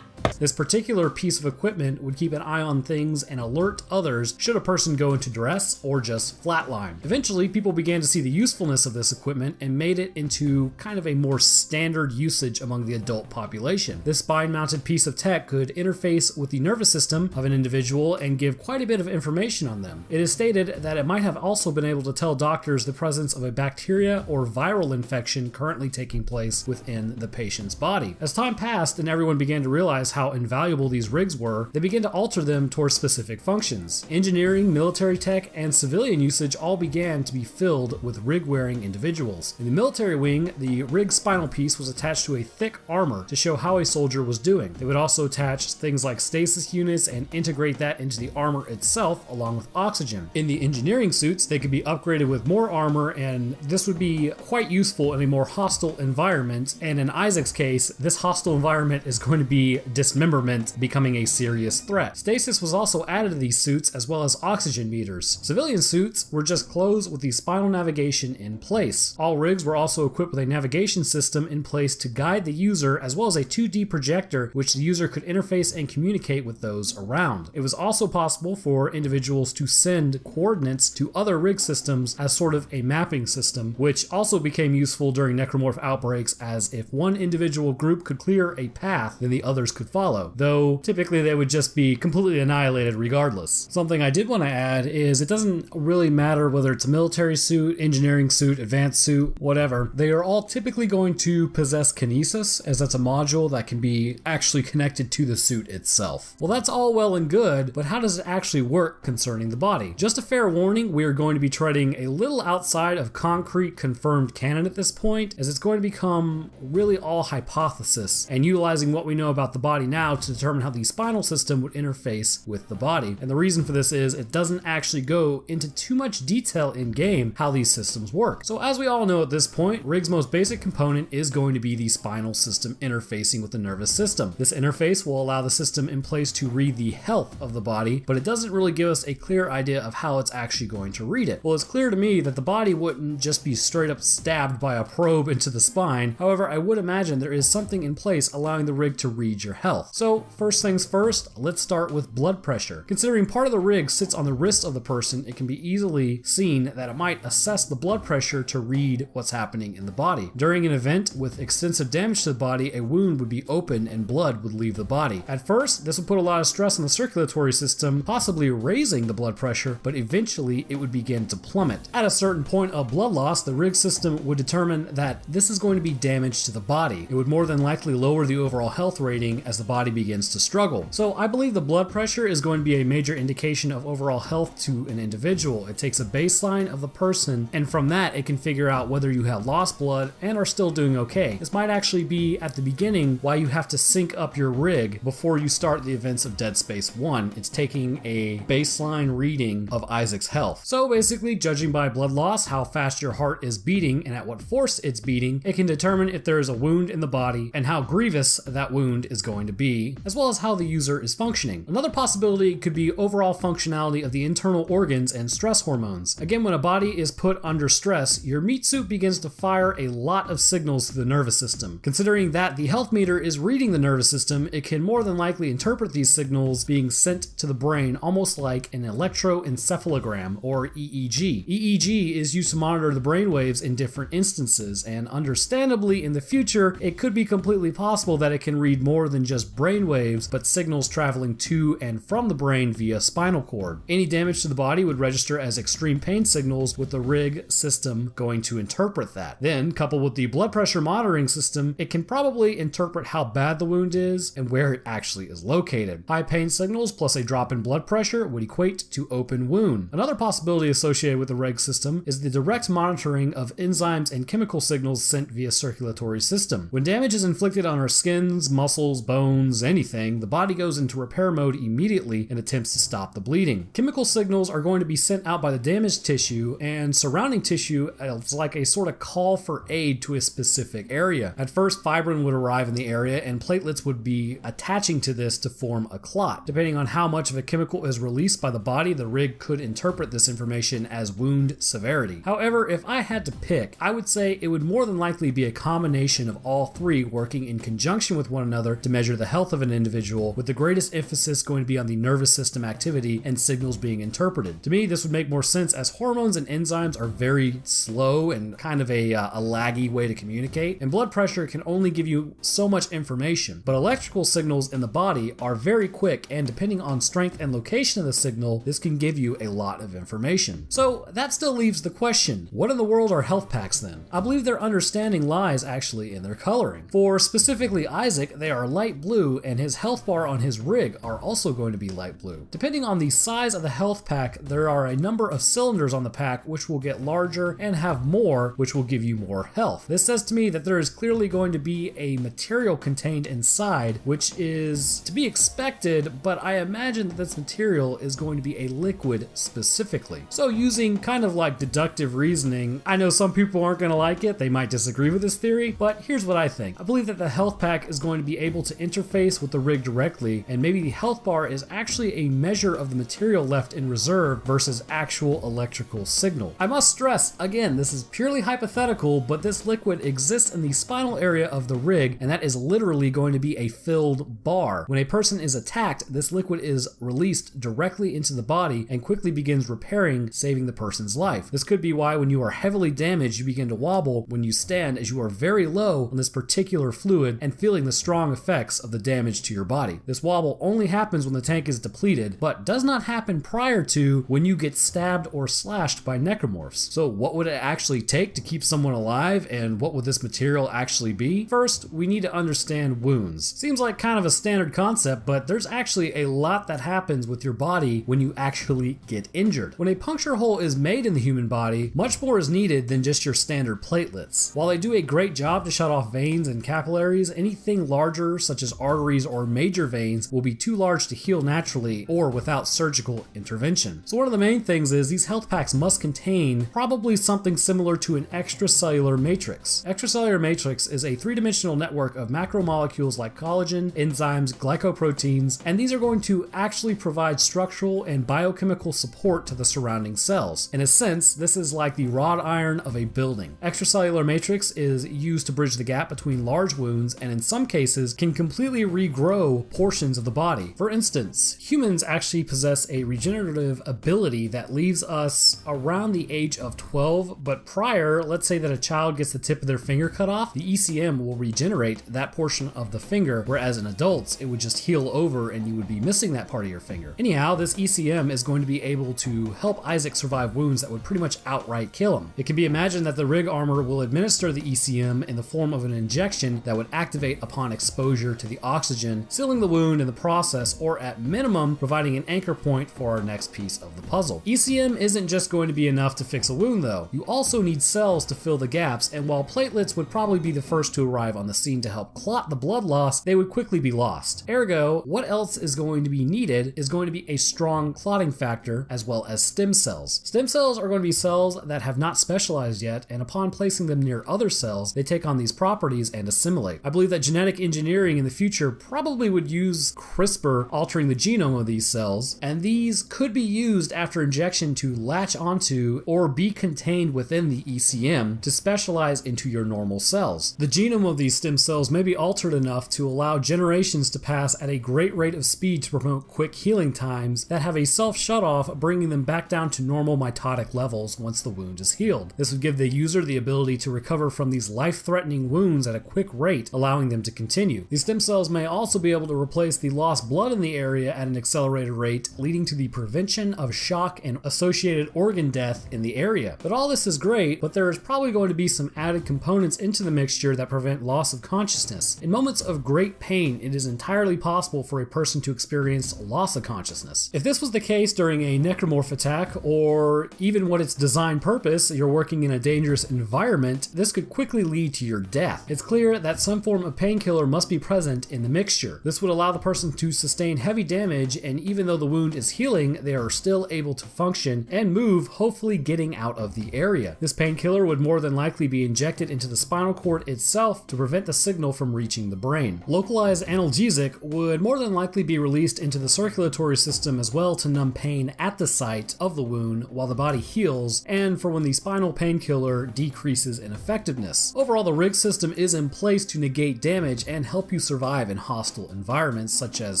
This particular piece of equipment would keep an eye on things and alert others should a person go into duress or just flatline. Eventually, people began to see the usefulness of this equipment and made it into kind of a more standard usage among the adult population. This spine-mounted piece of tech could interface with the nervous system of an individual and give quite a bit of information on them. It is stated that it might have also been able to tell doctors the presence of a bacteria or viral infection currently taking place within the patient's body. As time passed and everyone began to realize realize how invaluable these rigs were, they began to alter them towards specific functions. Engineering, military tech, and civilian usage all began to be filled with rig-wearing individuals. In the military wing, the rig spinal piece was attached to a thick armor to show how a soldier was doing. They would also attach things like stasis units and integrate that into the armor itself along with oxygen. In the engineering suits, they could be upgraded with more armor, and this would be quite useful in a more hostile environment. And in Isaac's case, this hostile environment is going to be dismemberment becoming a serious threat. Stasis was also added to these suits, as well as oxygen meters. Civilian suits were just clothes with the spinal navigation in place. All rigs were also equipped with a navigation system in place to guide the user, as well as a 2D projector which the user could interface and communicate with those around. It was also possible for individuals to send coordinates to other rig systems as sort of a mapping system, which also became useful during necromorph outbreaks, as if one individual group could clear a path, then the others could follow, though typically they would just be completely annihilated regardless. Something I did want to add is it doesn't really matter whether it's a military suit, engineering suit, advanced suit, whatever. They are all typically going to possess kinesis, as that's a module that can be actually connected to the suit itself. Well, that's all well and good, but how does it actually work concerning the body? Just a fair warning, we are going to be treading a little outside of concrete confirmed canon at this point, as it's going to become really all hypothesis and utilizing what we know about the body now to determine how the spinal system would interface with the body. And the reason for this is it doesn't actually go into too much detail in game how these systems work. So as we all know at this point, Rig's most basic component is going to be the spinal system interfacing with the nervous system. This interface will allow the system in place to read the health of the body, but it doesn't really give us a clear idea of how it's actually going to read it. Well, it's clear to me that the body wouldn't just be straight up stabbed by a probe into the spine. However, I would imagine there is something in place allowing the rig to read your health. So first things first, let's start with blood pressure. Considering part of the rig sits on the wrist of the person, it can be easily seen that it might assess the blood pressure to read what's happening in the body. During an event with extensive damage to the body, a wound would be open and blood would leave the body. At first, this would put a lot of stress on the circulatory system, possibly raising the blood pressure, but eventually it would begin to plummet. At a certain point of blood loss, the rig system would determine that this is going to be damage to the body. It would more than likely lower the overall health rating as the body begins to struggle. So I believe the blood pressure is going to be a major indication of overall health to an individual. It takes a baseline of the person, and from that it can figure out whether you have lost blood and are still doing okay. This might actually be at the beginning why you have to sync up your rig before you start the events of Dead Space 1. It's taking a baseline reading of Isaac's health. So basically, judging by blood loss, how fast your heart is beating and at what force it's beating, it can determine if there is a wound in the body and how grievous that wound is going to be, as well as how the user is functioning. Another possibility could be overall functionality of the internal organs and stress hormones. Again, when a body is put under stress, your meat suit begins to fire a lot of signals to the nervous system. Considering that the health meter is reading the nervous system, it can more than likely interpret these signals being sent to the brain almost like an electroencephalogram or EEG. EEG is used to monitor the brain waves in different instances, and understandably in the future, it could be completely possible that it can read more than just brain waves, but signals traveling to and from the brain via spinal cord. Any damage to the body would register as extreme pain signals, with the rig system going to interpret that. Then, coupled with the blood pressure monitoring system, it can probably interpret how bad the wound is and where it actually is located. High pain signals plus a drop in blood pressure would equate to open wound. Another possibility associated with the reg system is the direct monitoring of enzymes and chemical signals sent via circulatory system. When damage is inflicted on our skins, muscles, bones, anything, the body goes into repair mode immediately and attempts to stop the bleeding. Chemical signals are going to be sent out by the damaged tissue, and surrounding tissue is like a sort of call for aid to a specific area. At first, fibrin would arrive in the area and platelets would be attaching to this to form a clot. Depending on how much of a chemical is released by the body, the rig could interpret this information as wound severity. However, if I had to pick, I would say it would more than likely be a combination of all three working in conjunction with one another to measure the health of an individual, with the greatest emphasis going to be on the nervous system activity and signals being interpreted. To me, this would make more sense, as hormones and enzymes are very slow and kind of a laggy way to communicate, and blood pressure can only give you so much information. But electrical signals in the body are very quick, and depending on strength and location of the signal, this can give you a lot of information. So that still leaves the question, what in the world are health packs then? I believe their understanding lies actually in their coloring. For specifically Isaac, they are light blue, and his health bar on his rig are also going to be light blue. Depending on the size of the health pack, there are a number of cylinders on the pack which will get larger and have more, which will give you more health. This says to me that there is clearly going to be a material contained inside, which is to be expected, but I imagine that this material is going to be a liquid specifically. So using kind of like deductive reasoning, I know some people aren't going to like it, they might disagree with this theory, but here's what I think. I believe that the health pack is going to be able to interface with the rig directly, and maybe the health bar is actually a measure of the material left in reserve versus actual electrical signal. I must stress, again, this is purely hypothetical, but this liquid exists in the spinal area of the rig, and that is literally going to be a filled bar. When a person is attacked, this liquid is released directly into the body and quickly begins repairing, saving the person's life. This could be why when you are heavily damaged, you begin to wobble when you stand, as you are very low on this particular fluid and feeling the strong effects of the damage to your body. This wobble only happens when the tank is depleted, but does not happen prior to when you get stabbed or slashed by necromorphs. So what would it actually take to keep someone alive, and what would this material actually be? First, we need to understand wounds. Seems like kind of a standard concept, but there's actually a lot that happens with your body when you actually get injured. When a puncture hole is made in the human body, much more is needed than just your standard platelets. While they do a great job to shut off veins and capillaries, anything larger such as arteries or major veins will be too large to heal naturally or without surgical intervention. So one of the main things is these health packs must contain probably something similar to an extracellular matrix. Extracellular matrix is a three-dimensional network of macromolecules like collagen, enzymes, glycoproteins, and these are going to actually provide structural and biochemical support to the surrounding cells. In a sense, this is like the wrought iron of a building. Extracellular matrix is used to bridge the gap between large wounds, and in some cases can completely regrow portions of the body. For instance, humans actually possess a regenerative ability that leaves us around the age of 12, but prior, let's say that a child gets the tip of their finger cut off, the ECM will regenerate that portion of the finger, whereas in adults, it would just heal over and you would be missing that part of your finger. Anyhow, this ECM is going to be able to help Isaac survive wounds that would pretty much outright kill him. It can be imagined that the rig armor will administer the ECM in the form of an injection that would activate upon exposure to the oxygen, sealing the wound in the process, or at minimum, providing an anchor point for our next piece of the puzzle. ECM isn't just going to be enough to fix a wound though. You also need cells to fill the gaps, and while platelets would probably be the first to arrive on the scene to help clot the blood loss, they would quickly be lost. Ergo, what else is going to be needed is going to be a strong clotting factor as well as stem cells. Stem cells are going to be cells that have not specialized yet, and upon placing them near other cells, they take on these properties and assimilate. I believe that genetic engineering in the future probably would use CRISPR altering the genome of these cells, and these could be used after injection to latch onto or be contained within the ECM to specialize into your normal cells. The genome of these stem cells may be altered enough to allow generations to pass at a great rate of speed to promote quick healing times that have a self-shut-off, bringing them back down to normal mitotic levels once the wound is healed. This would give the user the ability to recover from these life-threatening wounds at a quick rate, allowing them to continue. These stem cells may also be able to replace the lost blood in the area at an accelerated rate, leading to the prevention of shock and associated organ death in the area. But all this is great, but there is probably going to be some added components into the mixture that prevent loss of consciousness. In moments of great pain, it is entirely possible for a person to experience loss of consciousness. If this was the case during a necromorph attack, or even what its design purpose, you're working in a dangerous environment, this could quickly lead to your death. It's clear that some form of painkiller must be present in the mixture. This would allow the person to sustain heavy damage, and even though the wound is healing, they are still able to function and move, hopefully getting out of the area. This painkiller would more than likely be injected into the spinal cord itself to prevent the signal from reaching the brain. Localized analgesic would more than likely be released into the circulatory system as well to numb pain at the site of the wound while the body heals, and for when the spinal painkiller decreases in effectiveness. Overall, the rig system is in place to negate damage and help you survive in hostile environments such as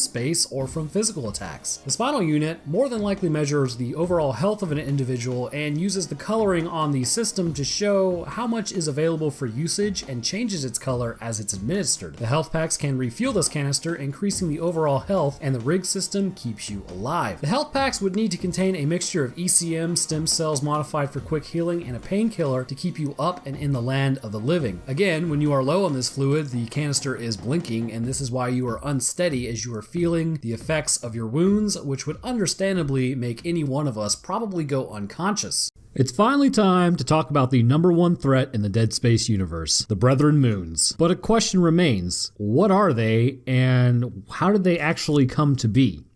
space or from physical attacks. The spinal unit more than likely measures the overall health of an individual and uses the coloring on the system to show how much is available for usage and changes its color as it's administered. The health packs can refuel this canister, increasing the overall health, and the rig system keeps you alive. The health packs would need to contain a mixture of ECM, stem cells modified for quick healing, and a painkiller to keep you up and in the land of the living. Again, when you are low on this fluid, the canister is blinking and this is why you are unsteady as you are feeling the effects of your wounds, which would understandably make any one of us probably go unconscious. It's finally time to talk about the number one threat in the Dead Space universe, the Brethren Moons. But a question remains, what are they, and how did they actually come to be?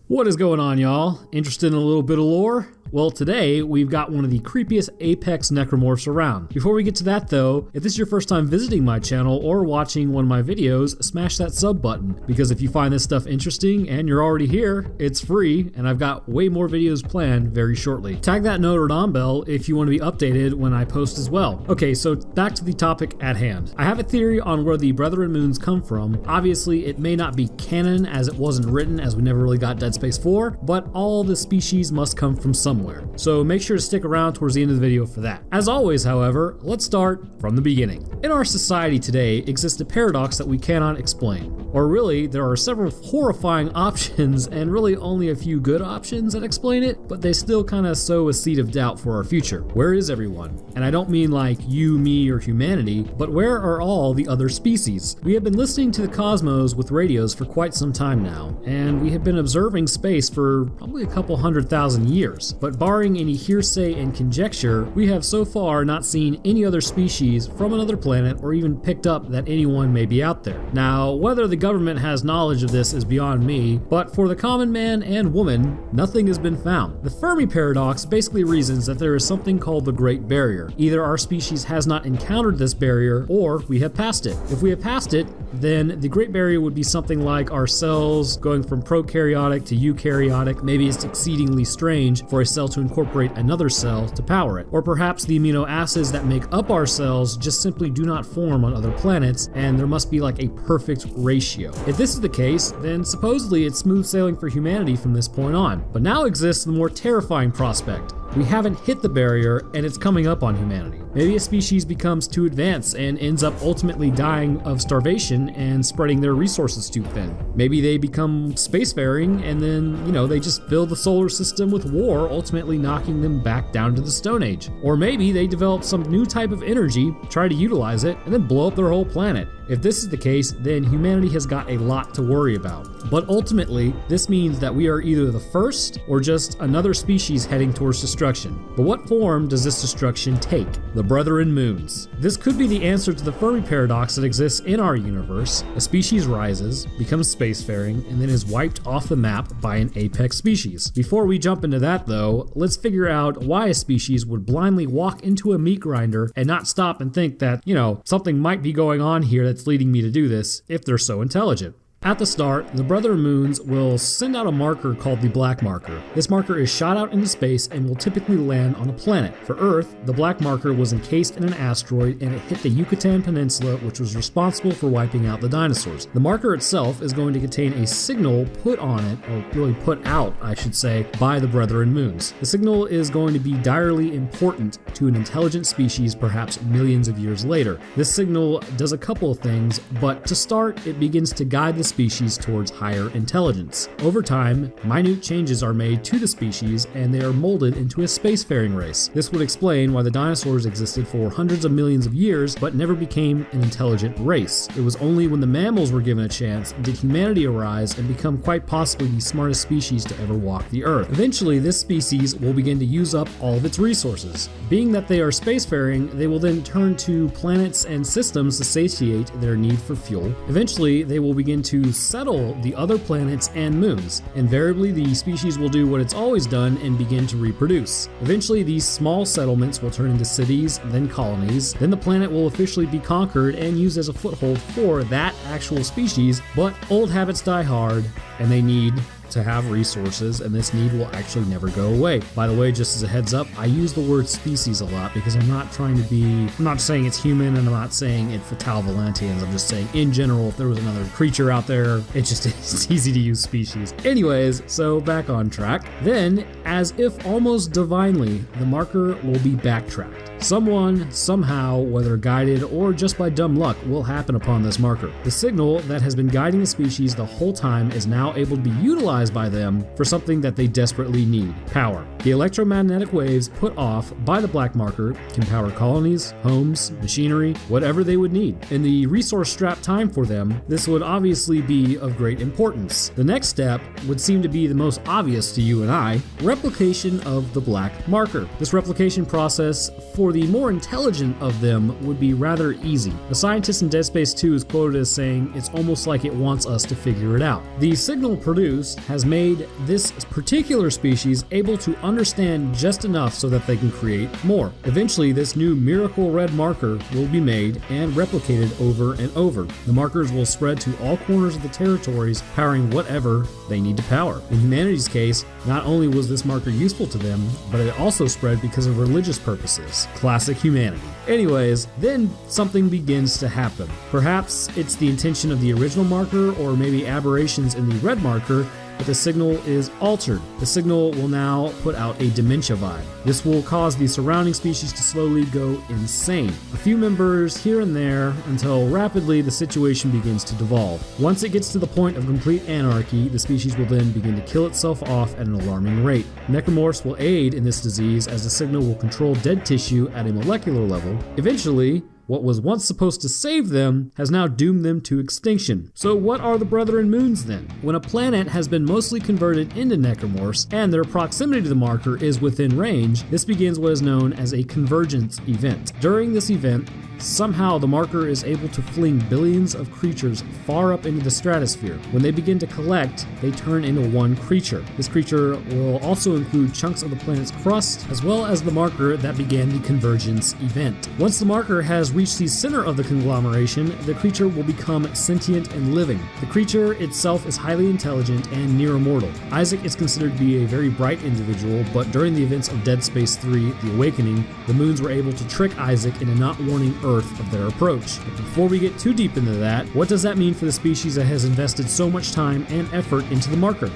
What is going on, y'all? Interested in a little bit of lore? Well, today we've got one of the creepiest apex necromorphs around. Before we get to that though, if this is your first time visiting my channel or watching one of my videos, smash that sub button, because if you find this stuff interesting and you're already here, it's free and I've got way more videos planned very shortly. Tag that Notre Dame bell if you want to be updated when I post as well. Okay, so back to the topic at hand. I have a theory on where the Brethren Moons come from. Obviously, it may not be canon as it wasn't written, as we never really got Dead Space 4, but all the species must come from somewhere. So make sure to stick around towards the end of the video for that. As always, however, let's start from the beginning. In our society today exists a paradox that we cannot explain. Or really, there are several horrifying options and really only a few good options that explain it, but they still kind of sow a seed of doubt for our future. Where is everyone? And I don't mean like you, me, or humanity, but where are all the other species? We have been listening to the cosmos with radios for quite some time now, and we have been observing space for probably a couple 100,000 years. But barring any hearsay and conjecture, we have so far not seen any other species from another planet or even picked up that anyone may be out there. Now, whether the government has knowledge of this is beyond me, but for the common man and woman, nothing has been found. The Fermi paradox basically reasons that there is something called the Great Barrier. Either our species has not encountered this barrier, or we have passed it. If we have passed it, then the Great Barrier would be something like our cells going from prokaryotic to eukaryotic. Maybe it's exceedingly strange for a cell to incorporate another cell to power it. Or perhaps the amino acids that make up our cells just simply do not form on other planets, and there must be like a perfect ratio. If this is the case, then supposedly it's smooth sailing for humanity from this point on. But now exists the more terrifying prospect. We haven't hit the barrier and it's coming up on humanity. Maybe a species becomes too advanced and ends up ultimately dying of starvation and spreading their resources too thin. Maybe they become spacefaring and then, they just fill the solar system with war, ultimately knocking them back down to the Stone Age. Or maybe they develop some new type of energy, try to utilize it, and then blow up their whole planet. If this is the case, then humanity has got a lot to worry about. But ultimately, this means that we are either the first or just another species heading towards destruction. But what form does this destruction take? The Brethren Moons. This could be the answer to the Fermi paradox that exists in our universe. A species rises, becomes spacefaring, and then is wiped off the map by an apex species. Before we jump into that though, let's figure out why a species would blindly walk into a meat grinder and not stop and think that, something might be going on here that's leading me to do this if they're so intelligent. At the start, the Brethren Moons will send out a marker called the black marker. This marker is shot out into space and will typically land on a planet. For Earth, the black marker was encased in an asteroid and it hit the Yucatan Peninsula, which was responsible for wiping out the dinosaurs. The marker itself is going to contain a signal put on it, or really put out, I should say, by the Brethren Moons. The signal is going to be direly important to an intelligent species perhaps millions of years later. This signal does a couple of things, but to start, it begins to guide the species towards higher intelligence. Over time, minute changes are made to the species and they are molded into a spacefaring race. This would explain why the dinosaurs existed for hundreds of millions of years but never became an intelligent race. It was only when the mammals were given a chance did humanity arise and become quite possibly the smartest species to ever walk the earth. Eventually, this species will begin to use up all of its resources. Being that they are spacefaring, they will then turn to planets and systems to satiate their need for fuel. Eventually, they will begin to settle the other planets and moons. Invariably, the species will do what it's always done and begin to reproduce. Eventually, these small settlements will turn into cities, then colonies. Then the planet will officially be conquered and used as a foothold for that actual species, but old habits die hard, and they need to have resources, and this need will actually never go away. By the way, just as a heads up, I use the word species a lot because I'm not saying it's human and I'm not saying it Fatal Valantians. I'm just saying in general, if there was another creature out there, it's easy to use species. Anyways, so back on track. Then, as if almost divinely, the marker will be backtracked. Someone, somehow, whether guided or just by dumb luck, will happen upon this marker. The signal that has been guiding the species the whole time is now able to be utilized by them for something that they desperately need: power. The electromagnetic waves put off by the black marker can power colonies, homes, machinery, whatever they would need. In the resource-strapped time for them, this would obviously be of great importance. The next step would seem to be the most obvious to you and I: replication of the black marker. This replication process for the more intelligent of them would be rather easy. A scientist in Dead Space 2 is quoted as saying, "It's almost like it wants us to figure it out." The signal produced has made this particular species able to understand just enough so that they can create more. Eventually, this new miracle red marker will be made and replicated over and over. The markers will spread to all corners of the territories, powering whatever they need to power. In humanity's case, not only was this marker useful to them, but it also spread because of religious purposes. Classic humanity. Anyways, then something begins to happen. Perhaps it's the intention of the original marker, or maybe aberrations in the red marker, but the signal is altered. The signal will now put out a dementia vibe. This will cause the surrounding species to slowly go insane. A few members here and there until rapidly the situation begins to devolve. Once it gets to the point of complete anarchy, the species will then begin to kill itself off at an alarming rate. Necromorphs will aid in this disease as the signal will control dead tissue at a molecular level. Eventually, what was once supposed to save them has now doomed them to extinction. So what are the Brethren Moons then? When a planet has been mostly converted into necromorphs and their proximity to the marker is within range, this begins what is known as a convergence event. During this event, somehow the marker is able to fling billions of creatures far up into the stratosphere. When they begin to collect, they turn into one creature. This creature will also include chunks of the planet's crust, as well as the marker that began the convergence event. Once the marker has reached the center of the conglomeration, the creature will become sentient and living. The creature itself is highly intelligent and near immortal. Isaac is considered to be a very bright individual, but during the events of Dead Space 3, The Awakening, the moons were able to trick Isaac into not warning Earth of their approach. But before we get too deep into that, what does that mean for the species that has invested so much time and effort into the marker?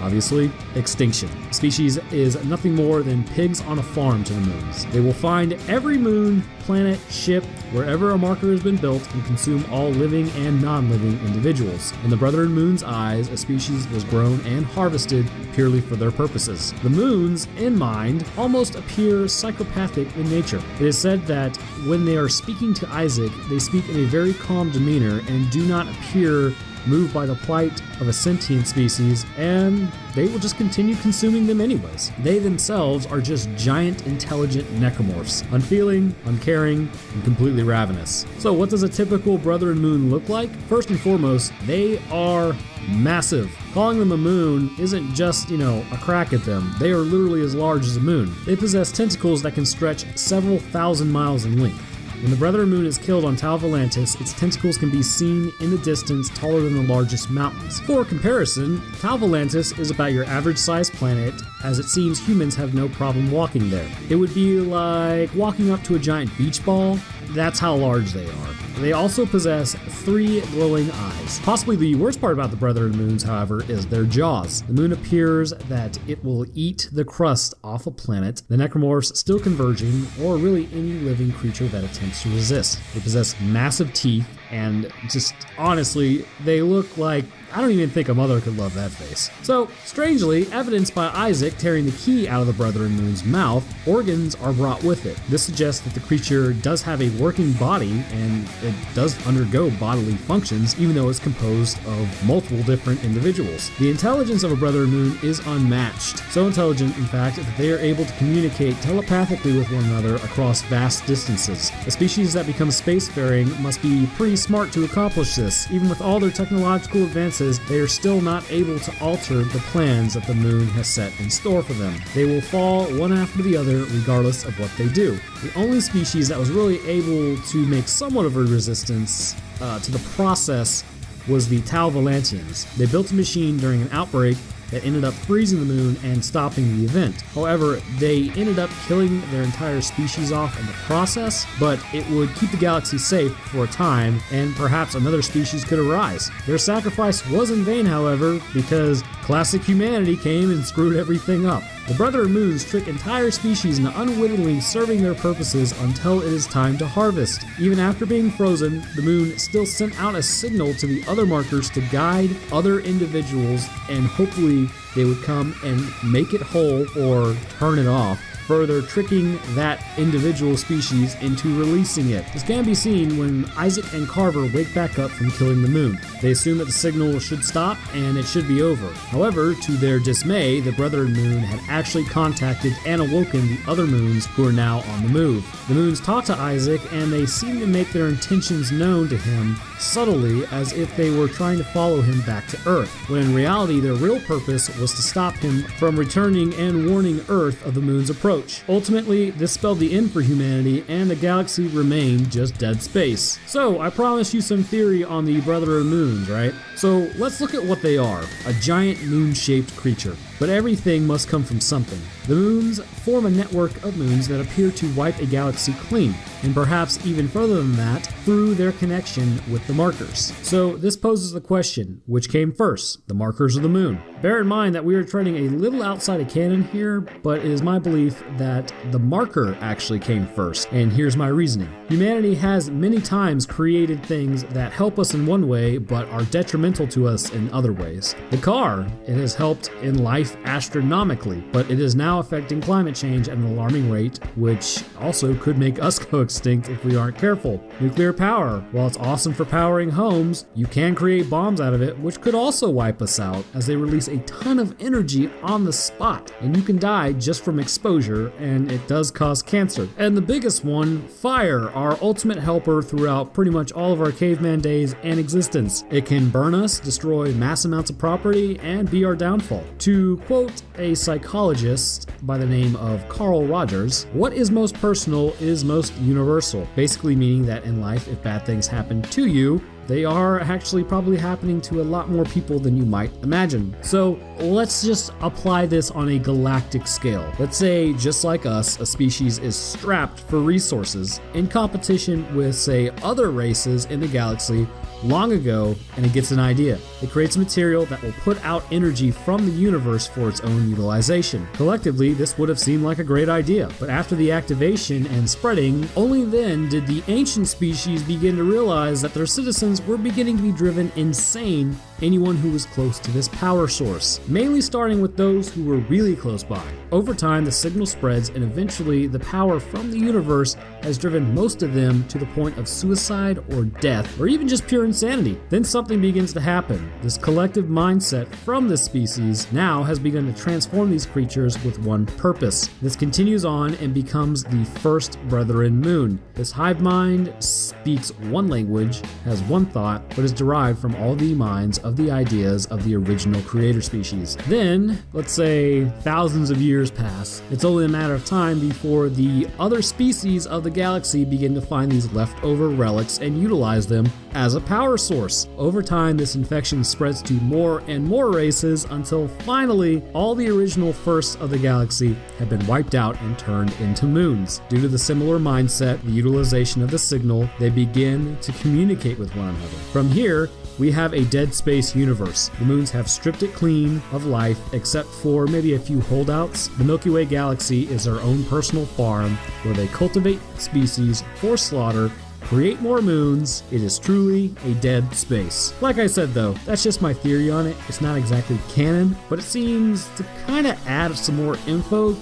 Obviously, extinction. The species is nothing more than pigs on a farm to the moons. They will find every moon, planet, ship, wherever a marker has been built, and consume all living and non-living individuals. In the Brethren Moon's eyes, a species was grown and harvested purely for their purposes. The moons, in mind, almost appear psychopathic in nature. It is said that when they are speaking to Isaac, they speak in a very calm demeanor and do not appear moved by the plight of a sentient species, and they will just continue consuming them anyways. They themselves are just giant, intelligent necromorphs, unfeeling, uncaring, and completely ravenous. So what does a typical Brethren Moon look like? First and foremost, they are massive. Calling them a moon isn't just, a crack at them. They are literally as large as a moon. They possess tentacles that can stretch several thousand miles in length. When the Brethren Moon is killed on Tau Volantis, its tentacles can be seen in the distance taller than the largest mountains. For comparison, Tau Volantis is about your average sized planet, as it seems humans have no problem walking there. It would be like walking up to a giant beach ball. That's how large they are. They also possess 3 glowing eyes. Possibly the worst part about the Brethren Moons, however, is their jaws. The moon appears that it will eat the crust off a planet, the necromorphs still converging, or really any living creature that attempts to resist. They possess massive teeth, and just honestly, they look like, I don't even think a mother could love that face. So, strangely, evidenced by Isaac tearing the key out of the Brethren Moon's mouth, organs are brought with it. This suggests that the creature does have a working body, and it does undergo bodily functions, even though it's composed of multiple different individuals. The intelligence of a Brethren Moon is unmatched. So intelligent, in fact, that they are able to communicate telepathically with one another across vast distances. A species that becomes spacefaring must be pretty smart to accomplish this. Even with all their technological advances, they are still not able to alter the plans that the moon has set in store for them. They will fall one after the other regardless of what they do. The only species that was really able to make somewhat of a resistance to the process was the Tau Volantians. They built a machine during an outbreak that ended up freezing the moon and stopping the event. However, they ended up killing their entire species off in the process, but it would keep the galaxy safe for a time, and perhaps another species could arise. Their sacrifice was in vain, however, because classic humanity came and screwed everything up. The Brethren Moons trick entire species into unwittingly serving their purposes until it is time to harvest. Even after being frozen, the moon still sent out a signal to the other markers to guide other individuals, and hopefully they would come and make it whole or turn it off, further tricking that individual species into releasing it. This can be seen when Isaac and Carver wake back up from killing the moon. They assume that the signal should stop and it should be over. However, to their dismay, the Brethren Moon had actually contacted and awoken the other moons who are now on the move. The moons talk to Isaac and they seem to make their intentions known to him subtly, as if they were trying to follow him back to Earth, when in reality their real purpose was to stop him from returning and warning Earth of the moon's approach. Ultimately, this spelled the end for humanity, and the galaxy remained just dead space. So, I promised you some theory on the Brethren Moons, right? So, let's look at what they are. A giant moon-shaped creature. But everything must come from something. The moons form a network of moons that appear to wipe a galaxy clean, and perhaps even further than that, through their connection with the markers. So this poses the question, which came first, the markers or the moon? Bear in mind that we are treading a little outside of canon here, but it is my belief that the marker actually came first, and here's my reasoning. Humanity has many times created things that help us in one way, but are detrimental to us in other ways. The car, it has helped in life astronomically, but it is now affecting climate change at an alarming rate, which also could make us go extinct if we aren't careful. Nuclear power, while it's awesome for powering homes, you can create bombs out of it, which could also wipe us out, as they release a ton of energy on the spot, and you can die just from exposure, and it does cause cancer. And the biggest one, fire, our ultimate helper throughout pretty much all of our caveman days and existence. It can burn us, destroy mass amounts of property, and be our downfall. To quote a psychologist by the name of Carl Rogers, what is most personal is most universal, basically meaning that in life, if bad things happen to you, they are actually probably happening to a lot more people than you might imagine. So let's just apply this on a galactic scale. Let's say, just like us, a species is strapped for resources in competition with, say, other races in the galaxy long ago, and it gets an idea. It creates a material that will put out energy from the universe for its own utilization. Collectively, this would have seemed like a great idea, but after the activation and spreading, only then did the ancient species begin to realize that their citizens were beginning to be driven insane, anyone who was close to this power source, mainly starting with those who were really close by. Over time, the signal spreads, and eventually the power from the universe has driven most of them to the point of suicide or death, or even just pure insanity. Then something begins to happen. This collective mindset from this species now has begun to transform these creatures with one purpose. This continues on and becomes the first Brethren Moon. This hive mind speaks one language, has one thought, but is derived from all the minds of the ideas of the original creator species. Then, let's say thousands of years pass. It's only a matter of time before the other species of the galaxy begin to find these leftover relics and utilize them as a power source. Over time, this infection spreads to more and more races until finally all the original firsts of the galaxy have been wiped out and turned into moons. Due to the similar mindset, the utilization of the signal, they begin to communicate with one another. From here, we have a Dead Space universe. The moons have stripped it clean of life, except for maybe a few holdouts. The Milky Way galaxy is their own personal farm where they cultivate species for slaughter, create more moons. It is truly a dead space. Like I said though, that's just my theory on it. It's not exactly canon, but it seems to kind of add some more info,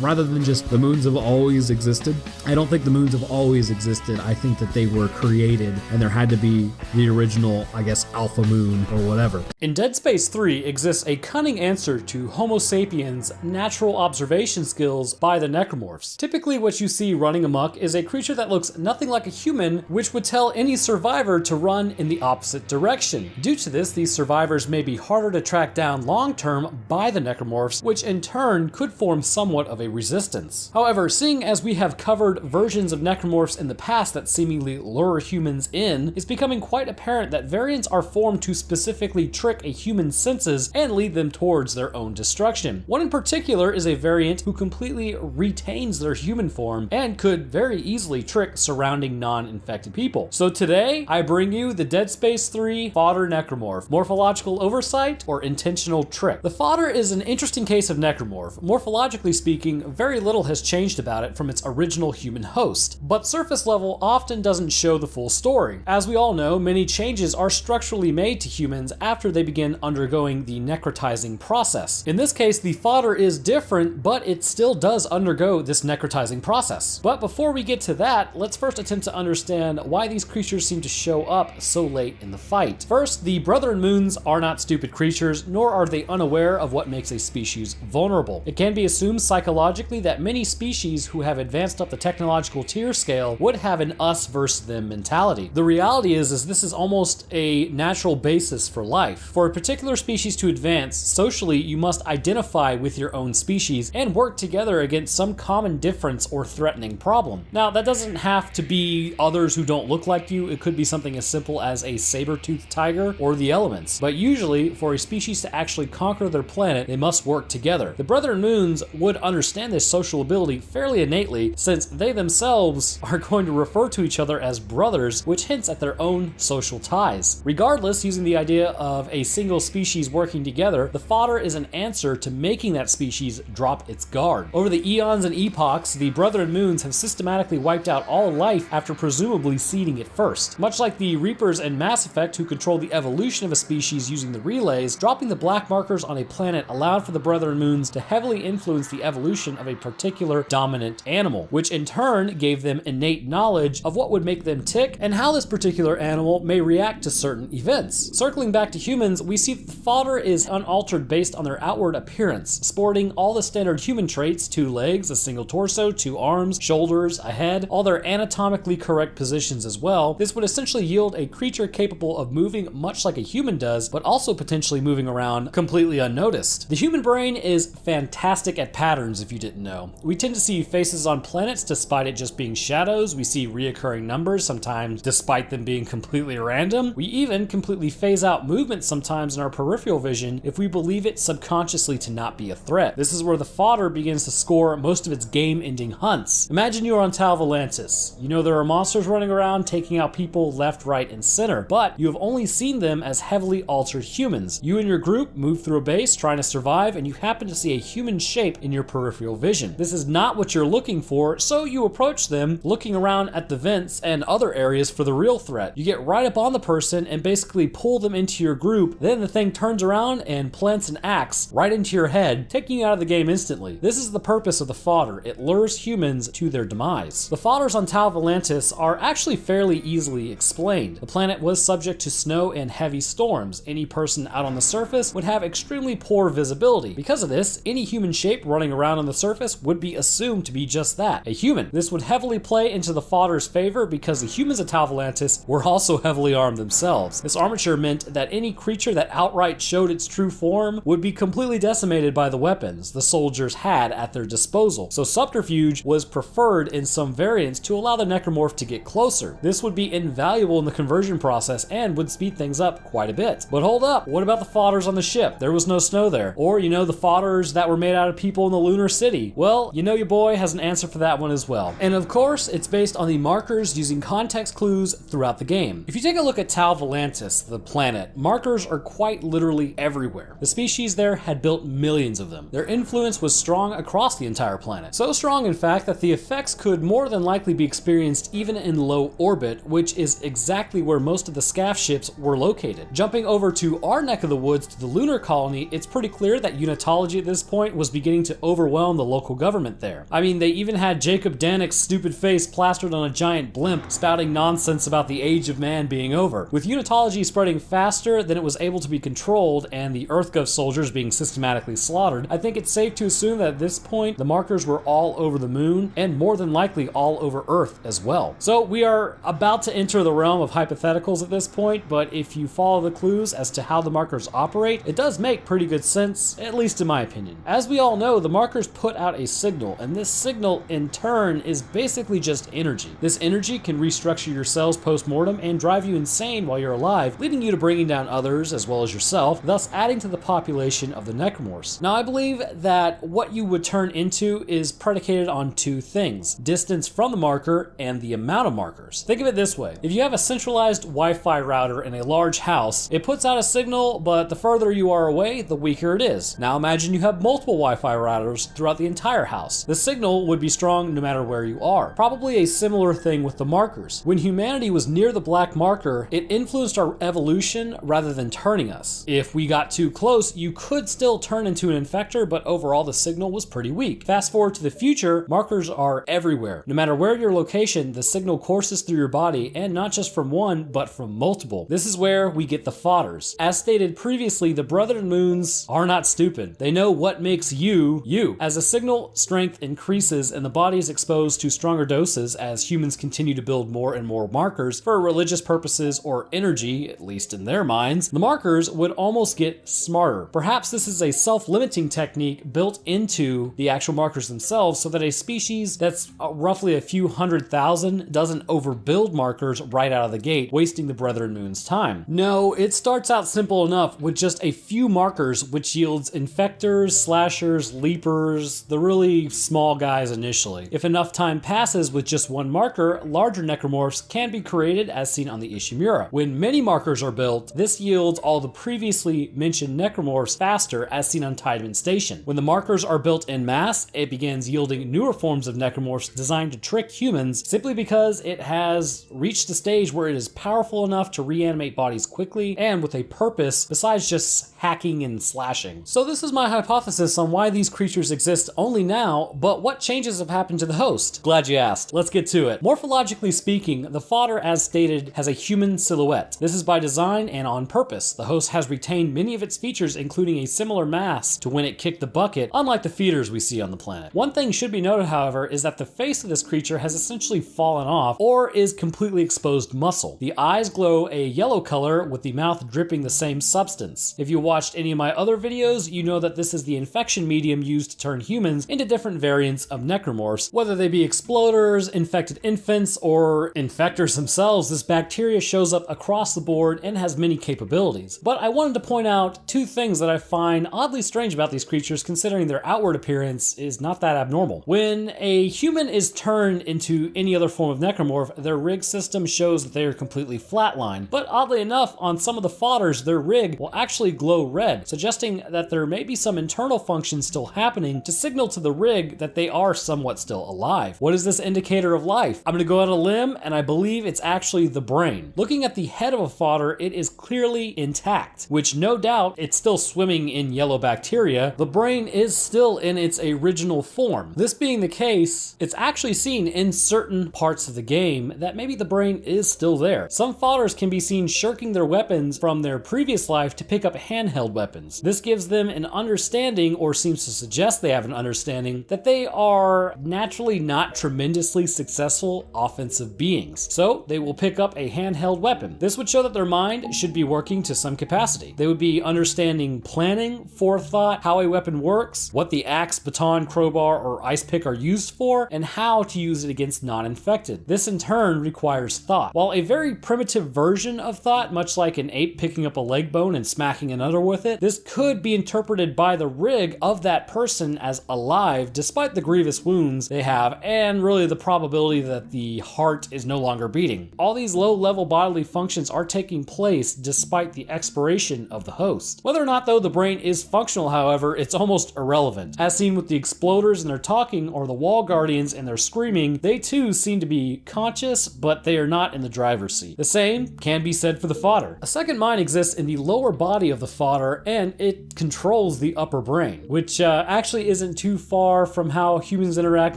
rather than just the moons have always existed. I don't think the moons have always existed. I think that they were created and there had to be the original, alpha moon or whatever. In Dead Space 3 exists a cunning answer to Homo sapiens' natural observation skills by the necromorphs. Typically what you see running amok is a creature that looks nothing like a human, which would tell any survivor to run in the opposite direction. Due to this, these survivors may be harder to track down long-term by the necromorphs, which in turn could form somewhat of a resistance. However, seeing as we have covered versions of necromorphs in the past that seemingly lure humans in, it's becoming quite apparent that variants are formed to specifically trick a human's senses and lead them towards their own destruction. One in particular is a variant who completely retains their human form and could very easily trick surrounding non on infected people. So today, I bring you the Dead Space 3 fodder necromorph, morphological oversight or intentional trick. The fodder is an interesting case of necromorph. Morphologically speaking, very little has changed about it from its original human host, but surface level often doesn't show the full story. As we all know, many changes are structurally made to humans after they begin undergoing the necrotizing process. In this case, the fodder is different, but it still does undergo this necrotizing process. But before we get to that, let's first attempt to understand why these creatures seem to show up so late in the fight. First, the Brethren Moons are not stupid creatures, nor are they unaware of what makes a species vulnerable. It can be assumed psychologically that many species who have advanced up the technological tier scale would have an us versus them mentality. The reality is this is almost a natural basis for life. For a particular species to advance, socially you must identify with your own species and work together against some common difference or threatening problem. Now, that doesn't have to be others who don't look like you. It could be something as simple as a saber-toothed tiger or the elements. But usually, for a species to actually conquer their planet, they must work together. The Brethren Moons would understand this social ability fairly innately, since they themselves are going to refer to each other as brothers, which hints at their own social ties. Regardless, using the idea of a single species working together, the fodder is an answer to making that species drop its guard. Over the eons and epochs, the Brethren Moons have systematically wiped out all life after presumably seeding it first. Much like the Reapers in Mass Effect, who control the evolution of a species using the relays, dropping the black markers on a planet allowed for the Brethren Moons to heavily influence the evolution of a particular dominant animal, which in turn gave them innate knowledge of what would make them tick and how this particular animal may react to certain events. Circling back to humans, we see that the fodder is unaltered based on their outward appearance, sporting all the standard human traits: 2 legs, a single torso, 2 arms, shoulders, a head, all their anatomically correct positions as well. This would essentially yield a creature capable of moving much like a human does, but also potentially moving around completely unnoticed. The human brain is fantastic at patterns, if you didn't know. We tend to see faces on planets despite it just being shadows. We see reoccurring numbers sometimes despite them being completely random. We even completely phase out movement sometimes in our peripheral vision if we believe it subconsciously to not be a threat. This is where the fodder begins to score most of its game-ending hunts. Imagine you are on Tal Volantis. You know there are monsters running around taking out people left, right, and center, but you have only seen them as heavily altered humans. You and your group move through a base trying to survive, and you happen to see a human shape in your peripheral vision. This is not what you're looking for, so you approach them, looking around at the vents and other areas for the real threat. You get right up on the person and basically pull them into your group, then the thing turns around and plants an axe right into your head, taking you out of the game instantly. This is the purpose of the fodder. It lures humans to their demise. The fodders on Tal Volantis are actually fairly easily explained. The planet was subject to snow and heavy storms. Any person out on the surface would have extremely poor visibility. Because of this, any human shape running around on the surface would be assumed to be just that, a human. This would heavily play into the fodder's favor because the humans at Tal Volantis were also heavily armed themselves. This armature meant that any creature that outright showed its true form would be completely decimated by the weapons the soldiers had at their disposal. So subterfuge was preferred in some variants to allow the necromorph to get closer. This would be invaluable in the conversion process and would speed things up quite a bit. But hold up, what about the fodders on the ship? There was no snow there. Or, you know, the fodders that were made out of people in the lunar city. Well, you know your boy has an answer for that one as well. And of course, it's based on the markers using context clues throughout the game. If you take a look at Tal Volantis, the planet, markers are quite literally everywhere. The species there had built millions of them. Their influence was strong across the entire planet. So strong, in fact, that the effects could more than likely be experienced even in low orbit, which is exactly where most of the SCAF ships were located. Jumping over to our neck of the woods to the lunar colony, it's pretty clear that unitology at this point was beginning to overwhelm the local government there. I mean, they even had Jacob Danick's stupid face plastered on a giant blimp spouting nonsense about the age of man being over. With unitology spreading faster than it was able to be controlled and the EarthGov soldiers being systematically slaughtered, I think it's safe to assume that at this point the markers were all over the moon and more than likely all over Earth as well. So we are about to enter the realm of hypotheticals at this point, but if you follow the clues as to how the markers operate, it does make pretty good sense, at least in my opinion. As we all know, the markers put out a signal, and this signal in turn is basically just energy. This energy can restructure your cells post-mortem and drive you insane while you're alive, leading you to bringing down others as well as yourself, thus adding to the population of the necromorphs. Now I believe that what you would turn into is predicated on two things: distance from the marker and the amount amount of markers. Think of it this way. If you have a centralized Wi-Fi router in a large house, it puts out a signal, but the further you are away, the weaker it is. Now imagine you have multiple Wi-Fi routers throughout the entire house. The signal would be strong no matter where you are. Probably a similar thing with the markers. When humanity was near the black marker, it influenced our evolution rather than turning us. If we got too close, you could still turn into an infector, but overall the signal was pretty weak. Fast forward to the future, markers are everywhere. No matter where your location, the signal courses through your body, and not just from one, but from multiple. This is where we get the fodders. As stated previously, the Brethren Moons are not stupid. They know what makes you, you. As the signal strength increases and the body is exposed to stronger doses as humans continue to build more and more markers for religious purposes or energy, at least in their minds, the markers would almost get smarter. Perhaps this is a self-limiting technique built into the actual markers themselves so that a species that's roughly a few 100,000 doesn't overbuild markers right out of the gate, wasting the Brethren Moon's time. No, it starts out simple enough with just a few markers, which yields infectors, slashers, leapers, the really small guys initially. If enough time passes with just one marker, larger necromorphs can be created as seen on the Ishimura. When many markers are built, this yields all the previously mentioned necromorphs faster as seen on Tideman Station. When the markers are built en masse, it begins yielding newer forms of necromorphs designed to trick humans simply because it has reached a stage where it is powerful enough to reanimate bodies quickly and with a purpose besides just hacking and slashing. So this is my hypothesis on why these creatures exist only now, but what changes have happened to the host? Glad you asked. Let's get to it. Morphologically speaking, the fodder, as stated, has a human silhouette. This is by design and on purpose. The host has retained many of its features, including a similar mass to when it kicked the bucket, unlike the feeders we see on the planet. One thing should be noted, however, is that the face of this creature has essentially fallen off or is completely exposed muscle. The eyes glow a yellow color with the mouth dripping the same substance. If you watched any of my other videos, you know that this is the infection medium used to turn humans into different variants of necromorphs. Whether they be exploders, infected infants, or infectors themselves, this bacteria shows up across the board and has many capabilities. But I wanted to point out two things that I find oddly strange about these creatures, considering their outward appearance is not that abnormal. When a human is turned into any other form of necromorph, their rig system shows that they are completely flatlined. But oddly enough, on some of the fodders, their rig will actually glow red, suggesting that there may be some internal functions still happening to signal to the rig that they are somewhat still alive. What is this indicator of life? I'm going to go out on a limb, and I believe it's actually the brain. Looking at the head of a fodder, it is clearly intact, which no doubt it's still swimming in yellow bacteria. The brain is still in its original form. This being the case, it's actually seen in certain parts of the game that maybe the brain is still there. Some fodders can be seen shirking their weapons from their previous life to pick up handheld weapons. This gives them an understanding, or seems to suggest they have an understanding, that they are naturally not tremendously successful offensive beings. So they will pick up a handheld weapon. This would show that their mind should be working to some capacity. They would be understanding planning, forethought, how a weapon works, what the axe, baton, crowbar, or ice pick are used for, and how to use it against non-infected. This in turn requires thought. While a very primitive version of thought, much like an ape picking up a leg bone and smacking another with it, this could be interpreted by the rig of that person as alive despite the grievous wounds they have and really the probability that the heart is no longer beating. All these low-level bodily functions are taking place despite the expiration of the host. Whether or not though the brain is functional, however, it's almost irrelevant. As seen with the exploders and their talking or the wall guardians and their screaming, they too seem to be conscious, but they are not in the driver's seat. The same can be said for the fodder. A second mind exists in the lower body of the fodder and it controls the upper brain, which actually isn't too far from how humans interact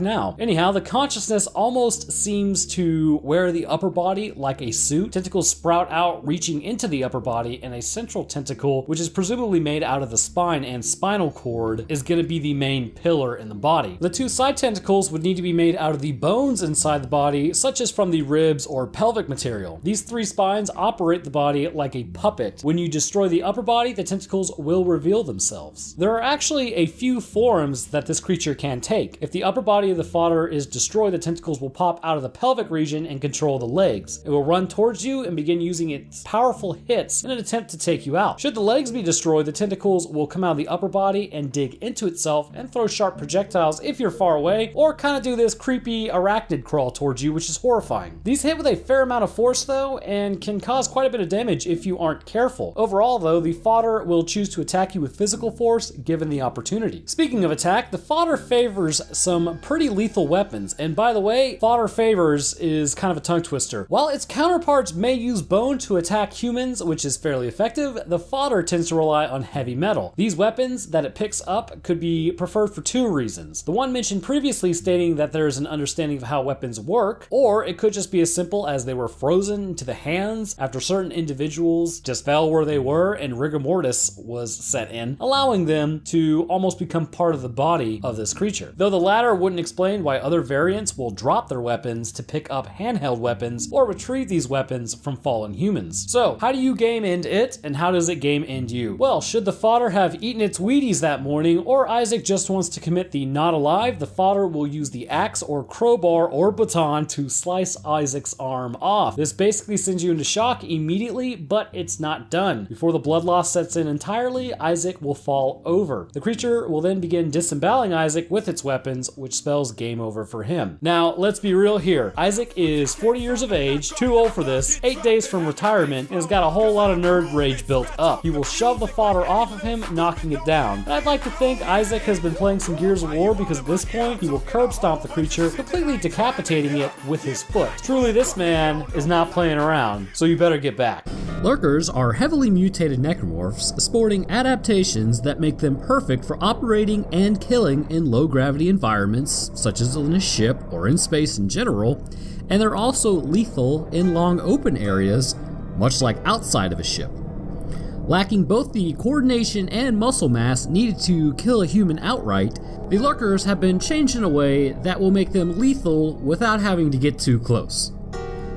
now. Anyhow, the consciousness almost seems to wear the upper body like a suit. Tentacles sprout out reaching into the upper body, and a central tentacle, which is presumably made out of the spine and spinal cord, is going to be the main pillar in the body. The two side tentacles would need to be made out of the bones inside the body, such as from the ribs or pelvic material. These three spines operate the body like a puppet. When you destroy the upper body, the tentacles will reveal themselves. There are actually a few forms that this creature can take. If the upper body of the fodder is destroyed, the tentacles will pop out of the pelvic region and control the legs. It will run towards you and begin using its powerful hits in an attempt to take you out. Should the legs be destroyed, the tentacles will come out of the upper body and dig into itself and throw sharp projectiles if you're far away, or kind of do this creepy arachnid crawl towards you which is horrifying. These hit with a fair amount of force though, and can cause quite a bit of damage if you aren't careful. Overall though, the fodder will choose to attack you with physical force given the opportunity. Speaking of attack, the fodder favors some pretty lethal weapons, and by the way, fodder favors is kind of a tongue twister. While its counterparts may use bone to attack humans, which is fairly effective, the fodder tends to rely on heavy metal. These weapons that it picks up could be preferred for two reasons. The one mentioned previously stating that there is an understanding of how weapons work, or it could just be as simple as they were frozen into the hands after certain individuals just fell where they were and rigor mortis was set in, allowing them to almost become part of the body of this creature. Though the latter wouldn't explain why other variants will drop their weapons to pick up handheld weapons or retrieve these weapons from fallen humans. So, how do you game end it, and how does it game end you? Well, should the fodder have eaten its Wheaties that morning, or Isaac just wants to commit the not alive, the fodder will use the axe or crowbar or baton to slice Isaac's arm off. This basically sends you into shock immediately, but it's not done. Before the blood loss sets in entirely, Isaac will fall over. The creature will then begin disemboweling Isaac with its weapons, which spells game over for him. Now, let's be real here. Isaac is 40 years of age, too old for this, 8 days from retirement, and has got a whole lot of nerd rage built up. He will shove the fodder off of him, knocking it down. And I'd like to think Isaac has been playing some Gears of War, because at this point, he will curb stomp the creature, completely decapitating it with his foot. Truly, this man is not playing around, so you better get back. Lurkers are heavily mutated necromorphs, sporting adaptations that make them perfect for operating and killing in low-gravity environments, such as in a ship or in space in general, and they're also lethal in long open areas, much like outside of a ship. Lacking both the coordination and muscle mass needed to kill a human outright, the lurkers have been changed in a way that will make them lethal without having to get too close.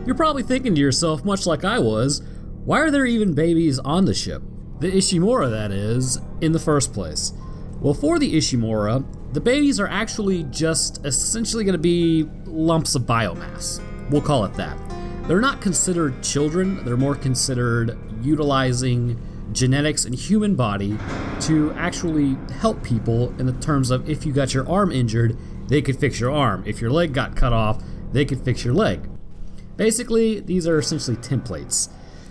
You're probably thinking to yourself, much like I was, why are there even babies on the ship? The Ishimura, that is, in the first place. Well, for the Ishimura, the babies are actually just essentially going to be lumps of biomass. We'll call it that. They're not considered children, they're more considered utilizing genetics and human body to actually help people in the terms of if you got your arm injured, they could fix your arm. If your leg got cut off, they could fix your leg. Basically, these are essentially templates.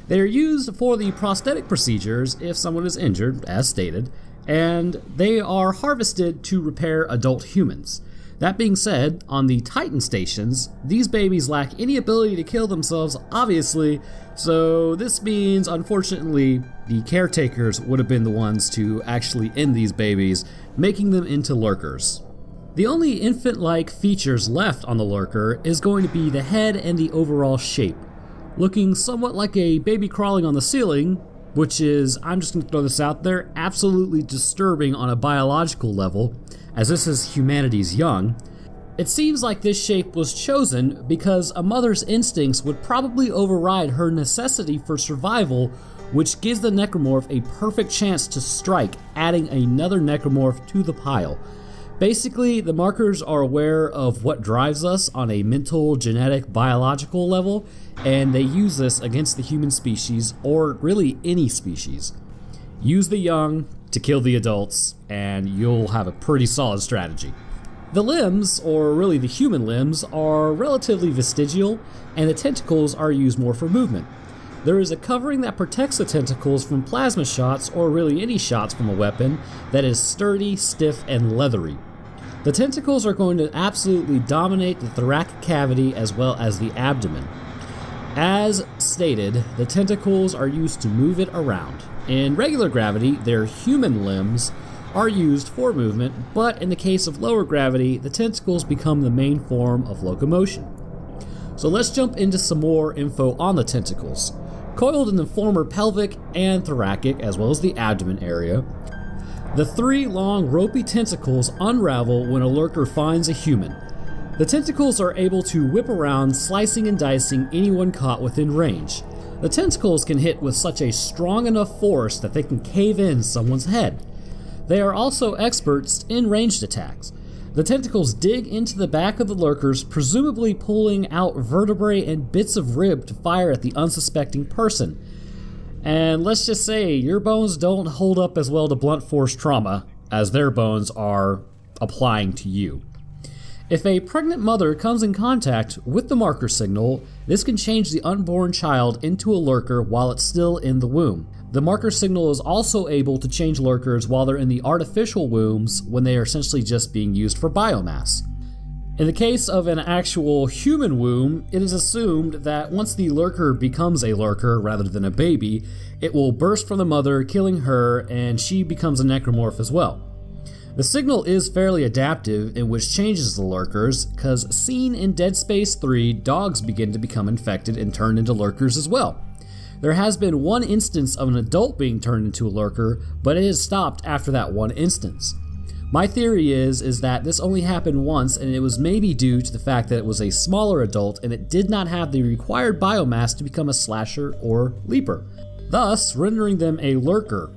They are used for the prosthetic procedures if someone is injured, as stated, and they are harvested to repair adult humans. That being said, on the Titan stations, these babies lack any ability to kill themselves, obviously, so this means, unfortunately, the caretakers would have been the ones to actually end these babies, making them into lurkers. The only infant-like features left on the lurker is going to be the head and the overall shape, looking somewhat like a baby crawling on the ceiling, which is, I'm just going to throw this out there, absolutely disturbing on a biological level, as this is humanity's young. It seems like this shape was chosen because a mother's instincts would probably override her necessity for survival, which gives the necromorph a perfect chance to strike, adding another necromorph to the pile. Basically, the markers are aware of what drives us on a mental, genetic, biological level, and they use this against the human species, or really any species. Use the young to kill the adults, and you'll have a pretty solid strategy. The limbs, or really the human limbs, are relatively vestigial, and the tentacles are used more for movement. There is a covering that protects the tentacles from plasma shots, or really any shots from a weapon, that is sturdy, stiff, and leathery. The tentacles are going to absolutely dominate the thoracic cavity as well as the abdomen. As stated, the tentacles are used to move it around. In regular gravity, their human limbs are used for movement, but in the case of lower gravity, the tentacles become the main form of locomotion. So let's jump into some more info on the tentacles. Coiled in the former pelvic and thoracic, as well as the abdomen area, the three long ropey tentacles unravel when a lurker finds a human. The tentacles are able to whip around, slicing and dicing anyone caught within range. The tentacles can hit with such a strong enough force that they can cave in someone's head. They are also experts in ranged attacks. The tentacles dig into the back of the lurkers, presumably pulling out vertebrae and bits of rib to fire at the unsuspecting person. And let's just say, your bones don't hold up as well to blunt force trauma as their bones are applying to you. If a pregnant mother comes in contact with the marker signal, this can change the unborn child into a lurker while it's still in the womb. The marker signal is also able to change lurkers while they're in the artificial wombs when they are essentially just being used for biomass. In the case of an actual human womb, it is assumed that once the lurker becomes a lurker rather than a baby, it will burst from the mother, killing her, and she becomes a necromorph as well. The signal is fairly adaptive in which changes the lurkers, because seen in Dead Space 3, dogs begin to become infected and turn into lurkers as well. There has been one instance of an adult being turned into a lurker, but it has stopped after that one instance. My theory is that this only happened once, and it was maybe due to the fact that it was a smaller adult and it did not have the required biomass to become a slasher or leaper, thus rendering them a lurker.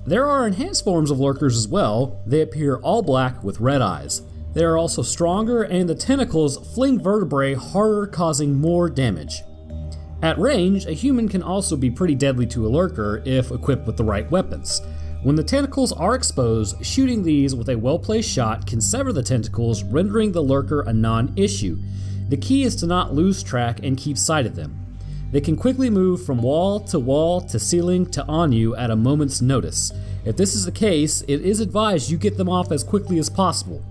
There are enhanced forms of lurkers as well. They appear all black with red eyes. They are also stronger, and the tentacles fling vertebrae harder, causing more damage. At range, a human can also be pretty deadly to a lurker if equipped with the right weapons. When the tentacles are exposed, shooting these with a well-placed shot can sever the tentacles, rendering the lurker a non-issue. The key is to not lose track and keep sight of them. They can quickly move from wall to ceiling to on you at a moment's notice. If this is the case, it is advised you get them off as quickly as possible.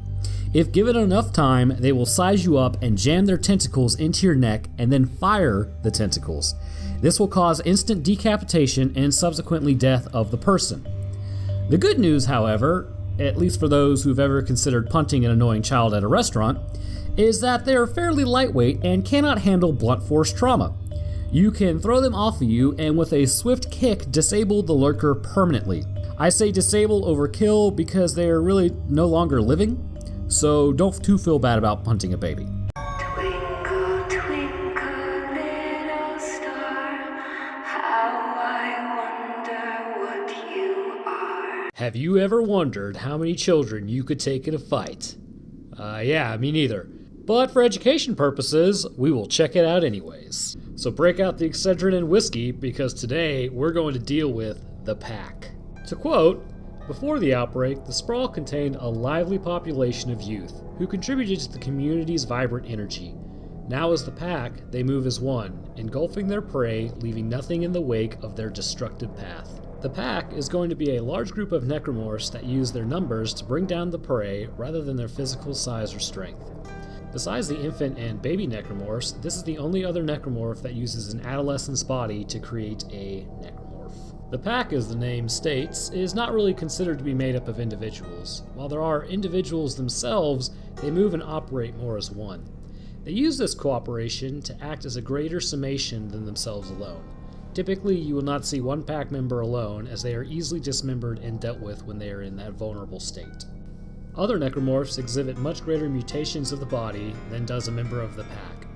If given enough time, they will size you up and jam their tentacles into your neck and then fire the tentacles. This will cause instant decapitation and subsequently death of the person. The good news, however, at least for those who've ever considered punting an annoying child at a restaurant, is that they are fairly lightweight and cannot handle blunt force trauma. You can throw them off of you and with a swift kick disable the lurker permanently. I say disable over kill because they are really no longer living, so don't too feel bad about punting a baby. Twinkle, twinkle, little star, how I wonder what you are. Have you ever wondered how many children you could take in a fight? Yeah, me neither. But for education purposes, we will check it out anyways. So break out the Excedrin and whiskey, because today we're going to deal with the Pack. To quote, "Before the outbreak, the sprawl contained a lively population of youth who contributed to the community's vibrant energy. Now as the Pack, they move as one, engulfing their prey, leaving nothing in the wake of their destructive path. The Pack is going to be a large group of necromorphs that use their numbers to bring down the prey rather than their physical size or strength. Besides the infant and baby necromorphs, this is the only other necromorph that uses an adolescent's body to create a necromorph. The Pack, as the name states, is not really considered to be made up of individuals. While there are individuals themselves, they move and operate more as one. They use this cooperation to act as a greater summation than themselves alone. Typically, you will not see one Pack member alone, as they are easily dismembered and dealt with when they are in that vulnerable state. Other necromorphs exhibit much greater mutations of the body than does a member of the Pack.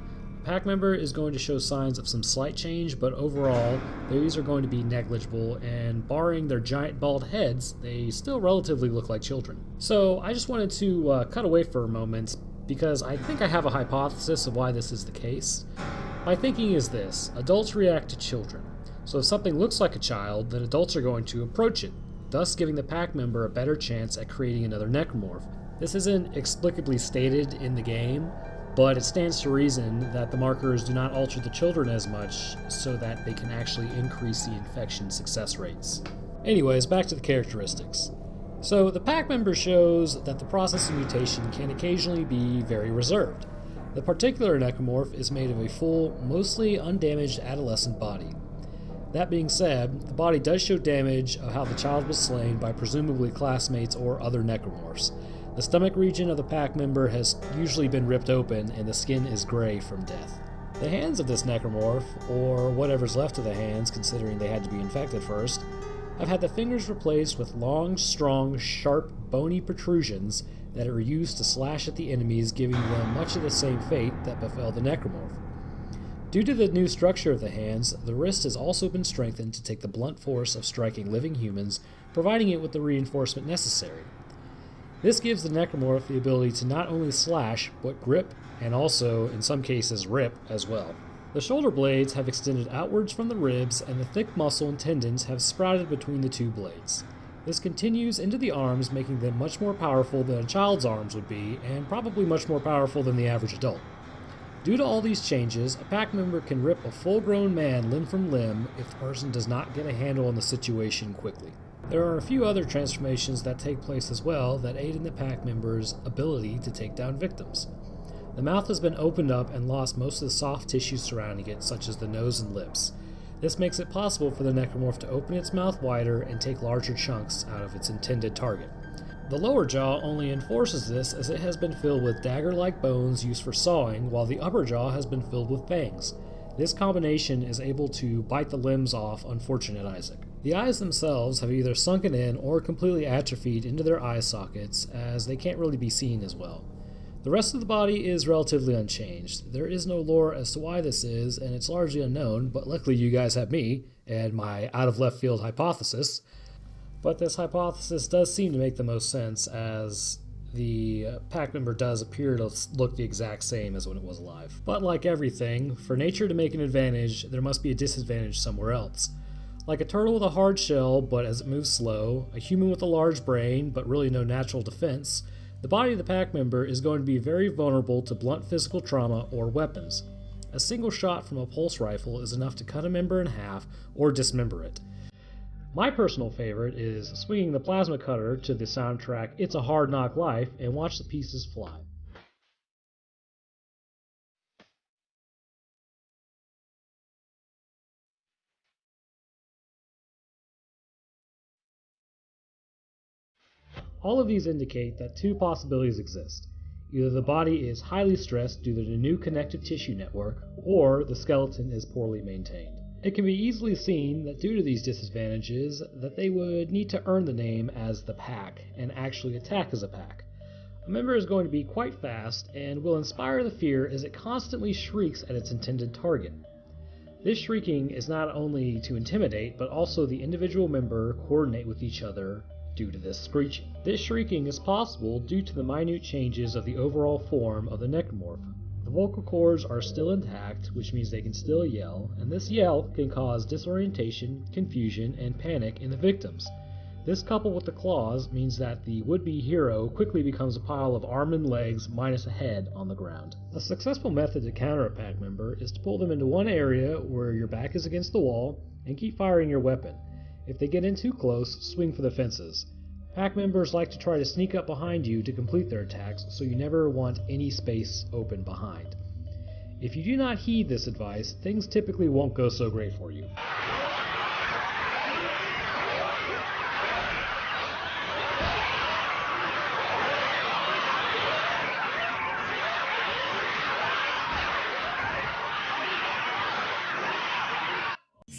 A Pack member is going to show signs of some slight change, but overall, these are going to be negligible, and barring their giant bald heads, they still relatively look like children. So I just wanted to cut away for a moment, because I think I have a hypothesis of why this is the case. My thinking is this: adults react to children. So if something looks like a child, then adults are going to approach it, thus giving the Pack member a better chance at creating another necromorph. This isn't explicably stated in the game, but it stands to reason that the markers do not alter the children as much so that they can actually increase the infection success rates. Anyways, back to the characteristics. So the Pack member shows that the process of mutation can occasionally be very reserved. The particular necromorph is made of a full, mostly undamaged adolescent body. That being said, the body does show damage of how the child was slain by presumably classmates or other necromorphs. The stomach region of the Pack member has usually been ripped open and the skin is gray from death. The hands of this necromorph, or whatever's left of the hands considering they had to be infected first, have had the fingers replaced with long, strong, sharp, bony protrusions that are used to slash at the enemies, giving them much of the same fate that befell the necromorph. Due to the new structure of the hands, the wrist has also been strengthened to take the blunt force of striking living humans, providing it with the reinforcement necessary. This gives the necromorph the ability to not only slash, but grip, and also, in some cases, rip as well. The shoulder blades have extended outwards from the ribs, and the thick muscle and tendons have sprouted between the two blades. This continues into the arms, making them much more powerful than a child's arms would be, and probably much more powerful than the average adult. Due to all these changes, a pack member can rip a full-grown man limb from limb if the person does not get a handle on the situation quickly. There are a few other transformations that take place as well that aid in the pack member's ability to take down victims. The mouth has been opened up and lost most of the soft tissue surrounding it, such as the nose and lips. This makes it possible for the necromorph to open its mouth wider and take larger chunks out of its intended target. The lower jaw only enforces this as it has been filled with dagger-like bones used for sawing, while the upper jaw has been filled with fangs. This combination is able to bite the limbs off unfortunate Isaac. The eyes themselves have either sunken in or completely atrophied into their eye sockets, as they can't really be seen as well. The rest of the body is relatively unchanged. There is no lore as to why this is, and it's largely unknown, but luckily you guys have me, and my out-of-left-field hypothesis. But this hypothesis does seem to make the most sense, as the pack member does appear to look the exact same as when it was alive. But like everything, for nature to make an advantage, there must be a disadvantage somewhere else. Like a turtle with a hard shell, but as it moves slow, a human with a large brain, but really no natural defense, the body of the pack member is going to be very vulnerable to blunt physical trauma or weapons. A single shot from a pulse rifle is enough to cut a member in half or dismember it. My personal favorite is swinging the plasma cutter to the soundtrack It's a Hard Knock Life and watch the pieces fly. All of these indicate that two possibilities exist. Either the body is highly stressed due to the new connective tissue network, or the skeleton is poorly maintained. It can be easily seen that due to these disadvantages, that they would need to earn the name as the Pack, and actually attack as a pack. A member is going to be quite fast, and will inspire the fear as it constantly shrieks at its intended target. This shrieking is not only to intimidate, but also the individual member coordinate with each other due to this screeching. This shrieking is possible due to the minute changes of the overall form of the necromorph. The vocal cords are still intact, which means they can still yell, and this yell can cause disorientation, confusion, and panic in the victims. This coupled with the claws means that the would-be hero quickly becomes a pile of arms and legs minus a head on the ground. A successful method to counter a pack member is to pull them into one area where your back is against the wall and keep firing your weapon. If they get in too close, swing for the fences. Pack members like to try to sneak up behind you to complete their attacks, so you never want any space open behind. If you do not heed this advice, things typically won't go so great for you.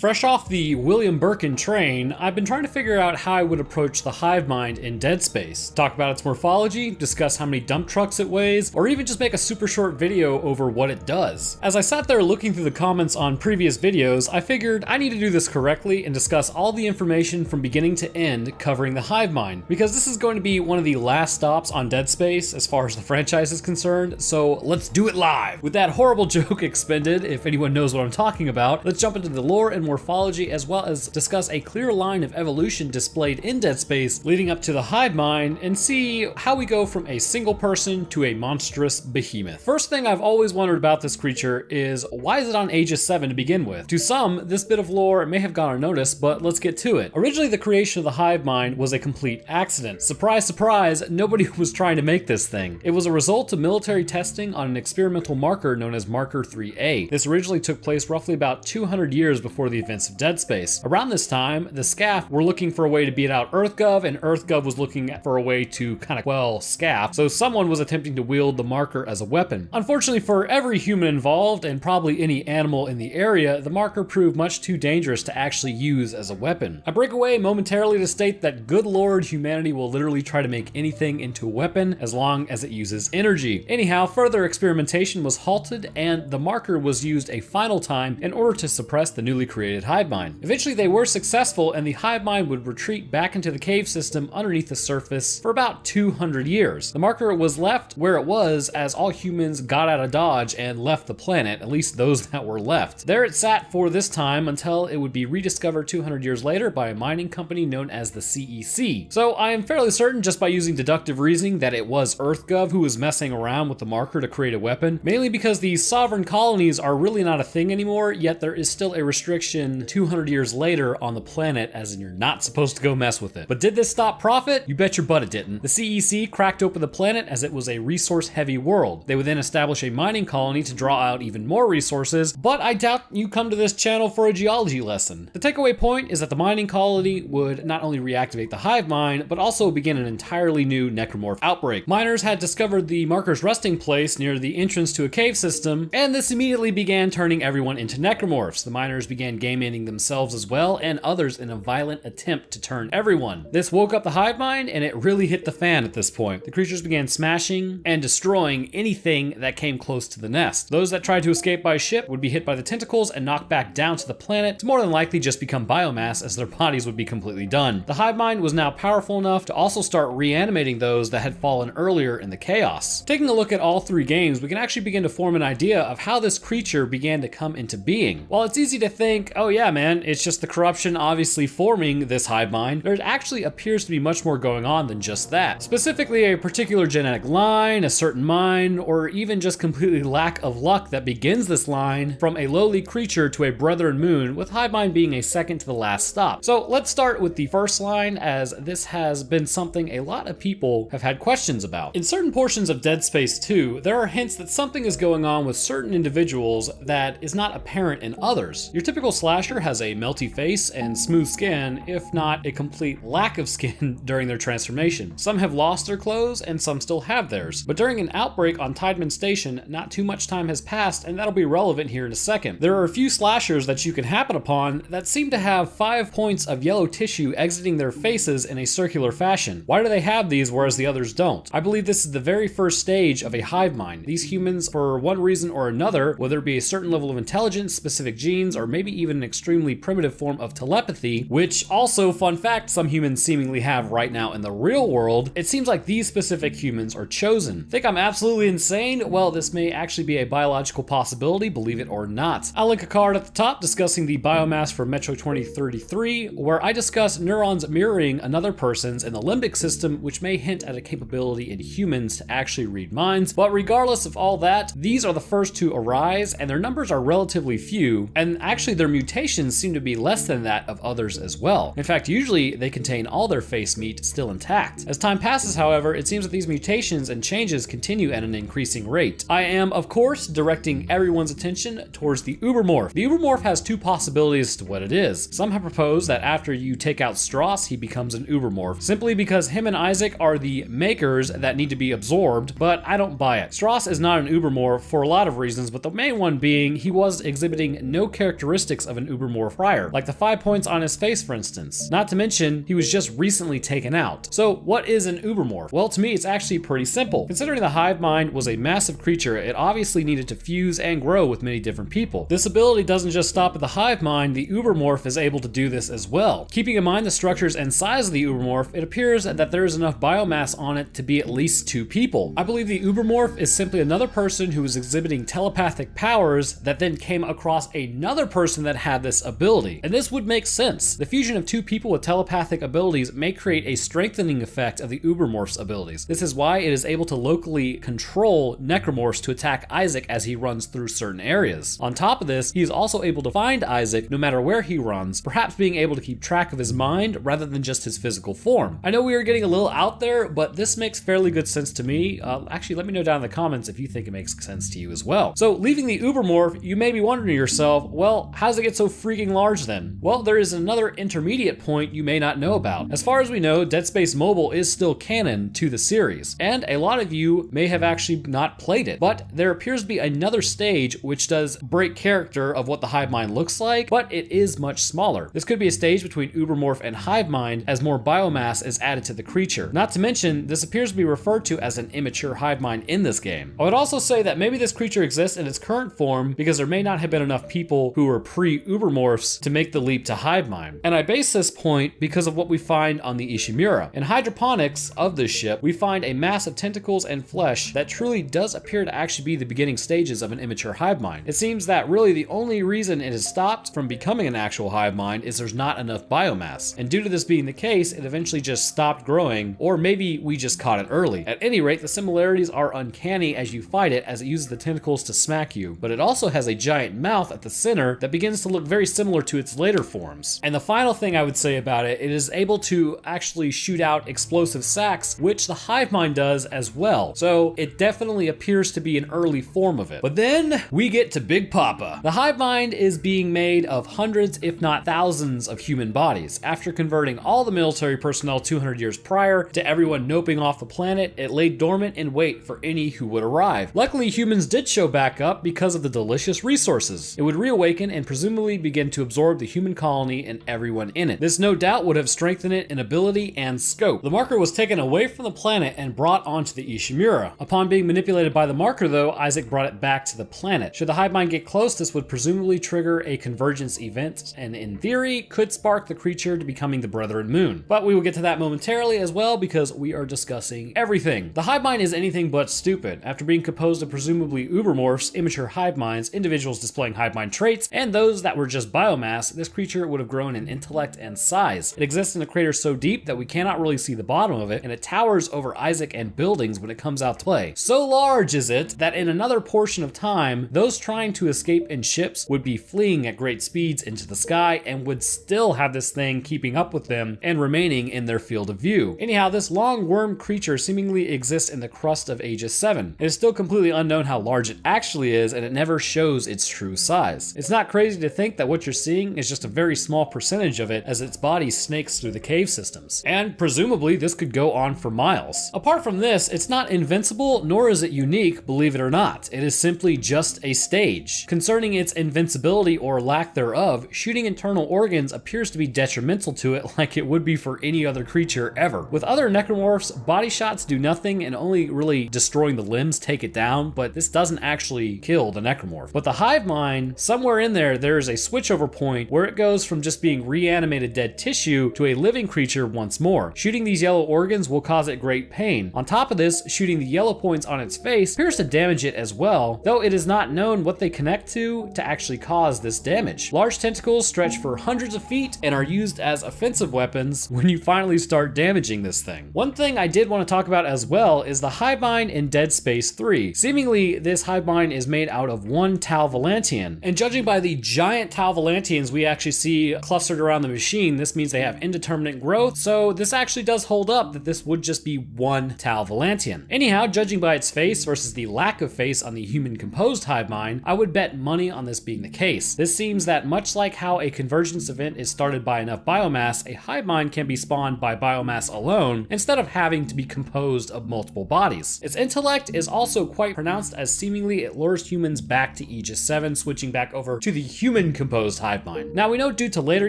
Fresh off the William Birkin train, I've been trying to figure out how I would approach the hive mind in Dead Space. Talk about its morphology, discuss how many dump trucks it weighs, or even just make a super short video over what it does. As I sat there looking through the comments on previous videos, I figured I need to do this correctly and discuss all the information from beginning to end covering the hive mind, because this is going to be one of the last stops on Dead Space as far as the franchise is concerned, so let's do it live! With that horrible joke expended, if anyone knows what I'm talking about, let's jump into the lore and morphology, as well as discuss a clear line of evolution displayed in Dead Space leading up to the hive mind, and see how we go from a single person to a monstrous behemoth. First thing I've always wondered about this creature is, why is it on Aegis 7 to begin with? To some, this bit of lore may have gone unnoticed, but let's get to it. Originally, the creation of the hive mind was a complete accident. Surprise, surprise, nobody was trying to make this thing. It was a result of military testing on an experimental marker known as Marker 3A. This originally took place roughly about 200 years before the events of Dead Space. Around this time, the SCAF were looking for a way to beat out EarthGov, and EarthGov was looking for a way to kind of quell SCAF, so someone was attempting to wield the marker as a weapon. Unfortunately for every human involved, and probably any animal in the area, the marker proved much too dangerous to actually use as a weapon. I break away momentarily to state that good lord, humanity will literally try to make anything into a weapon as long as it uses energy. Anyhow, further experimentation was halted, and the marker was used a final time in order to suppress the newly created created hive mind. Eventually they were successful, and the hive mind would retreat back into the cave system underneath the surface for about 200 years. The marker was left where it was as all humans got out of Dodge and left the planet, at least those that were left. There it sat for this time until it would be rediscovered 200 years later by a mining company known as the CEC. So I am fairly certain, just by using deductive reasoning, that it was EarthGov who was messing around with the marker to create a weapon, mainly because these sovereign colonies are really not a thing anymore, yet there is still a restriction 200 years later on the planet, as in you're not supposed to go mess with it. But did this stop profit? You bet your butt it didn't. The CEC cracked open the planet as it was a resource-heavy world. They would then establish a mining colony to draw out even more resources, but I doubt you come to this channel for a geology lesson. The takeaway point is that the mining colony would not only reactivate the hive mind, but also begin an entirely new necromorph outbreak. Miners had discovered the marker's resting place near the entrance to a cave system, and this immediately began turning everyone into necromorphs. The miners began game-ending themselves as well, and others in a violent attempt to turn everyone. This woke up the hive mind, and it really hit the fan at this point. The creatures began smashing and destroying anything that came close to the nest. Those that tried to escape by ship would be hit by the tentacles and knocked back down to the planet to more than likely just become biomass, as their bodies would be completely done. The hive mind was now powerful enough to also start reanimating those that had fallen earlier in the chaos. Taking a look at all three games, we can actually begin to form an idea of how this creature began to come into being. While it's easy to think, oh yeah man, it's just the corruption obviously forming this hive mind, there actually appears to be much more going on than just that. Specifically a particular genetic line, a certain mind, or even just completely lack of luck that begins this line from a lowly creature to a brethren moon, with hive mind being a second to the last stop. So let's start with the first line, as this has been something a lot of people have had questions about. In certain portions of Dead Space 2, there are hints that something is going on with certain individuals that is not apparent in others. Your typical slasher has a melty face and smooth skin, if not a complete lack of skin during their transformation. Some have lost their clothes and some still have theirs. But during an outbreak on Tideman Station, not too much time has passed, and that'll be relevant here in a second. There are a few slashers that you can happen upon that seem to have 5 points of yellow tissue exiting their faces in a circular fashion. Why do they have these whereas the others don't? I believe this is the very first stage of a hive mind. These humans, for one reason or another, whether it be a certain level of intelligence, specific genes, or maybe even an extremely primitive form of telepathy, which also, fun fact, some humans seemingly have right now in the real world, it seems like these specific humans are chosen. Think I'm absolutely insane? Well, this may actually be a biological possibility, believe it or not. I'll link a card at the top discussing the biomass for Metro 2033, where I discuss neurons mirroring another person's in the limbic system, which may hint at a capability in humans to actually read minds. But regardless of all that, these are the first to arise, and their numbers are relatively few, and actually their mutations seem to be less than that of others as well. In fact, usually they contain all their face meat still intact. As time passes, however, it seems that these mutations and changes continue at an increasing rate. I am, of course, directing everyone's attention towards the Ubermorph. The Ubermorph has two possibilities as to what it is. Some have proposed that after you take out Strauss, he becomes an Ubermorph, simply because him and Isaac are the makers that need to be absorbed, but I don't buy it. Strauss is not an Ubermorph for a lot of reasons, but the main one being he was exhibiting no characteristics of an Ubermorph prior, like the 5 points on his face, for instance. Not to mention, he was just recently taken out. So what is an Ubermorph? Well, to me, it's actually pretty simple. Considering the hive mind was a massive creature, it obviously needed to fuse and grow with many different people. This ability doesn't just stop at the hive mind, the Ubermorph is able to do this as well. Keeping in mind the structures and size of the Ubermorph, it appears that there is enough biomass on it to be at least 2 people. I believe the Ubermorph is simply another person who was exhibiting telepathic powers that then came across another person that had this ability. And this would make sense. The fusion of 2 people with telepathic abilities may create a strengthening effect of the Ubermorph's abilities. This is why it is able to locally control necromorphs to attack Isaac as he runs through certain areas. On top of this, he is also able to find Isaac no matter where he runs, perhaps being able to keep track of his mind rather than just his physical form. I know we are getting a little out there, but this makes fairly good sense to me. Actually, let me know down in the comments if you think it makes sense to you as well. So leaving the Ubermorph, you may be wondering to yourself, well, how does it get so freaking large then? Well, there is another intermediate point you may not know about. As far as we know, Dead Space Mobile is still canon to the series, and a lot of you may have actually not played it, but there appears to be another stage which does break character of what the hive mind looks like, but it is much smaller. This could be a stage between Ubermorph and hive mind as more biomass is added to the creature. Not to mention, this appears to be referred to as an immature hive mind in this game. I would also say that maybe this creature exists in its current form because there may not have been enough people who were pre presumably ubermorphs to make the leap to hive mind. And I base this point because of what we find on the Ishimura. In hydroponics of this ship, we find a mass of tentacles and flesh that truly does appear to actually be the beginning stages of an immature hive mind. It seems that really the only reason it has stopped from becoming an actual hive mind is there's not enough biomass. And due to this being the case, it eventually just stopped growing, or maybe we just caught it early. At any rate, the similarities are uncanny as you fight it, as it uses the tentacles to smack you, but it also has a giant mouth at the center that begins to look very similar to its later forms. And the final thing I would say about it, it is able to actually shoot out explosive sacs, which the hive mind does as well. So it definitely appears to be an early form of it. But then we get to Big Papa. The hive mind is being made of hundreds, if not thousands, of human bodies. After converting all the military personnel 200 years prior to everyone noping off the planet, it lay dormant in wait for any who would arrive. Luckily, humans did show back up because of the delicious resources. It would reawaken and presumably begin to absorb the human colony and everyone in it. This no doubt would have strengthened it in ability and scope. The marker was taken away from the planet and brought onto the Ishimura. Upon being manipulated by the marker though, Isaac brought it back to the planet. Should the hive mind get close, this would presumably trigger a convergence event, and in theory, could spark the creature to becoming the Brethren Moon. But we will get to that momentarily as well, because we are discussing everything. The hive mind is anything but stupid. After being composed of presumably ubermorphs, immature hive minds, individuals displaying hive mind traits, and those that were just biomass, this creature would have grown in intellect and size. It exists in a crater so deep that we cannot really see the bottom of it, and it towers over Isaac and buildings when it comes out to play. So large is it that in another portion of time, those trying to escape in ships would be fleeing at great speeds into the sky and would still have this thing keeping up with them and remaining in their field of view. Anyhow, this long worm creature seemingly exists in the crust of Aegis 7. It is still completely unknown how large it actually is, and it never shows its true size. It's not crazy to think that what you're seeing is just a very small percentage of it as its body snakes through the cave systems. And presumably this could go on for miles. Apart from this, it's not invincible, nor is it unique, believe it or not. It is simply just a stage. Concerning its invincibility or lack thereof, shooting internal organs appears to be detrimental to it, like it would be for any other creature ever. With other necromorphs, body shots do nothing and only really destroying the limbs take it down, but this doesn't actually kill the necromorph. But the hive mind, somewhere in there is a switchover point where it goes from just being reanimated dead tissue to a living creature once more. Shooting these yellow organs will cause it great pain. On top of this, shooting the yellow points on its face appears to damage it as well, though it is not known what they connect to actually cause this damage. Large tentacles stretch for hundreds of feet and are used as offensive weapons when you finally start damaging this thing. One thing I did want to talk about as well is the hive mind in Dead Space 3. Seemingly, this hive mind is made out of one Tau Volantian, and judging by the giant Tau Volantians we actually see clustered around the machine, this means they have indeterminate growth, so this actually does hold up that this would just be one Tau Volantian. Anyhow, judging by its face versus the lack of face on the human composed hive mind, I would bet money on this being the case. This seems that much like how a convergence event is started by enough biomass, a hive mind can be spawned by biomass alone instead of having to be composed of multiple bodies. Its intellect is also quite pronounced, as seemingly it lures humans back to Aegis 7, switching back over to the human composed hive mind. Now we know due to later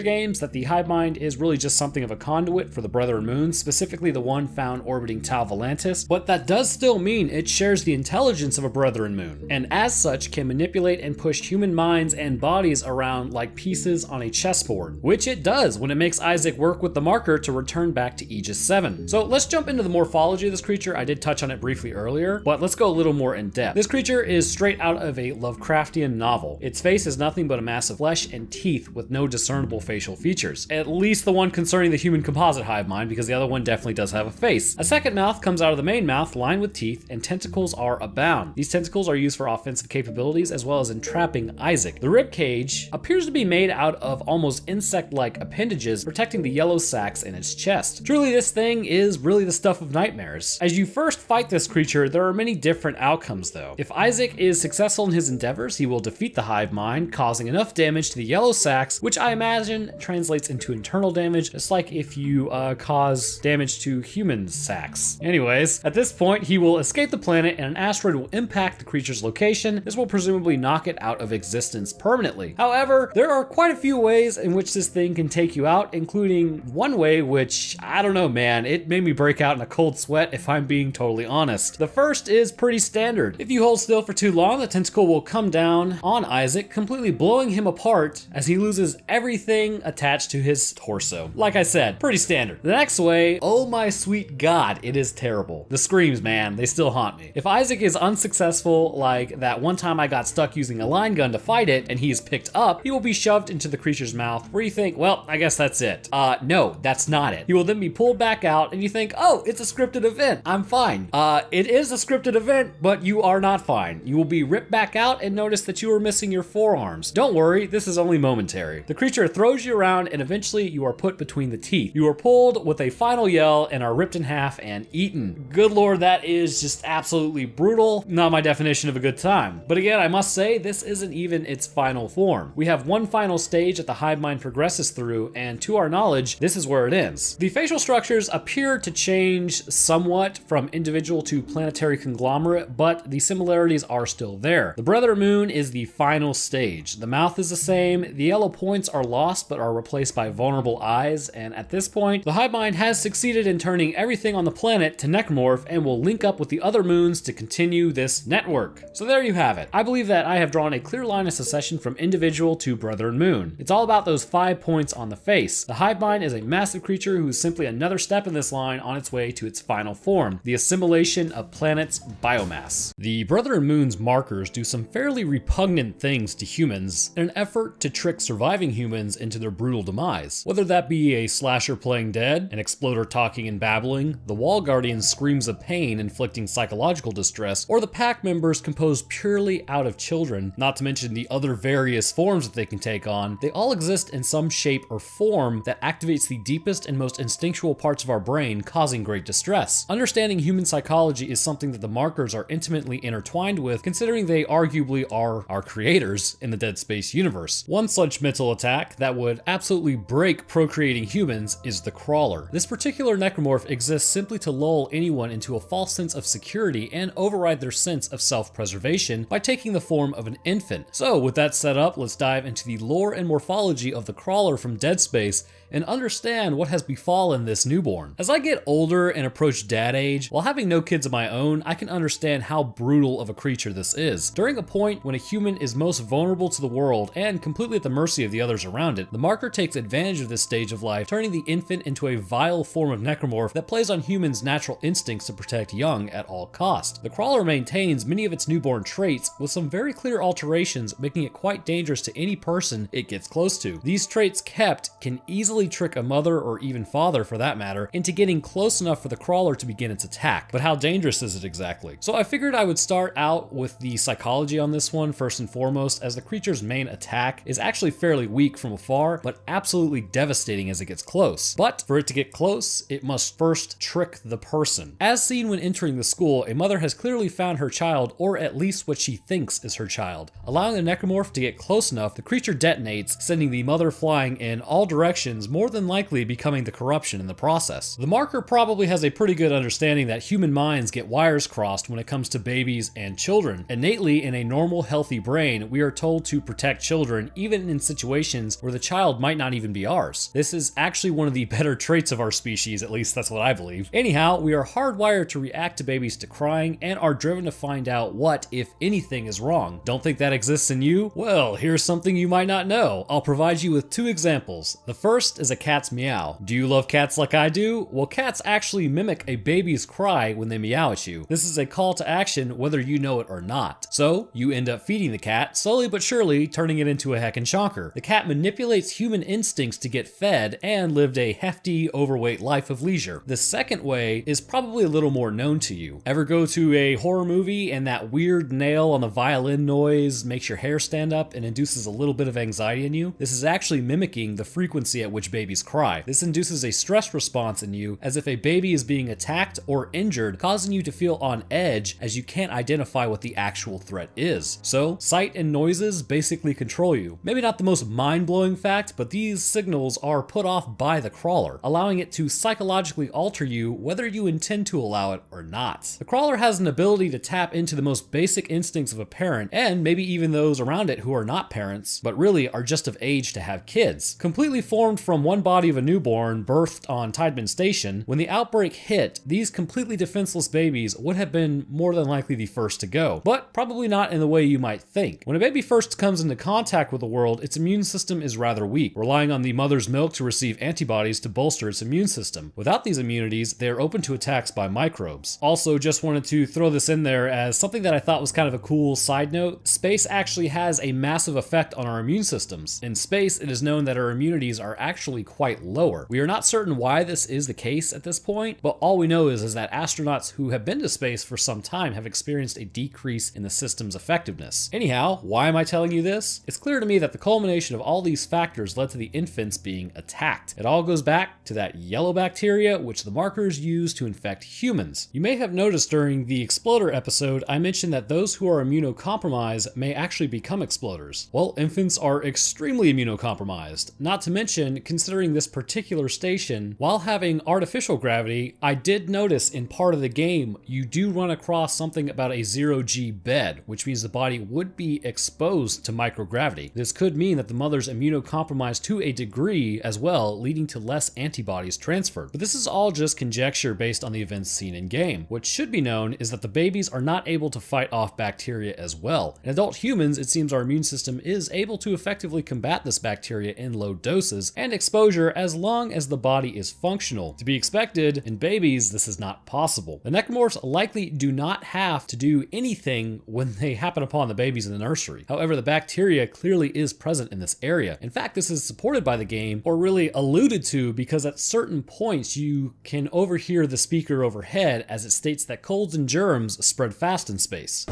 games that the hive mind is really just something of a conduit for the Brethren Moons, specifically the one found orbiting Tau Volantis, but that does still mean it shares the intelligence of a Brethren Moon, and as such can manipulate and push human minds and bodies around like pieces on a chessboard, which it does when it makes Isaac work with the marker to return back to Aegis 7. So let's jump into the morphology of this creature. I did touch on it briefly earlier, but let's go a little more in depth. This creature is straight out of a Lovecraftian novel. Its face is nothing but a mass of flesh and teeth with no discernible facial features. At least the one concerning the human composite hive mind, because the other one definitely does have a face. A second mouth comes out of the main mouth, lined with teeth, and tentacles are abound. These tentacles are used for offensive capabilities as well as entrapping Isaac. The rib cage appears to be made out of almost insect-like appendages protecting the yellow sacs in its chest. Truly, this thing is really the stuff of nightmares. As you first fight this creature, there are many different outcomes though. If Isaac is successful in his endeavors, he will defeat the hive mind, causing enough damage to the yellow sacs, which I imagine translates into internal damage, just like if you cause damage to human sacs. Anyways, at this point, he will escape the planet and an asteroid will impact the creature's location. This will presumably knock it out of existence permanently. However, there are quite a few ways in which this thing can take you out, including one way which, I don't know man, it made me break out in a cold sweat if I'm being totally honest. The first is pretty standard. If you hold still for too long, the tentacle will come down on Isaac, completely blowing pulling him apart as he loses everything attached to his torso. Like I said, pretty standard. The next way, oh my sweet god, it is terrible. The screams, man, they still haunt me. If Isaac is unsuccessful, like that one time I got stuck using a line gun to fight it and he is picked up, he will be shoved into the creature's mouth where you think, well, I guess that's it. No, that's not it. He will then be pulled back out and you think, oh, it's a scripted event, I'm fine. It is a scripted event, but you are not fine. You will be ripped back out and notice that you are missing your forearms. Don't worry, this is only momentary. The creature throws you around and eventually you are put between the teeth. You are pulled with a final yell and are ripped in half and eaten. Good lord, that is just absolutely brutal. Not my definition of a good time. But again, I must say, this isn't even its final form. We have one final stage that the hive mind progresses through, and to our knowledge, this is where it ends. The facial structures appear to change somewhat from individual to planetary conglomerate, but the similarities are still there. The brother moon is the final stage. The mouth is the same, the yellow points are lost but are replaced by vulnerable eyes, and at this point, the hive mind has succeeded in turning everything on the planet to necromorph and will link up with the other moons to continue this network. So there you have it. I believe that I have drawn a clear line of succession from individual to brother and moon. It's all about those 5 points on the face. The hive mind is a massive creature who is simply another step in this line on its way to its final form, the assimilation of planets' biomass. The brother and moon's markers do some fairly repugnant things to humans in an effort to trick surviving humans into their brutal demise. Whether that be a slasher playing dead, an exploder talking and babbling, the wall guardian screams of pain inflicting psychological distress, or the pack members composed purely out of children, not to mention the other various forms that they can take on, they all exist in some shape or form that activates the deepest and most instinctual parts of our brain, causing great distress. Understanding human psychology is something that the markers are intimately intertwined with, considering they arguably are our creators in the Dead Space universe. One such mental attack that would absolutely break procreating humans is the crawler. This particular necromorph exists simply to lull anyone into a false sense of security and override their sense of self-preservation by taking the form of an infant. So with that set up, let's dive into the lore and morphology of the crawler from Dead Space and understand what has befallen this newborn. As I get older and approach dad age, while having no kids of my own, I can understand how brutal of a creature this is. During a point when a human is most vulnerable to the world and completely at the mercy of the others around it, the marker takes advantage of this stage of life, turning the infant into a vile form of necromorph that plays on humans' natural instincts to protect young at all costs. The crawler maintains many of its newborn traits with some very clear alterations, making it quite dangerous to any person it gets close to. These traits kept can easily trick a mother, or even father for that matter, into getting close enough for the crawler to begin its attack. But how dangerous is it exactly? So I figured I would start out with the psychology on this one first and foremost, as the creature's main attack is actually fairly weak from afar, but absolutely devastating as it gets close. But for it to get close, it must first trick the person. As seen when entering the school, a mother has clearly found her child, or at least what she thinks is her child. Allowing the necromorph to get close enough, the creature detonates, sending the mother flying in all directions, more than likely becoming the corruption in the process. The marker probably has a pretty good understanding that human minds get wires crossed when it comes to babies and children. Innately, in a normal, healthy brain, we are told to protect children, even in situations where the child might not even be ours. This is actually one of the better traits of our species, at least that's what I believe. Anyhow, we are hardwired to react to babies to crying and are driven to find out what, if anything, is wrong. Don't think that exists in you? Well, here's something you might not know. I'll provide you with 2 examples. The first is a cat's meow. Do you love cats like I do? Well, cats actually mimic a baby's cry when they meow at you. This is a call to action whether you know it or not. So, you end up feeding the cat, slowly but surely turning it into a heckin' chonker. The cat manipulates human instincts to get fed and lived a hefty, overweight life of leisure. The second way is probably a little more known to you. Ever go to a horror movie and that weird nail on the violin noise makes your hair stand up and induces a little bit of anxiety in you? This is actually mimicking the frequency at which babies cry. This induces a stress response in you as if a baby is being attacked or injured, causing you to feel on edge as you can't identify what the actual threat is. So, sight and noises basically control you. Maybe not the most mind-blowing fact, but these signals are put off by the crawler, allowing it to psychologically alter you whether you intend to allow it or not. The crawler has an ability to tap into the most basic instincts of a parent, and maybe even those around it who are not parents, but really are just of age to have kids. Completely formed from one body of a newborn, birthed on Tideman Station, when the outbreak hit, these completely defenseless babies would have been more than likely the first to go, but probably not in the way you might think. When a baby first comes into contact with the world, its immune system is rather weak, relying on the mother's milk to receive antibodies to bolster its immune system. Without these immunities, they are open to attacks by microbes. Also, just wanted to throw this in there as something that I thought was kind of a cool side note. Space actually has a massive effect on our immune systems. In space, it is known that our immunities are actually quite lower. We are not certain why this is the case at this point, but all we know is that astronauts who have been to space for some time have experienced a decrease in the system's effectiveness. Anyhow, why am I telling you this? It's clear to me that the culmination of all these factors led to the infants being attacked. It all goes back to that yellow bacteria which the markers use to infect humans. You may have noticed during the Exploder episode I mentioned that those who are immunocompromised may actually become exploders. Well, infants are extremely immunocompromised. Not to mention, considering this particular station, while having artificial gravity, I did notice in part of the game you do run across something about a 0G bed, which means the body would be exposed to microgravity. This could mean that the mother's immunocompromised to a degree as well, leading to less antibodies transferred. But this is all just conjecture based on the events seen in game. What should be known is that the babies are not able to fight off bacteria as well. In adult humans, it seems our immune system is able to effectively combat this bacteria in low doses and exposure as long as the body is functional. To be expected, in babies, this is not possible. The necromorphs likely do not have to do anything when they happen upon the babies in the nursery. However, the bacteria clearly is present in this area. In fact, this is supported by the game, or really alluded to, because at certain points you can overhear the speaker overhead as it states that colds and germs spread fast in space.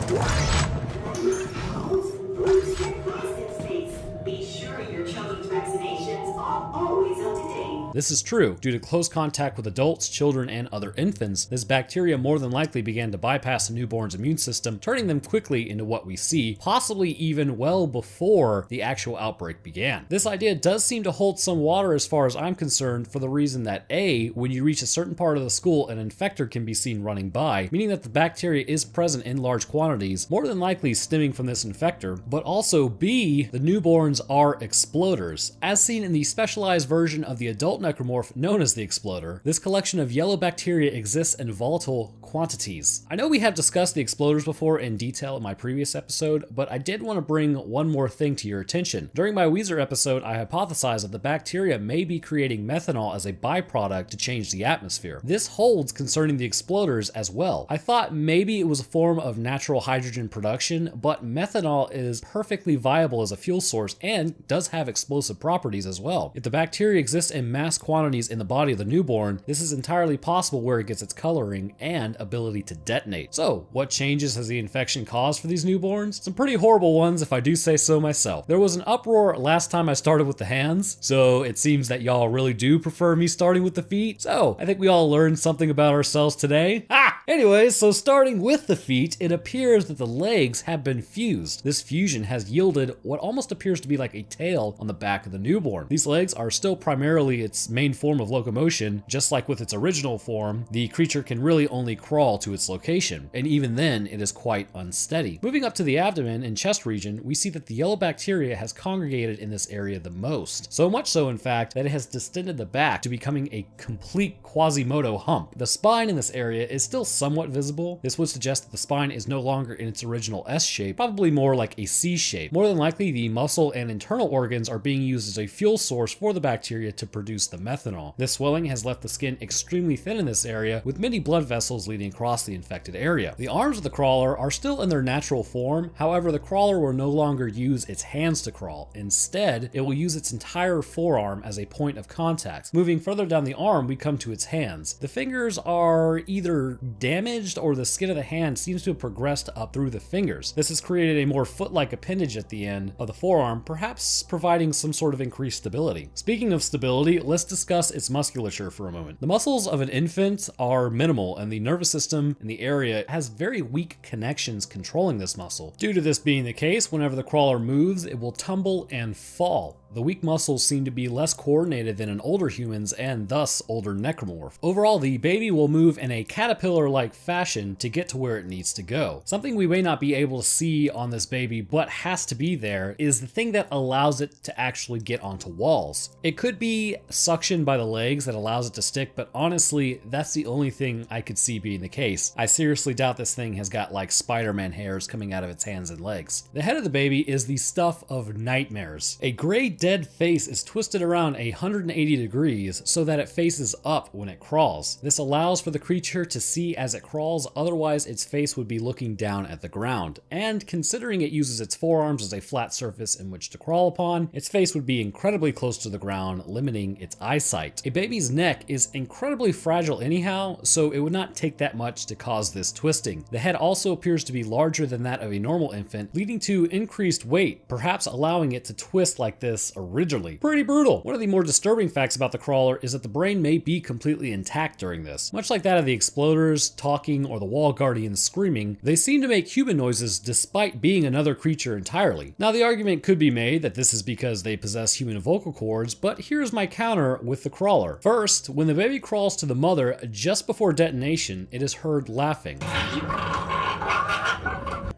Be sure your children's vaccinations are always up to date. This is true. Due to close contact with adults, children, and other infants, this bacteria more than likely began to bypass a newborn's immune system, turning them quickly into what we see, possibly even well before the actual outbreak began. This idea does seem to hold some water as far as I'm concerned, for the reason that A, when you reach a certain part of the school, an infector can be seen running by, meaning that the bacteria is present in large quantities, more than likely stemming from this infector, but also B, the newborns are exploders. As seen in the specialized version of the adult necromorph known as the Exploder, this collection of yellow bacteria exists in volatile quantities. I know we have discussed the exploders before in detail in my previous episode, but I did want to bring one more thing to your attention. During my Weezer episode, I hypothesized that the bacteria may be creating methanol as a byproduct to change the atmosphere. This holds concerning the exploders as well. I thought maybe it was a form of natural hydrogen production, but methanol is perfectly viable as a fuel source and does have explosive properties as well. If the bacteria exists in mass quantities in the body of the newborn, this is entirely possible where it gets its coloring and ability to detonate. So, what changes has the infection caused for these newborns? Some pretty horrible ones, if I do say so myself. There was an uproar last time I started with the hands, so it seems that y'all really do prefer me starting with the feet. So, I think we all learned something about ourselves today. Anyways, so starting with the feet, it appears that the legs have been fused. This fusion has yielded what almost appears to be like a tail on the back of the newborn. These legs are still primarily its main form of locomotion. Just like with its original form, the creature can really only crawl to its location, and even then it is quite unsteady. Moving up to the abdomen and chest region, we see that the yellow bacteria has congregated in this area the most. So much so, in fact, that it has distended the back to becoming a complete Quasimodo hump. The spine in this area is still somewhat visible. This would suggest that the spine is no longer in its original S shape, probably more like a C shape. More than likely, the muscle and internal organs are being used as a fuel source for the bacteria to produce the methanol. This swelling has left the skin extremely thin in this area, with many blood vessels leading across the infected area. The arms of the crawler are still in their natural form. However, the crawler will no longer use its hands to crawl. Instead, it will use its entire forearm as a point of contact. Moving further down the arm, we come to its hands. The fingers are either damaged or the skin of the hand seems to have progressed up through the fingers. This has created a more foot-like appendage at the end of the forearm, perhaps providing some sort of increased stability. Speaking of stability, let's discuss its musculature for a moment. The muscles of an infant are minimal, and the nervous system in the area has very weak connections controlling this muscle. Due to this being the case, whenever the crawler moves, it will tumble and fall. The weak muscles seem to be less coordinated than in older humans and thus older necromorph. Overall, the baby will move in a caterpillar-like fashion to get to where it needs to go. Something we may not be able to see on this baby but has to be there is the thing that allows it to actually get onto walls. It could be suction by the legs that allows it to stick, but honestly, that's the only thing I could see being the case. I seriously doubt this thing has got like Spider-Man hairs coming out of its hands and legs. The head of the baby is the stuff of nightmares. A gray dead face is twisted around 180 degrees so that it faces up when it crawls. This allows for the creature to see as it crawls, otherwise its face would be looking down at the ground. And considering it uses its forearms as a flat surface in which to crawl upon, its face would be incredibly close to the ground, limiting its eyesight. A baby's neck is incredibly fragile anyhow, so it would not take that much to cause this twisting. The head also appears to be larger than that of a normal infant, leading to increased weight, perhaps allowing it to twist like this originally. Pretty brutal. One of the more disturbing facts about the crawler is that the brain may be completely intact during this. Much like that of the exploders, talking, or the wall guardians screaming, they seem to make human noises despite being another creature entirely. Now, the argument could be made that this is because they possess human vocal cords, but here's my counter with the crawler. First, when the baby crawls to the mother just before detonation, it is heard laughing.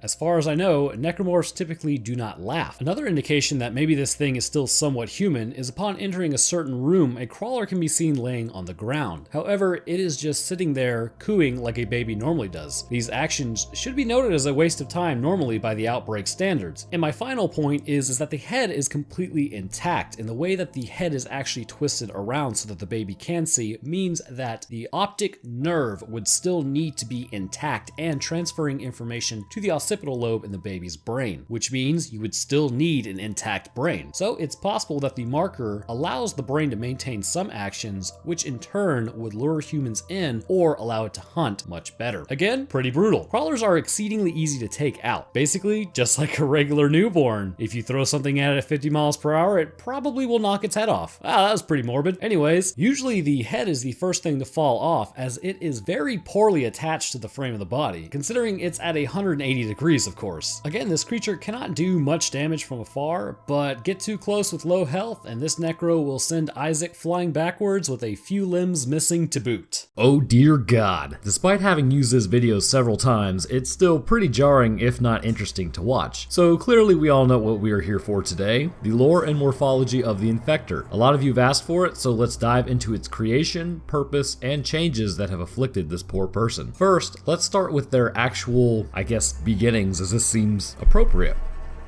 As far as I know, necromorphs typically do not laugh. Another indication that maybe this thing is still somewhat human is upon entering a certain room, a crawler can be seen laying on the ground. However, it is just sitting there cooing like a baby normally does. These actions should be noted as a waste of time normally by the Outbreak standards. And my final point is that the head is completely intact, and the way that the head is actually twisted around so that the baby can see means that the optic nerve would still need to be intact and transferring information to the occipital lobe in the baby's brain, which means you would still need an intact brain. So it's possible that the marker allows the brain to maintain some actions, which in turn would lure humans in or allow it to hunt much better. Again, pretty brutal. Crawlers are exceedingly easy to take out. Basically, just like a regular newborn. If you throw something at it at 50 miles per hour, it probably will knock its head off. That was pretty morbid. Anyways, usually the head is the first thing to fall off as it is very poorly attached to the frame of the body, considering it's at 180 degrees, of course. Again, this creature cannot do much damage from afar, but get too close with low health and this necro will send Isaac flying backwards with a few limbs missing to boot. Oh dear God. Despite having used this video several times, it's still pretty jarring if not interesting to watch. So clearly we all know what we are here for today, the lore and morphology of the Infector. A lot of you have asked for it, so let's dive into its creation, purpose, and changes that have afflicted this poor person. First, let's start with their actual, I guess, beginnings, as this seems appropriate.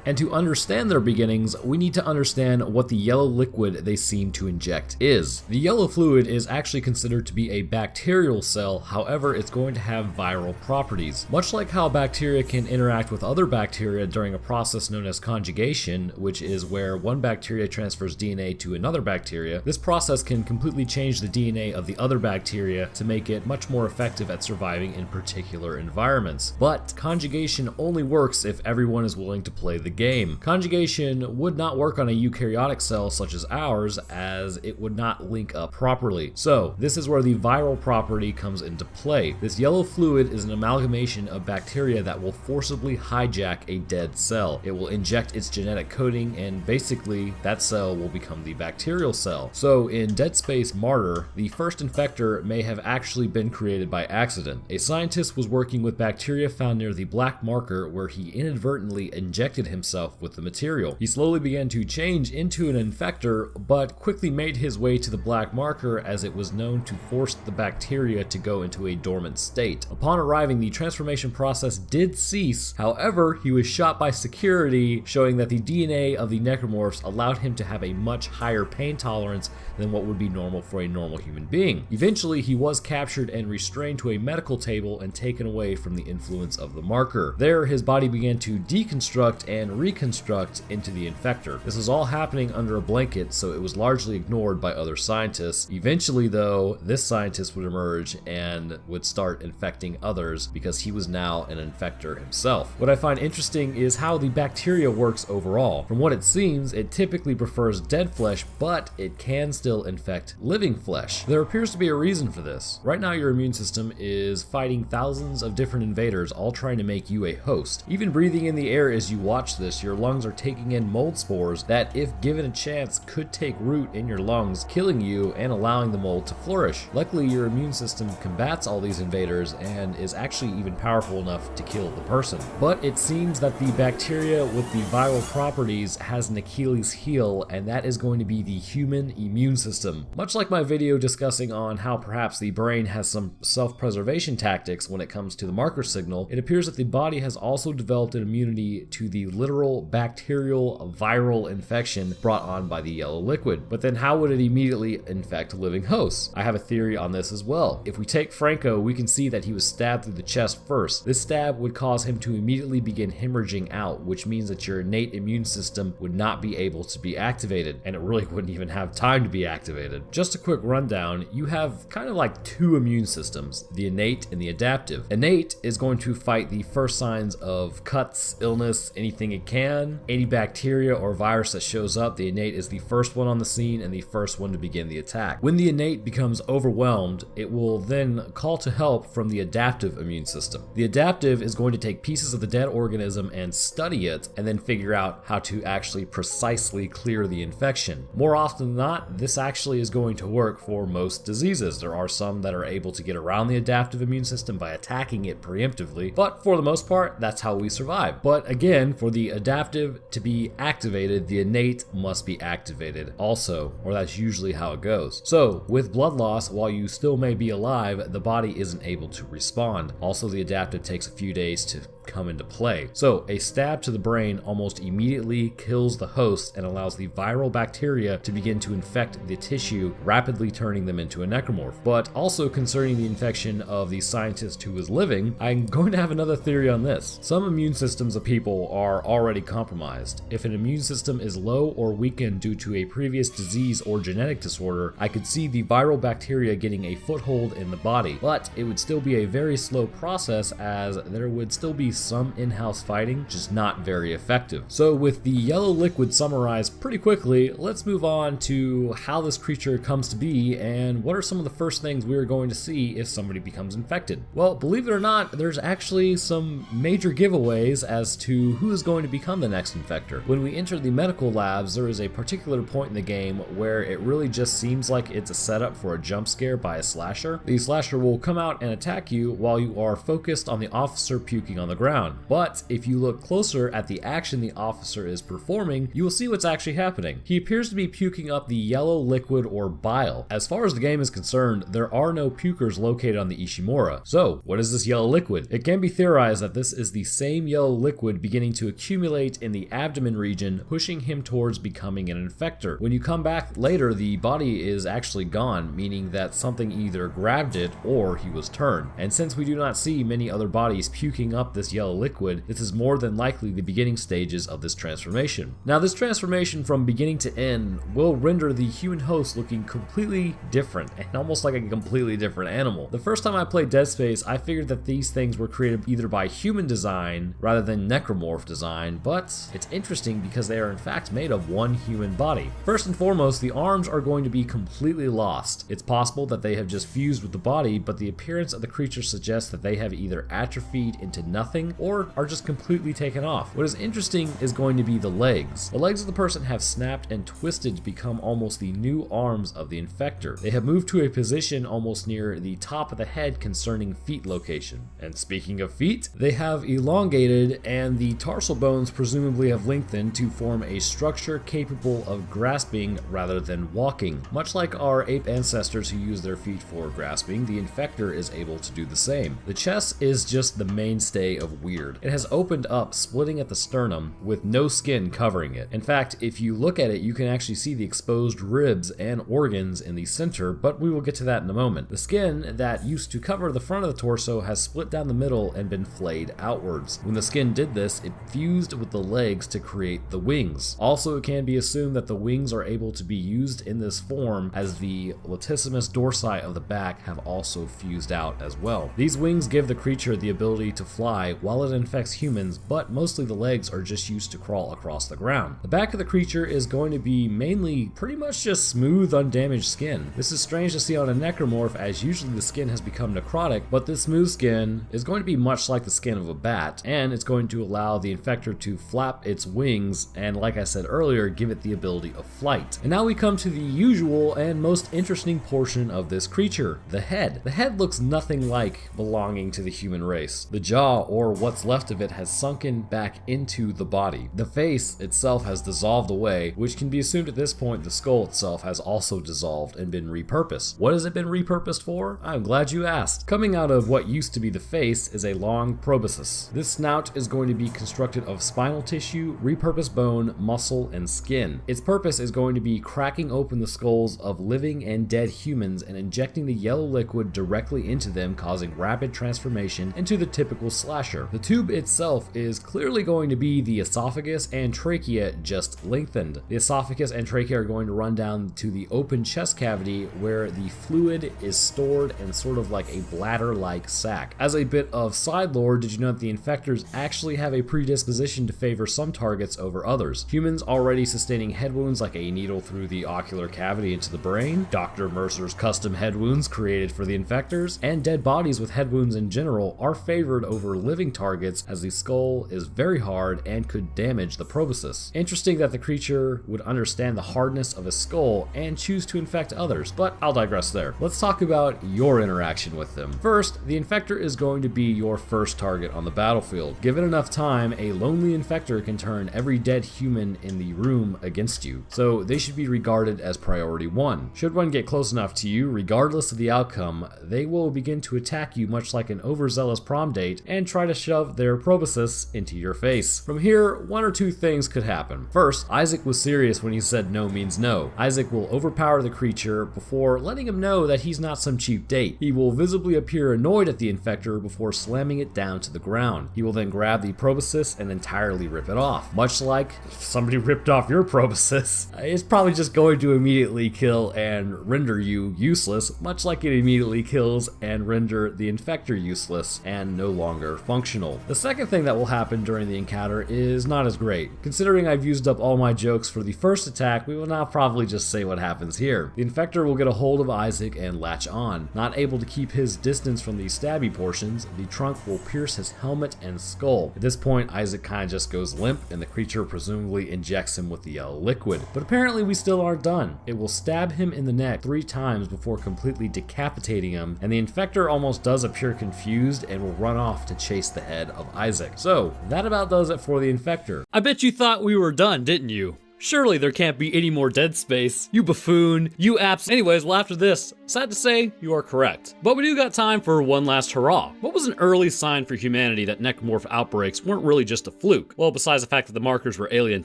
And to understand their beginnings, we need to understand what the yellow liquid they seem to inject is. The yellow fluid is actually considered to be a bacterial cell, however it's going to have viral properties. Much like how bacteria can interact with other bacteria during a process known as conjugation, which is where one bacteria transfers DNA to another bacteria, this process can completely change the DNA of the other bacteria to make it much more effective at surviving in particular environments. But conjugation only works if everyone is willing to play the game. Conjugation would not work on a eukaryotic cell such as ours, as it would not link up properly. So this is where the viral property comes into play. This yellow fluid is an amalgamation of bacteria that will forcibly hijack a dead cell. It will inject its genetic coding and basically that cell will become the bacterial cell. So in Dead Space Martyr, the first infector may have actually been created by accident. A scientist was working with bacteria found near the black marker where he inadvertently injected himself with the material. He slowly began to change into an infector, but quickly made his way to the black marker as it was known to force the bacteria to go into a dormant state. Upon arriving, the transformation process did cease. However, he was shot by security, showing that the DNA of the necromorphs allowed him to have a much higher pain tolerance than what would be normal for a normal human being. Eventually, he was captured and restrained to a medical table and taken away from the influence of the marker. There, his body began to deconstruct and reconstruct into the infector. This was all happening under a blanket, so it was largely ignored by other scientists. Eventually, though, this scientist would emerge and would start infecting others because he was now an infector himself. What I find interesting is how the bacteria works overall. From what it seems, it typically prefers dead flesh, but it can still infect living flesh. There appears to be a reason for this. Right now, your immune system is fighting thousands of different invaders, all trying to make you a host. Even breathing in the air as you watch this, your lungs are taking in mold spores that, if given a chance, could take root in your lungs, killing you and allowing the mold to flourish. Luckily, your immune system combats all these invaders and is actually even powerful enough to kill the person. But it seems that the bacteria with the viral properties has an Achilles heel, and that is going to be the human immune system. Much like my video discussing on how perhaps the brain has some self-preservation tactics when it comes to the marker signal, it appears that the body has also developed an immunity to the literal bacterial viral infection brought on by the yellow liquid. But then how would it immediately infect living hosts? I have a theory on this as well. If we take Franco, we can see that he was stabbed through the chest first. This stab would cause him to immediately begin hemorrhaging out, which means that your innate immune system would not be able to be activated, and it really wouldn't even have time to be activated. Just a quick rundown, you have kind of like two immune systems, the innate and the adaptive. Innate is going to fight the first signs of cuts, illness, anything it can. Any bacteria or virus that shows up, the innate is the first one on the scene and the first one to begin the attack. When the innate becomes overwhelmed, it will then call to help from the adaptive immune system. The adaptive is going to take pieces of the dead organism and study it, and then figure out how to actually precisely clear the infection. More often than not, this actually is going to work for most diseases. There are some that are able to get around the adaptive immune system by attacking it preemptively, but for the most part, that's how we survive. But again, for the adaptive to be activated, the innate must be activated also, or that's usually how it goes. So, with blood loss, while you still may be alive, the body isn't able to respond. Also, the adaptive takes a few days to come into play. So a stab to the brain almost immediately kills the host and allows the viral bacteria to begin to infect the tissue, rapidly turning them into a necromorph. But also concerning the infection of the scientist who was living, I'm going to have another theory on this. Some immune systems of people are already compromised. If an immune system is low or weakened due to a previous disease or genetic disorder, I could see the viral bacteria getting a foothold in the body, but it would still be a very slow process as there would still be some in-house fighting, just not very effective. So with the yellow liquid summarized pretty quickly, let's move on to how this creature comes to be and what are some of the first things we're going to see if somebody becomes infected. Well, believe it or not, there's actually some major giveaways as to who is going to become the next infector. When we enter the medical labs, there is a particular point in the game where it really just seems like it's a setup for a jump scare by a slasher. The slasher will come out and attack you while you are focused on the officer puking on the ground. But if you look closer at the action the officer is performing, you will see what's actually happening. He appears to be puking up the yellow liquid or bile. As far as the game is concerned, there are no pukers located on the Ishimura. So, what is this yellow liquid? It can be theorized that this is the same yellow liquid beginning to accumulate in the abdomen region, pushing him towards becoming an infector. When you come back later, the body is actually gone, meaning that something either grabbed it or he was turned. And since we do not see many other bodies puking up this yellow liquid, this is more than likely the beginning stages of this transformation. Now, this transformation from beginning to end will render the human host looking completely different and almost like a completely different animal. The first time I played Dead Space, I figured that these things were created either by human design rather than necromorph design, but it's interesting because they are in fact made of one human body. First and foremost, the arms are going to be completely lost. It's possible that they have just fused with the body, but the appearance of the creature suggests that they have either atrophied into nothing or are just completely taken off. What is interesting is going to be the legs. The legs of the person have snapped and twisted to become almost the new arms of the infector. They have moved to a position almost near the top of the head concerning feet location. And speaking of feet, they have elongated and the tarsal bones presumably have lengthened to form a structure capable of grasping rather than walking. Much like our ape ancestors who use their feet for grasping, the infector is able to do the same. The chest is just the mainstay of weird. It has opened up, splitting at the sternum, with no skin covering it. In fact, if you look at it, you can actually see the exposed ribs and organs in the center, but we will get to that in a moment. The skin that used to cover the front of the torso has split down the middle and been flayed outwards. When the skin did this, it fused with the legs to create the wings. Also, it can be assumed that the wings are able to be used in this form as the latissimus dorsi of the back have also fused out as well. These wings give the creature the ability to fly while it infects humans, but mostly the legs are just used to crawl across the ground. The back of the creature is going to be mainly pretty much just smooth, undamaged skin. This is strange to see on a necromorph, as usually the skin has become necrotic, but this smooth skin is going to be much like the skin of a bat, and it's going to allow the infector to flap its wings and, like I said earlier, give it the ability of flight. And now we come to the usual and most interesting portion of this creature, the head. The head looks nothing like belonging to the human race. The jaw, or what's left of it, has sunken back into the body. The face itself has dissolved away, which can be assumed at this point the skull itself has also dissolved and been repurposed. What has it been repurposed for? I'm glad you asked. Coming out of what used to be the face is a long proboscis. This snout is going to be constructed of spinal tissue, repurposed bone, muscle, and skin. Its purpose is going to be cracking open the skulls of living and dead humans and injecting the yellow liquid directly into them, causing rapid transformation into the typical slasher. The tube itself is clearly going to be the esophagus and trachea, just lengthened. The esophagus and trachea are going to run down to the open chest cavity where the fluid is stored in sort of like a bladder-like sac. As a bit of side lore, did you know that the infectors actually have a predisposition to favor some targets over others? Humans already sustaining head wounds like a needle through the ocular cavity into the brain, Dr. Mercer's custom head wounds created for the infectors, and dead bodies with head wounds in general are favored over living targets, as the skull is very hard and could damage the proboscis. Interesting that the creature would understand the hardness of a skull and choose to infect others, but I'll digress there. Let's talk about your interaction with them. First, the infector is going to be your first target on the battlefield. Given enough time, a lonely infector can turn every dead human in the room against you, so they should be regarded as priority one. Should one get close enough to you, regardless of the outcome, they will begin to attack you much like an overzealous prom date and try to shove their proboscis into your face. From here, one or two things could happen. First, Isaac was serious when he said no means no. Isaac will overpower the creature before letting him know that he's not some cheap date. He will visibly appear annoyed at the infector before slamming it down to the ground. He will then grab the proboscis and entirely rip it off. Much like if somebody ripped off your proboscis, it's probably just going to immediately kill and render you useless, much like it immediately kills and render the infector useless and no longer functional. The second thing that will happen during the encounter is not as great. Considering I've used up all my jokes for the first attack, we will now probably just say what happens here. The infector will get a hold of Isaac and latch on. Not able to keep his distance from the stabby portions, the trunk will pierce his helmet and skull. At this point, Isaac kind of just goes limp and the creature presumably injects him with the yellow liquid. But apparently we still aren't done. It will stab him in the neck 3 times before completely decapitating him, and the infector almost does appear confused and will run off to chase the head of Isaac. So that about does it for the infector. I bet you thought we were done, didn't you? Surely there can't be any more Dead Space. You buffoon, you apps. Anyways, well, after this, sad to say, you are correct. But we do got time for one last hurrah. What was an early sign for humanity that necromorph outbreaks weren't really just a fluke? Well, besides the fact that the markers were alien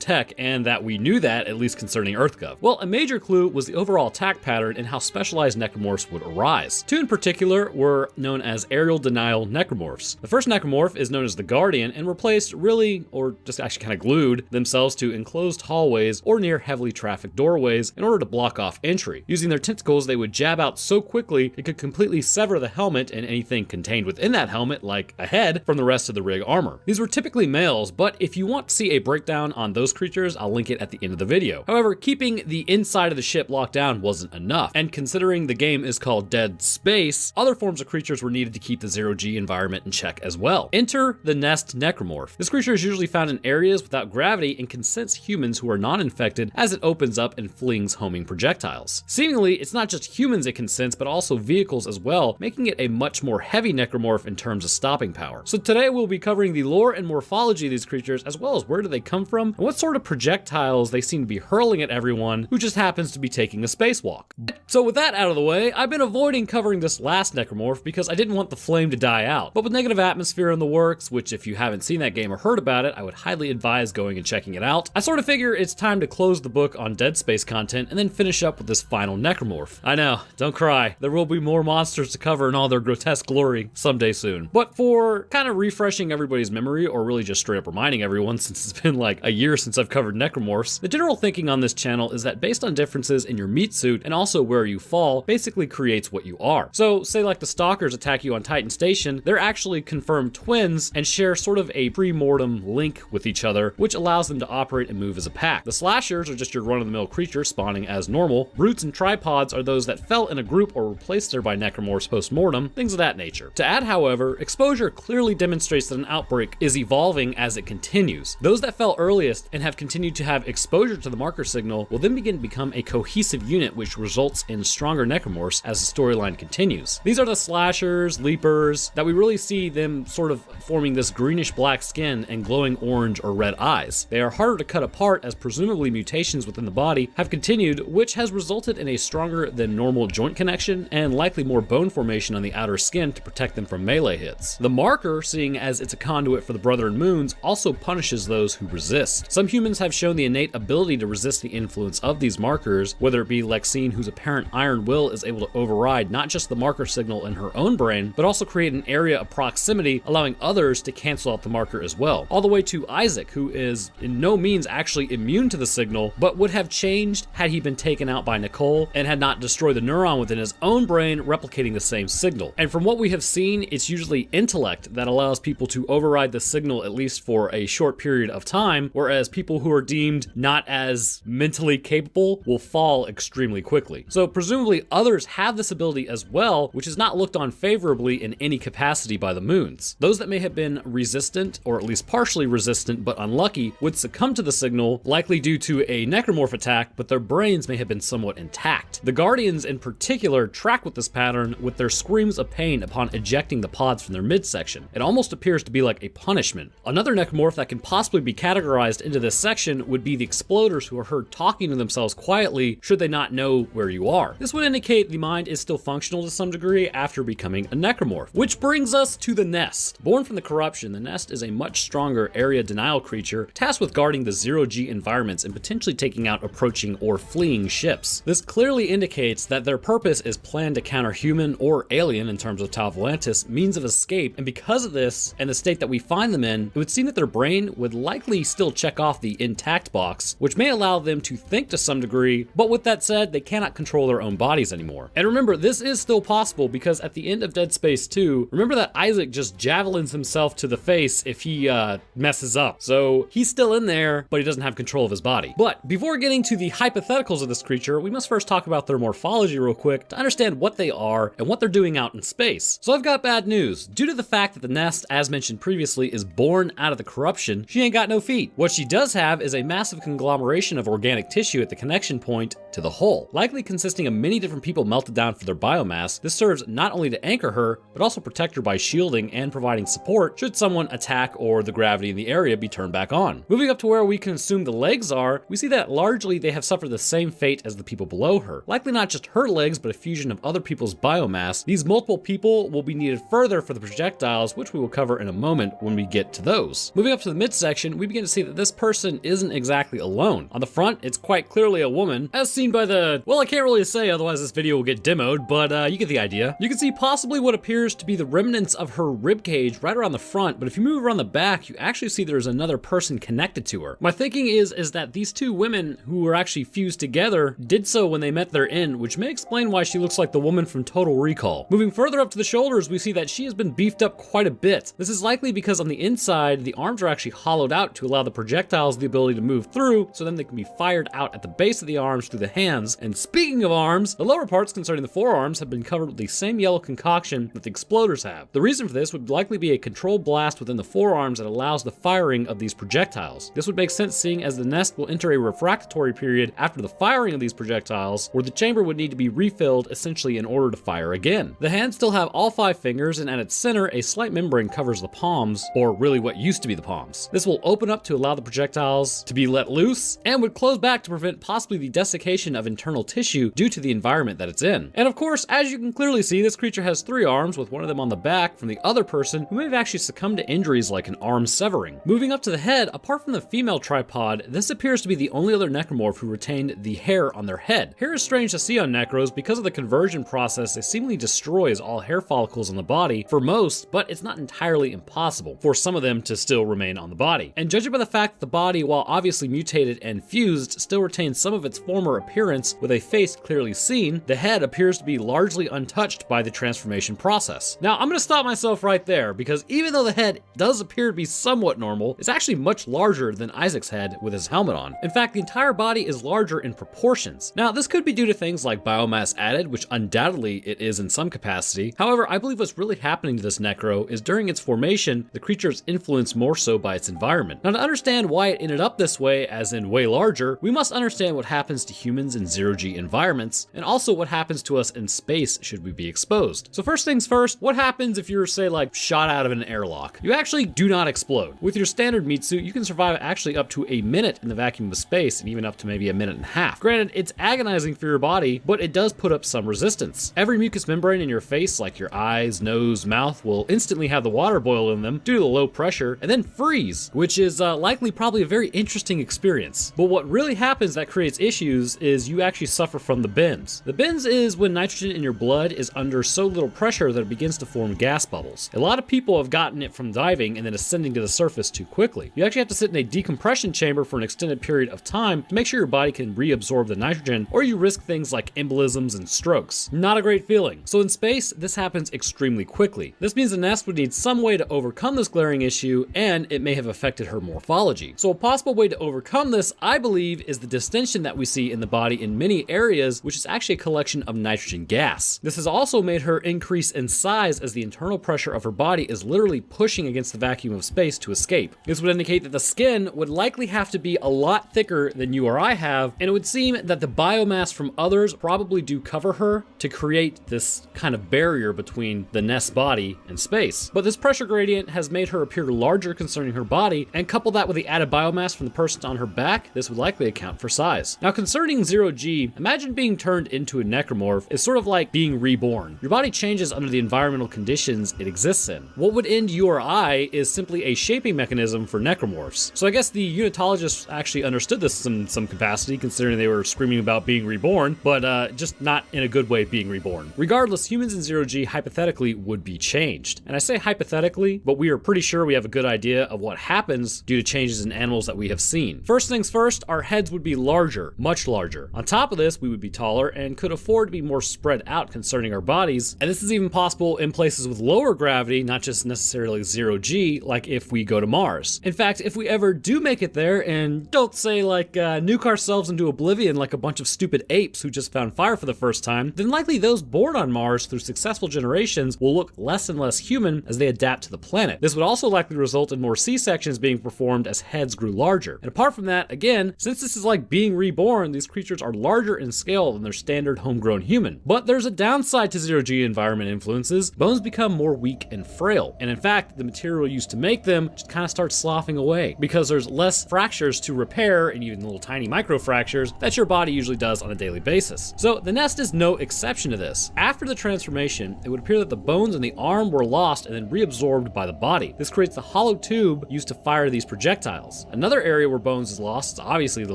tech, and that we knew that, at least concerning EarthGov. Well, a major clue was the overall attack pattern and how specialized necromorphs would arise. 2 in particular were known as aerial denial necromorphs. The first necromorph is known as the Guardian and replaced really, or just actually kind of glued themselves to enclosed hallways or near heavily trafficked doorways in order to block off entry. Using their tentacles, they would jab out so quickly it could completely sever the helmet and anything contained within that helmet, like a head, from the rest of the rig armor. These were typically males, but if you want to see a breakdown on those creatures, I'll link it at the end of the video. However, keeping the inside of the ship locked down wasn't enough, and considering the game is called Dead Space, other forms of creatures were needed to keep the zero-G environment in check as well. Enter the nest necromorph. This creature is usually found in areas without gravity and can sense humans who are non-infected as it opens up and flings homing projectiles. Seemingly, it's not just humans it can sense, but also vehicles as well, making it a much more heavy necromorph in terms of stopping power. So today we'll be covering the lore and morphology of these creatures, as well as where do they come from, and what sort of projectiles they seem to be hurling at everyone who just happens to be taking a spacewalk. So with that out of the way, I've been avoiding covering this last necromorph because I didn't want the flame to die out. But with Negative Atmosphere in the works, which if you haven't seen that game or heard about it, I would highly advise going and checking it out, I sort of figure it's time time to close the book on Dead Space content and then finish up with this final necromorph. I know, don't cry. There will be more monsters to cover in all their grotesque glory someday soon. But for kind of refreshing everybody's memory, or really just straight up reminding everyone since it's been like a year since I've covered necromorphs, the general thinking on this channel is that based on differences in your meat suit and also where you fall, basically creates what you are. So say like the stalkers attack you on Titan Station, they're actually confirmed twins and share sort of a pre-mortem link with each other, which allows them to operate and move as a pack. The slashers are just your run-of-the-mill creatures spawning as normal. Brutes and tripods are those that fell in a group or were placed there by necromorphs post-mortem, things of that nature. To add, however, exposure clearly demonstrates that an outbreak is evolving as it continues. Those that fell earliest and have continued to have exposure to the marker signal will then begin to become a cohesive unit, which results in stronger necromorphs as the storyline continues. These are the slashers, leapers, that we really see them sort of forming this greenish black skin and glowing orange or red eyes. They are harder to cut apart as presumably mutations within the body have continued, which has resulted in a stronger than normal joint connection and likely more bone formation on the outer skin to protect them from melee hits. The marker, seeing as it's a conduit for the Brethren Moons, also punishes those who resist. Some humans have shown the innate ability to resist the influence of these markers, whether it be Lexine, whose apparent iron will is able to override not just the marker signal in her own brain, but also create an area of proximity, allowing others to cancel out the marker as well. All the way to Isaac, who is in no means actually immune to the signal, but would have changed had he been taken out by Nicole and had not destroyed the neuron within his own brain replicating the same signal. And from what we have seen, it's usually intellect that allows people to override the signal at least for a short period of time, whereas people who are deemed not as mentally capable will fall extremely quickly. So presumably others have this ability as well, which is not looked on favorably in any capacity by the Moons. Those that may have been resistant, or at least partially resistant but unlucky, would succumb to the signal, likely due to a necromorph attack, but their brains may have been somewhat intact. The Guardians in particular track with this pattern with their screams of pain upon ejecting the pods from their midsection. It almost appears to be like a punishment. Another necromorph that can possibly be categorized into this section would be the exploders, who are heard talking to themselves quietly should they not know where you are. This would indicate the mind is still functional to some degree after becoming a necromorph. Which brings us to the Nest. Born from the corruption, the Nest is a much stronger area denial creature tasked with guarding the zero-G environments and potentially taking out approaching or fleeing ships. This clearly indicates that their purpose is planned to counter human or alien, in terms of Tau Volantis, means of escape, and because of this and the state that we find them in, it would seem that their brain would likely still check off the intact box, which may allow them to think to some degree, but with that said, they cannot control their own bodies anymore. And remember, this is still possible because at the end of Dead Space 2, remember that Isaac just javelins himself to the face if he messes up. So he's still in there, but he doesn't have control of his body. But before getting to the hypotheticals of this creature, we must first talk about their morphology real quick to understand what they are and what they're doing out in space. So I've got bad news. Due to the fact that the Nest, as mentioned previously, is born out of the corruption, she ain't got no feet. What she does have is a massive conglomeration of organic tissue at the connection point to the hull, likely consisting of many different people melted down for their biomass. This serves not only to anchor her, but also protect her by shielding and providing support should someone attack or the gravity in the area be turned back on. Moving up to where we can assume the legs are, we see that largely they have suffered the same fate as the people below her. Likely not just her legs, but a fusion of other people's biomass. These multiple people will be needed further for the projectiles, which we will cover in a moment when we get to those. Moving up to the midsection, we begin to see that this person isn't exactly alone. On the front, it's quite clearly a woman, as seen by the, well, I can't really say, otherwise this video will get demoed, but you get the idea. You can see possibly what appears to be the remnants of her ribcage right around the front, but if you move around the back, you actually see there's another person connected to her. My thinking is that these two women who were actually fused together did so when they met their end, which may explain why she looks like the woman from Total Recall. Moving further up to the shoulders, we see that she has been beefed up quite a bit. This is likely because on the inside, the arms are actually hollowed out to allow the projectiles the ability to move through, so then they can be fired out at the base of the arms through the hands. And speaking of arms, the lower parts concerning the forearms have been covered with the same yellow concoction that the exploders have. The reason for this would likely be a controlled blast within the forearms that allows the firing of these projectiles. This would make sense seeing as the Nest will enter a refractory period after the firing of these projectiles, where the chamber would need to be refilled essentially in order to fire again. The hands still have all 5 fingers, and at its center, a slight membrane covers the palms, or really what used to be the palms. This will open up to allow the projectiles to be let loose, and would close back to prevent possibly the desiccation of internal tissue due to the environment that it's in. And of course, as you can clearly see, this creature has 3 arms, with one of them on the back from the other person who may have actually succumbed to injuries like an arm severing. Moving up to the head, apart from the female tripod, this This appears to be the only other necromorph who retained the hair on their head. Hair is strange to see on necros because of the conversion process. It seemingly destroys all hair follicles on the body for most, but it's not entirely impossible for some of them to still remain on the body. And judging by the fact that the body, while obviously mutated and fused, still retains some of its former appearance with a face clearly seen, the head appears to be largely untouched by the transformation process. Now, I'm gonna stop myself right there because even though the head does appear to be somewhat normal, it's actually much larger than Isaac's head with his helmet on. In fact, the entire body is larger in proportions. Now, this could be due to things like biomass added, which undoubtedly it is in some capacity. However, I believe what's really happening to this necro is during its formation, the creature is influenced more so by its environment. Now, to understand why it ended up this way, as in way larger, we must understand what happens to humans in zero-G environments, and also what happens to us in space should we be exposed. So first things first, what happens if you're, say, like, shot out of an airlock? You actually do not explode. With your standard meat suit, you can survive actually up to a minute in the vacuum of space, and even up to maybe a minute and a half. Granted, it's agonizing for your body, but it does put up some resistance. Every mucous membrane in your face, like your eyes, nose, mouth, will instantly have the water boil in them due to the low pressure, and then freeze, which is likely probably a very interesting experience. But what really happens that creates issues is you actually suffer from the bends. The bends is when nitrogen in your blood is under so little pressure that it begins to form gas bubbles. A lot of people have gotten it from diving and then ascending to the surface too quickly. You actually have to sit in a decompression chamber for an extended period of time to make sure your body can reabsorb the nitrogen, or you risk things like embolisms and strokes. Not a great feeling. So in space, this happens extremely quickly. This means the nest would need some way to overcome this glaring issue, and it may have affected her morphology. So a possible way to overcome this, I believe, is the distension that we see in the body in many areas, which is actually a collection of nitrogen gas. This has also made her increase in size as the internal pressure of her body is literally pushing against the vacuum of space to escape. This would indicate that the skin would likely have to be a lot thicker than you or I have, and it would seem that the biomass from others probably do cover her to create this kind of barrier between the nest body and space. But this pressure gradient has made her appear larger concerning her body, and couple that with the added biomass from the person on her back, this would likely account for size. Now, concerning zero-G, imagine being turned into a necromorph is sort of like being reborn. Your body changes under the environmental conditions it exists in. What would end you or I is simply a shaping mechanism for necromorphs. So I guess the unitologists actually understood this in some capacity, considering they were screaming about being reborn, but just not in a good way being reborn. Regardless, humans in zero-G hypothetically would be changed. And I say hypothetically, but we are pretty sure we have a good idea of what happens due to changes in animals that we have seen. First things first, our heads would be larger, much larger. On top of this, we would be taller and could afford to be more spread out concerning our bodies. And this is even possible in places with lower gravity, not just necessarily zero-G, like if we go to Mars. In fact, if we ever do make it there and don't say like nuke ourselves into oblivion like a bunch of stupid apes who just found fire for the first time, then likely those born on Mars through successful generations will look less and less human as they adapt to the planet. This would also likely result in more C-sections being performed as heads grew larger. And apart from that, again, since this is like being reborn, these creatures are larger in scale than their standard homegrown human. But there's a downside to zero-G environment influences. Bones become more weak and frail. And in fact, the material used to make them just kind of starts sloughing away because there's less fractures to repair and even little tiny micro fractures that your body usually does on a daily basis. So the nest is no exception to this. After the transformation, it would appear that the bones in the arm were lost and then reabsorbed by the body. This creates the hollow tube used to fire these projectiles. Another area where bones is lost is obviously the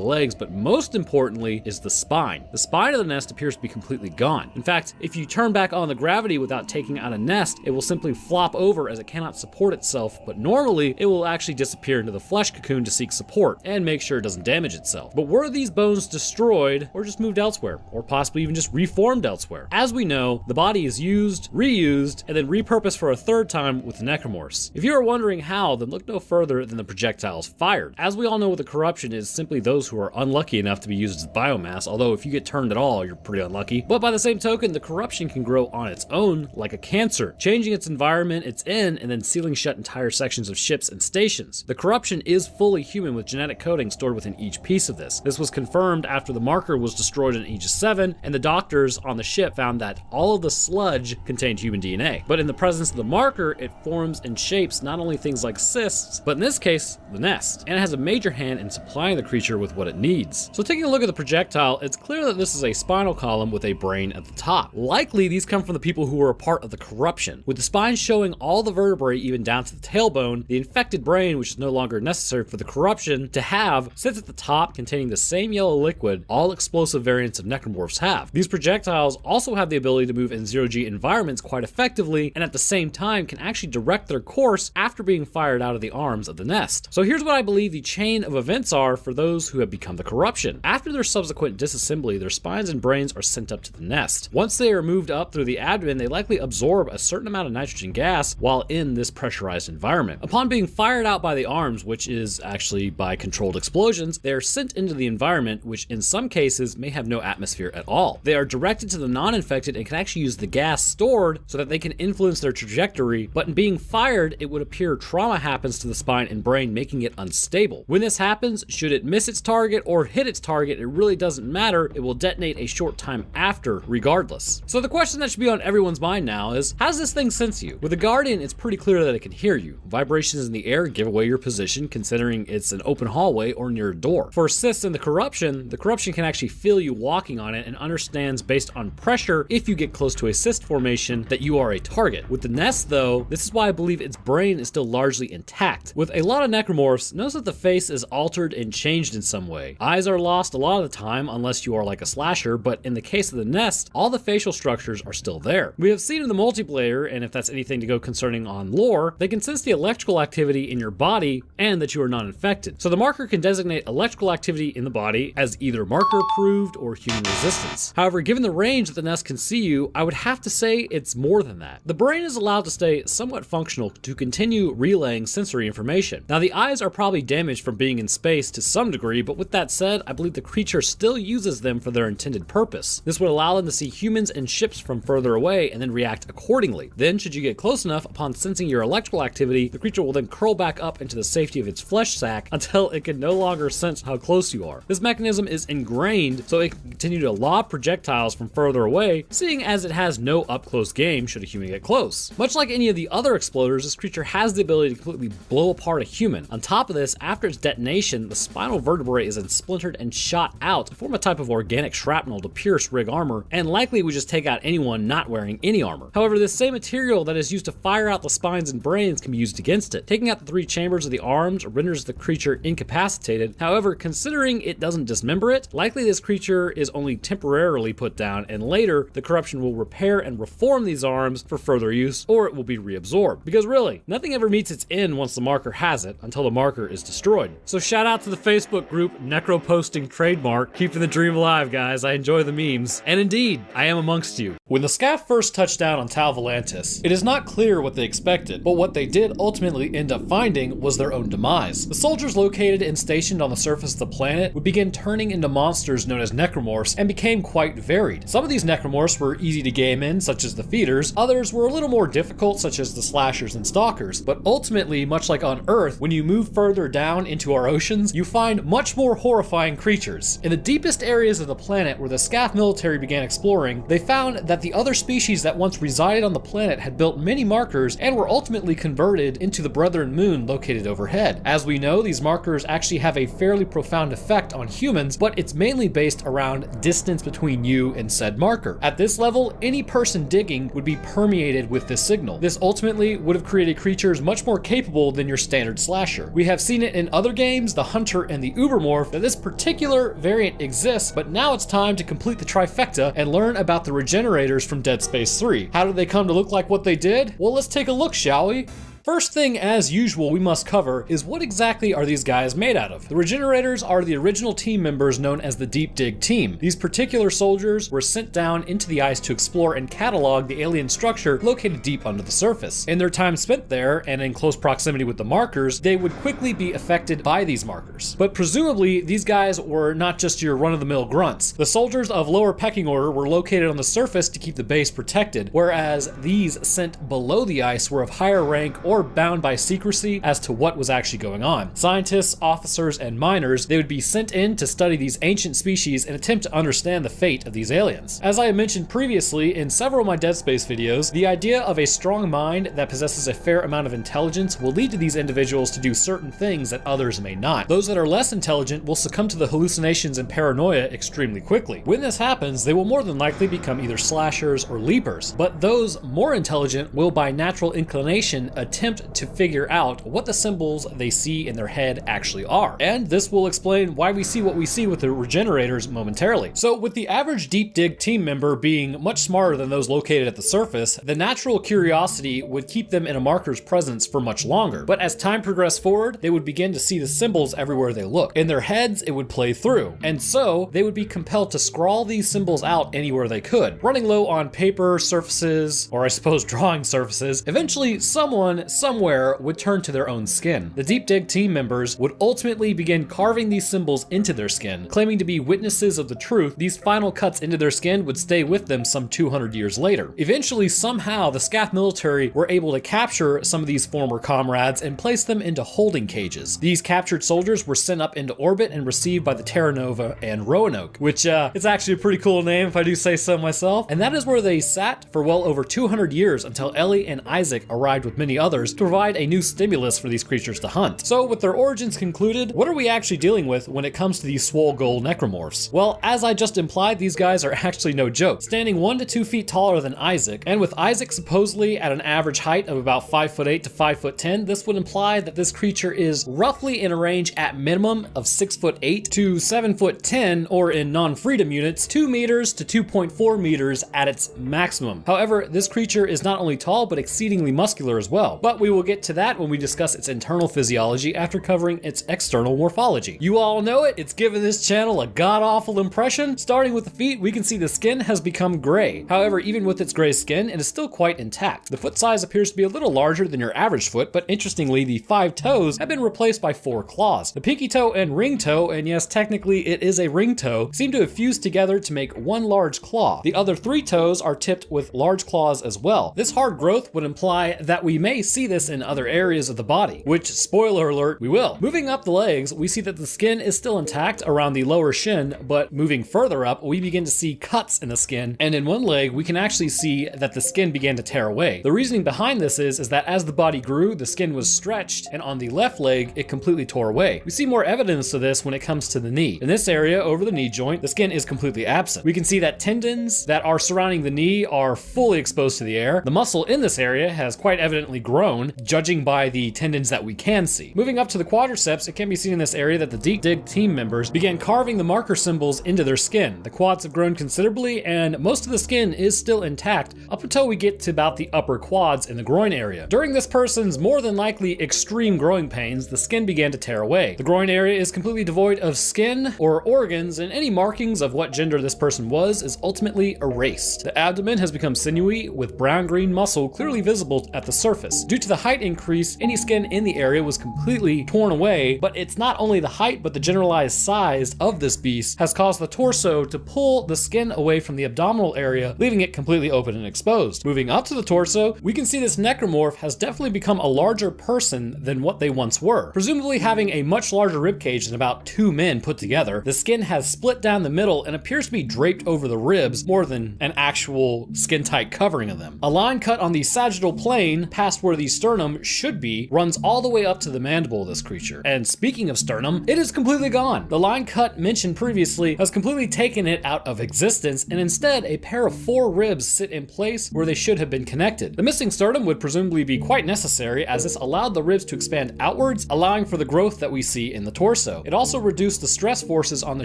legs, but most importantly is the spine. The spine of the nest appears to be completely gone. In fact, if you turn back on the gravity without taking out a nest, it will simply flop over as it cannot support itself, but normally it will actually disappear into the flesh cocoon to seek support and make sure it doesn't damage itself. But were these bones destroyed or just moved elsewhere, or possibly even just reformed elsewhere? As we know, the body is used, reused, and then repurposed for a third time with the necromorphs. If you are wondering how, then look no further than the projectiles fired. As we all know, the corruption is simply those who are unlucky enough to be used as biomass, although if you get turned at all, you're pretty unlucky. But by the same token, the corruption can grow on its own like a cancer, changing its environment it's in and then sealing shut entire sections of ships and stations. The corruption is fully human with genetic coding stored within each piece of this. This was confirmed after the marker was destroyed in Aegis 7, and the doctors on the ship found that all of the sludge contained human DNA. But in the presence of the marker, it forms and shapes not only things like cysts, but in this case, the nest. And it has a major hand in supplying the creature with what it needs. So taking a look at the projectile, it's clear that this is a spinal column with a brain at the top. Likely, these come from the people who were a part of the corruption. With the spine showing all the vertebrae even down to the tailbone, the infected brain, which is no longer necessary for the corruption to have have sits at the top containing the same yellow liquid all explosive variants of necromorphs have. These projectiles also have the ability to move in zero-G environments quite effectively, and at the same time can actually direct their course after being fired out of the arms of the nest. So here's what I believe the chain of events are for those who have become the corruption. After their subsequent disassembly, their spines and brains are sent up to the nest. Once they are moved up through the abdomen, they likely absorb a certain amount of nitrogen gas while in this pressurized environment. Upon being fired out by the arms, which is actually by controlled explosions, they are sent into the environment, which in some cases may have no atmosphere at all. They are directed to the non-infected and can actually use the gas stored so that they can influence their trajectory, but in being fired, it would appear trauma happens to the spine and brain, making it unstable. When this happens, should it miss its target or hit its target, it really doesn't matter. It will detonate a short time after regardless. So the question that should be on everyone's mind now is, how does this thing sense you? With the Guardian, it's pretty clear that it can hear you. Vibrations in the air give away your position, considering it's an open hallway or near a door. For cysts and the corruption can actually feel you walking on it and understands based on pressure, if you get close to a cyst formation, that you are a target. With the nest though, this is why I believe its brain is still largely intact. With a lot of necromorphs, notice that the face is altered and changed in some way. Eyes are lost a lot of the time unless you are like a slasher, but in the case of the nest, all the facial structures are still there. We have seen in the multiplayer, and if that's anything to go concerning on lore, they can sense the electrical activity in your body and that you are not infected. So the marker can designate electrical activity in the body as either marker approved or human resistance. However, given the range that the nest can see you, I would have to say it's more than that. The brain is allowed to stay somewhat functional to continue relaying sensory information. Now the eyes are probably damaged from being in space to some degree, but with that said, I believe the creature still uses them for their intended purpose. This would allow them to see humans and ships from further away and then react accordingly. Then, should you get close enough, upon sensing your electrical activity, the creature will then curl back up into the safety of its flesh sac until it can no longer sense how close you are. This mechanism is ingrained so it can continue to lob projectiles from further away, seeing as it has no up-close game should a human get close. Much like any of the other exploders, this creature has the ability to completely blow apart a human. On top of this, after its detonation, the spinal vertebrae is then splintered and shot out to form a type of organic shrapnel to pierce rig armor, and likely would just take out anyone not wearing any armor. However, this same material that is used to fire out the spines and brains can be used against it. Taking out the 3 chambers of the arms renders the creature incapacitated. However, considering it doesn't dismember it, likely this creature is only temporarily put down, and later the corruption will repair and reform these arms for further use, or it will be reabsorbed. Because really, nothing ever meets its end once the marker has it, until the marker is destroyed. So shout out to the Facebook group Necroposting Trademark, keeping the dream alive, guys. I enjoy the memes. And indeed, I am amongst you. When the SCAF first touched down on Tal Volantis, it is not clear what they expected, but what they did ultimately end up finding was their own demise. The soldiers located and stationed on the surface of the planet would begin turning into monsters known as necromorphs and became quite varied. Some of these necromorphs were easy to game in, such as the feeders. Others were a little more difficult, such as the slashers and stalkers. But ultimately, much like on Earth, when you move further down into our oceans, you find much more horrifying creatures. In the deepest areas of the planet where the SCAF military began exploring, they found that the other species that once resided on the planet had built many markers and were ultimately converted into the Brethren Moon located overhead. As we know, these markers actually have a fairly profound effect on humans, but it's mainly based around distance between you and said marker. At this level, any person digging would be permeated with this signal. This ultimately would have created creatures much more capable than your standard slasher. We have seen it in other games, the Hunter and the Ubermorph, that this particular variant exists, but now it's time to complete the trifecta and learn about the regenerators from Dead Space 3. How did they come to look like what they did? Well, let's take a look, shall we? First thing, as usual, we must cover is what exactly are these guys made out of? The Regenerators are the original team members known as the Deep Dig Team. These particular soldiers were sent down into the ice to explore and catalog the alien structure located deep under the surface. In their time spent there, and in close proximity with the markers, they would quickly be affected by these markers. But presumably, these guys were not just your run-of-the-mill grunts. The soldiers of lower pecking order were located on the surface to keep the base protected, whereas these sent below the ice were of higher rank or bound by secrecy as to what was actually going on. Scientists, officers, and miners, they would be sent in to study these ancient species and attempt to understand the fate of these aliens. As I had mentioned previously in several of my Dead Space videos, the idea of a strong mind that possesses a fair amount of intelligence will lead to these individuals to do certain things that others may not. Those that are less intelligent will succumb to the hallucinations and paranoia extremely quickly. When this happens, they will more than likely become either slashers or leapers, but those more intelligent will by natural inclination attempt attempt to figure out what the symbols they see in their head actually are. And this will explain why we see what we see with the regenerators momentarily. So with the average Deep Dig team member being much smarter than those located at the surface, the natural curiosity would keep them in a marker's presence for much longer. But as time progressed forward, they would begin to see the symbols everywhere they look. In their heads, it would play through. And so they would be compelled to scrawl these symbols out anywhere they could. Running low on paper surfaces, or I suppose drawing surfaces, eventually someone somewhere would turn to their own skin. The Deep Dig team members would ultimately begin carving these symbols into their skin, claiming to be witnesses of the truth. These final cuts into their skin would stay with them some 200 years later. Eventually, somehow, the Scath military were able to capture some of these former comrades and place them into holding cages. These captured soldiers were sent up into orbit and received by the Terra Nova and Roanoke, which is actually a pretty cool name if I do say so myself. And that is where they sat for well over 200 years until Ellie and Isaac arrived with many others to provide a new stimulus for these creatures to hunt. So with their origins concluded, what are we actually dealing with when it comes to these swole gold necromorphs? Well, as I just implied, these guys are actually no joke, standing 1 to 2 feet taller than Isaac, and with Isaac supposedly at an average height of about 5'8" to 5'10", this would imply that this creature is roughly in a range at minimum of 6'8" to 7'10", or in non-freedom units, 2 meters to 2.4 meters at its maximum. However, this creature is not only tall but exceedingly muscular as well, but we will get to that when we discuss its internal physiology after covering its external morphology. You all know it, it's given this channel a god-awful impression. Starting with the feet, we can see the skin has become gray. However, even with its gray skin, it is still quite intact. The foot size appears to be a little larger than your average foot, but interestingly, the 5 toes have been replaced by 4 claws. The pinky toe and ring toe, and yes, technically it is a ring toe, seem to have fused together to make one large claw. The other 3 toes are tipped with large claws as well. This hard growth would imply that we may see this in other areas of the body, which, spoiler alert, we will. Moving up the legs, we see that the skin is still intact around the lower shin, but moving further up, we begin to see cuts in the skin, and in one leg, we can actually see that the skin began to tear away. The reasoning behind this is that as the body grew, the skin was stretched, and on the left leg, it completely tore away. We see more evidence of this when it comes to the knee. In this area, over the knee joint, the skin is completely absent. We can see that tendons that are surrounding the knee are fully exposed to the air. The muscle in this area has quite evidently grown, judging by the tendons that we can see. Moving up to the quadriceps, it can be seen in this area that the Deep Dig team members began carving the marker symbols into their skin. The quads have grown considerably, and most of the skin is still intact up until we get to about the upper quads in the groin area. During this person's more than likely extreme growing pains, the skin began to tear away. The groin area is completely devoid of skin or organs, and any markings of what gender this person was is ultimately erased. The abdomen has become sinewy, with brown-green muscle clearly visible at the surface. Due to the height increase, any skin in the area was completely torn away, but it's not only the height but the generalized size of this beast has caused the torso to pull the skin away from the abdominal area, leaving it completely open and exposed. Moving up to the torso, we can see this necromorph has definitely become a larger person than what they once were. Presumably having a much larger ribcage than about 2 men put together, the skin has split down the middle and appears to be draped over the ribs more than an actual skin-tight covering of them. A line cut on the sagittal plane, past where the sternum should be, runs all the way up to the mandible of this creature. And speaking of sternum, it is completely gone. The line cut mentioned previously has completely taken it out of existence, and instead a pair of 4 ribs sit in place where they should have been connected. The missing sternum would presumably be quite necessary, as this allowed the ribs to expand outwards, allowing for the growth that we see in the torso. It also reduced the stress forces on the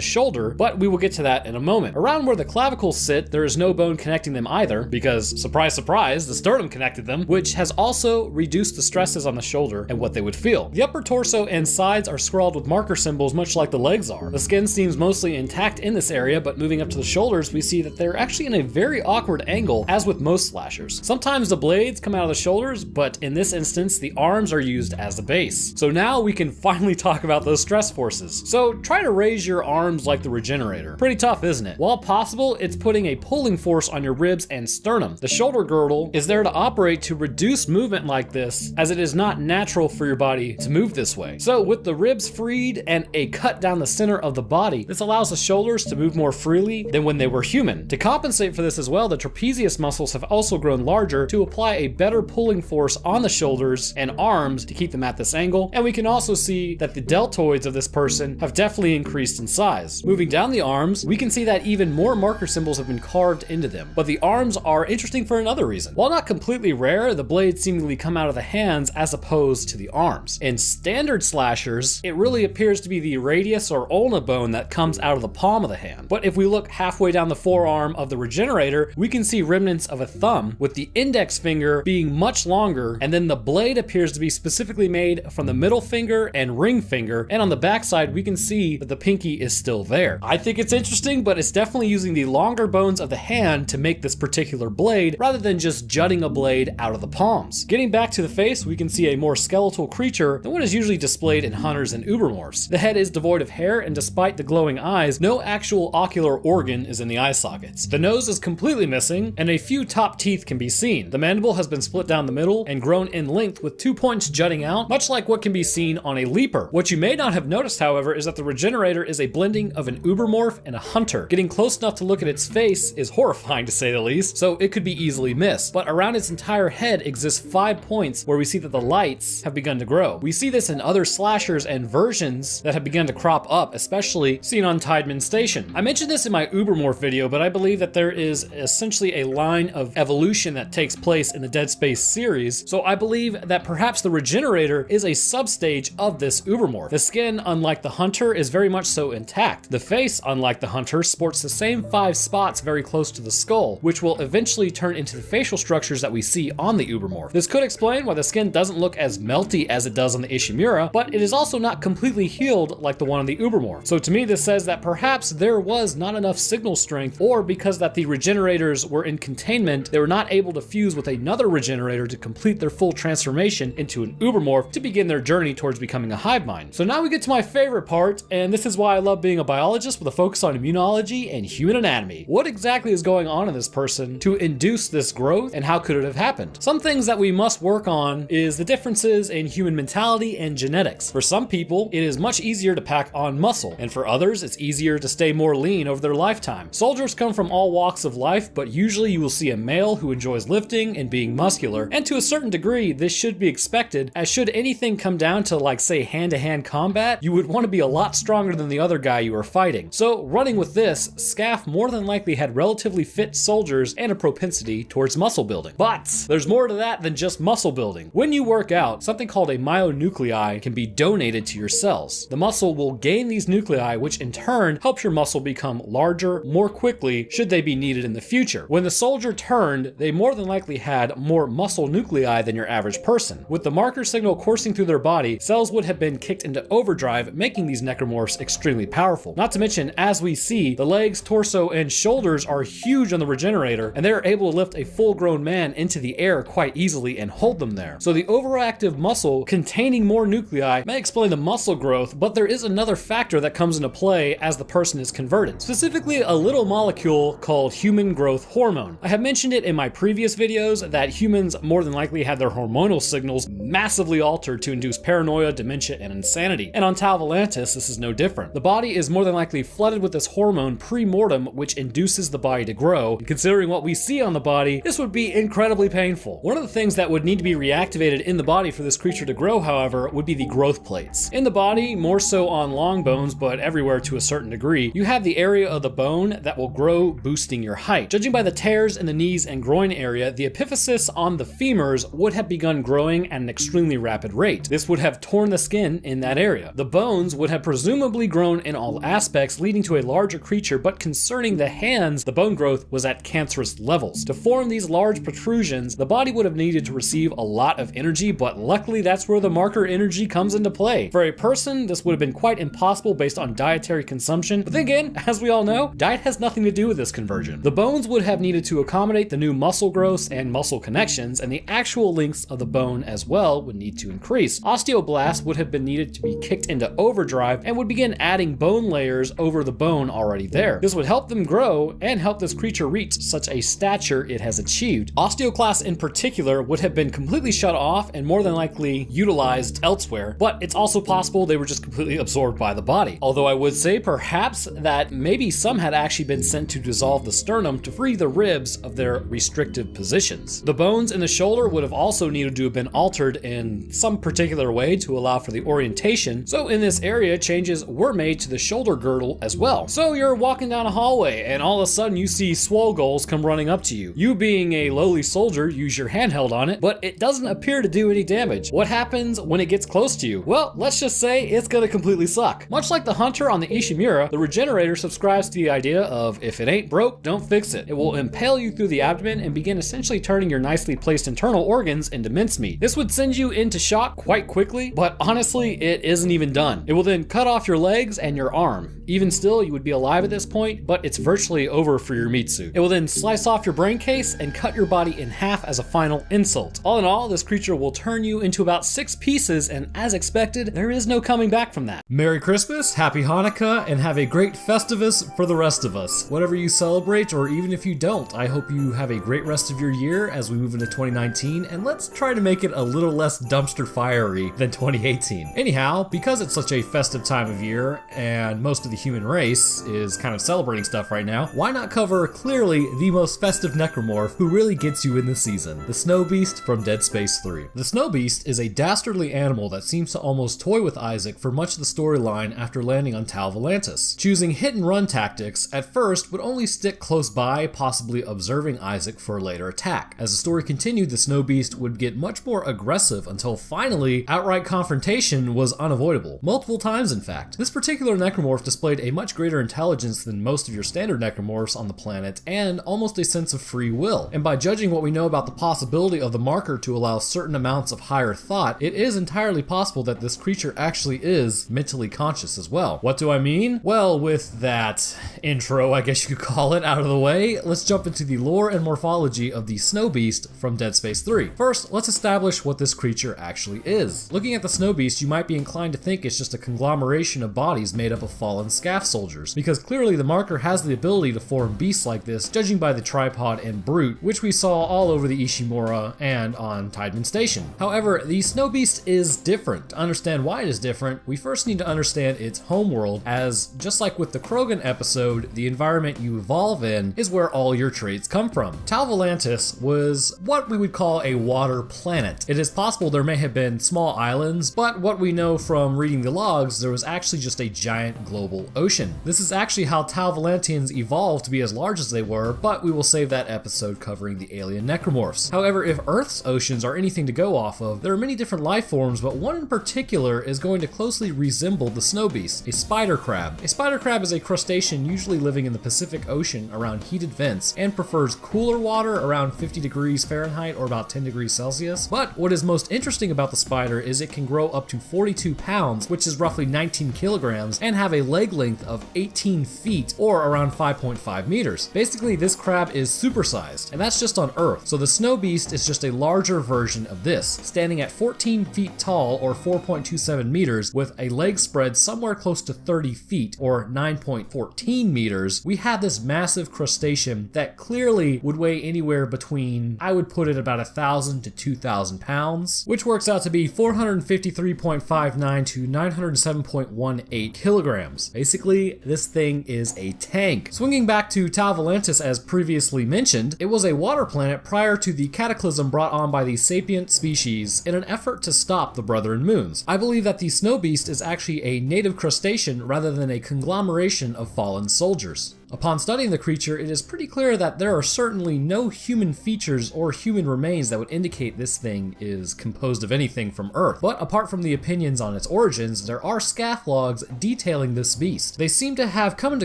shoulder, but we will get to that in a moment. Around where the clavicles sit, there is no bone connecting them either, because surprise surprise, the sternum connected them, which has also reduced the stresses on the shoulder and what they would feel. The upper torso and sides are scrawled with marker symbols much like the legs are. The skin seems mostly intact in this area, but moving up to the shoulders, we see that they're actually in a very awkward angle, as with most slashers. Sometimes the blades come out of the shoulders, but in this instance, the arms are used as the base. So now we can finally talk about those stress forces. So try to raise your arms like the Regenerator. Pretty tough, isn't it? While possible, it's putting a pulling force on your ribs and sternum. The shoulder girdle is there to operate to reduce movement like this, as it is not natural for your body to move this way. So with the ribs freed and a cut down the center of the body, this allows the shoulders to move more freely than when they were human. To compensate for this as well, the trapezius muscles have also grown larger to apply a better pulling force on the shoulders and arms to keep them at this angle, and we can also see that the deltoids of this person have definitely increased in size. Moving down the arms, we can see that even more marker symbols have been carved into them, but the arms are interesting for another reason. While not completely rare, the blades seemingly come come out of the hands as opposed to the arms. In standard slashers, it really appears to be the radius or ulna bone that comes out of the palm of the hand. But if we look halfway down the forearm of the Regenerator, we can see remnants of a thumb, with the index finger being much longer, and then the blade appears to be specifically made from the middle finger and ring finger, and on the backside we can see that the pinky is still there. I think it's interesting, but it's definitely using the longer bones of the hand to make this particular blade, rather than just jutting a blade out of the palms. Getting back to the face, we can see a more skeletal creature than what is usually displayed in hunters and ubermorphs. The head is devoid of hair, and despite the glowing eyes, no actual ocular organ is in the eye sockets. The nose is completely missing, and a few top teeth can be seen. The mandible has been split down the middle and grown in length with 2 points jutting out, much like what can be seen on a leaper. What you may not have noticed, however, is that the Regenerator is a blending of an ubermorph and a hunter. Getting close enough to look at its face is horrifying to say the least, so it could be easily missed. But around its entire head exists 5 points where we see that the lights have begun to grow. We see this in other slashers and versions that have begun to crop up, especially seen on Tideman Station. I mentioned this in my ubermorph video, but I believe that there is essentially a line of evolution that takes place in the Dead Space series, so I believe that perhaps the Regenerator is a substage of this ubermorph. The skin, unlike the hunter, is very much so intact. The face, unlike the hunter, sports the same 5 spots very close to the skull, which will eventually turn into the facial structures that we see on the ubermorph. This could explain why the skin doesn't look as melty as it does on the Ishimura, but it is also not completely healed like the one on the ubermorph. So to me, this says that perhaps there was not enough signal strength, or because that the Regenerators were in containment, they were not able to fuse with another Regenerator to complete their full transformation into an ubermorph to begin their journey towards becoming a hive mind. So now we get to my favorite part, and this is why I love being a biologist with a focus on immunology and human anatomy. What exactly is going on in this person to induce this growth, and how could it have happened? Some things that we must work on is the differences in human mentality and genetics. For some people, it is much easier to pack on muscle, and for others, it's easier to stay more lean over their lifetime. Soldiers come from all walks of life, but usually you will see a male who enjoys lifting and being muscular, and to a certain degree, this should be expected, as should anything come down to, like, say, hand-to-hand combat, you would want to be a lot stronger than the other guy you are fighting. So running with this, SCAF more than likely had relatively fit soldiers and a propensity towards muscle building. But there's more to that than just muscle building. When you work out, something called a myonuclei can be donated to your cells. The muscle will gain these nuclei, which in turn helps your muscle become larger more quickly should they be needed in the future. When the soldier turned, they more than likely had more muscle nuclei than your average person. With the marker signal coursing through their body, cells would have been kicked into overdrive, making these necromorphs extremely powerful. Not to mention, as we see, the legs, torso, and shoulders are huge on the Regenerator, and they are able to lift a full-grown man into the air quite easily and hold them there. So the overactive muscle containing more nuclei may explain the muscle growth, but there is another factor that comes into play as the person is converted, specifically a little molecule called human growth hormone. I have mentioned it in my previous videos that humans more than likely had their hormonal signals massively altered to induce paranoia, dementia, and insanity. And on Tau Volantis, this is no different. The body is more than likely flooded with this hormone pre-mortem, which induces the body to grow. And considering what we see on the body, this would be incredibly painful. One of the things that would need to be reactivated in the body for this creature to grow, however, would be the growth plates. In the body, more so on long bones, but everywhere to a certain degree, you have the area of the bone that will grow, boosting your height. Judging by the tears in the knees and groin area, the epiphysis on the femurs would have begun growing at an extremely rapid rate. This would have torn the skin in that area. The bones would have presumably grown in all aspects, leading to a larger creature, but concerning the hands, the bone growth was at cancerous levels. To form these large protrusions, the body would have needed to receive a lot of energy, but luckily that's where the marker energy comes into play. For a person, this would have been quite impossible based on dietary consumption, but then again, as we all know, diet has nothing to do with this conversion. The bones would have needed to accommodate the new muscle growths and muscle connections, and the actual lengths of the bone as well would need to increase. Osteoblasts would have been needed to be kicked into overdrive and would begin adding bone layers over the bone already there. This would help them grow and help this creature reach such a stature it has achieved. Osteoclasts in particular would have been completely shut off and more than likely utilized elsewhere, but it's also possible they were just completely absorbed by the body. Although I would say perhaps that maybe some had actually been sent to dissolve the sternum to free the ribs of their restrictive positions. The bones in the shoulder would have also needed to have been altered in some particular way to allow for the orientation, so in this area changes were made to the shoulder girdle as well. So you're walking down a hallway and all of a sudden you see swole goals come running up to you. You being a lowly soldier, use your handheld on it, but but it doesn't appear to do any damage. What happens when it gets close to you? Well, let's just say it's gonna completely suck. Much like the hunter on the Ishimura, the regenerator subscribes to the idea of if it ain't broke, don't fix it. It will impale you through the abdomen and begin essentially turning your nicely placed internal organs into mincemeat. This would send you into shock quite quickly, but honestly, it isn't even done. It will then cut off your legs and your arm. Even still, you would be alive at this point, but it's virtually over for your meat suit. It will then slice off your brain case and cut your body in half as a final insult. All in all, this creature will turn you into about 6 pieces, and as expected, there is no coming back from that. Merry Christmas, Happy Hanukkah, and have a great Festivus for the rest of us. Whatever you celebrate, or even if you don't, I hope you have a great rest of your year as we move into 2019, and let's try to make it a little less dumpster fiery than 2018. Anyhow, because it's such a festive time of year, and most of the human race is kind of celebrating stuff right now, why not cover clearly the most festive necromorph who really gets you in the season, the Snow Beast from Dead Space 3. The Snow Beast is a dastardly animal that seems to almost toy with Isaac for much of the storyline after landing on Tal Volantis. Choosing hit and run tactics, at first would only stick close by, possibly observing Isaac for a later attack. As the story continued, the Snow Beast would get much more aggressive until finally, outright confrontation was unavoidable. Multiple times, in fact. This particular necromorph displayed a much greater intelligence than most of your standard necromorphs on the planet, and almost a sense of free will. And by judging what we know about the possibility of the marker to allow certain amounts of higher thought, it is entirely possible that this creature actually is mentally conscious as well. What do I mean? Well, with that intro, I guess you could call it, out of the way, let's jump into the lore and morphology of the Snow Beast from Dead Space 3. First, let's establish what this creature actually is. Looking at the Snow Beast, you might be inclined to think it's just a conglomeration of bodies made up of fallen scaff soldiers, because clearly the marker has the ability to form beasts like this, judging by the tripod and brute, which we saw all over the Ishimura and on Tideman Station. However, the Snow Beast is different. To understand why it is different, we first need to understand its homeworld, as just like with the Krogan episode, the environment you evolve in is where all your traits come from. Tal Volantis was what we would call a water planet. It is possible there may have been small islands, but what we know from reading the logs, there was actually just a giant global ocean. This is actually how Tal Volantians evolved to be as large as they were, but we will save that episode covering the alien necromorphs. However, if Earth's oceans are anything to go off of, there are many different life forms, but one in particular is going to closely resemble the Snow Beast, a spider crab. A spider crab is a crustacean usually living in the Pacific Ocean around heated vents and prefers cooler water around 50 degrees Fahrenheit or about 10 degrees Celsius. But what is most interesting about the spider is it can grow up to 42 pounds, which is roughly 19 kilograms, and have a leg length of 18 feet or around 5.5 meters. Basically, this crab is supersized, and that's just on Earth. So the Snow Beast is just a larger version of this, standing at 14 feet tall or 4.27 meters with a leg spread somewhere close to 30 feet or 9.14 meters. We have this massive crustacean that clearly would weigh anywhere between, I would put it about 1,000 to 2,000 pounds, which works out to be 453.59 to 907.18 kilograms. Basically, this thing is a tank. Swinging back to Tal Volantis, as previously mentioned, it was a water planet prior to the cataclysm brought on by the sapient species in an effort to stop the Brethren Moons. I believe that the Snow Beast is actually a native crustacean rather than a conglomeration of fallen soldiers. Upon studying the creature, it is pretty clear that there are certainly no human features or human remains that would indicate this thing is composed of anything from Earth. But apart from the opinions on its origins, there are scath logs detailing this beast. They seem to have come into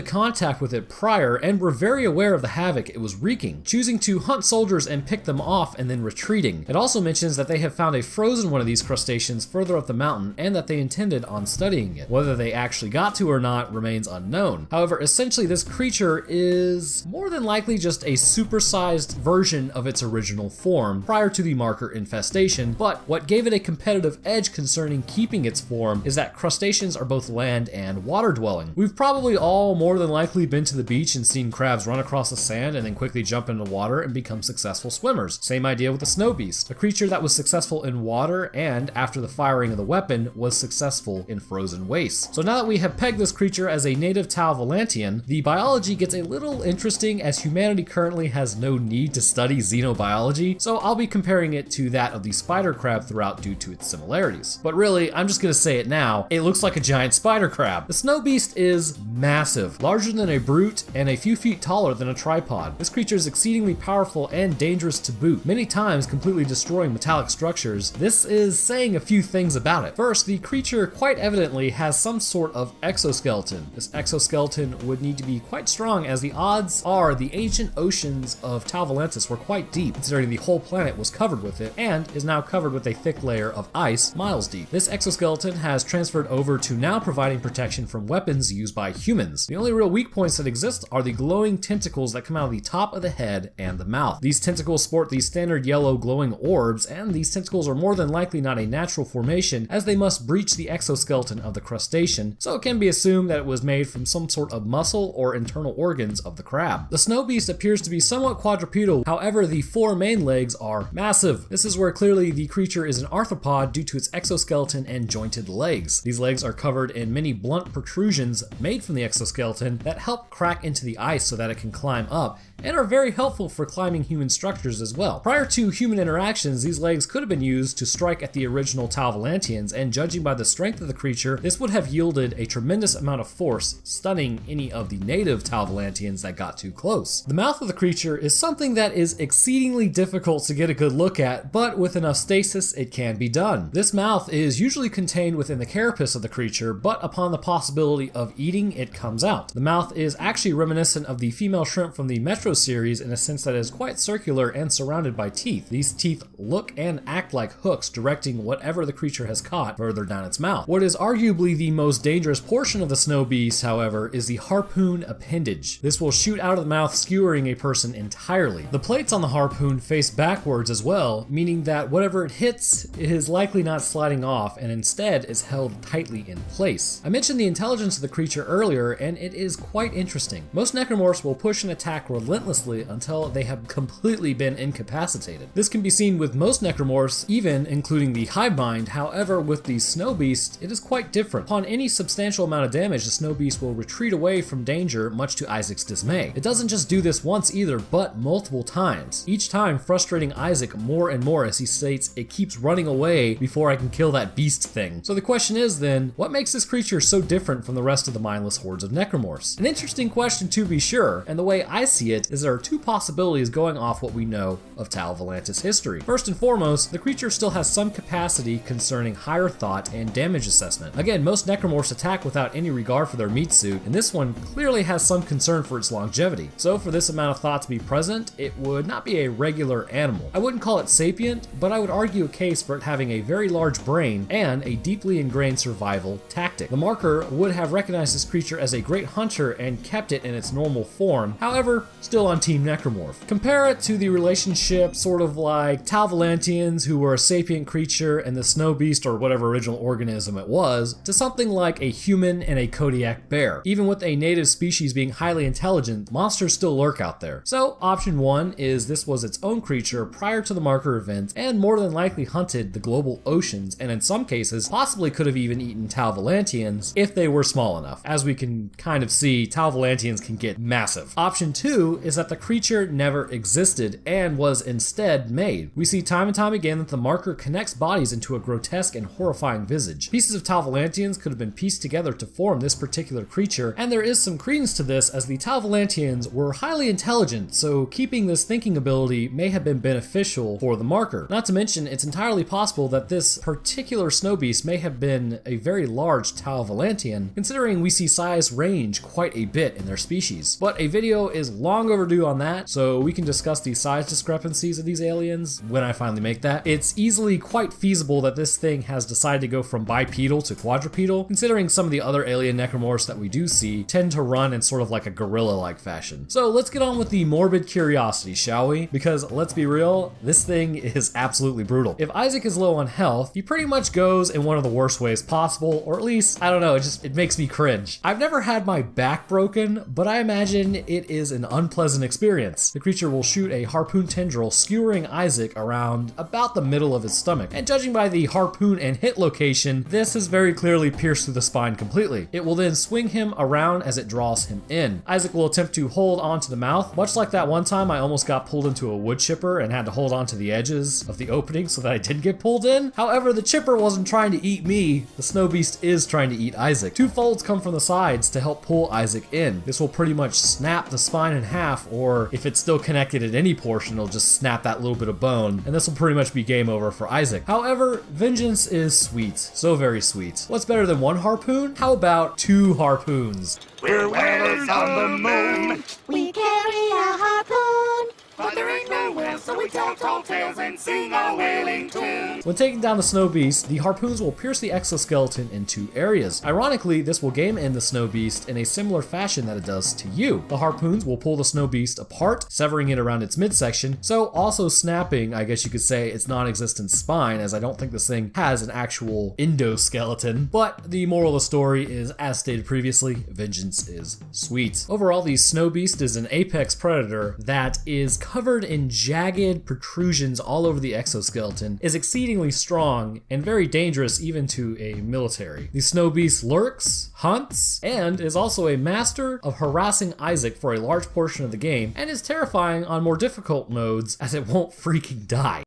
contact with it prior and were very aware of the havoc it was wreaking, choosing to hunt soldiers and pick them off and then retreating. It also mentions that they have found a frozen one of these crustaceans further up the mountain and that they intended on studying it. Whether they actually got to or not remains unknown. However, essentially this creature is more than likely just a supersized version of its original form prior to the marker infestation, but what gave it a competitive edge concerning keeping its form is that crustaceans are both land and water dwelling. We've probably all more than likely been to the beach and seen crabs run across the sand and then quickly jump into water and become successful swimmers. Same idea with the Snow Beast, a creature that was successful in water and, after the firing of the weapon, was successful in frozen wastes. So now that we have pegged this creature as a native Tal Volantian, the biology morphology gets a little interesting as humanity currently has no need to study xenobiology, so I'll be comparing it to that of the spider crab throughout due to its similarities. But really, I'm just gonna say it now, it looks like a giant spider crab. The snow beast is massive, larger than a brute and a few feet taller than a tripod. This creature is exceedingly powerful and dangerous to boot, many times completely destroying metallic structures. This is saying a few things about it. First, the creature quite evidently has some sort of exoskeleton. This exoskeleton would need to be quite strong, as the odds are the ancient oceans of Tau Volantis were quite deep, considering the whole planet was covered with it and is now covered with a thick layer of ice miles deep. This exoskeleton has transferred over to now providing protection from weapons used by humans. The only real weak points that exist are the glowing tentacles that come out of the top of the head and the mouth. These tentacles sport the standard yellow glowing orbs, and these tentacles are more than likely not a natural formation, as they must breach the exoskeleton of the crustacean, so it can be assumed that it was made from some sort of muscle or internal organs of the crab. The snow beast appears to be somewhat quadrupedal, however the four main legs are massive. This is where clearly the creature is an arthropod due to its exoskeleton and jointed legs. These legs are covered in many blunt protrusions made from the exoskeleton that help crack into the ice so that it can climb up, and are very helpful for climbing human structures as well. Prior to human interactions, these legs could have been used to strike at the original Tau Volantians, and judging by the strength of the creature, this would have yielded a tremendous amount of force, stunning any of the native Tau Volantians that got too close. The mouth of the creature is something that is exceedingly difficult to get a good look at, but with enough stasis, it can be done. This mouth is usually contained within the carapace of the creature, but upon the possibility of eating, it comes out. The mouth is actually reminiscent of the female shrimp from the Metro series in a sense that is quite circular and surrounded by teeth. These teeth look and act like hooks directing whatever the creature has caught further down its mouth. What is arguably the most dangerous portion of the snow beast, however, is the harpoon appendage. This will shoot out of the mouth, skewering a person entirely. The plates on the harpoon face backwards as well, meaning that whatever it hits is likely not sliding off and instead is held tightly in place. I mentioned the intelligence of the creature earlier, and it is quite interesting. Most necromorphs will push and attack relentlessly until they have completely been incapacitated. This can be seen with most necromorphs, even including the hive mind. However, with the snow beast, it is quite different. Upon any substantial amount of damage, the snow beast will retreat away from danger, much to Isaac's dismay. It doesn't just do this once either, but multiple times, each time frustrating Isaac more and more as he states, "It keeps running away before I can kill that beast thing." So the question is then, what makes this creature so different from the rest of the mindless hordes of necromorphs? An interesting question to be sure, and the way I see it is there are two possibilities going off what we know of Tau Volantis history. First and foremost, the creature still has some capacity concerning higher thought and damage assessment. Again, most necromorphs attack without any regard for their meat suit, and this one clearly has some concern for its longevity. So for this amount of thought to be present, it would not be a regular animal. I wouldn't call it sapient, but I would argue a case for it having a very large brain and a deeply ingrained survival tactic. The marker would have recognized this creature as a great hunter and kept it in its normal form, however, still on Team Necromorph. Compare it to the relationship sort of like Tau Volantians, who were a sapient creature, and the snow beast, or whatever original organism it was, to something like a human and a Kodiak bear. Even with a native species being highly intelligent, monsters still lurk out there. So option one is this was its own creature prior to the marker event, and more than likely hunted the global oceans, and in some cases possibly could have even eaten Tau Volantians if they were small enough. As we can kind of see, Tau Volantians can get massive. Option two is that the creature never existed and was instead made. We see time and time again that the marker connects bodies into a grotesque and horrifying visage. Pieces of Tau Volantians could have been pieced together to form this particular creature, and there is some credence to this as the Tau Volantians were highly intelligent, so keeping this thinking ability may have been beneficial for the marker. Not to mention, it's entirely possible that this particular snow beast may have been a very large Tau Volantian, considering we see size range quite a bit in their species. But a video is long overdue on that, so we can discuss the size discrepancies of these aliens when I finally make that. It's easily quite feasible that this thing has decided to go from bipedal to quadrupedal, considering some of the other alien necromorphs that we do see tend to run in sort of like a gorilla-like fashion. So let's get on with the morbid curiosity, shall we? Because let's be real, this thing is absolutely brutal. If Isaac is low on health, he pretty much goes in one of the worst ways possible, or at least, I don't know, it makes me cringe. I've never had my back broken, but I imagine it is an unpleasant experience. The creature will shoot a harpoon tendril, skewering Isaac around about the middle of his stomach, and judging by the harpoon and hit location, this has very clearly pierced through the spine completely. It will then swing him around as it draws him in. in. Isaac will attempt to hold onto the mouth, much like that one time I almost got pulled into a wood chipper and had to hold onto the edges of the opening so that I didn't get pulled in. However, the chipper wasn't trying to eat me, the snow beast is trying to eat Isaac. 2 folds come from the sides to help pull Isaac in. This will pretty much snap the spine in half, or if it's still connected at any portion, it'll just snap that little bit of bone, and this will pretty much be game over for Isaac. However, vengeance is sweet, so very sweet. What's better than 1 harpoon? How about 2 harpoons? We're whalers on the moon. We carry a harpoon. But there ain't no whale, so we tell tall tales and sing our whaling tune. When taking down the snow beast, the harpoons will pierce the exoskeleton in 2 areas. Ironically, this will game end the snow beast in a similar fashion that it does to you. The harpoons will pull the snow beast apart, severing it around its midsection, so also snapping, I guess you could say, its non-existent spine, as I don't think this thing has an actual endoskeleton. But the moral of the story is, as stated previously, vengeance is sweet. Overall, the snow beast is an apex predator that is covered in jagged protrusions all over the exoskeleton, is exceedingly strong and very dangerous even to a military. The snow beast lurks, hunts, and is also a master of harassing Isaac for a large portion of the game, and is terrifying on more difficult modes as it won't freaking die.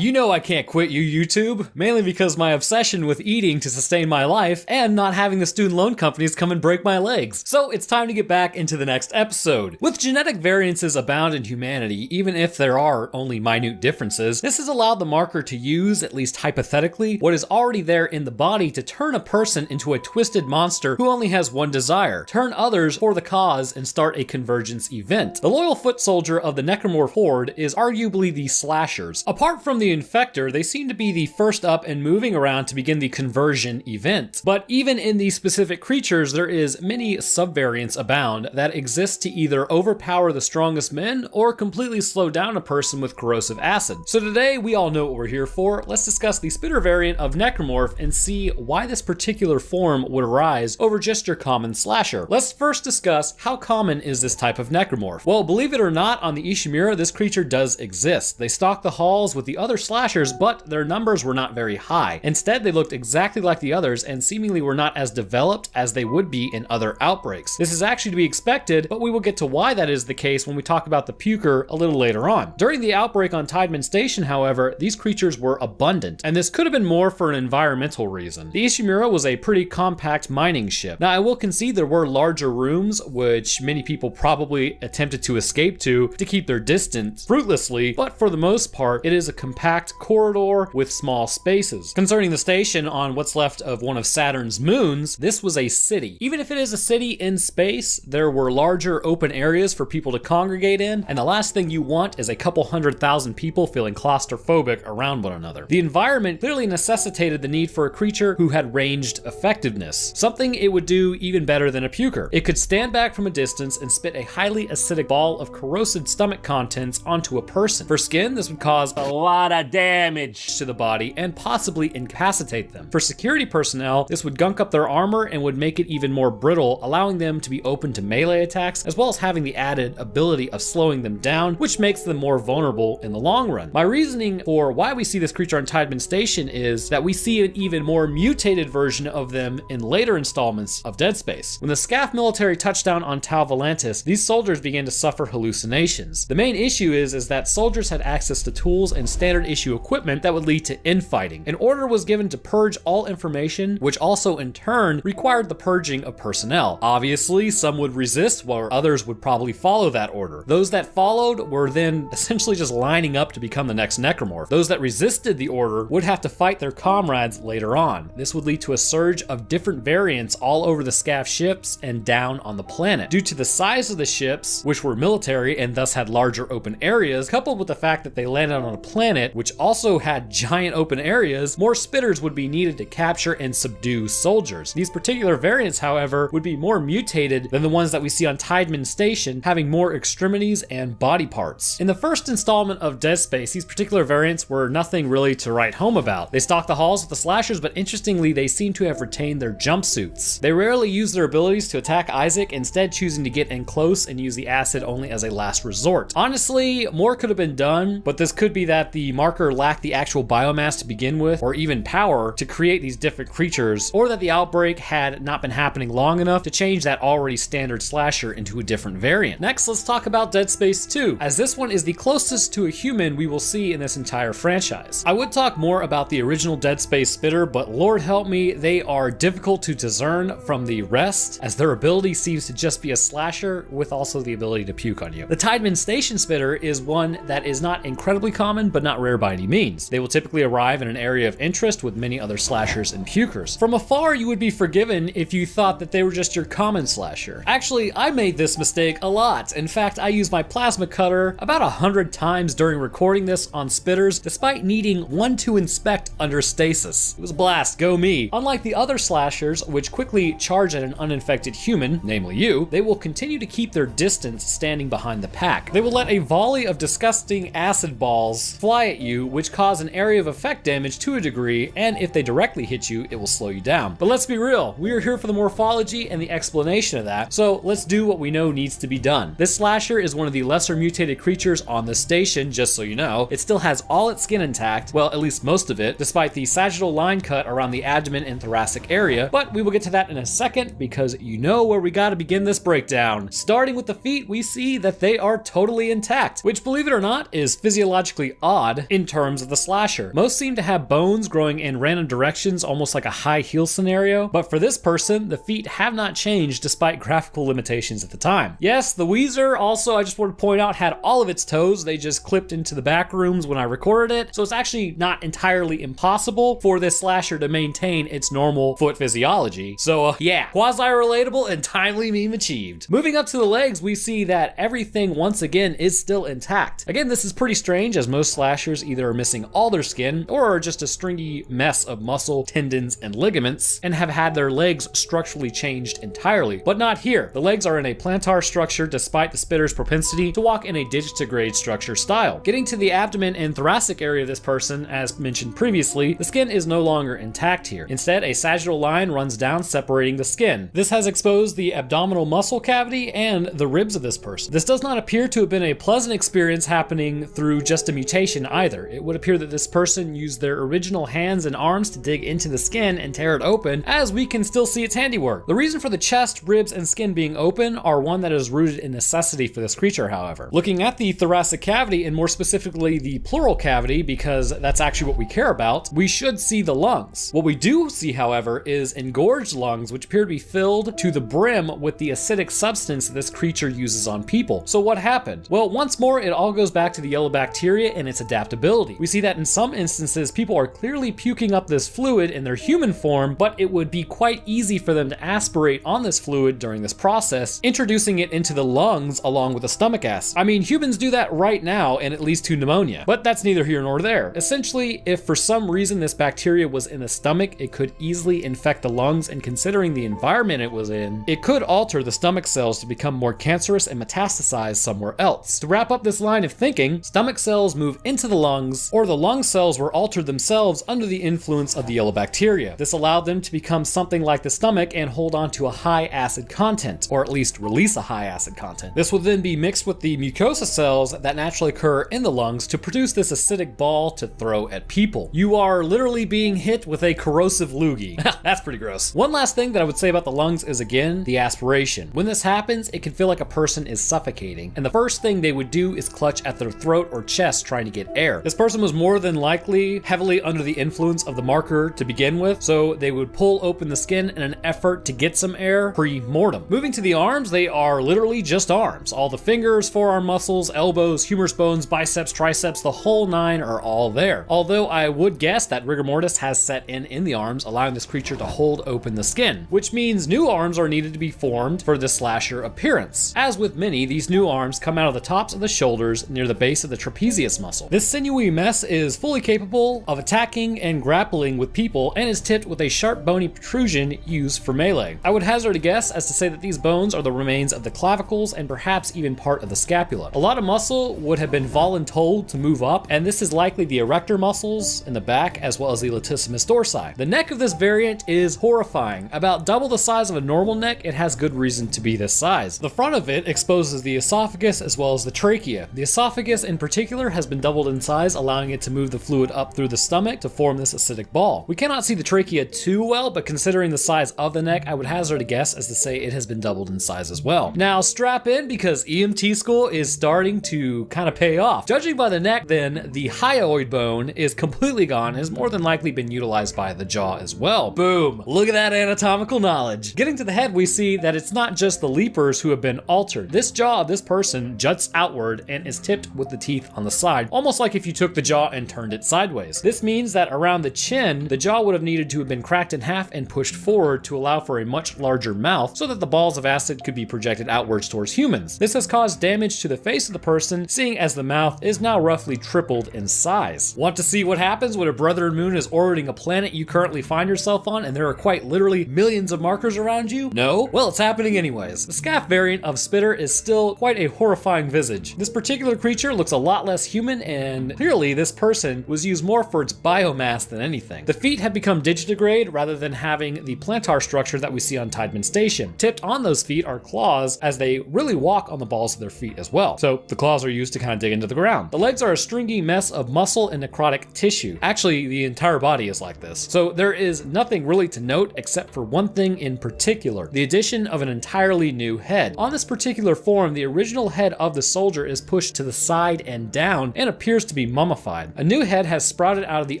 You know I can't quit you, YouTube, mainly because my obsession with eating to sustain my life and not having the student loan companies come and break my legs. So it's time to get back into the next episode. With genetic variances abound in humanity, even if there are only minute differences, this has allowed the marker to use, at least hypothetically, what is already there in the body to turn a person into a twisted monster who only has one desire: turn others for the cause and start a convergence event. The loyal foot soldier of the necromorph horde is arguably the slashers. Apart from the infector, they seem to be the first up and moving around to begin the conversion event. But even in these specific creatures, there is many subvariants abound that exist to either overpower the strongest men or completely slow down a person with corrosive acid. So today, we all know what we're here for. Let's discuss the spitter variant of necromorph and see why this particular form would arise over just your common slasher. Let's first discuss how common is this type of necromorph. Well, believe it or not, on the Ishimura, this creature does exist. They stalk the halls with the other slashers, but their numbers were not very high. Instead, they looked exactly like the others and seemingly were not as developed as they would be in other outbreaks. This is actually to be expected, but we will get to why that is the case when we talk about the puker a little later on. During the outbreak on Tideman Station, however, these creatures were abundant, and this could have been more for an environmental reason. The Ishimura was a pretty compact mining ship. Now, I will concede there were larger rooms, which many people probably attempted to escape to keep their distance fruitlessly, but for the most part, it is a compact corridor with small spaces. Concerning the station on what's left of one of Saturn's moons, this was a city. Even if it is a city in space, there were larger open areas for people to congregate in, and the last thing you want is a couple 100,000 people feeling claustrophobic around one another. The environment clearly necessitated the need for a creature who had ranged effectiveness, something it would do even better than a puker. It could stand back from a distance and spit a highly acidic ball of corrosive stomach contents onto a person. For skin, this would cause a lot of damage to the body and possibly incapacitate them. For security personnel, this would gunk up their armor and would make it even more brittle, allowing them to be open to melee attacks, as well as having the added ability of slowing them down, which makes them more vulnerable in the long run. My reasoning for why we see this creature on Tideman Station is that we see an even more mutated version of them in later installments of Dead Space. When the SCAF military touched down on Tau Volantis, these soldiers began to suffer hallucinations. The main issue is that soldiers had access to tools and standard issue equipment that would lead to infighting. An order was given to purge all information, which also in turn required the purging of personnel. Obviously, some would resist, while others would probably follow that order. Those that followed were then essentially just lining up to become the next necromorph. Those that resisted the order would have to fight their comrades later on. This would lead to a surge of different variants all over the SCAF ships and down on the planet. Due to the size of the ships, which were military and thus had larger open areas, coupled with the fact that they landed on a planet which also had giant open areas, more spitters would be needed to capture and subdue soldiers. These particular variants, however, would be more mutated than the ones that we see on Tideman Station, having more extremities and body parts. In the first installment of Dead Space, these particular variants were nothing really to write home about. They stalked the halls with the slashers, but interestingly, they seem to have retained their jumpsuits. They rarely use their abilities to attack Isaac, instead choosing to get in close and use the acid only as a last resort. Honestly, more could have been done, but this could be that that the marker lacked the actual biomass to begin with, or even power to create these different creatures, or that the outbreak had not been happening long enough to change that already standard slasher into a different variant. Next, let's talk about Dead Space 2, as this one is the closest to a human we will see in this entire franchise. I would talk more about the original Dead Space spitter, but Lord help me, they are difficult to discern from the rest, as their ability seems to just be a slasher with also the ability to puke on you. The Tideman Station spitter is one that is not incredibly common, but not rare by any means. They will typically arrive in an area of interest with many other slashers and pukers. From afar, you would be forgiven if you thought that they were just your common slasher. Actually, I made this mistake a lot. In fact, I used my plasma cutter about 100 times during recording this on spitters, despite needing one to inspect under stasis. It was a blast, go me. Unlike the other slashers, which quickly charge at an uninfected human, namely you, they will continue to keep their distance standing behind the pack. They will let a volley of disgusting acid balls fly at you, which cause an area of effect damage to a degree, and if they directly hit you, it will slow you down. But let's be real, we are here for the morphology and the explanation of that, so let's do what we know needs to be done. This slasher is one of the lesser mutated creatures on the station, just so you know. It still has all its skin intact, well, at least most of it, despite the sagittal line cut around the abdomen and thoracic area, but we will get to that in a second, because you know where we gotta begin this breakdown. Starting with the feet, we see that they are totally intact, which, believe it or not, is physiologically odd in terms of the slasher. Most seem to have bones growing in random directions, almost like a high heel scenario, but for this person, the feet have not changed despite graphical limitations at the time. Yes, the Weezer also, I just want to point out, had all of its toes. They just clipped into the back rooms when I recorded it, so it's actually not entirely impossible for this slasher to maintain its normal foot physiology. So yeah, quasi-relatable and timely meme achieved. Moving up to the legs, we see that everything once again is still intact. Again, this is pretty strange, as most slashers either are missing all their skin or are just a stringy mess of muscle, tendons, and ligaments, and have had their legs structurally changed entirely. But not here. The legs are in a plantar structure despite the spitter's propensity to walk in a digitigrade structure style. Getting to the abdomen and thoracic area of this person, as mentioned previously, the skin is no longer intact here. Instead, a sagittal line runs down, separating the skin. This has exposed the abdominal muscle cavity and the ribs of this person. This does not appear to have been a pleasant experience happening through just a mutation either. It would appear that this person used their original hands and arms to dig into the skin and tear it open, as we can still see its handiwork. The reason for the chest, ribs, and skin being open are one that is rooted in necessity for this creature, however. Looking at the thoracic cavity, and more specifically the pleural cavity, because that's actually what we care about, we should see the lungs. What we do see, however, is engorged lungs, which appear to be filled to the brim with the acidic substance that this creature uses on people. So what happened? Well, once more, it all goes back to the yellow bacteria and its adaptability. We see that in some instances, people are clearly puking up this fluid in their human form, but it would be quite easy for them to aspirate on this fluid during this process, introducing it into the lungs along with the stomach acid. I mean, humans do that right now, and it leads to pneumonia, but that's neither here nor there. Essentially, if for some reason this bacteria was in the stomach, it could easily infect the lungs, and considering the environment it was in, it could alter the stomach cells to become more cancerous and metastasize somewhere else. To wrap up this line of thinking, stomach cells move into the lungs, or the lung cells were altered themselves under the influence of the yellow bacteria. This allowed them to become something like the stomach and hold on to a high acid content, or at least release a high acid content. This would then be mixed with the mucosa cells that naturally occur in the lungs to produce this acidic ball to throw at people. You are literally being hit with a corrosive loogie. That's pretty gross. One last thing that I would say about the lungs is, again, the aspiration. When this happens, it can feel like a person is suffocating, and the first thing they would do is clutch at their throat or chest trying to get air. This person was more than likely heavily under the influence of the marker to begin with, so they would pull open the skin in an effort to get some air pre-mortem. Moving to the arms, they are literally just arms. All the fingers, forearm muscles, elbows, humerus bones, biceps, triceps, the whole nine are all there. Although I would guess that rigor mortis has set in the arms, allowing this creature to hold open the skin, which means new arms are needed to be formed for this slasher appearance. As with many, these new arms come out of the tops of the shoulders near the base of the trapezius muscle. This sinewy mess is fully capable of attacking and grappling with people, and is tipped with a sharp bony protrusion used for melee. I would hazard a guess as to say that these bones are the remains of the clavicles and perhaps even part of the scapula. A lot of muscle would have been voluntold to move up, and this is likely the erector muscles in the back as well as the latissimus dorsi. The neck of this variant is horrifying. About double the size of a normal neck, it has good reason to be this size. The front of it exposes the esophagus as well as the trachea. The esophagus in particular has been doubled in size, allowing it to move the fluid up through the stomach to form this acidic ball. We cannot see the trachea too well, but considering the size of the neck, I would hazard a guess as to say it has been doubled in size as well. Now strap in, because EMT school is starting to kind of pay off. Judging by the neck, then, the hyoid bone is completely gone and has more than likely been utilized by the jaw as well. Boom! Look at that anatomical knowledge. Getting to the head, we see that it's not just the leapers who have been altered. This jaw of this person juts outward and is tipped with the teeth on the side, almost like if you took the jaw and turned it sideways. This means that around the chin, the jaw would have needed to have been cracked in half and pushed forward to allow for a much larger mouth so that the balls of acid could be projected outwards towards humans. This has caused damage to the face of the person, seeing as the mouth is now roughly tripled in size. Want to see what happens when a brother moon is orbiting a planet you currently find yourself on and there are quite literally millions of markers around you? No? Well, it's happening anyways. The Scaff variant of Spitter is still quite a horrifying visage. This particular creature looks a lot less human, and clearly this person was used more for its biomass than anything. The feet have become digitigrade rather than having the plantar structure that we see on Tideman Station. Tipped on those feet are claws, as they really walk on the balls of their feet as well. So the claws are used to kind of dig into the ground. The legs are a stringy mess of muscle and necrotic tissue. Actually, the entire body is like this. So there is nothing really to note except for one thing in particular, the addition of an entirely new head. On this particular form, the original head of the soldier is pushed to the side and down and appears to be mummified. A new head has sprouted out of the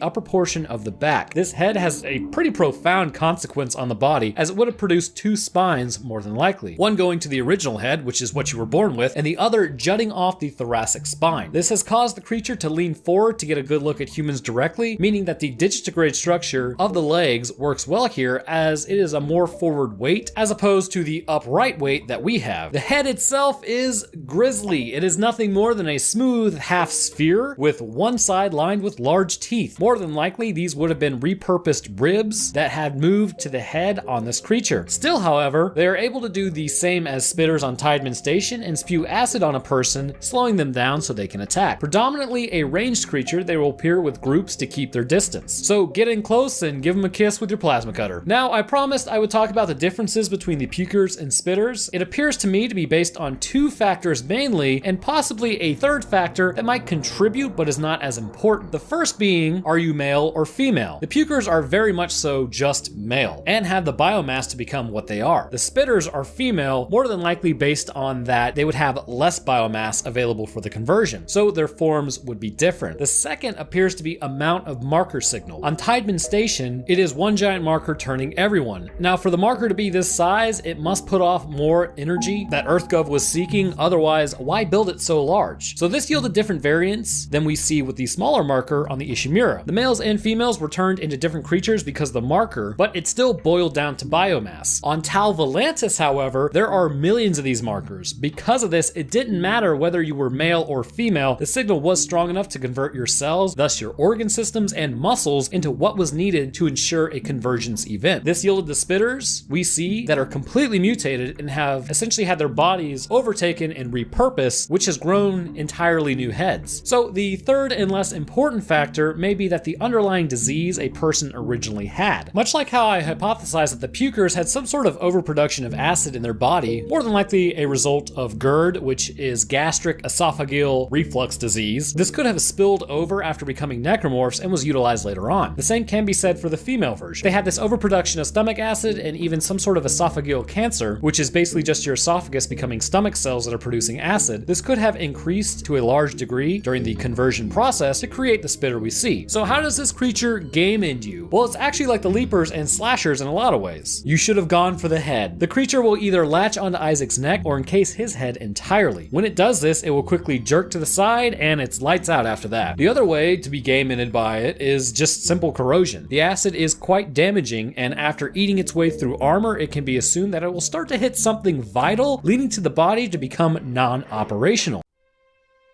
upper portion of the back. This head has a pretty profound consequence on the body, as it would have produced two spines more than likely. One going to the original head, which is what you were born with, and the other jutting off the thoracic spine. This has caused the creature to lean forward to get a good look at humans directly, meaning that the digitigrade structure of the legs works well here, as it is a more forward weight as opposed to the upright weight that we have. The head itself is grisly. It is nothing more than a smooth half sphere with one side lined with large teeth. More than likely, these would have been repurposed ribs that had moved to the head on this creature. Still, however, they are able to do the same as spitters on Tideman Station and spew acid on a person, slowing them down so they can attack. Predominantly a ranged creature, they will appear with groups to keep their distance. So get in close and give them a kiss with your plasma cutter. Now, I promised I would talk about the differences between the pukers and spitters. It appears to me to be based on two factors mainly, and possibly a third factor that might contribute but is not as important. The first being, are you male or female? The pukers are very much so just male, and have the biomass to become what they are. The spitters are female, more than likely based on that they would have less biomass available for the conversion, so their forms would be different. The second appears to be amount of marker signal. On Tideman Station, it is one giant marker turning everyone. Now, for the marker to be this size, it must put off more energy that EarthGov was seeking, otherwise why build it so large? So this yielded different variants than we see with the smaller marker on the Ishimura. The males and females were turned into different creatures because of the marker, but it still boiled down to biomass. On Tau Volantis, however, there are millions of these markers. Because of this, it didn't matter whether you were male or female, the signal was strong enough to convert your cells, thus your organ systems and muscles, into what was needed to ensure a convergence event. This yielded the spitters we see that are completely mutated and have essentially had their bodies overtaken and repurposed, which has grown entirely new heads. So the third and less important factor may be that the underlying disease a person originally had. Much like how I hypothesized that the pukers had some sort of overproduction of acid in their body, more than likely a result of GERD, which is gastric esophageal reflux disease. This could have spilled over after becoming necromorphs and was utilized later on. The same can be said for the female version. They had this overproduction of stomach acid and even some sort of esophageal cancer, which is basically just your esophagus becoming stomach cells that are producing acid. This could have increased to a large degree during the conversion process to create the spitter we see. So how does this creature game into you? Well, it's actually like the leapers and slashers in a lot of ways. You should have gone for the head. The creature will either latch onto Isaac's neck or encase his head entirely. When it does this, it will quickly jerk to the side and it's lights out after that. The other way to be game-ended by it is just simple corrosion. The acid is quite damaging, and after eating its way through armor, it can be assumed that it will start to hit something vital, leading to the body to become non-operational.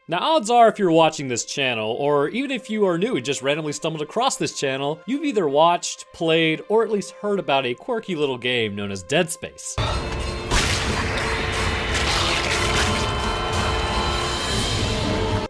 Now, odds are if you're watching this channel, or even if you are new and just randomly stumbled across this channel, you've either watched, played, or at least heard about a quirky little game known as Dead Space.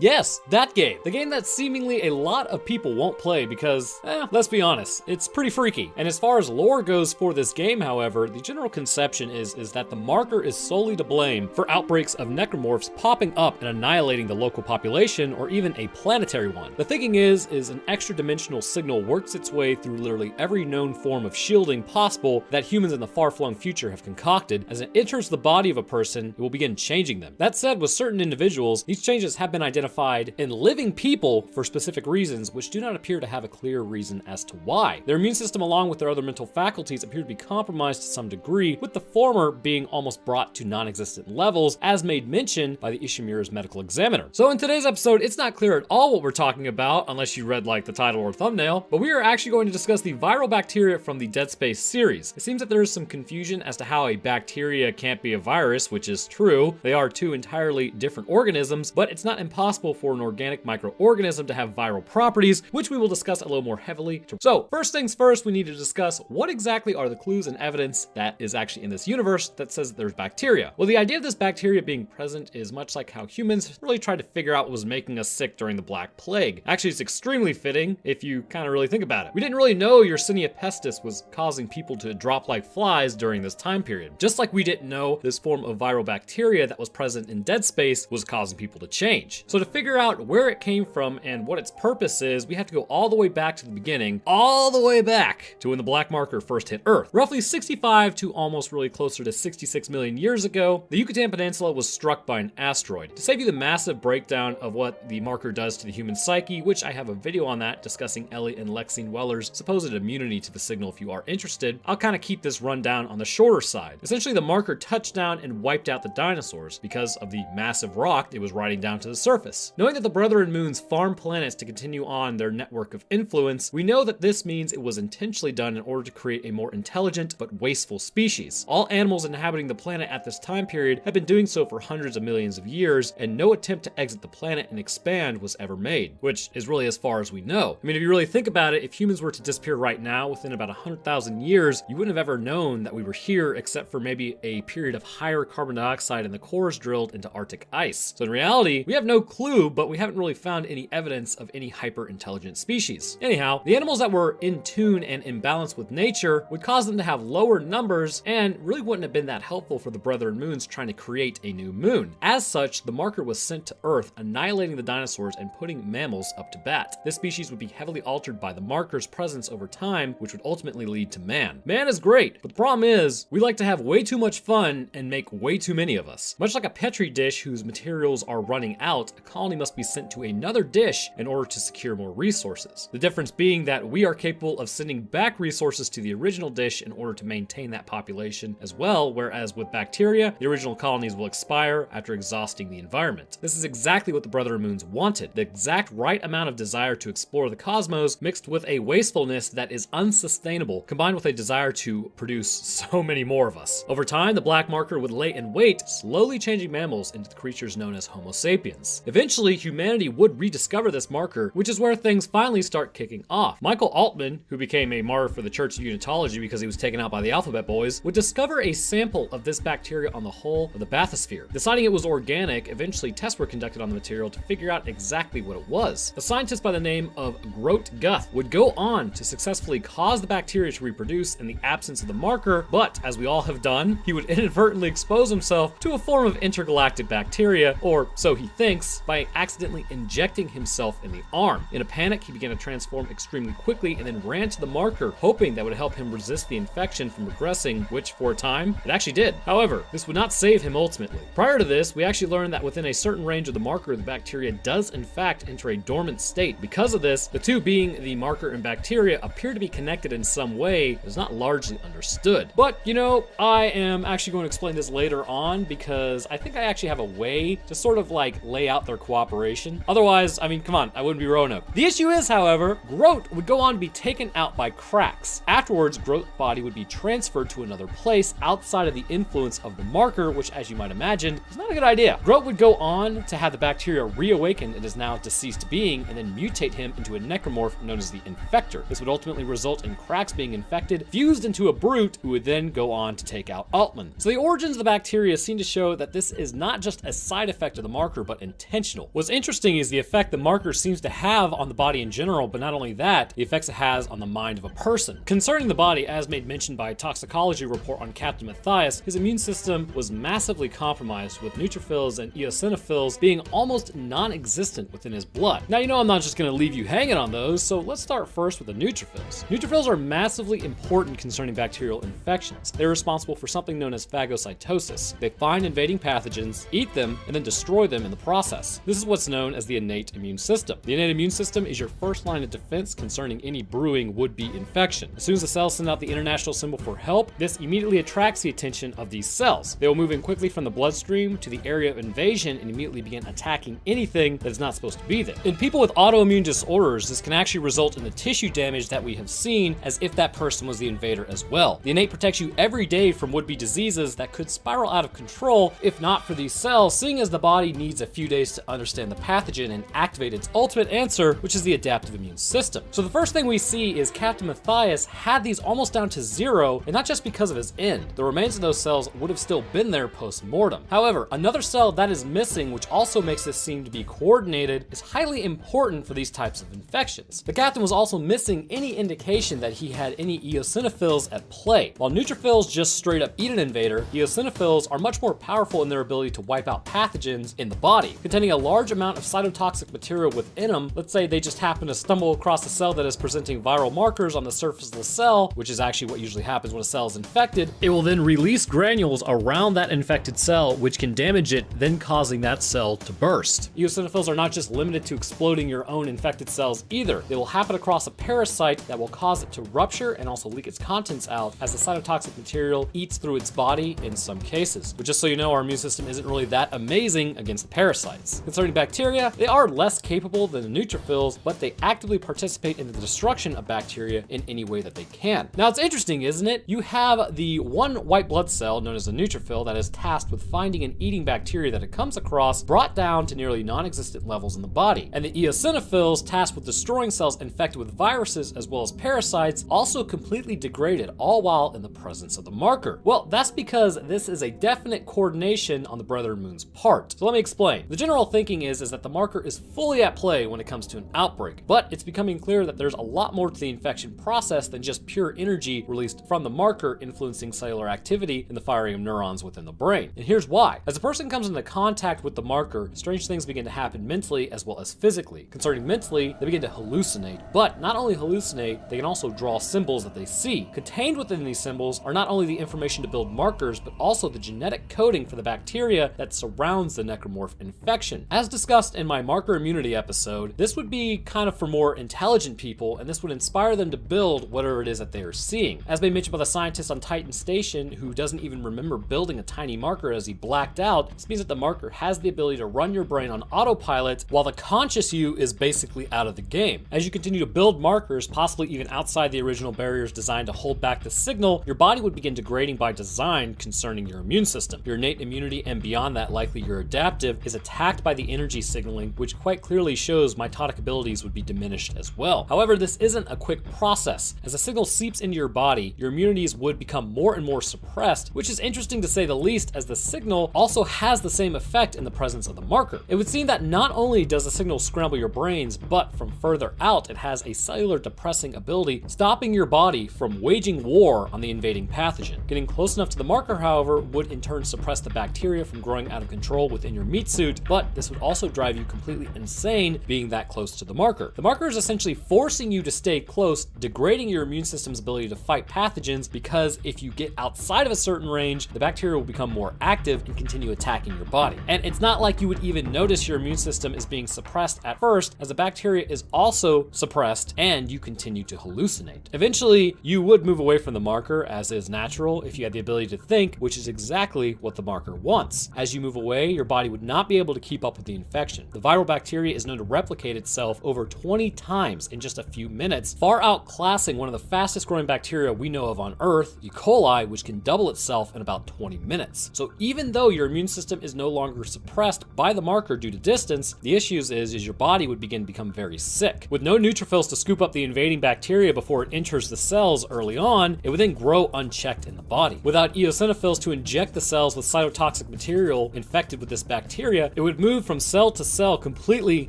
Yes, that game. The game that seemingly a lot of people won't play because, let's be honest, it's pretty freaky. And as far as lore goes for this game, however, the general conception is that the marker is solely to blame for outbreaks of necromorphs popping up and annihilating the local population or even a planetary one. The thinking is an extra dimensional signal works its way through literally every known form of shielding possible that humans in the far-flung future have concocted. As it enters the body of a person, it will begin changing them. That said, with certain individuals, these changes have been identified in living people for specific reasons, which do not appear to have a clear reason as to why. Their immune system, along with their other mental faculties, appear to be compromised to some degree, with the former being almost brought to non-existent levels, as made mention by the Ishimura's medical examiner. So in today's episode, it's not clear at all what we're talking about, unless you read like the title or thumbnail, but we are actually going to discuss the viral bacteria from the Dead Space series. It seems that there is some confusion as to how a bacteria can't be a virus, which is true. They are two entirely different organisms, but it's not impossible for an organic microorganism to have viral properties, which we will discuss a little more heavily. So first things first, we need to discuss what exactly are the clues and evidence that is actually in this universe that says that there's bacteria. Well, the idea of this bacteria being present is much like how humans really tried to figure out what was making us sick during the Black Plague. Actually, it's extremely fitting if you kind of really think about it. We didn't really know Yersinia pestis was causing people to drop like flies during this time period. Just like we didn't know this form of viral bacteria that was present in Dead Space was causing people to change. So to figure out where it came from and what its purpose is, we have to go all the way back to the beginning, all the way back to when the black marker first hit Earth. Roughly 65 to almost really closer to 66 million years ago, the Yucatan Peninsula was struck by an asteroid. To save you the massive breakdown of what the marker does to the human psyche, which I have a video on that discussing Ellie and Lexine Weller's supposed immunity to the signal if you are interested, I'll kind of keep this rundown on the shorter side. Essentially, the marker touched down and wiped out the dinosaurs because of the massive rock it was riding down to the surface. Knowing that the Brethren Moons farm planets to continue on their network of influence, we know that this means it was intentionally done in order to create a more intelligent but wasteful species. All animals inhabiting the planet at this time period have been doing so for hundreds of millions of years, and no attempt to exit the planet and expand was ever made, which is really as far as we know. I mean, if you really think about it, if humans were to disappear right now within about 100,000 years, you wouldn't have ever known that we were here except for maybe a period of higher carbon dioxide in the cores drilled into Arctic ice. So in reality, we have no clue, but we haven't really found any evidence of any hyper-intelligent species. Anyhow, the animals that were in tune and in balance with nature would cause them to have lower numbers and really wouldn't have been that helpful for the Brethren Moons trying to create a new moon. As such, the marker was sent to Earth, annihilating the dinosaurs and putting mammals up to bat. This species would be heavily altered by the marker's presence over time, which would ultimately lead to man. Man is great, but the problem is, we like to have way too much fun and make way too many of us. Much like a petri dish whose materials are running out, a colony must be sent to another dish in order to secure more resources. The difference being that we are capable of sending back resources to the original dish in order to maintain that population as well, whereas with bacteria, the original colonies will expire after exhausting the environment. This is exactly what the Brethren Moons wanted, the exact right amount of desire to explore the cosmos mixed with a wastefulness that is unsustainable, combined with a desire to produce so many more of us. Over time, the black marker would lay in wait, slowly changing mammals into the creatures known as Homo sapiens. Eventually, humanity would rediscover this marker, which is where things finally start kicking off. Michael Altman, who became a martyr for the Church of Unitology because he was taken out by the Alphabet Boys, would discover a sample of this bacteria on the hull of the bathysphere. Deciding it was organic, eventually tests were conducted on the material to figure out exactly what it was. A scientist by the name of Grote Guth would go on to successfully cause the bacteria to reproduce in the absence of the marker, but as we all have done, he would inadvertently expose himself to a form of intergalactic bacteria, or so he thinks, by accidentally injecting himself in the arm. In a panic, he began to transform extremely quickly and then ran to the marker, hoping that would help him resist the infection from regressing, which for a time, it actually did. However, this would not save him ultimately. Prior to this, we actually learned that within a certain range of the marker, the bacteria does in fact enter a dormant state. Because of this, the two being the marker and bacteria appear to be connected in some way that is not largely understood. But, you know, I am actually going to explain this later on because I think I actually have a way to sort of like lay out their cooperation. Otherwise, I mean, come on, I wouldn't be Roanoke. The issue is, however, Grote would go on to be taken out by Krax. Afterwards, Grote's body would be transferred to another place outside of the influence of the marker, which, as you might imagine, is not a good idea. Grote would go on to have the bacteria reawaken in his now deceased being and then mutate him into a necromorph known as the Infector. This would ultimately result in Krax being infected, fused into a brute who would then go on to take out Altman. So the origins of the bacteria seem to show that this is not just a side effect of the marker, but intentional. intentional. What's interesting is the effect the marker seems to have on the body in general, but not only that, the effects it has on the mind of a person. Concerning the body, as made mention by a toxicology report on Captain Matthias, his immune system was massively compromised, with neutrophils and eosinophils being almost non-existent within his blood. Now, you know I'm not just going to leave you hanging on those, so let's start first with the neutrophils. Neutrophils are massively important concerning bacterial infections. They're responsible for something known as phagocytosis. They find invading pathogens, eat them, and then destroy them in the process. This is what's known as the innate immune system. The innate immune system is your first line of defense concerning any brewing would-be infection. As soon as the cells send out the international symbol for help, this immediately attracts the attention of these cells. They will move in quickly from the bloodstream to the area of invasion and immediately begin attacking anything that is not supposed to be there. In people with autoimmune disorders, this can actually result in the tissue damage that we have seen, as if that person was the invader as well. The innate protects you every day from would-be diseases that could spiral out of control if not for these cells, seeing as the body needs a few days to understand the pathogen and activate its ultimate answer, which is the adaptive immune system. So the first thing we see is Captain Matthias had these almost down to zero, and not just because of his end. The remains of those cells would have still been there post-mortem. However, another cell that is missing, which also makes this seem to be coordinated, is highly important for these types of infections. The captain was also missing any indication that he had any eosinophils at play. While neutrophils just straight up eat an invader, eosinophils are much more powerful in their ability to wipe out pathogens in the body. Containing a large amount of cytotoxic material within them, let's say they just happen to stumble across a cell that is presenting viral markers on the surface of the cell, which is actually what usually happens when a cell is infected, it will then release granules around that infected cell, which can damage it, then causing that cell to burst. Eosinophils are not just limited to exploding your own infected cells either. They will happen across a parasite that will cause it to rupture and also leak its contents out as the cytotoxic material eats through its body in some cases. But just so you know, our immune system isn't really that amazing against the parasites. Concerning bacteria, they are less capable than the neutrophils, but they actively participate in the destruction of bacteria in any way that they can. Now, it's interesting, isn't it? You have the one white blood cell known as a neutrophil that is tasked with finding and eating bacteria that it comes across, brought down to nearly non-existent levels in the body. And the eosinophils, tasked with destroying cells infected with viruses as well as parasites, also completely degraded, all while in the presence of the marker. Well, that's because this is a definite coordination on the Brethren Moon's part. So let me explain. The general thinking is that the marker is fully at play when it comes to an outbreak, but it's becoming clear that there's a lot more to the infection process than just pure energy released from the marker influencing cellular activity and the firing of neurons within the brain. And here's why. As a person comes into contact with the marker, strange things begin to happen mentally as well as physically. Concerning mentally, they begin to hallucinate, but not only hallucinate, they can also draw symbols that they see. Contained within these symbols are not only the information to build markers, but also the genetic coding for the bacteria that surrounds the necromorph infection. As discussed in my marker immunity episode, this would be kind of for more intelligent people, and this would inspire them to build whatever it is that they are seeing. As been mentioned by the scientist on Titan Station, who doesn't even remember building a tiny marker as he blacked out, this means that the marker has the ability to run your brain on autopilot while the conscious you is basically out of the game. As you continue to build markers, possibly even outside the original barriers designed to hold back the signal, your body would begin degrading by design concerning your immune system. Your innate immunity, and beyond that likely your adaptive, is attacked by the energy signaling, which quite clearly shows mitotic abilities would be diminished as well. However, this isn't a quick process. As the signal seeps into your body, your immunities would become more and more suppressed, which is interesting to say the least, as the signal also has the same effect in the presence of the marker. It would seem that not only does the signal scramble your brains, but from further out, it has a cellular depressing ability, stopping your body from waging war on the invading pathogen. Getting close enough to the marker, however, would in turn suppress the bacteria from growing out of control within your meat suit, but this would also drive you completely insane being that close to the marker. The marker is essentially forcing you to stay close, degrading your immune system's ability to fight pathogens, because if you get outside of a certain range, the bacteria will become more active and continue attacking your body. And it's not like you would even notice your immune system is being suppressed at first, as the bacteria is also suppressed and you continue to hallucinate. Eventually, you would move away from the marker, as is natural if you had the ability to think, which is exactly what the marker wants. As you move away, your body would not be able to keep up with the infection. The viral bacteria is known to replicate itself over 20 times in just a few minutes, far outclassing one of the fastest growing bacteria we know of on Earth, E. coli, which can double itself in about 20 minutes. So even though your immune system is no longer suppressed by the marker due to distance, the issue is your body would begin to become very sick. With no neutrophils to scoop up the invading bacteria before it enters the cells early on, it would then grow unchecked in the body. Without eosinophils to inject the cells with cytotoxic material infected with this bacteria, it would move move from cell to cell completely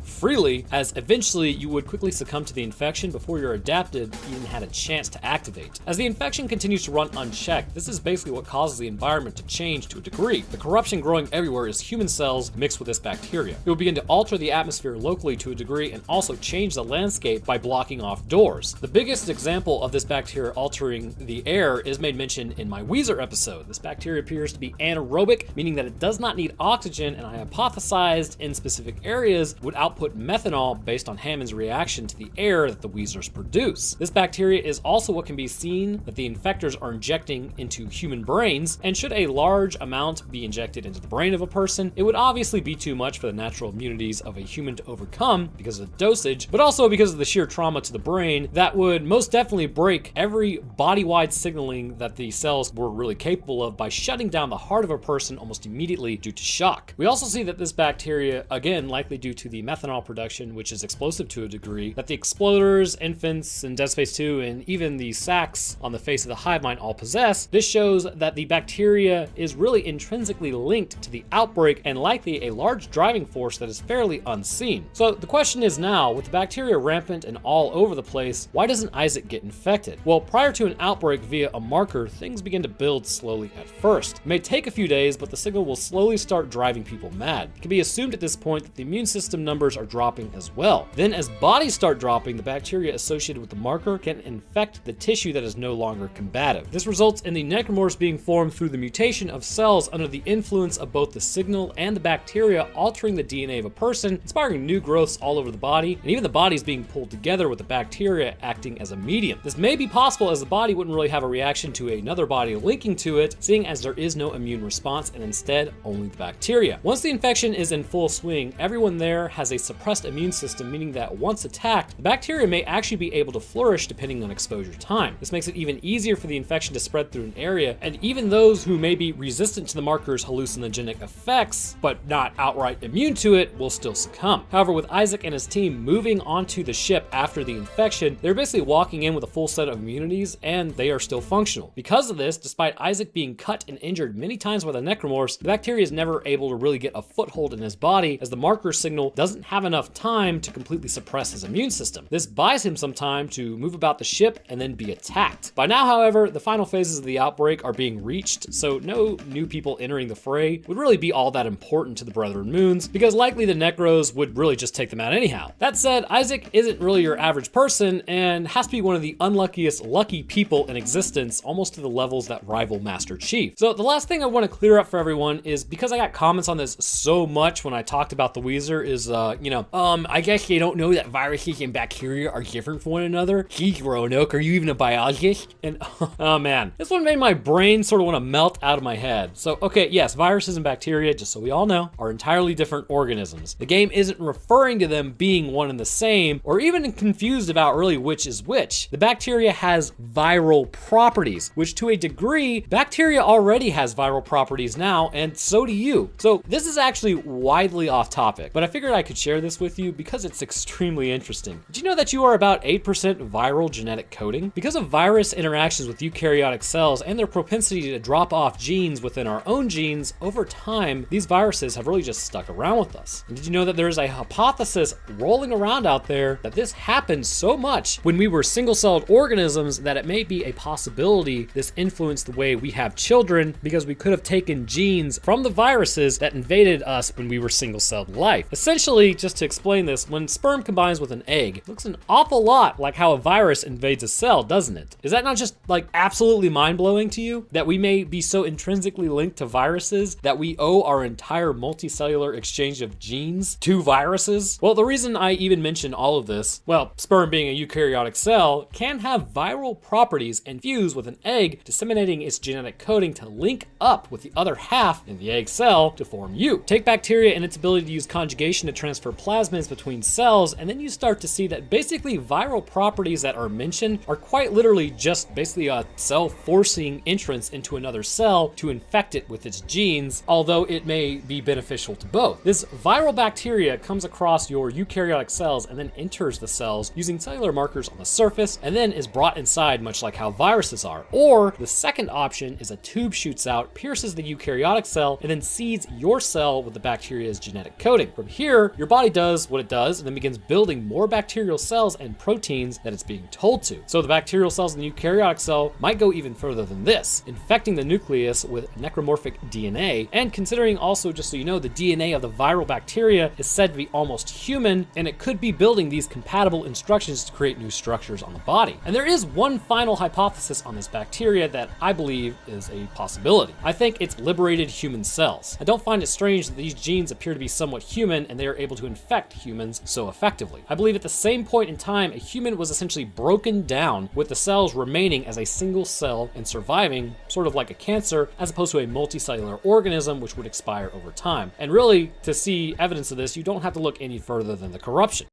freely, as eventually you would quickly succumb to the infection before your adapted even had a chance to activate. As the infection continues to run unchecked, this is basically what causes the environment to change to a degree. The corruption growing everywhere is human cells mixed with this bacteria. It will begin to alter the atmosphere locally to a degree and also change the landscape by blocking off doors. The biggest example of this bacteria altering the air is made mention in my Weezer episode. This bacteria appears to be anaerobic, meaning that it does not need oxygen, and I hypothesized in specific areas would output methanol based on Hammond's reaction to the air that the Weezers produce. This bacteria is also what can be seen that the infectors are injecting into human brains, and should a large amount be injected into the brain of a person, it would obviously be too much for the natural immunities of a human to overcome because of the dosage, but also because of the sheer trauma to the brain that would most definitely break every body-wide signaling that the cells were really capable of by shutting down the heart of a person almost immediately due to shock. We also see that this bacteria, again, likely due to the methanol production, which is explosive to a degree, that the exploders, infants, and Dead Space 2, and even the sacs on the face of the hive mind all possess. This shows that the bacteria is really intrinsically linked to the outbreak and likely a large driving force that is fairly unseen. So the question is now, with the bacteria rampant and all over the place, why doesn't Isaac get infected? Well, prior to an outbreak via a marker, things begin to build slowly at first. It may take a few days, but the signal will slowly start driving people mad. It can be assumed at this point that the immune system numbers are dropping as well. Then as bodies start dropping, the bacteria associated with the marker can infect the tissue that is no longer combative. This results in the necromorphs being formed through the mutation of cells under the influence of both the signal and the bacteria altering the DNA of a person, inspiring new growths all over the body, and even the bodies being pulled together with the bacteria acting as a medium. This may be possible as the body wouldn't really have a reaction to another body linking to it, seeing as there is no immune response and instead only the bacteria. Once the infection is in full swing, everyone there has a suppressed immune system, meaning that once attacked, the bacteria may actually be able to flourish depending on exposure time. This makes it even easier for the infection to spread through an area, and even those who may be resistant to the marker's hallucinogenic effects, but not outright immune to it, will still succumb. However, with Isaac and his team moving onto the ship after the infection, they're basically walking in with a full set of immunities, and they are still functional. Because of this, despite Isaac being cut and injured many times by the necromorphs, the bacteria is never able to really get a foothold in his body, as the marker signal doesn't have enough time to completely suppress his immune system. This buys him some time to move about the ship and then be attacked. By now, however, the final phases of the outbreak are being reached, so no new people entering the fray would really be all that important to the Brethren Moons, because likely the Necros would really just take them out anyhow. That said, Isaac isn't really your average person and has to be one of the unluckiest lucky people in existence, almost to the levels that rival Master Chief. So the last thing I want to clear up for everyone is, because I got comments on this so much when I talked about the Weezer, is I guess they don't know that viruses and bacteria are different from one another. Geez, Roanoke, are you even a biologist? And oh man, this one made my brain sort of want to melt out of my head. So okay, yes, viruses and bacteria, just so we all know, are entirely different organisms. The game isn't referring to them being one and the same, or even confused about really which is which. The bacteria has viral properties, which to a degree, bacteria already has viral properties now, and so do you. So this is actually widely off topic, but I figured I could share this with you because it's extremely interesting. Did you know that you are about 8% viral genetic coding? Because of virus interactions with eukaryotic cells and their propensity to drop off genes within our own genes, over time, these viruses have really just stuck around with us. And did you know that there is a hypothesis rolling around out there that this happened so much when we were single-celled organisms that it may be a possibility this influenced the way we have children, because we could have taken genes from the viruses that invaded us when we were single-celled life. Essentially, just to explain this, when sperm combines with an egg, it looks an awful lot like how a virus invades a cell, doesn't it? Is that not just like absolutely mind-blowing to you? That we may be so intrinsically linked to viruses that we owe our entire multicellular exchange of genes to viruses? Well, the reason I even mention all of this, well, sperm being a eukaryotic cell, can have viral properties and fuse with an egg, disseminating its genetic coding to link up with the other half in the egg cell to form you. Take bacteria and its ability to use conjugation to transfer plasmids between cells, and then you start to see that basically viral properties that are mentioned are quite literally just basically a cell forcing entrance into another cell to infect it with its genes, although it may be beneficial to both. This viral bacteria comes across your eukaryotic cells and then enters the cells using cellular markers on the surface, and then is brought inside, much like how viruses are. Or the second option is a tube shoots out, pierces the eukaryotic cell, and then seeds your cell with the bacteria bacteria's genetic coding. From here, your body does what it does and then begins building more bacterial cells and proteins that it's being told to. So the bacterial cells in the eukaryotic cell might go even further than this, infecting the nucleus with necromorphic DNA. And considering also, just so you know, the DNA of the viral bacteria is said to be almost human, and it could be building these compatible instructions to create new structures on the body. And there is one final hypothesis on this bacteria that I believe is a possibility. I think it's liberated human cells. I don't find it strange that these genes appear to be somewhat human and they are able to infect humans so effectively. I believe at the same point in time, a human was essentially broken down with the cells remaining as a single cell and surviving, sort of like a cancer, as opposed to a multicellular organism which would expire over time. And really, to see evidence of this, you don't have to look any further than the corruption.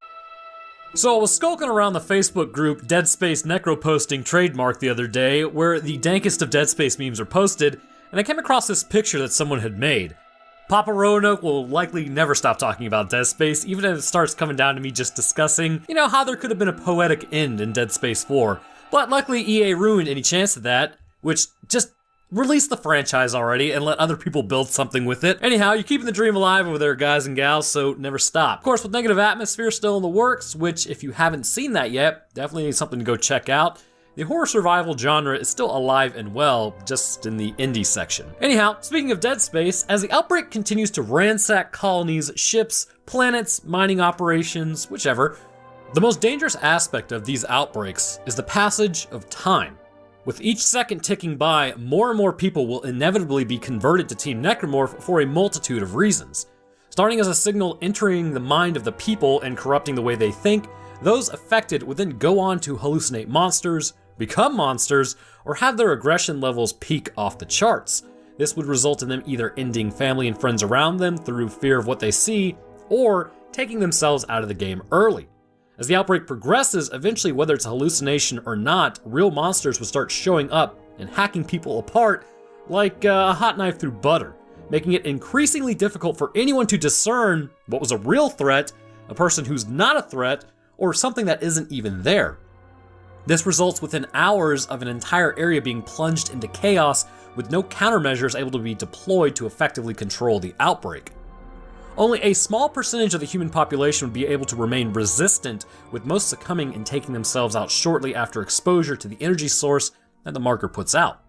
So I was skulking around the Facebook group Dead Space Necroposting trademark the other day, where the dankest of Dead Space memes are posted, and I came across this picture that someone had made. Papa Roanoke will likely never stop talking about Dead Space, even if it starts coming down to me just discussing, how there could have been a poetic end in Dead Space 4. But luckily EA ruined any chance of that, which just release the franchise already and let other people build something with it. Anyhow, you're keeping the dream alive over there, guys and gals, so never stop. Of course, with Negative Atmosphere still in the works, which if you haven't seen that yet, definitely something to go check out. The horror survival genre is still alive and well, just in the indie section. Anyhow, speaking of Dead Space, as the outbreak continues to ransack colonies, ships, planets, mining operations, whichever, the most dangerous aspect of these outbreaks is the passage of time. With each second ticking by, more and more people will inevitably be converted to Team Necromorph for a multitude of reasons. Starting as a signal entering the mind of the people and corrupting the way they think, those affected would then go on to hallucinate monsters, become monsters, or have their aggression levels peak off the charts. This would result in them either ending family and friends around them through fear of what they see, or taking themselves out of the game early. As the outbreak progresses, eventually, whether it's a hallucination or not, real monsters will start showing up and hacking people apart like a hot knife through butter, making it increasingly difficult for anyone to discern what was a real threat, a person who's not a threat, or something that isn't even there. This results within hours of an entire area being plunged into chaos with no countermeasures able to be deployed to effectively control the outbreak. Only a small percentage of the human population would be able to remain resistant, with most succumbing and taking themselves out shortly after exposure to the energy source that the marker puts out.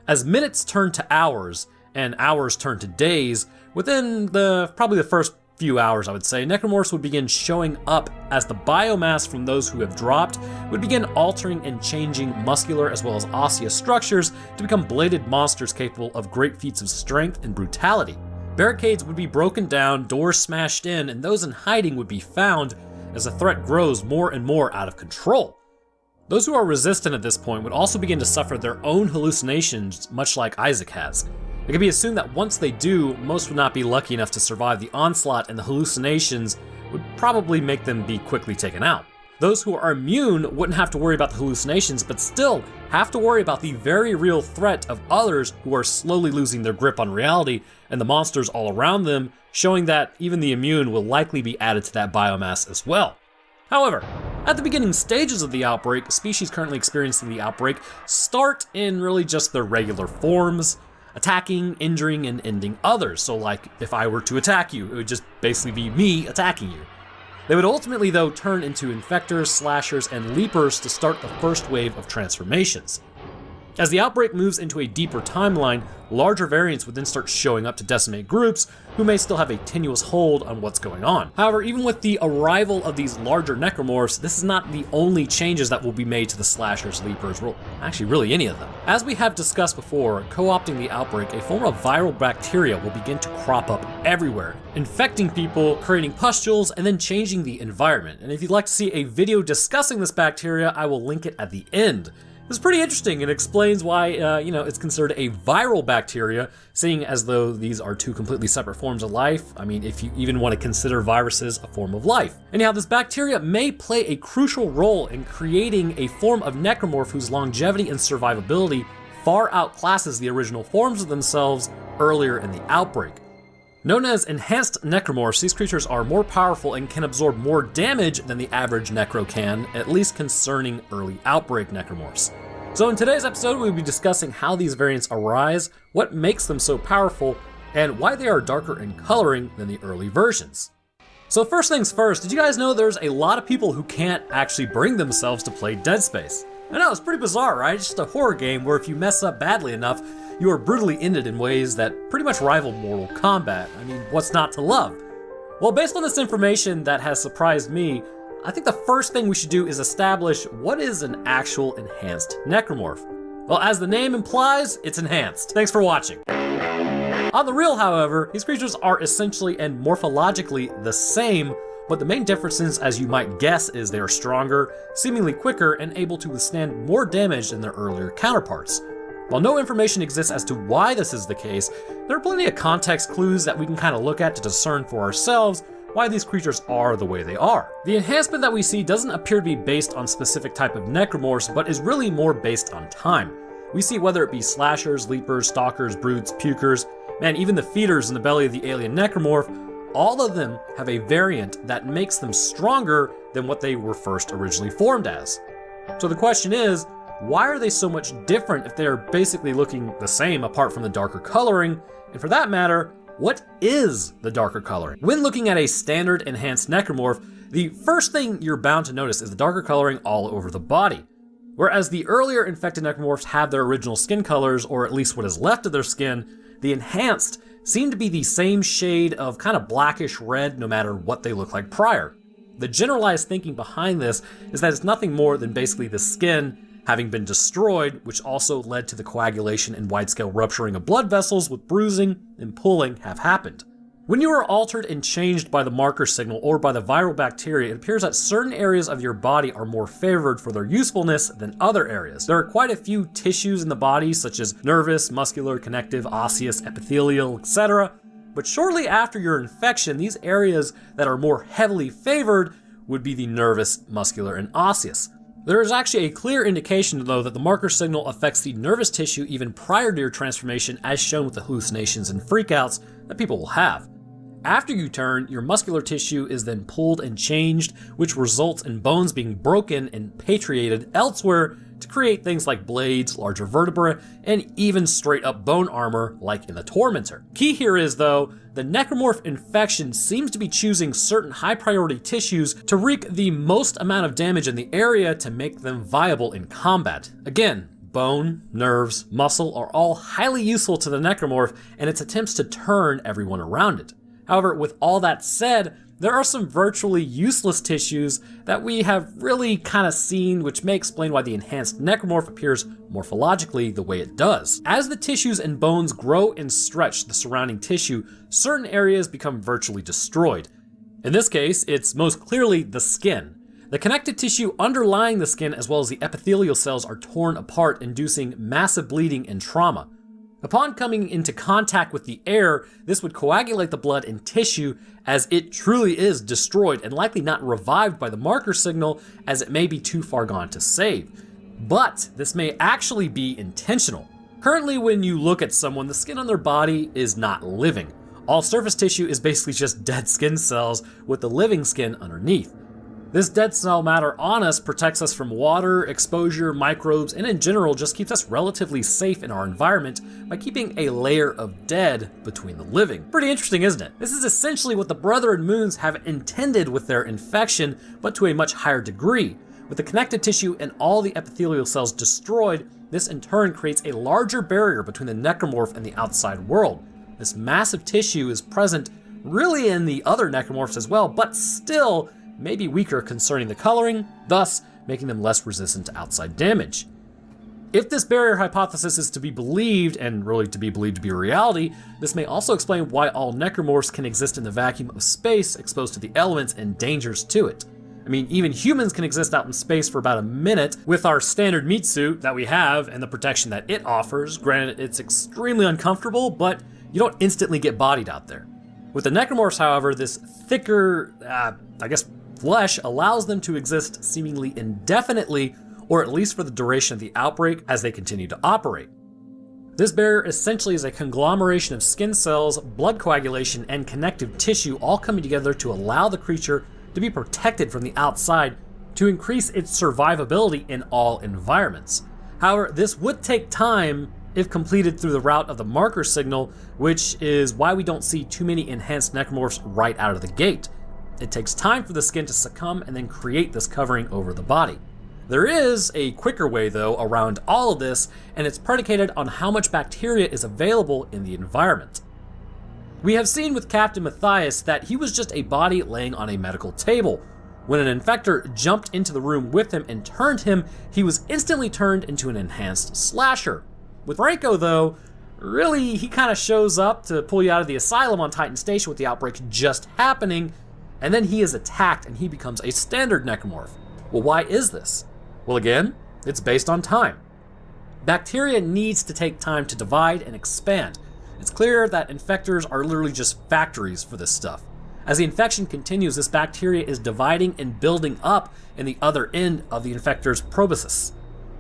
As minutes turn to hours, and hours turn to days, within probably the first few hours, I would say, necromorphs would begin showing up as the biomass from those who have dropped would begin altering and changing muscular as well as osseous structures to become bladed monsters capable of great feats of strength and brutality. Barricades would be broken down, doors smashed in, and those in hiding would be found as the threat grows more and more out of control. Those who are resistant at this point would also begin to suffer their own hallucinations, much like Isaac has. It can be assumed that once they do, most would not be lucky enough to survive the onslaught, and the hallucinations would probably make them be quickly taken out. Those who are immune wouldn't have to worry about the hallucinations, but still have to worry about the very real threat of others who are slowly losing their grip on reality and the monsters all around them, showing that even the immune will likely be added to that biomass as well. However, at the beginning stages of the outbreak, species currently experiencing the outbreak start in really just their regular forms, attacking, injuring, and ending others. So like, if I were to attack you, it would just basically be me attacking you. They would ultimately, though, turn into infectors, slashers, and leapers to start the first wave of transformations. As the outbreak moves into a deeper timeline, larger variants would then start showing up to decimate groups who may still have a tenuous hold on what's going on. However, even with the arrival of these larger necromorphs, this is not the only changes that will be made to the slashers, leapers, well, actually really any of them. As we have discussed before, co-opting the outbreak, a form of viral bacteria will begin to crop up everywhere, infecting people, creating pustules, and then changing the environment. And if you'd like to see a video discussing this bacteria, I will link it at the end. It's pretty interesting. It explains why, it's considered a viral bacteria, seeing as though these are two completely separate forms of life. I mean, if you even want to consider viruses a form of life. Anyhow, this bacteria may play a crucial role in creating a form of necromorph whose longevity and survivability far outclasses the original forms of themselves earlier in the outbreak. Known as enhanced necromorphs, these creatures are more powerful and can absorb more damage than the average necro can, at least concerning early outbreak necromorphs. So in today's episode, we'll be discussing how these variants arise, what makes them so powerful, and why they are darker in coloring than the early versions. So first things first, did you guys know there's a lot of people who can't actually bring themselves to play Dead Space? I know, it's pretty bizarre, right? It's just a horror game where if you mess up badly enough, you are brutally ended in ways that pretty much rival Mortal Kombat. I mean, what's not to love? Well, based on this information that has surprised me, I think the first thing we should do is establish what is an actual enhanced necromorph. Well, as the name implies, it's enhanced. Thanks for watching. On the real, however, these creatures are essentially and morphologically the same, but the main differences, as you might guess, is they are stronger, seemingly quicker, and able to withstand more damage than their earlier counterparts. While no information exists as to why this is the case, there are plenty of context clues that we can kind of look at to discern for ourselves why these creatures are the way they are. The enhancement that we see doesn't appear to be based on specific type of necromorphs, but is really more based on time. We see whether it be slashers, leapers, stalkers, brutes, pukers, man, even the feeders in the belly of the alien necromorph, all of them have a variant that makes them stronger than what they were first originally formed as. So the question is, why are they so much different if they're basically looking the same apart from the darker coloring? And for that matter, what is the darker coloring? When looking at a standard enhanced necromorph, the first thing you're bound to notice is the darker coloring all over the body. Whereas the earlier infected necromorphs have their original skin colors, or at least what is left of their skin, the enhanced seem to be the same shade of kind of blackish red no matter what they look like prior. The generalized thinking behind this is that it's nothing more than basically the skin having been destroyed, which also led to the coagulation and wide-scale rupturing of blood vessels, with bruising and pulling have happened. When you are altered and changed by the marker signal or by the viral bacteria, it appears that certain areas of your body are more favored for their usefulness than other areas. There are quite a few tissues in the body, such as nervous, muscular, connective, osseous, epithelial, etc. But shortly after your infection, these areas that are more heavily favored would be the nervous, muscular, and osseous. There is actually a clear indication, though, that the marker signal affects the nervous tissue even prior to your transformation, as shown with the hallucinations and freakouts that people will have. After you turn, your muscular tissue is then pulled and changed, which results in bones being broken and patriated elsewhere to create things like blades, larger vertebrae, and even straight up bone armor like in the Tormentor. Key here is, though, the necromorph infection seems to be choosing certain high priority tissues to wreak the most amount of damage in the area to make them viable in combat. Again, bone, nerves, muscle are all highly useful to the necromorph and its attempts to turn everyone around it. However, with all that said, there are some virtually useless tissues that we have really kind of seen, which may explain why the enhanced necromorph appears morphologically the way it does. As the tissues and bones grow and stretch the surrounding tissue, certain areas become virtually destroyed. In this case, it's most clearly the skin. The connective tissue underlying the skin as well as the epithelial cells are torn apart, inducing massive bleeding and trauma. Upon coming into contact with the air, this would coagulate the blood and tissue as it truly is destroyed and likely not revived by the marker signal, as it may be too far gone to save. But this may actually be intentional. Currently, when you look at someone, the skin on their body is not living. All surface tissue is basically just dead skin cells with the living skin underneath. This dead cell matter on us protects us from water, exposure, microbes, and in general just keeps us relatively safe in our environment by keeping a layer of dead between the living. Pretty interesting, isn't it? This is essentially what the Brethren Moons have intended with their infection, but to a much higher degree. With the connective tissue and all the epithelial cells destroyed, this in turn creates a larger barrier between the necromorph and the outside world. This massive tissue is present really in the other necromorphs as well, but still may be weaker concerning the coloring, thus making them less resistant to outside damage. If this barrier hypothesis is to be believed, and really to be believed to be a reality, this may also explain why all necromorphs can exist in the vacuum of space, exposed to the elements and dangers to it. I mean, even humans can exist out in space for about a minute with our standard meat suit that we have and the protection that it offers. Granted, it's extremely uncomfortable, but you don't instantly get bodied out there. With the necromorphs, however, this thicker, flesh allows them to exist seemingly indefinitely, or at least for the duration of the outbreak as they continue to operate. This barrier essentially is a conglomeration of skin cells, blood coagulation, and connective tissue all coming together to allow the creature to be protected from the outside to increase its survivability in all environments. However, this would take time if completed through the route of the marker signal, which is why we don't see too many enhanced necromorphs right out of the gate. It takes time for the skin to succumb and then create this covering over the body. There is a quicker way, though, around all of this, and it's predicated on how much bacteria is available in the environment. We have seen with Captain Matthias that he was just a body laying on a medical table. When an infector jumped into the room with him and turned him, he was instantly turned into an enhanced slasher. With Franco, though, really, he kind of shows up to pull you out of the asylum on Titan Station with the outbreak just happening, and then he is attacked and he becomes a standard necromorph. Well, why is this? Well, again, it's based on time. Bacteria needs to take time to divide and expand. It's clear that infectors are literally just factories for this stuff. As the infection continues, this bacteria is dividing and building up in the other end of the infector's proboscis.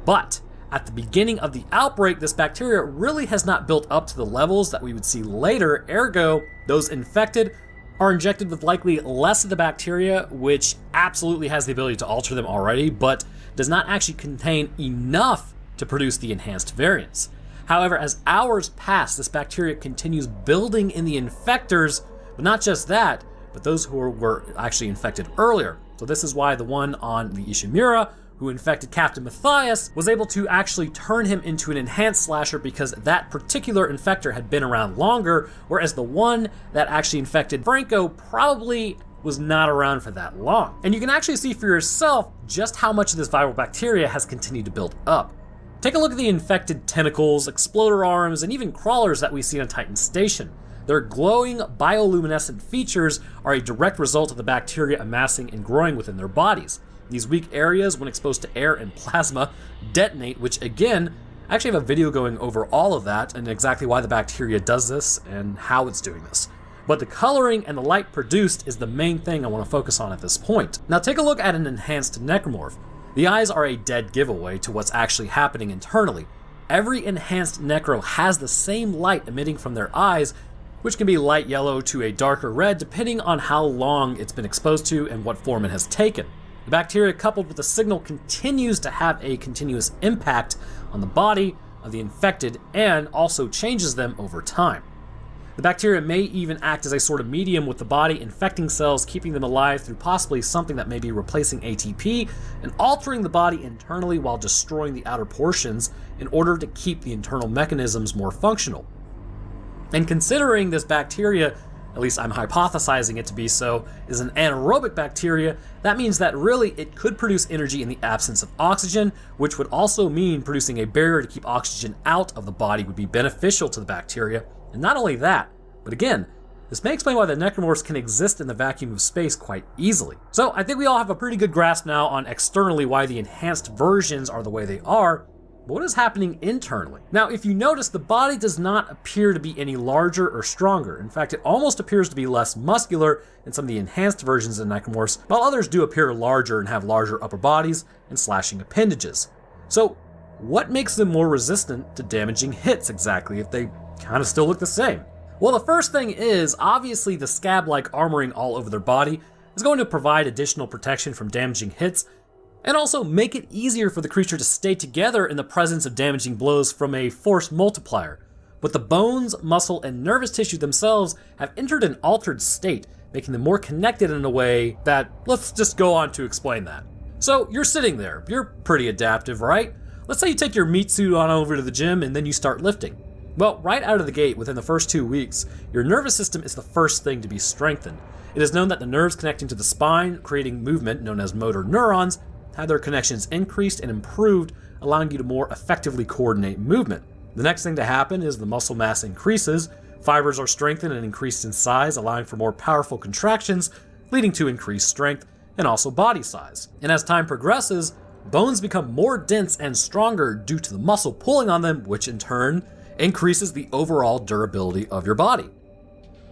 But at the beginning of the outbreak, this bacteria really has not built up to the levels that we would see later, ergo, those infected are injected with likely less of the bacteria, which absolutely has the ability to alter them already, but does not actually contain enough to produce the enhanced variants. However, as hours pass, this bacteria continues building in the infectors, but not just that, but those who were actually infected earlier. So this is why the one on the Ishimura, who infected Captain Matthias, was able to actually turn him into an enhanced slasher because that particular infector had been around longer, whereas the one that actually infected Franco probably was not around for that long. And you can actually see for yourself just how much of this viral bacteria has continued to build up. Take a look at the infected tentacles, exploder arms, and even crawlers that we see on Titan Station. Their glowing bioluminescent features are a direct result of the bacteria amassing and growing within their bodies. These weak areas, when exposed to air and plasma, detonate, which again, I actually have a video going over all of that and exactly why the bacteria does this and how it's doing this. But the coloring and the light produced is the main thing I want to focus on at this point. Now take a look at an enhanced necromorph. The eyes are a dead giveaway to what's actually happening internally. Every enhanced necro has the same light emitting from their eyes, which can be light yellow to a darker red depending on how long it's been exposed to and what form it has taken. The bacteria coupled with the signal continues to have a continuous impact on the body of the infected and also changes them over time. The bacteria may even act as a sort of medium with the body, infecting cells, keeping them alive through possibly something that may be replacing ATP and altering the body internally while destroying the outer portions in order to keep the internal mechanisms more functional. And considering this bacteria, at least I'm hypothesizing it to be so, is an anaerobic bacteria, that means that really it could produce energy in the absence of oxygen, which would also mean producing a barrier to keep oxygen out of the body would be beneficial to the bacteria. And not only that, but again, this may explain why the necromorphs can exist in the vacuum of space quite easily. So I think we all have a pretty good grasp now on externally why the enhanced versions are the way they are, but what is happening internally? Now, if you notice, the body does not appear to be any larger or stronger. In fact, it almost appears to be less muscular in some of the enhanced versions of necromorphs, while others do appear larger and have larger upper bodies and slashing appendages. So what makes them more resistant to damaging hits exactly if they kind of still look the same? Well, the first thing is, obviously the scab-like armoring all over their body is going to provide additional protection from damaging hits, and also make it easier for the creature to stay together in the presence of damaging blows from a force multiplier. But the bones, muscle, and nervous tissue themselves have entered an altered state, making them more connected in a way that, let's just go on to explain that. So you're sitting there, you're pretty adaptive, right? Let's say you take your meat suit on over to the gym and then you start lifting. Well, right out of the gate, within the first 2 weeks, your nervous system is the first thing to be strengthened. It is known that the nerves connecting to the spine, creating movement known as motor neurons, have their connections increased and improved, allowing you to more effectively coordinate movement. The next thing to happen is the muscle mass increases, fibers are strengthened and increased in size, allowing for more powerful contractions, leading to increased strength and also body size. And as time progresses, bones become more dense and stronger due to the muscle pulling on them, which in turn increases the overall durability of your body.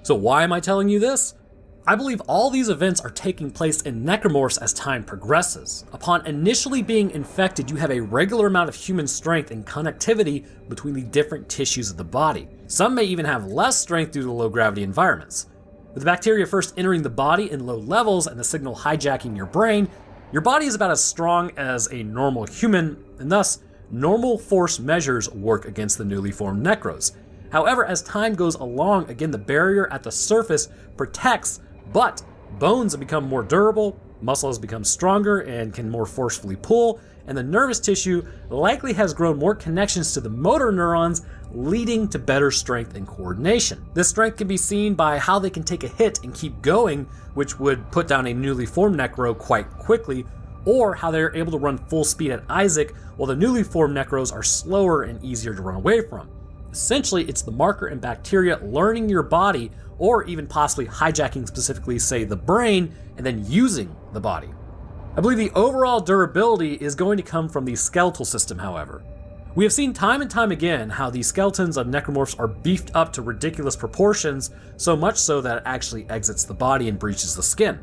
So why am I telling you this? I believe all these events are taking place in necromorphs as time progresses. Upon initially being infected, you have a regular amount of human strength and connectivity between the different tissues of the body. Some may even have less strength due to low gravity environments. With the bacteria first entering the body in low levels and the signal hijacking your brain, your body is about as strong as a normal human, and thus normal force measures work against the newly formed necros. However, as time goes along, again, the barrier at the surface protects, but bones have become more durable, muscles become stronger and can more forcefully pull, and the nervous tissue likely has grown more connections to the motor neurons, leading to better strength and coordination. This strength can be seen by how they can take a hit and keep going, which would put down a newly formed necro quite quickly, or how they're able to run full speed at Isaac while the newly formed necros are slower and easier to run away from. Essentially, it's the marker and bacteria learning your body, or even possibly hijacking specifically, say, the brain, and then using the body. I believe the overall durability is going to come from the skeletal system, however. We have seen time and time again how the skeletons of necromorphs are beefed up to ridiculous proportions, so much so that it actually exits the body and breaches the skin.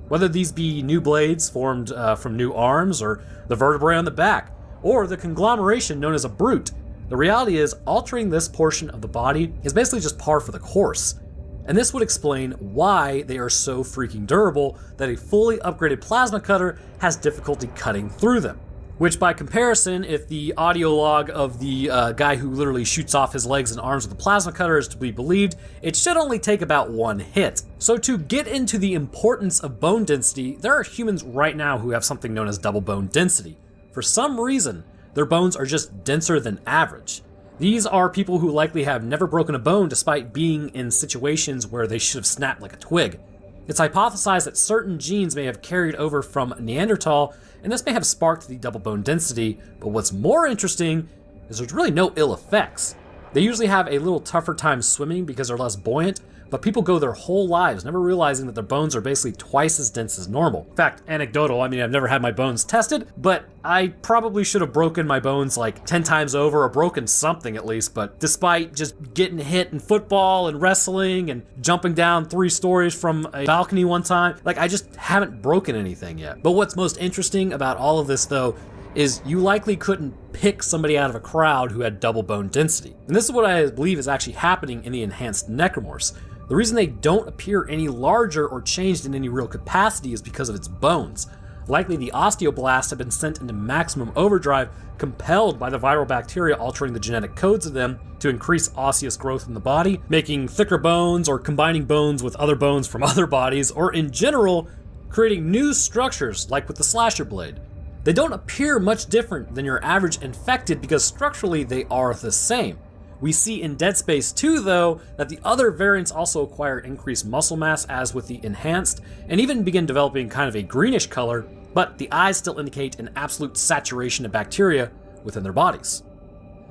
Whether these be new blades formed from new arms, or the vertebrae on the back, or the conglomeration known as a brute, the reality is altering this portion of the body is basically just par for the course. And this would explain why they are so freaking durable that a fully upgraded plasma cutter has difficulty cutting through them. Which, by comparison, if the audio log of the guy who literally shoots off his legs and arms with a plasma cutter is to be believed, it should only take about one hit. So to get into the importance of bone density, there are humans right now who have something known as double bone density. For some reason, their bones are just denser than average. These are people who likely have never broken a bone despite being in situations where they should have snapped like a twig. It's hypothesized that certain genes may have carried over from Neanderthal, and this may have sparked the double bone density, but what's more interesting is there's really no ill effects. They usually have a little tougher time swimming because they're less buoyant, but people go their whole lives never realizing that their bones are basically twice as dense as normal. In fact, anecdotal, I've never had my bones tested, but I probably should have broken my bones like 10 times over, or broken something at least, but despite just getting hit in football and wrestling and jumping down 3 stories from a balcony one time, I just haven't broken anything yet. But what's most interesting about all of this though is you likely couldn't pick somebody out of a crowd who had double bone density. And this is what I believe is actually happening in the enhanced necromorphs. The reason they don't appear any larger or changed in any real capacity is because of its bones. Likely the osteoblasts have been sent into maximum overdrive, compelled by the viral bacteria altering the genetic codes of them to increase osseous growth in the body, making thicker bones or combining bones with other bones from other bodies, or in general, creating new structures like with the slasher blade. They don't appear much different than your average infected because structurally they are the same. We see in Dead Space 2, though, that the other variants also acquire increased muscle mass as with the enhanced, and even begin developing kind of a greenish color, but the eyes still indicate an absolute saturation of bacteria within their bodies.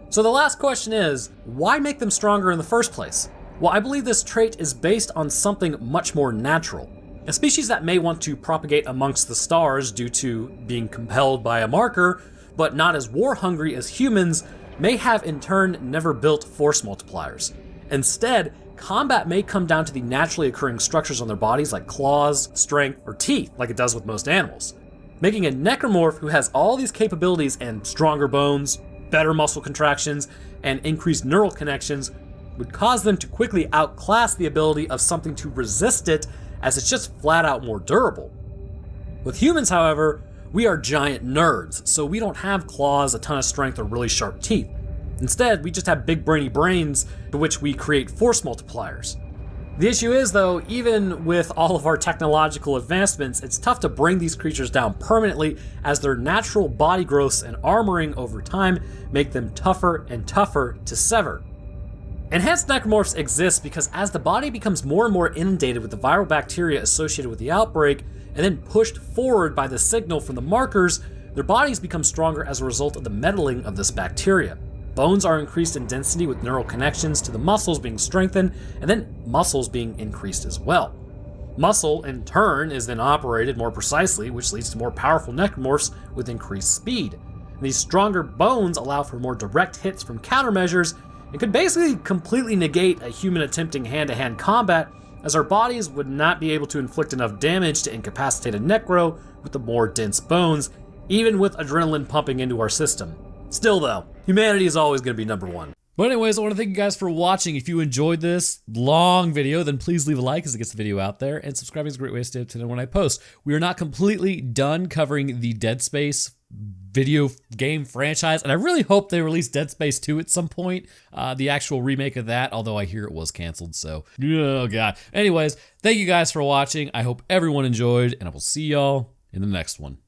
So the last question is, why make them stronger in the first place? Well, I believe this trait is based on something much more natural. A species that may want to propagate amongst the stars due to being compelled by a marker, but not as war-hungry as humans, may have in turn never built force multipliers. Instead, combat may come down to the naturally occurring structures on their bodies like claws, strength, or teeth, like it does with most animals. Making a necromorph who has all these capabilities and stronger bones, better muscle contractions, and increased neural connections would cause them to quickly outclass the ability of something to resist it, as it's just flat out more durable. With humans, however, we are giant nerds, so we don't have claws, a ton of strength, or really sharp teeth. Instead, we just have big brainy brains to which we create force multipliers. The issue is, though, even with all of our technological advancements, it's tough to bring these creatures down permanently, as their natural body growths and armoring over time make them tougher and tougher to sever. Enhanced necromorphs exist because as the body becomes more and more inundated with the viral bacteria associated with the outbreak, and then pushed forward by the signal from the markers, their bodies become stronger as a result of the meddling of this bacteria. Bones are increased in density with neural connections to the muscles being strengthened, and then muscles being increased as well. Muscle, in turn, is then operated more precisely, which leads to more powerful necromorphs with increased speed. And these stronger bones allow for more direct hits from countermeasures, and could basically completely negate a human attempting hand-to-hand combat, as our bodies would not be able to inflict enough damage to incapacitate a necro with the more dense bones, even with adrenaline pumping into our system. Still though, humanity is always going to be number one. But anyways, I want to thank you guys for watching. If you enjoyed this long video, then please leave a like as it gets the video out there, and subscribing is a great way to stay up to date when I post. We are not completely done covering the Dead Space video game franchise, and I really hope they release Dead Space 2 at some point, the actual remake of that, although I hear it was canceled, so, oh god. Anyways, thank you guys for watching. I hope everyone enjoyed, and I will see y'all in the next one.